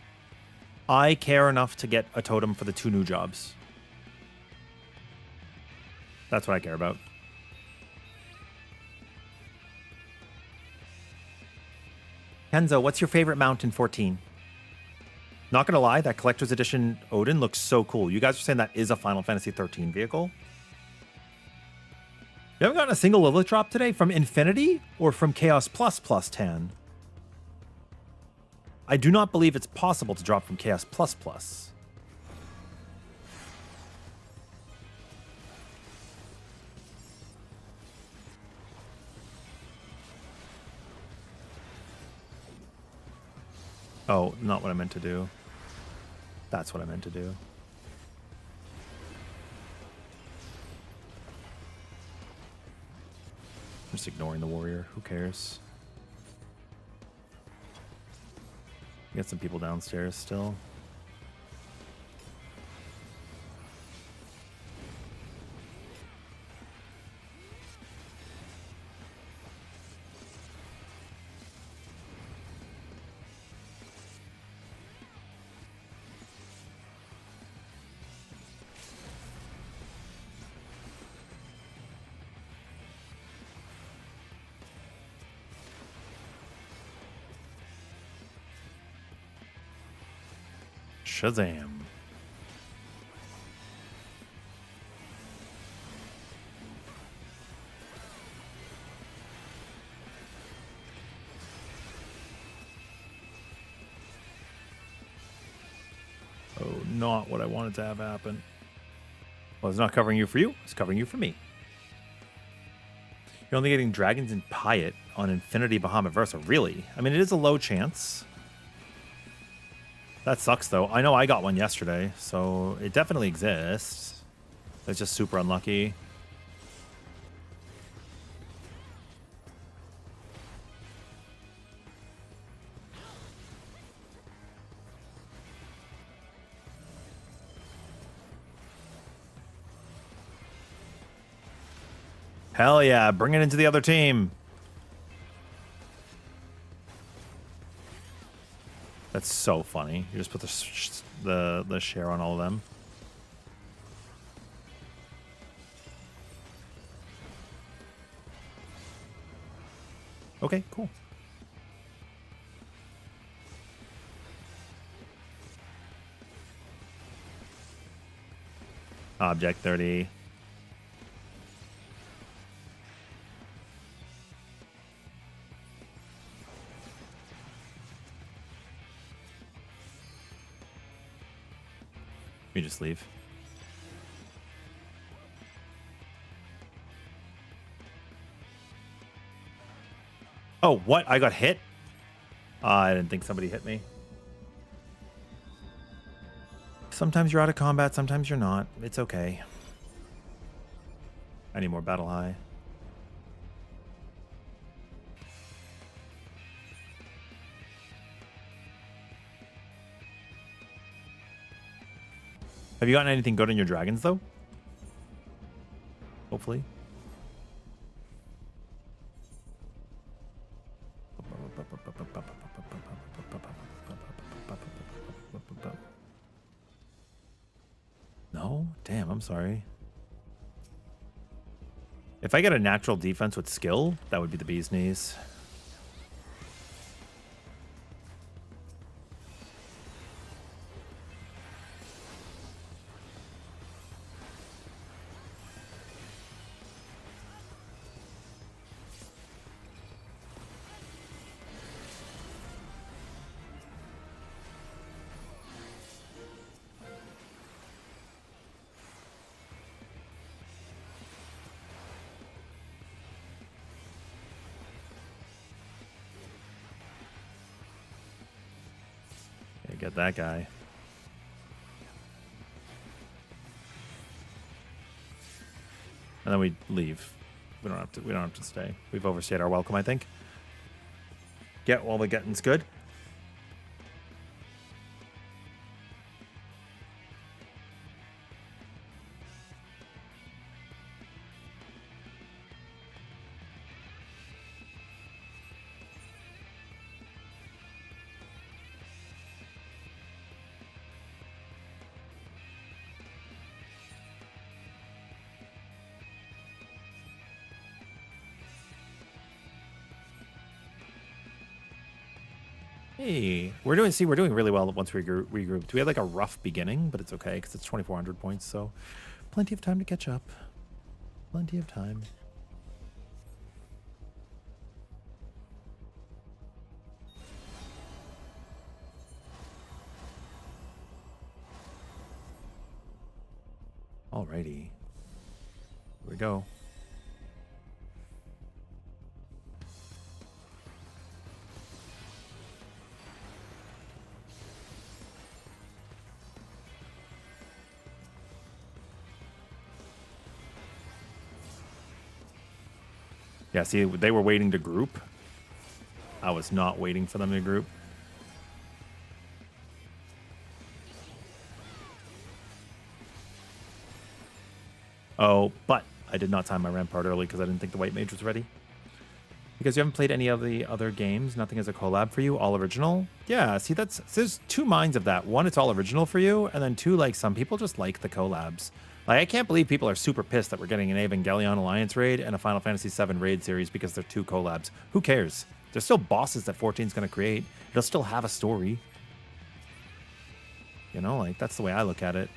I care enough to get a totem for the 2 new jobs. That's what I care about. Kenzo, what's your favorite mount in 14? Not gonna lie, that collector's edition Odin looks so cool. You guys are saying that is a Final Fantasy 13 vehicle? You haven't gotten a single Lilith drop today from Infinity or from Chaos Plus plus 10? I do not believe it's possible to drop from Chaos Plus plus. Oh, not what I meant to do. That's what I meant to do. I'm just ignoring the warrior. Who cares? Get some people downstairs still. Shazam. Oh, not what I wanted to have happen. Well, it's not covering you for you, it's covering you for me. You're only getting dragons in Piet on Infinity Bahamut Versa. Really? I mean, it is a low chance. That sucks, though. I know I got one yesterday, so it definitely exists. It's just super unlucky. Hell yeah, bring it into the other team. That's so funny. You just put the share on all of them. Okay, cool. Object 30. You just leave. Oh, what? I got hit? I didn't think somebody hit me. Sometimes you're out of combat, sometimes you're not. It's okay. I need more battle high. Have you gotten anything good on your dragons, though? Hopefully. No? Damn, I'm sorry. If I get a natural defense with skill, that would be the bee's knees. Get that guy. And then we leave. We don't have to stay. We've overstayed our welcome, I think. Get while the getting's good. Hey, we're doing really well once we regrouped. We had like a rough beginning, but it's okay because it's 2,400 points, so plenty of time to catch up. Plenty of time. Alrighty. Here we go. Yeah, see, they were waiting to group. I was not waiting for them to group. Oh, but I did not time my rampart early because I didn't think the white mage was ready. Because you haven't played any of the other games, nothing is a collab for you, all original. Yeah, see, there's two minds of that. One, it's all original for you, and then two, like, some people just like the collabs. Like, I can't believe people are super pissed that we're getting an Evangelion Alliance raid and a Final Fantasy VII raid series because they're two collabs. Who cares? There's still bosses that 14's going to create. It'll still have a story. You know, like, that's the way I look at it.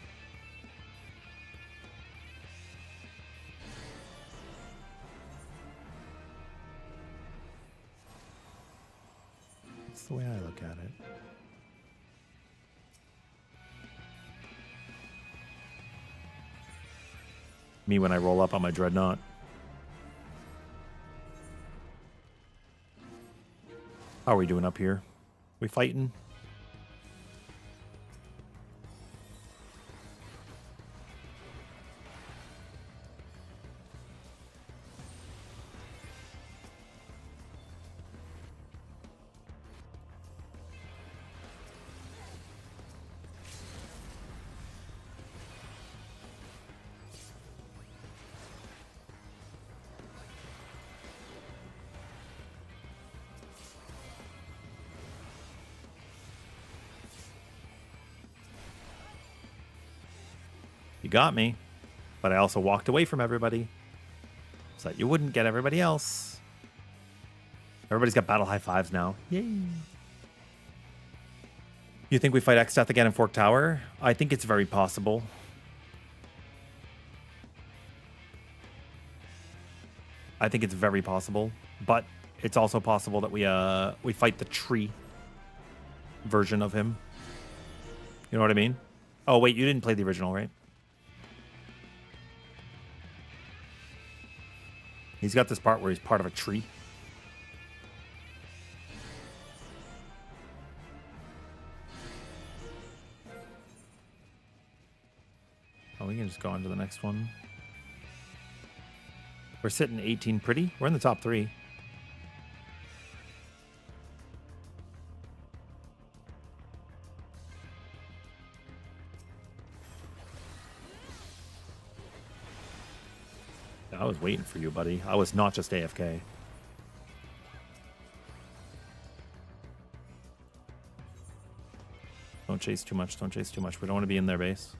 That's the way I look at it. Me when I roll up on my dreadnought. How are we doing up here? We fighting? You got me, but I also walked away from everybody so that you wouldn't get everybody else. Everybody's got battle high fives now. Yay. You think we fight X-Death again in Fork Tower? I think it's very possible. I think it's very possible, but it's also possible that we fight the tree version of him. You know what I mean? Oh, wait, you didn't play the original, right? He's got this part where he's part of a tree. Oh, we can just go on to the next one. We're sitting 18 pretty. We're in the top 3. I was waiting for you, buddy. I was not just AFK. Don't chase too much. Don't chase too much. We don't want to be in their base.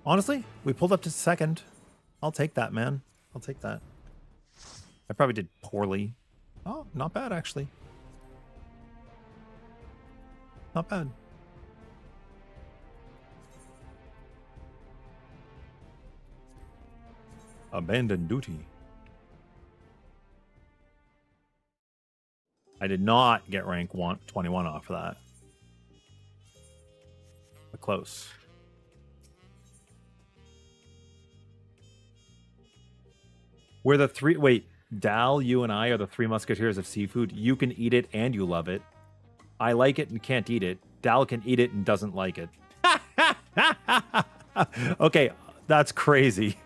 Honestly, we pulled up to second. I'll take that, man. I'll take that. I probably did poorly. Oh, not bad, actually. Not bad. Abandon duty. I did not get rank 21 off of that. But close. We're the three... Wait, Dal, you and I are the three musketeers of seafood. You can eat it and you love it. I like it and can't eat it. Dal can eat it and doesn't like it. Okay, that's crazy.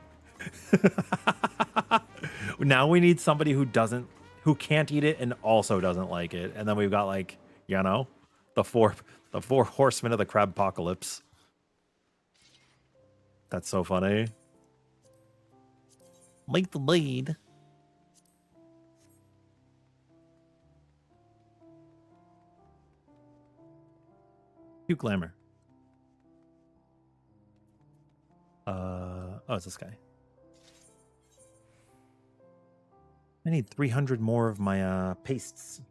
Now we need somebody who can't eat it and also doesn't like it. And then we've got, like, you know, the four horsemen of the crab apocalypse. That's so funny. Like the lead. Cute glamour. Oh, it's this guy. I need 300 more of my pastes.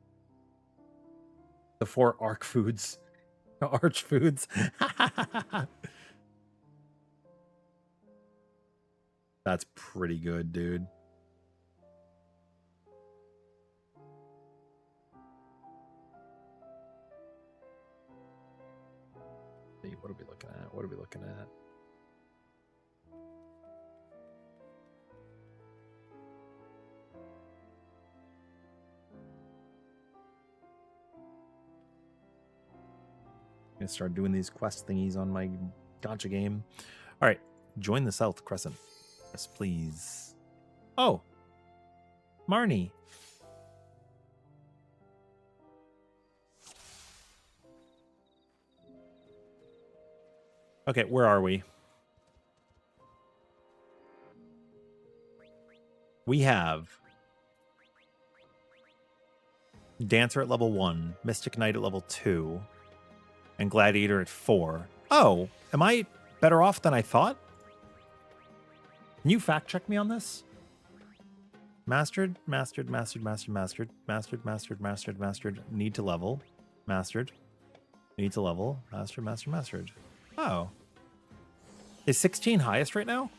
The 4 arch foods. Arch foods. That's pretty good, dude. What are we looking at? What are we looking at? I'm gonna start doing these quest thingies on my gacha game. All right, join the South Crescent. Yes, please. Oh, Marnie. Okay, where are we? We have Dancer at level 1, Mystic Knight at level 2, and Gladiator at 4. Oh, am I better off than I thought? Can you fact check me on this? Mastered, mastered, mastered, mastered, mastered, mastered, mastered, mastered, mastered, need to level, mastered, need to level, mastered, mastered, mastered. Oh. Is 16 highest right now?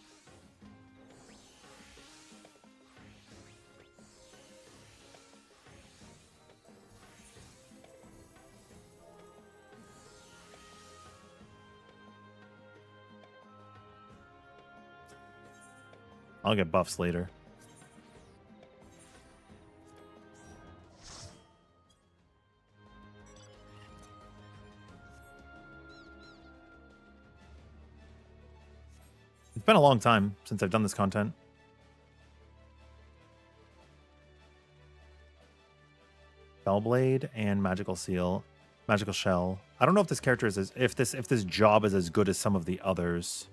I'll get buffs later. It's been a long time since I've done this content. Spellblade and Magical Seal. Magical Shell. I don't know if this character is if this job is as good as some of the others.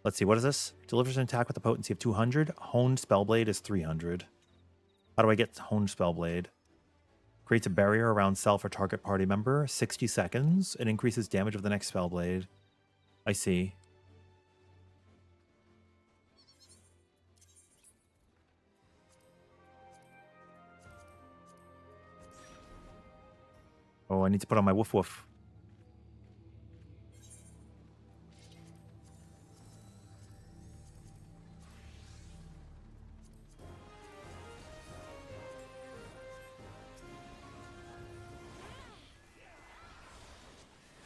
Let's see, what is this? Delivers an attack with a potency of 200. Honed Spellblade is 300. How do I get Honed Spellblade? Creates a barrier around self or target party member. 60 seconds. It increases damage of the next Spellblade. I see. Oh, I need to put on my woof woof.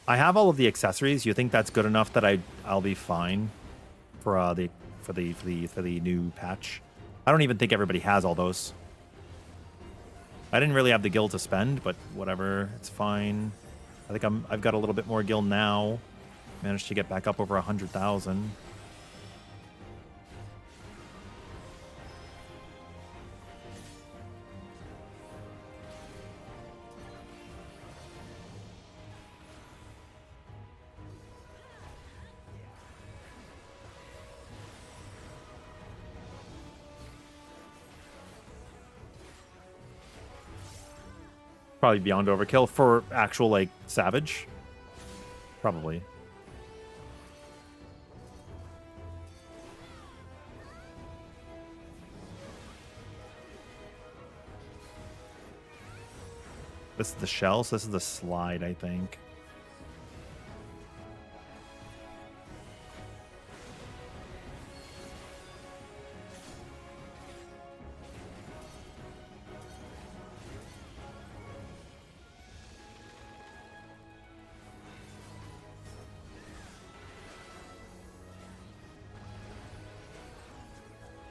I have all of the accessories. You think that's good enough that I'll be fine for the new patch? I don't even think everybody has all those. I didn't really have the gil to spend, but whatever, it's fine. I think I've got a little bit more gil now. Managed to get back up over 100,000. Probably beyond overkill for actual, like, Savage. Probably. This is the shell, so this is the slide, I think.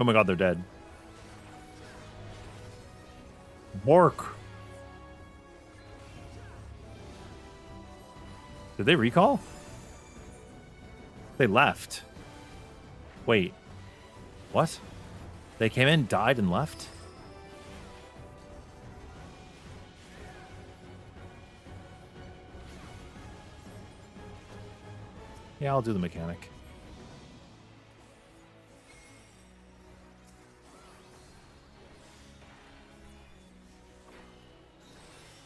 Oh my god, they're dead. Bork. Did they recall? They left. Wait. What? They came in, died, and left? Yeah, I'll do the mechanic.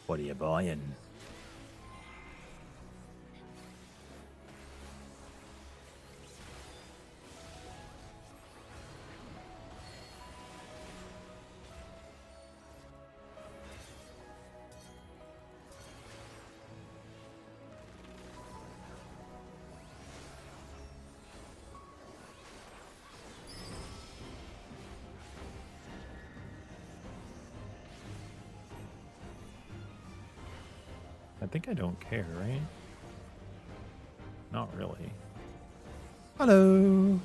What are you buying? I think I don't care, right? Not really. Hello.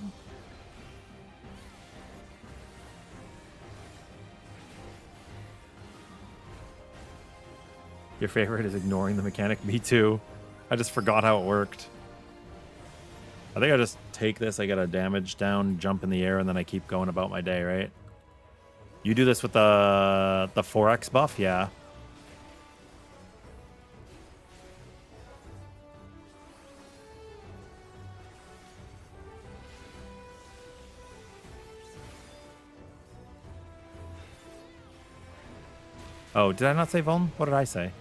Your favorite is ignoring the mechanic? Me too. I just forgot how it worked. I think I just take this, I get a damage down, jump in the air, and then I keep going about my day, right? You do this with the 4x buff? Yeah. Oh, did I not say vuln? What did I say?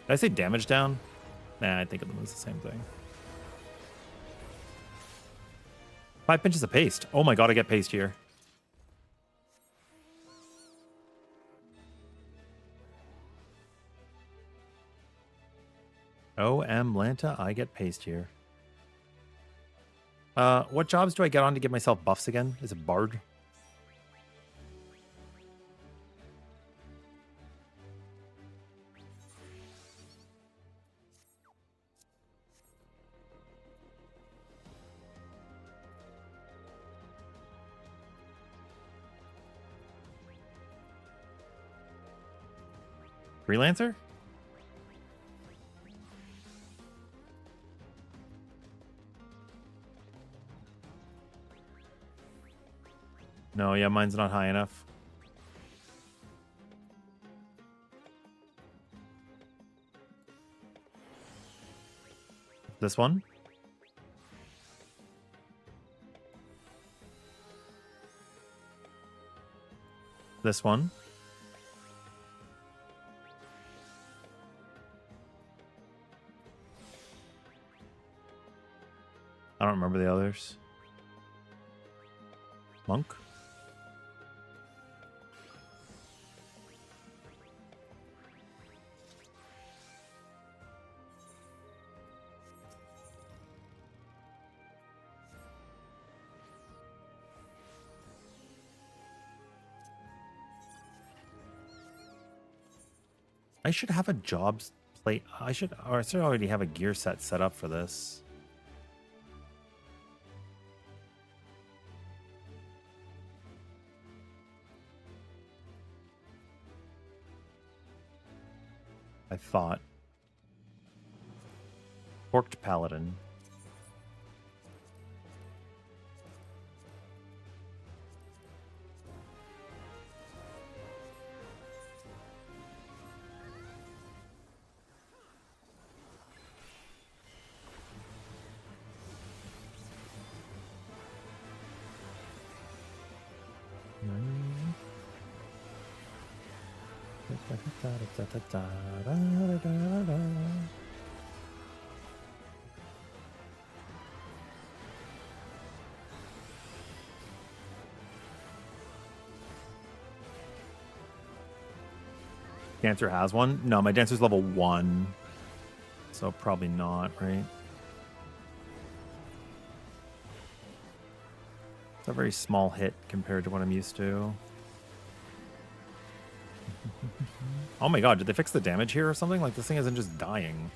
Did I say damage down? Nah, I think of them as the same thing. 5 pinches of paste. Oh my god, I get paste here. OM Lanta, I get paste here. What jobs do I get on to give myself buffs again? Is it Bard? Freelancer? No, yeah, mine's not high enough. This one? This one? I don't remember the others. Monk? I should have a jobs plate. I should already have a gear set up for this. I thought. Forked Paladin. Dancer has one? No, my dancer's level 1. So probably not, right? It's a very small hit compared to what I'm used to. Oh my god, did they fix the damage here or something? Like, this thing isn't just dying.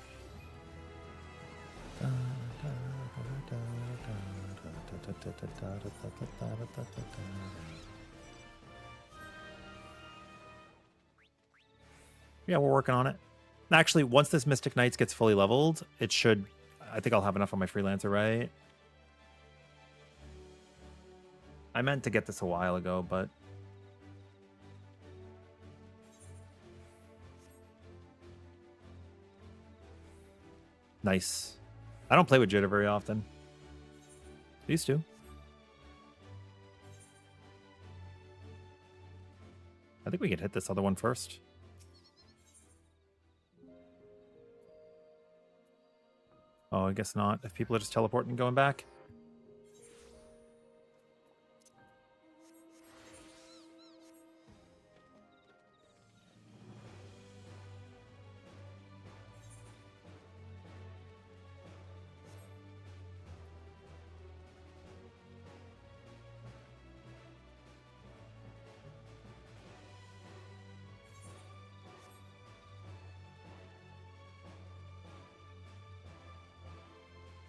Yeah, we're working on it. Actually, once this Mystic Knights gets fully leveled, it should... I think I'll have enough on my Freelancer, right? I meant to get this a while ago, but... Nice. I don't play with Jitter very often. Used to. I think we could hit this other one first. Oh, I guess not. If people are just teleporting and going back.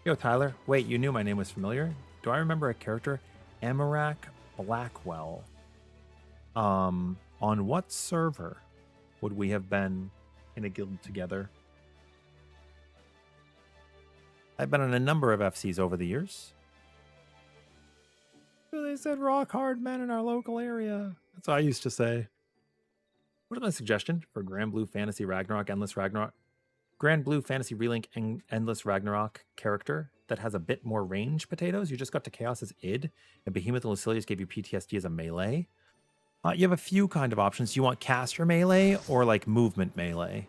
Yo, Tyler. Wait, you knew my name was familiar? Do I remember a character? Amarak Blackwell. On what server would we have been in a guild together? I've been on a number of FCs over the years. They said rock hard men in our local area. That's what I used to say. What is my suggestion for Granblue Fantasy Ragnarok Endless Ragnarok? Granblue Fantasy Relink Endless Ragnarok character that has a bit more range, potatoes. You just got to Chaos as id, and Behemoth and Lucilius gave you PTSD as a melee. You have a few kind of options. You want caster melee or like movement melee?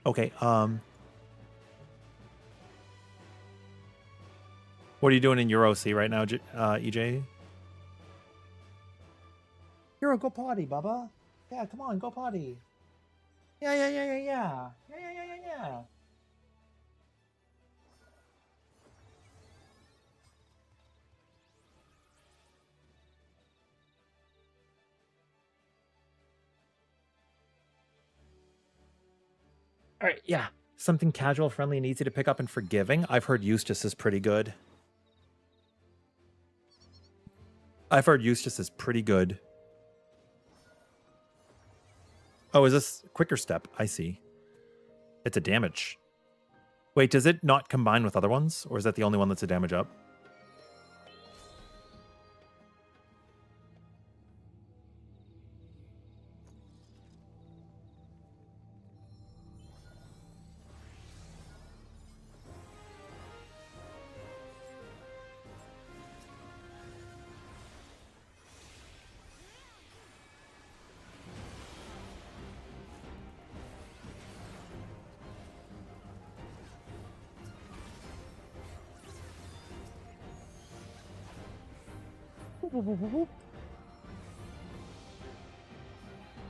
Okay, what are you doing in EuroC right now, EJ? Euro, go potty, Bubba. Yeah, come on, go potty. Yeah. All right, yeah. Something casual, friendly, and easy to pick up and forgiving. I've heard Eustace is pretty good. Oh, is this quicker step? I see. It's a damage. Wait, does it not combine with other ones? Or is that the only one that's a damage up?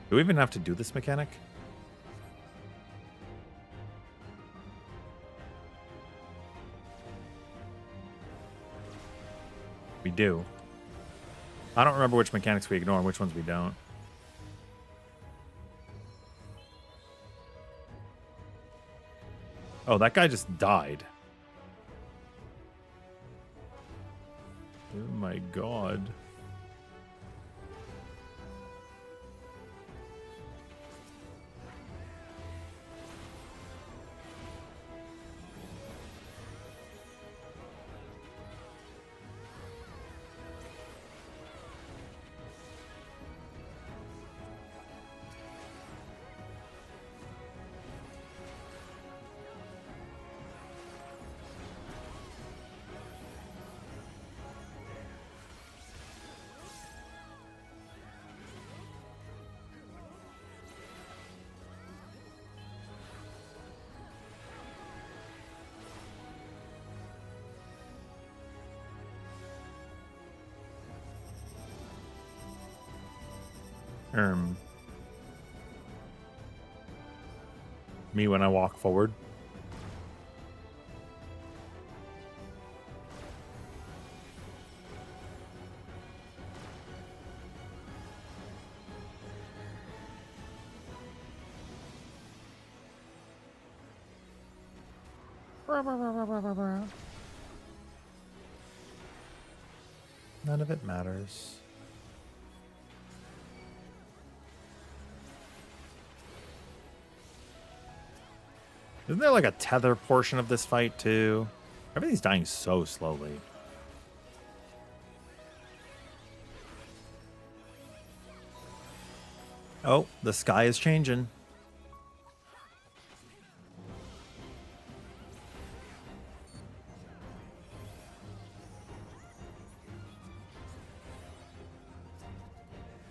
Do we even have to do this mechanic? We do. I don't remember which mechanics we ignore and which ones we don't. Oh, that guy just died. Oh my god. Me when I walk forward. None of it matters. Isn't there like a tether portion of this fight too? Everything's dying so slowly. Oh, the sky is changing.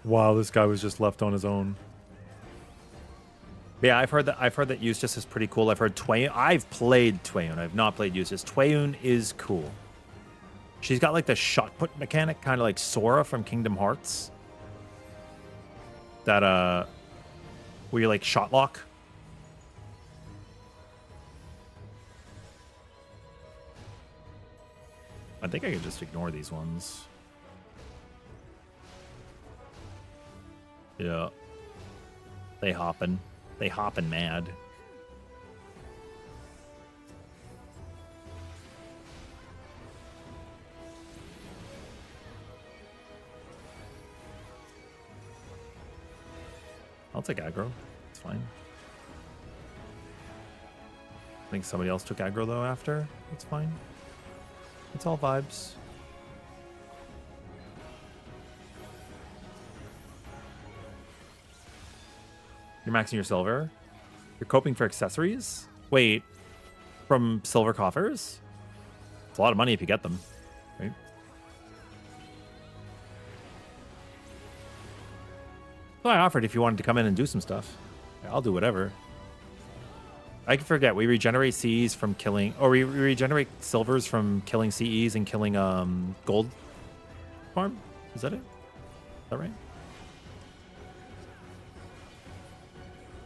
Wow, this guy was just left on his own. Yeah, I've heard that Eustace is pretty cool. I've heard Twain. I've played Twain. I've not played Eustace. Twain is cool. She's got like the shot put mechanic, kind of like Sora from Kingdom Hearts. That where you like shot lock. I think I could just ignore these ones. Yeah. They hopping mad. I'll take aggro. It's fine. I think somebody else took aggro though after. It's fine. It's all vibes. You're maxing your silver. You're coping for accessories? Wait, from silver coffers? It's a lot of money if you get them, right? So I offered if you wanted to come in and do some stuff. Yeah, I'll do whatever. I can forget. We regenerate CEs from killing, or we regenerate silvers from killing CEs and killing gold farm. Is that it? Is that right?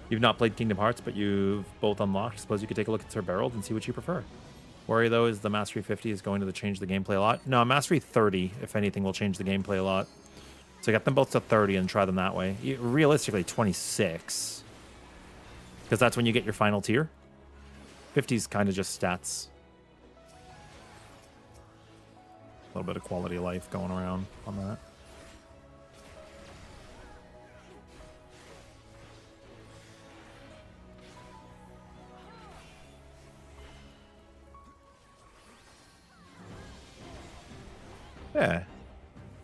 You've not played Kingdom Hearts, but you've both unlocked. Suppose you could take a look at Sir Beryl and see what you prefer. Worry, though, is the Mastery 50 is going to change the gameplay a lot. No, Mastery 30, if anything, will change the gameplay a lot. So get them both to 30 and try them that way. Realistically, 26. Because that's when you get your final tier. 50 is kind of just stats. A little bit of quality of life going around on that. Yeah.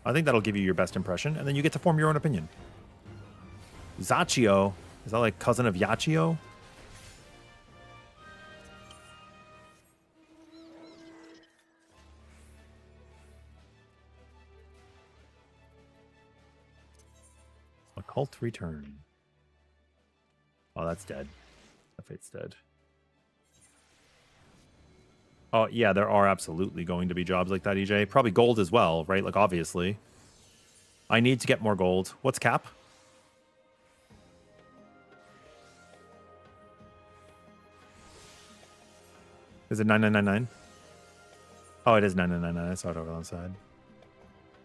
I think that'll give you your best impression, and then you get to form your own opinion. Zaccio. Is that like cousin of Yachio? Occult Return. Oh, that's dead. That fate's dead. Oh, yeah, there are absolutely going to be jobs like that, EJ. Probably gold as well, right? Like, obviously. I need to get more gold. What's cap? Is it 9999? Oh, it is 9999. I saw it over on the side.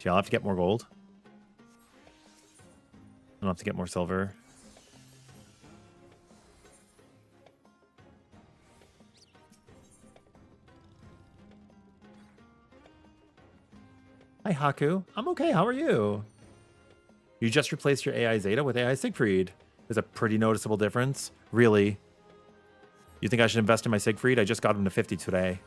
Yeah, I'll have to get more gold. I'll have to get more silver. Hi, Haku. I'm okay. How are you? You just replaced your AI Zeta with AI Siegfried. There's a pretty noticeable difference. Really? You think I should invest in my Siegfried? I just got him to 50 today.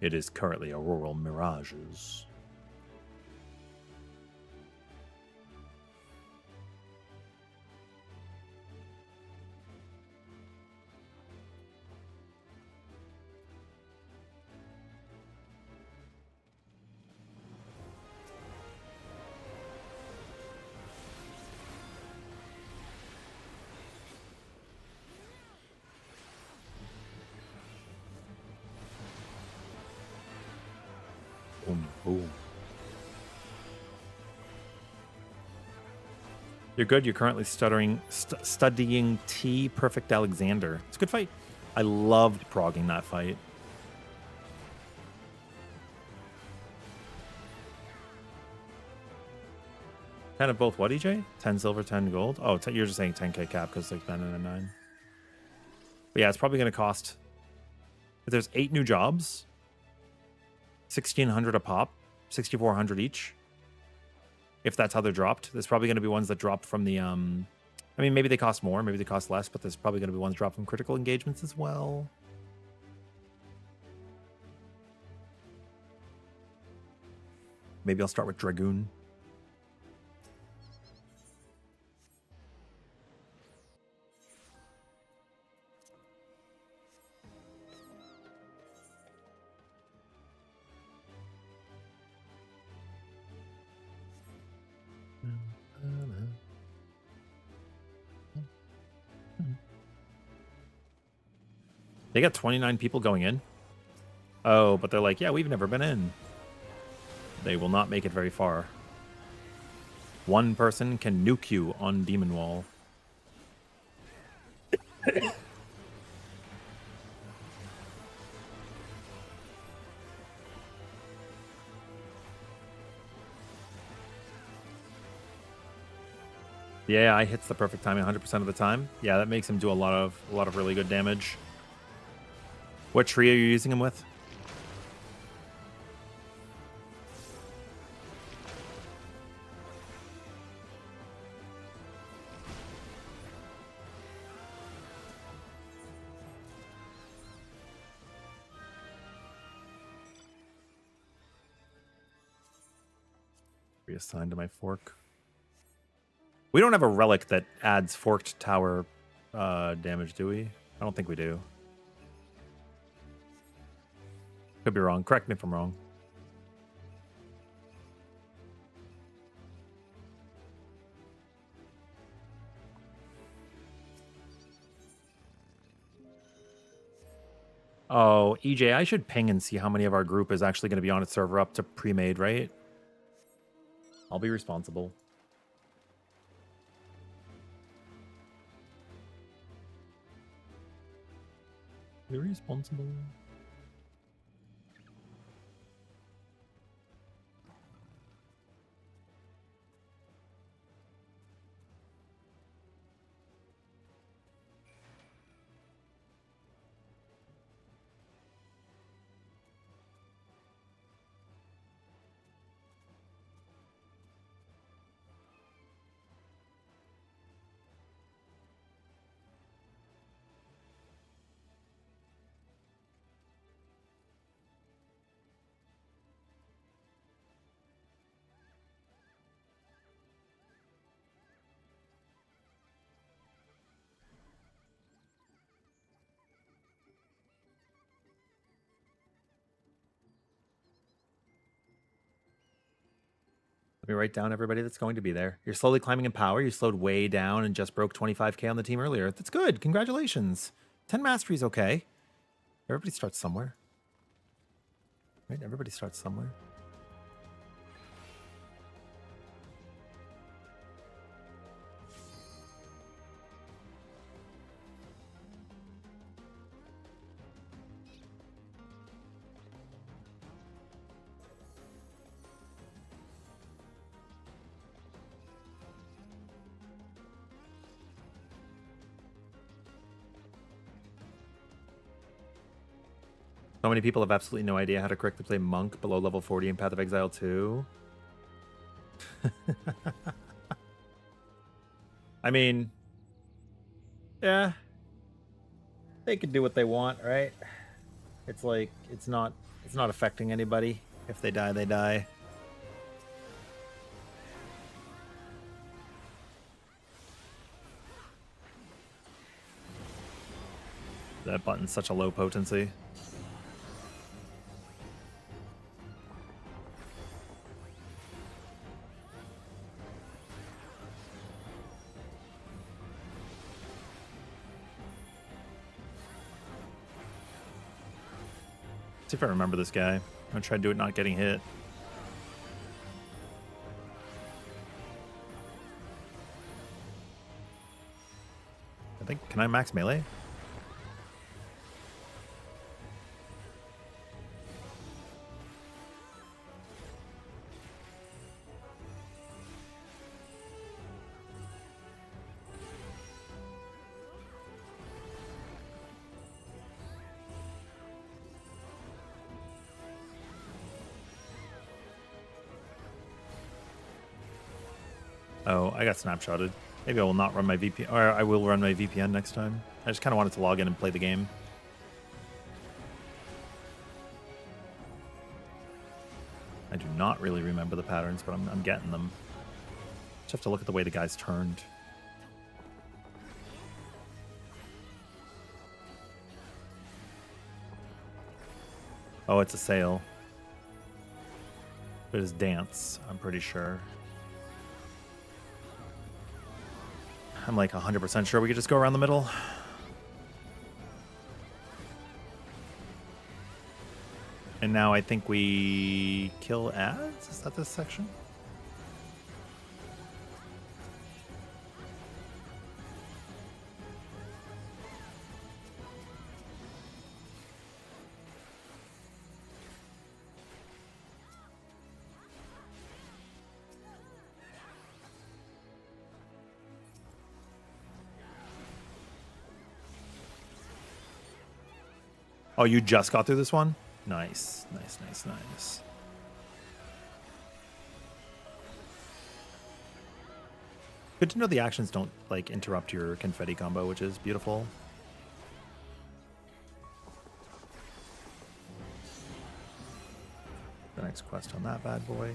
It is currently Auroral Mirages. Boom. You're good. You're currently studying T Perfect Alexander. It's a good fight. I loved progging that fight. 10 of both what, EJ? 10 silver, 10 gold? Oh, you're just saying 10k cap because like 9 and a 9. But yeah, it's probably going to cost... If there's 8 new jobs, 1,600 a pop, 6,400 each. If that's how they're dropped. There's probably going to be ones that drop from the... I mean, maybe they cost more, maybe they cost less, but there's probably going to be ones dropped from critical engagements as well. Maybe I'll start with Dragoon. They got 29 people going in. Oh, but they're like, yeah, we've never been in. They will not make it very far. One person can nuke you on Demon Wall. Yeah, I hits the perfect timing 100% of the time. Yeah, that makes him do a lot of really good damage. What tree are you using him with? Reassign to my fork. We don't have a relic that adds forked tower damage, do we? I don't think we do. Could be wrong. Correct me if I'm wrong. Oh, EJ, I should ping and see how many of our group is actually going to be on its server up to pre-made, right? I'll be responsible. Be responsible. Let me write down everybody that's going to be there. You're slowly climbing in power. You slowed way down and just broke 25k on the team earlier. That's good. Congratulations. 10 mastery's okay. Everybody starts somewhere. Right? Everybody starts somewhere. So many people have absolutely no idea how to correctly play Monk below level 40 in Path of Exile 2. I mean, yeah. They can do what they want, right? It's like, it's not affecting anybody. If they die, they die. That button's such a low potency. See if I remember this guy. I'm gonna try to do it not getting hit. I think, can I max melee? Oh, I got snapshotted. Maybe I will not run my VPN, or I will run my VPN next time. I just kind of wanted to log in and play the game. I do not really remember the patterns, but I'm getting them. Just have to look at the way the guys turned. Oh, it's a sail. It is dance, I'm pretty sure. I'm like 100% sure we could just go around the middle. And now I think we kill ads? Is that this section? Oh, you just got through this one? Nice, nice, nice, nice. Good to know the actions don't, like, interrupt your confetti combo, which is beautiful. The next quest on that bad boy.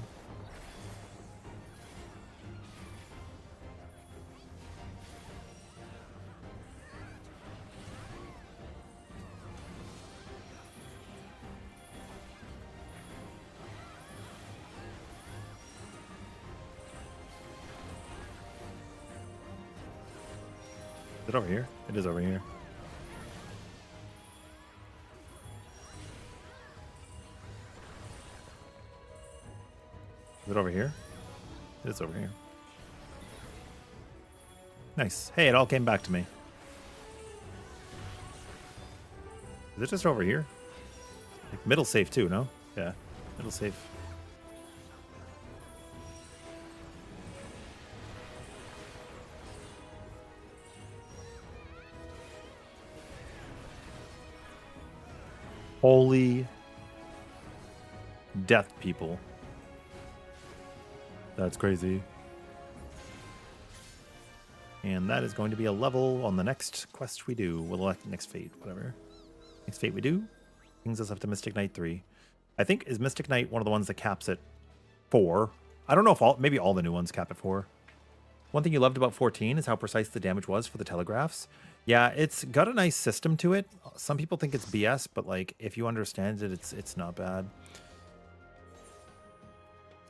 Is it over here? It is over here. Is it over here? It is over here. Nice. Hey, it all came back to me. Is it just over here? Like middle safe too, no? Yeah, middle safe. Holy death, people. That's crazy. And that is going to be a level on the next quest we do. Well, next fate, whatever. Next fate we do brings us up to Mystic Knight 3. I think, is Mystic Knight one of the ones that caps at 4? I don't know if maybe all the new ones cap at 4. One thing you loved about 14 is how precise the damage was for the telegraphs. Yeah, it's got a nice system to it. Some people think it's BS, but like if you understand it, it's not bad.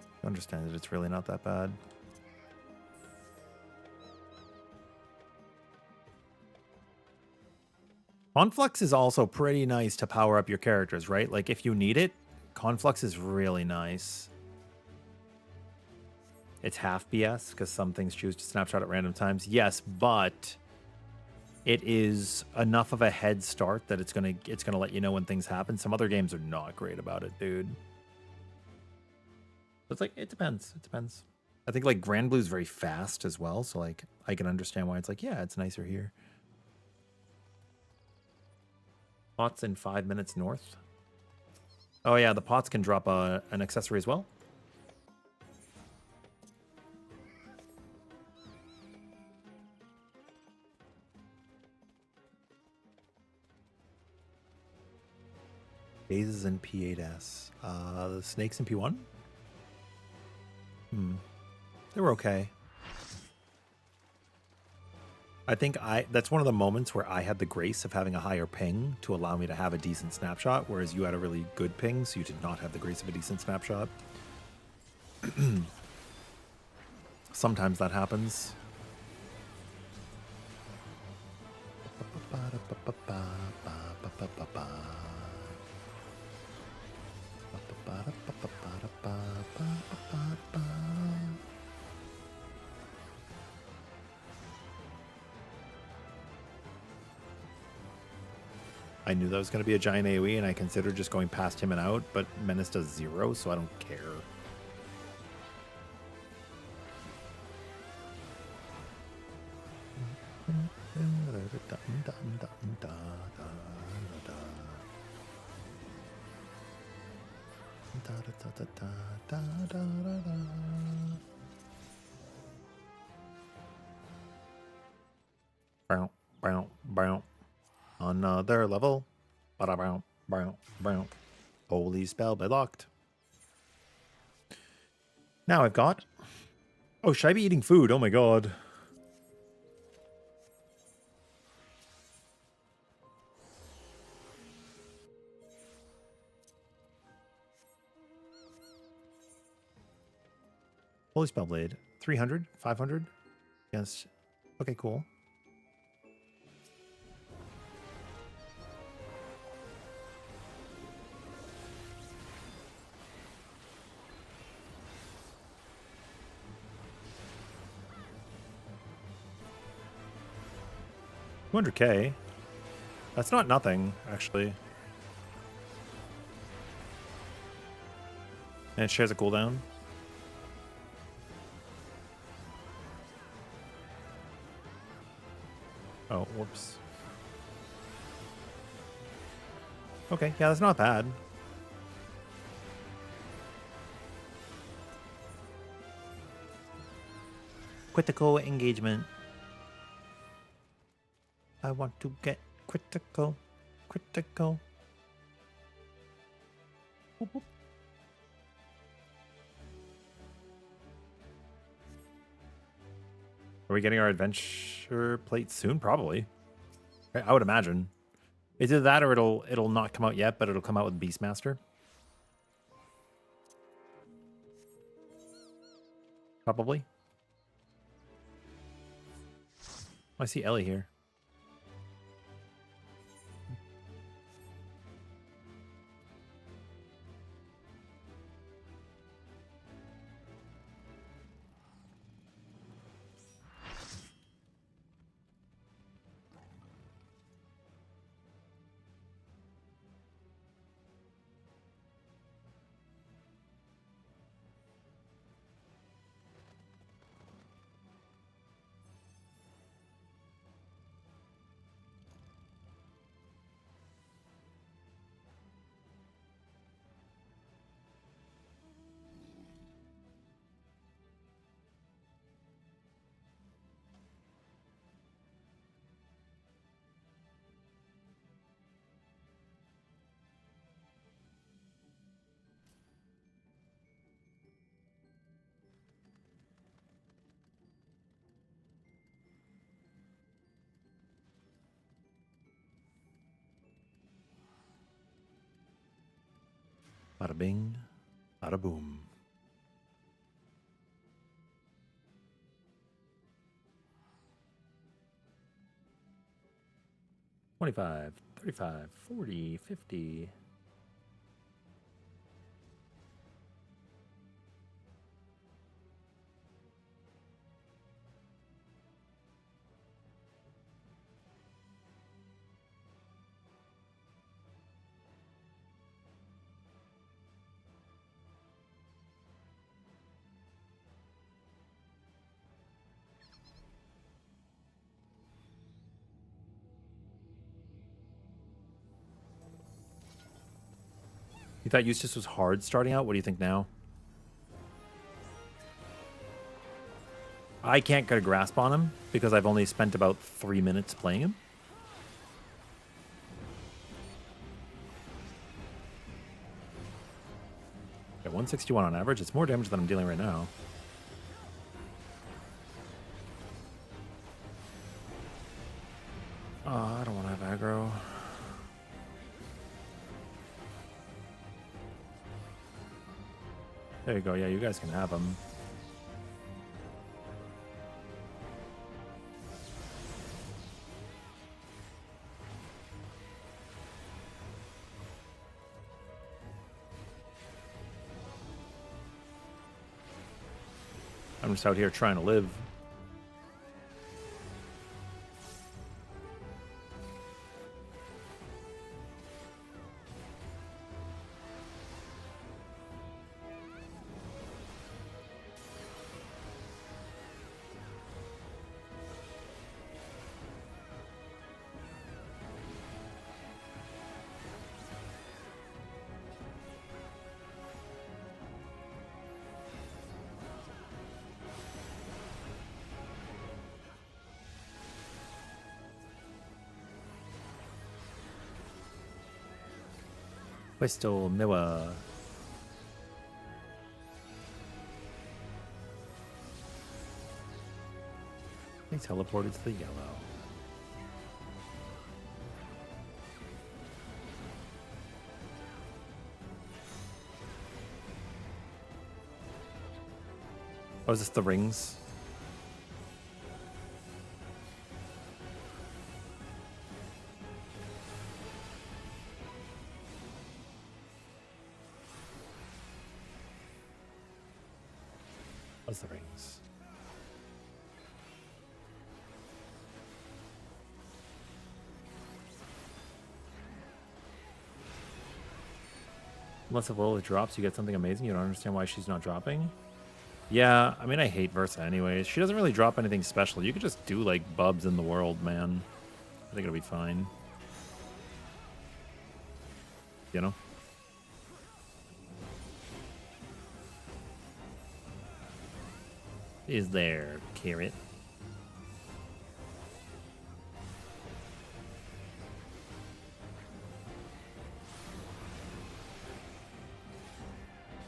If you understand it, it's really not that bad. Conflux is also pretty nice to power up your characters, right? Like if you need it, Conflux is really nice. It's half BS because some things choose to snapshot at random times. Yes, but it is enough of a head start that it's gonna let you know when things happen. Some other games are not great about it, dude. So it's like it depends. It depends. I think like Granblue is very fast as well, so like I can understand why it's like, yeah, it's nicer here. Pots in 5 minutes north. Oh yeah, the pots can drop an accessory as well. Gazes in P8S. The snakes in P1? They were okay. I think that's one of the moments where I had the grace of having a higher ping to allow me to have a decent snapshot, whereas you had a really good ping, so you did not have the grace of a decent snapshot. Sometimes that happens. I knew that was going to be a giant AoE, and I considered just going past him and out, but Menace does 0, so I don't care. Bow, bow, bow. Another level. Bada bow, bow, bow. Holy spell by locked. Now I've got. Oh, should I be eating food? Oh my god. Holy spell blade. 300? 500? Yes. Okay, cool. $200K. That's not nothing, actually. And it shares a cooldown. Oh, whoops. Okay, yeah, that's not bad. Critical engagement. I want to get critical. Critical. Whoop, whoop. Are we getting our adventure plate soon? Probably. I would imagine. It's either that or it'll not come out yet, but it'll come out with Beastmaster. Probably. Oh, I see Ellie here. Bada bing, bada boom. $25, $35, $40, $50. You thought Eustace was hard starting out? What do you think now? I can't get a grasp on him because I've only spent about 3 minutes playing him. At 161 on average, it's more damage than I'm dealing right now. I don't want to have aggro. There you go. Yeah, you guys can have them. I'm just out here trying to live. Questo Miwa. They teleported to the yellow. Oh, is this the rings? What's the rings? Unless if Lola drops, you get something amazing. You don't understand why she's not dropping? Yeah, I mean, I hate Versa anyways. She doesn't really drop anything special. You could just do, like, Bubs in the world, man. I think it'll be fine. You know? Is there, Carrot?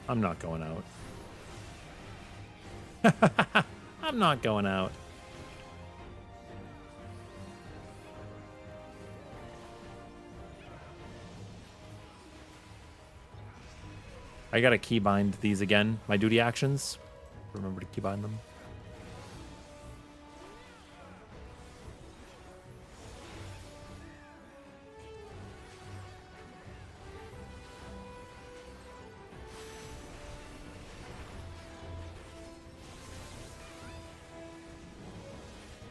I'm not going out. I'm not going out. I gotta keybind these again. My duty actions. Remember to keybind them.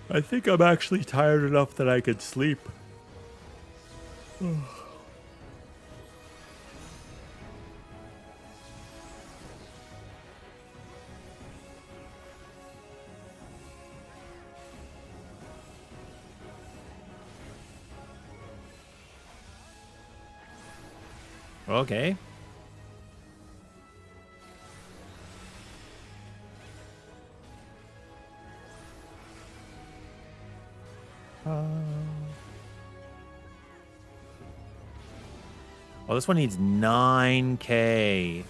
I think I'm actually tired enough that I could sleep. Okay. Oh, this one needs 9K.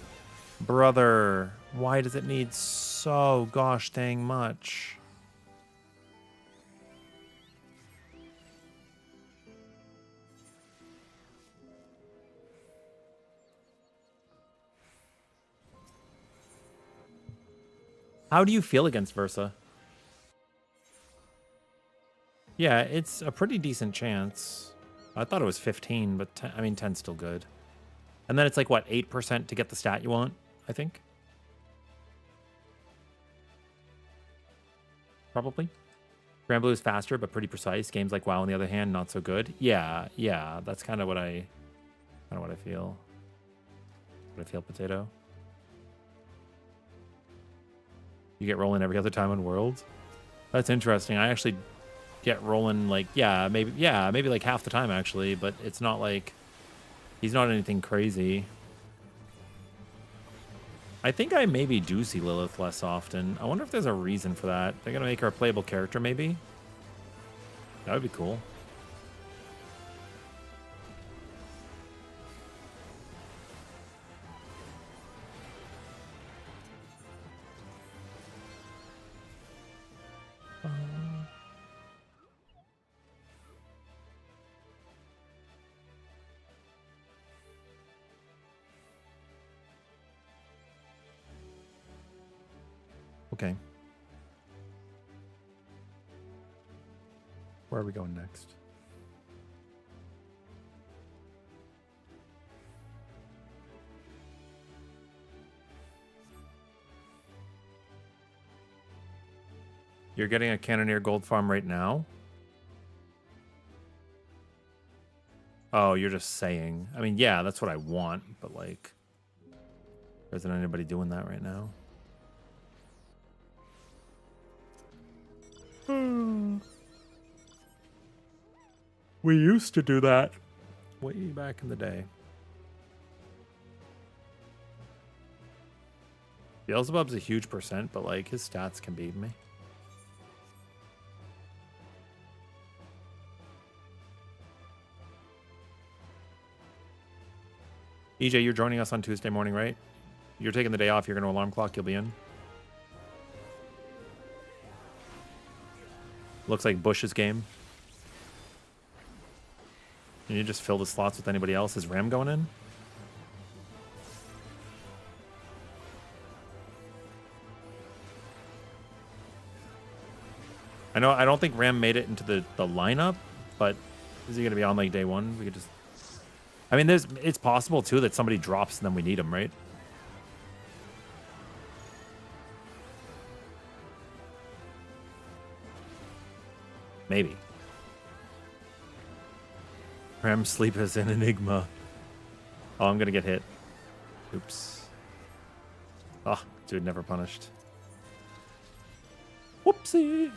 Brother, why does it need so gosh dang much? How do you feel against Versa? Yeah, it's a pretty decent chance. I thought it was 15, but 10, I mean, 10's still good. And then it's like, what, 8% to get the stat you want, I think? Probably. Granblue is faster, but pretty precise. Games like WoW, on the other hand, not so good. Yeah, that's kind of what I feel. What I feel, Potato. You get rolling every other time on Worlds? That's interesting. I actually get rolling like, maybe like half the time actually, but it's not like he's not anything crazy. I think I maybe do see Lilith less often. I wonder if there's a reason for that. They're gonna make her a playable character maybe? That would be cool. Okay. Where are we going next? You're getting a Cannoneer gold farm right now? Oh, you're just saying. I mean, yeah, that's what I want, but like, there isn't anybody doing that right now. We used to do that way back in the day. Beelzebub's a huge percent, but like his stats can beat me. EJ, you're joining us on Tuesday morning, right? You're taking the day off. You're going to alarm clock. You'll be in. Looks like Bush's game. Can you just fill the slots with anybody else? Is Ram going in? I know I don't think Ram made it into the lineup, but is he going to be on like day one? We could just... I mean, it's possible too that somebody drops and then we need him, right? Maybe. Ram sleep is an enigma. Oh, I'm going to get hit. Oops. Oh, dude, never punished. Whoopsie.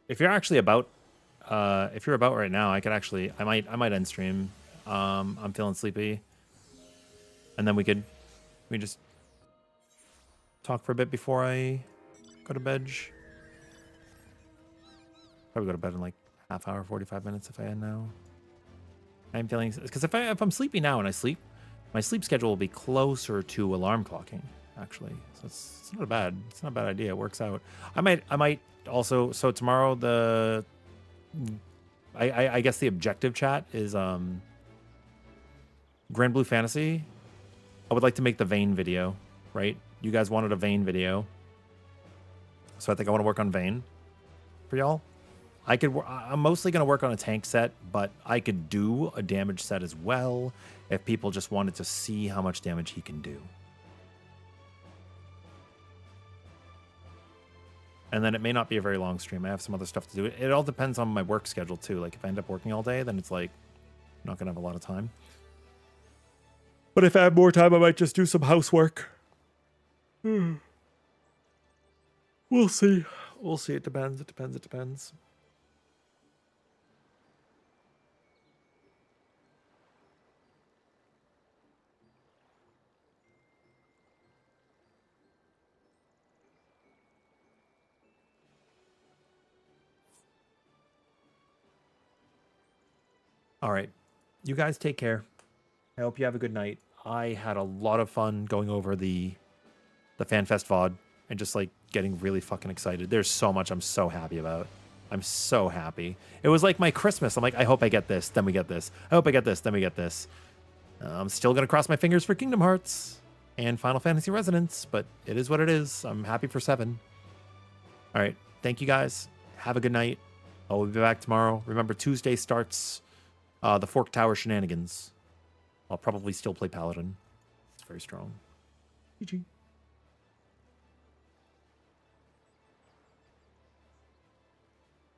If you're actually about, if you're about right now, I could actually, I might end stream. I'm feeling sleepy, and then we just talk for a bit before I go to bed. Probably go to bed in like half hour, 45 minutes if I end now. I'm feeling, because if I'm sleepy now and I sleep, my sleep schedule will be closer to alarm clocking actually. So it's not a bad idea. It works out. I might also, so tomorrow I guess the objective chat is Granblue Fantasy. I would like to make the Vayne video, right? You guys wanted a Vayne video, so I think I want to work on Vayne for y'all. I'm mostly going to work on a tank set, but I could do a damage set as well if people just wanted to see how much damage he can do. And then it may not be a very long stream. I have some other stuff to do. It all depends on my work schedule too. Like if I end up working all day, then it's like I'm not going to have a lot of time. But if I have more time, I might just do some housework. We'll see. We'll see. It depends. It depends. It depends. All right. You guys take care. I hope you have a good night. I had a lot of fun going over the FanFest VOD and just like getting really fucking excited. There's so much I'm so happy about. I'm so happy. It was like my Christmas. I'm like, I hope I get this, then we get this. I hope I get this, then we get this. I'm still going to cross my fingers for Kingdom Hearts and Final Fantasy Resonance, but it is what it is. I'm happy for 7. All right. Thank you guys. Have a good night. I'll be back tomorrow. Remember, Tuesday starts the Fork Tower shenanigans. I'll probably still play Paladin. It's very strong. GG.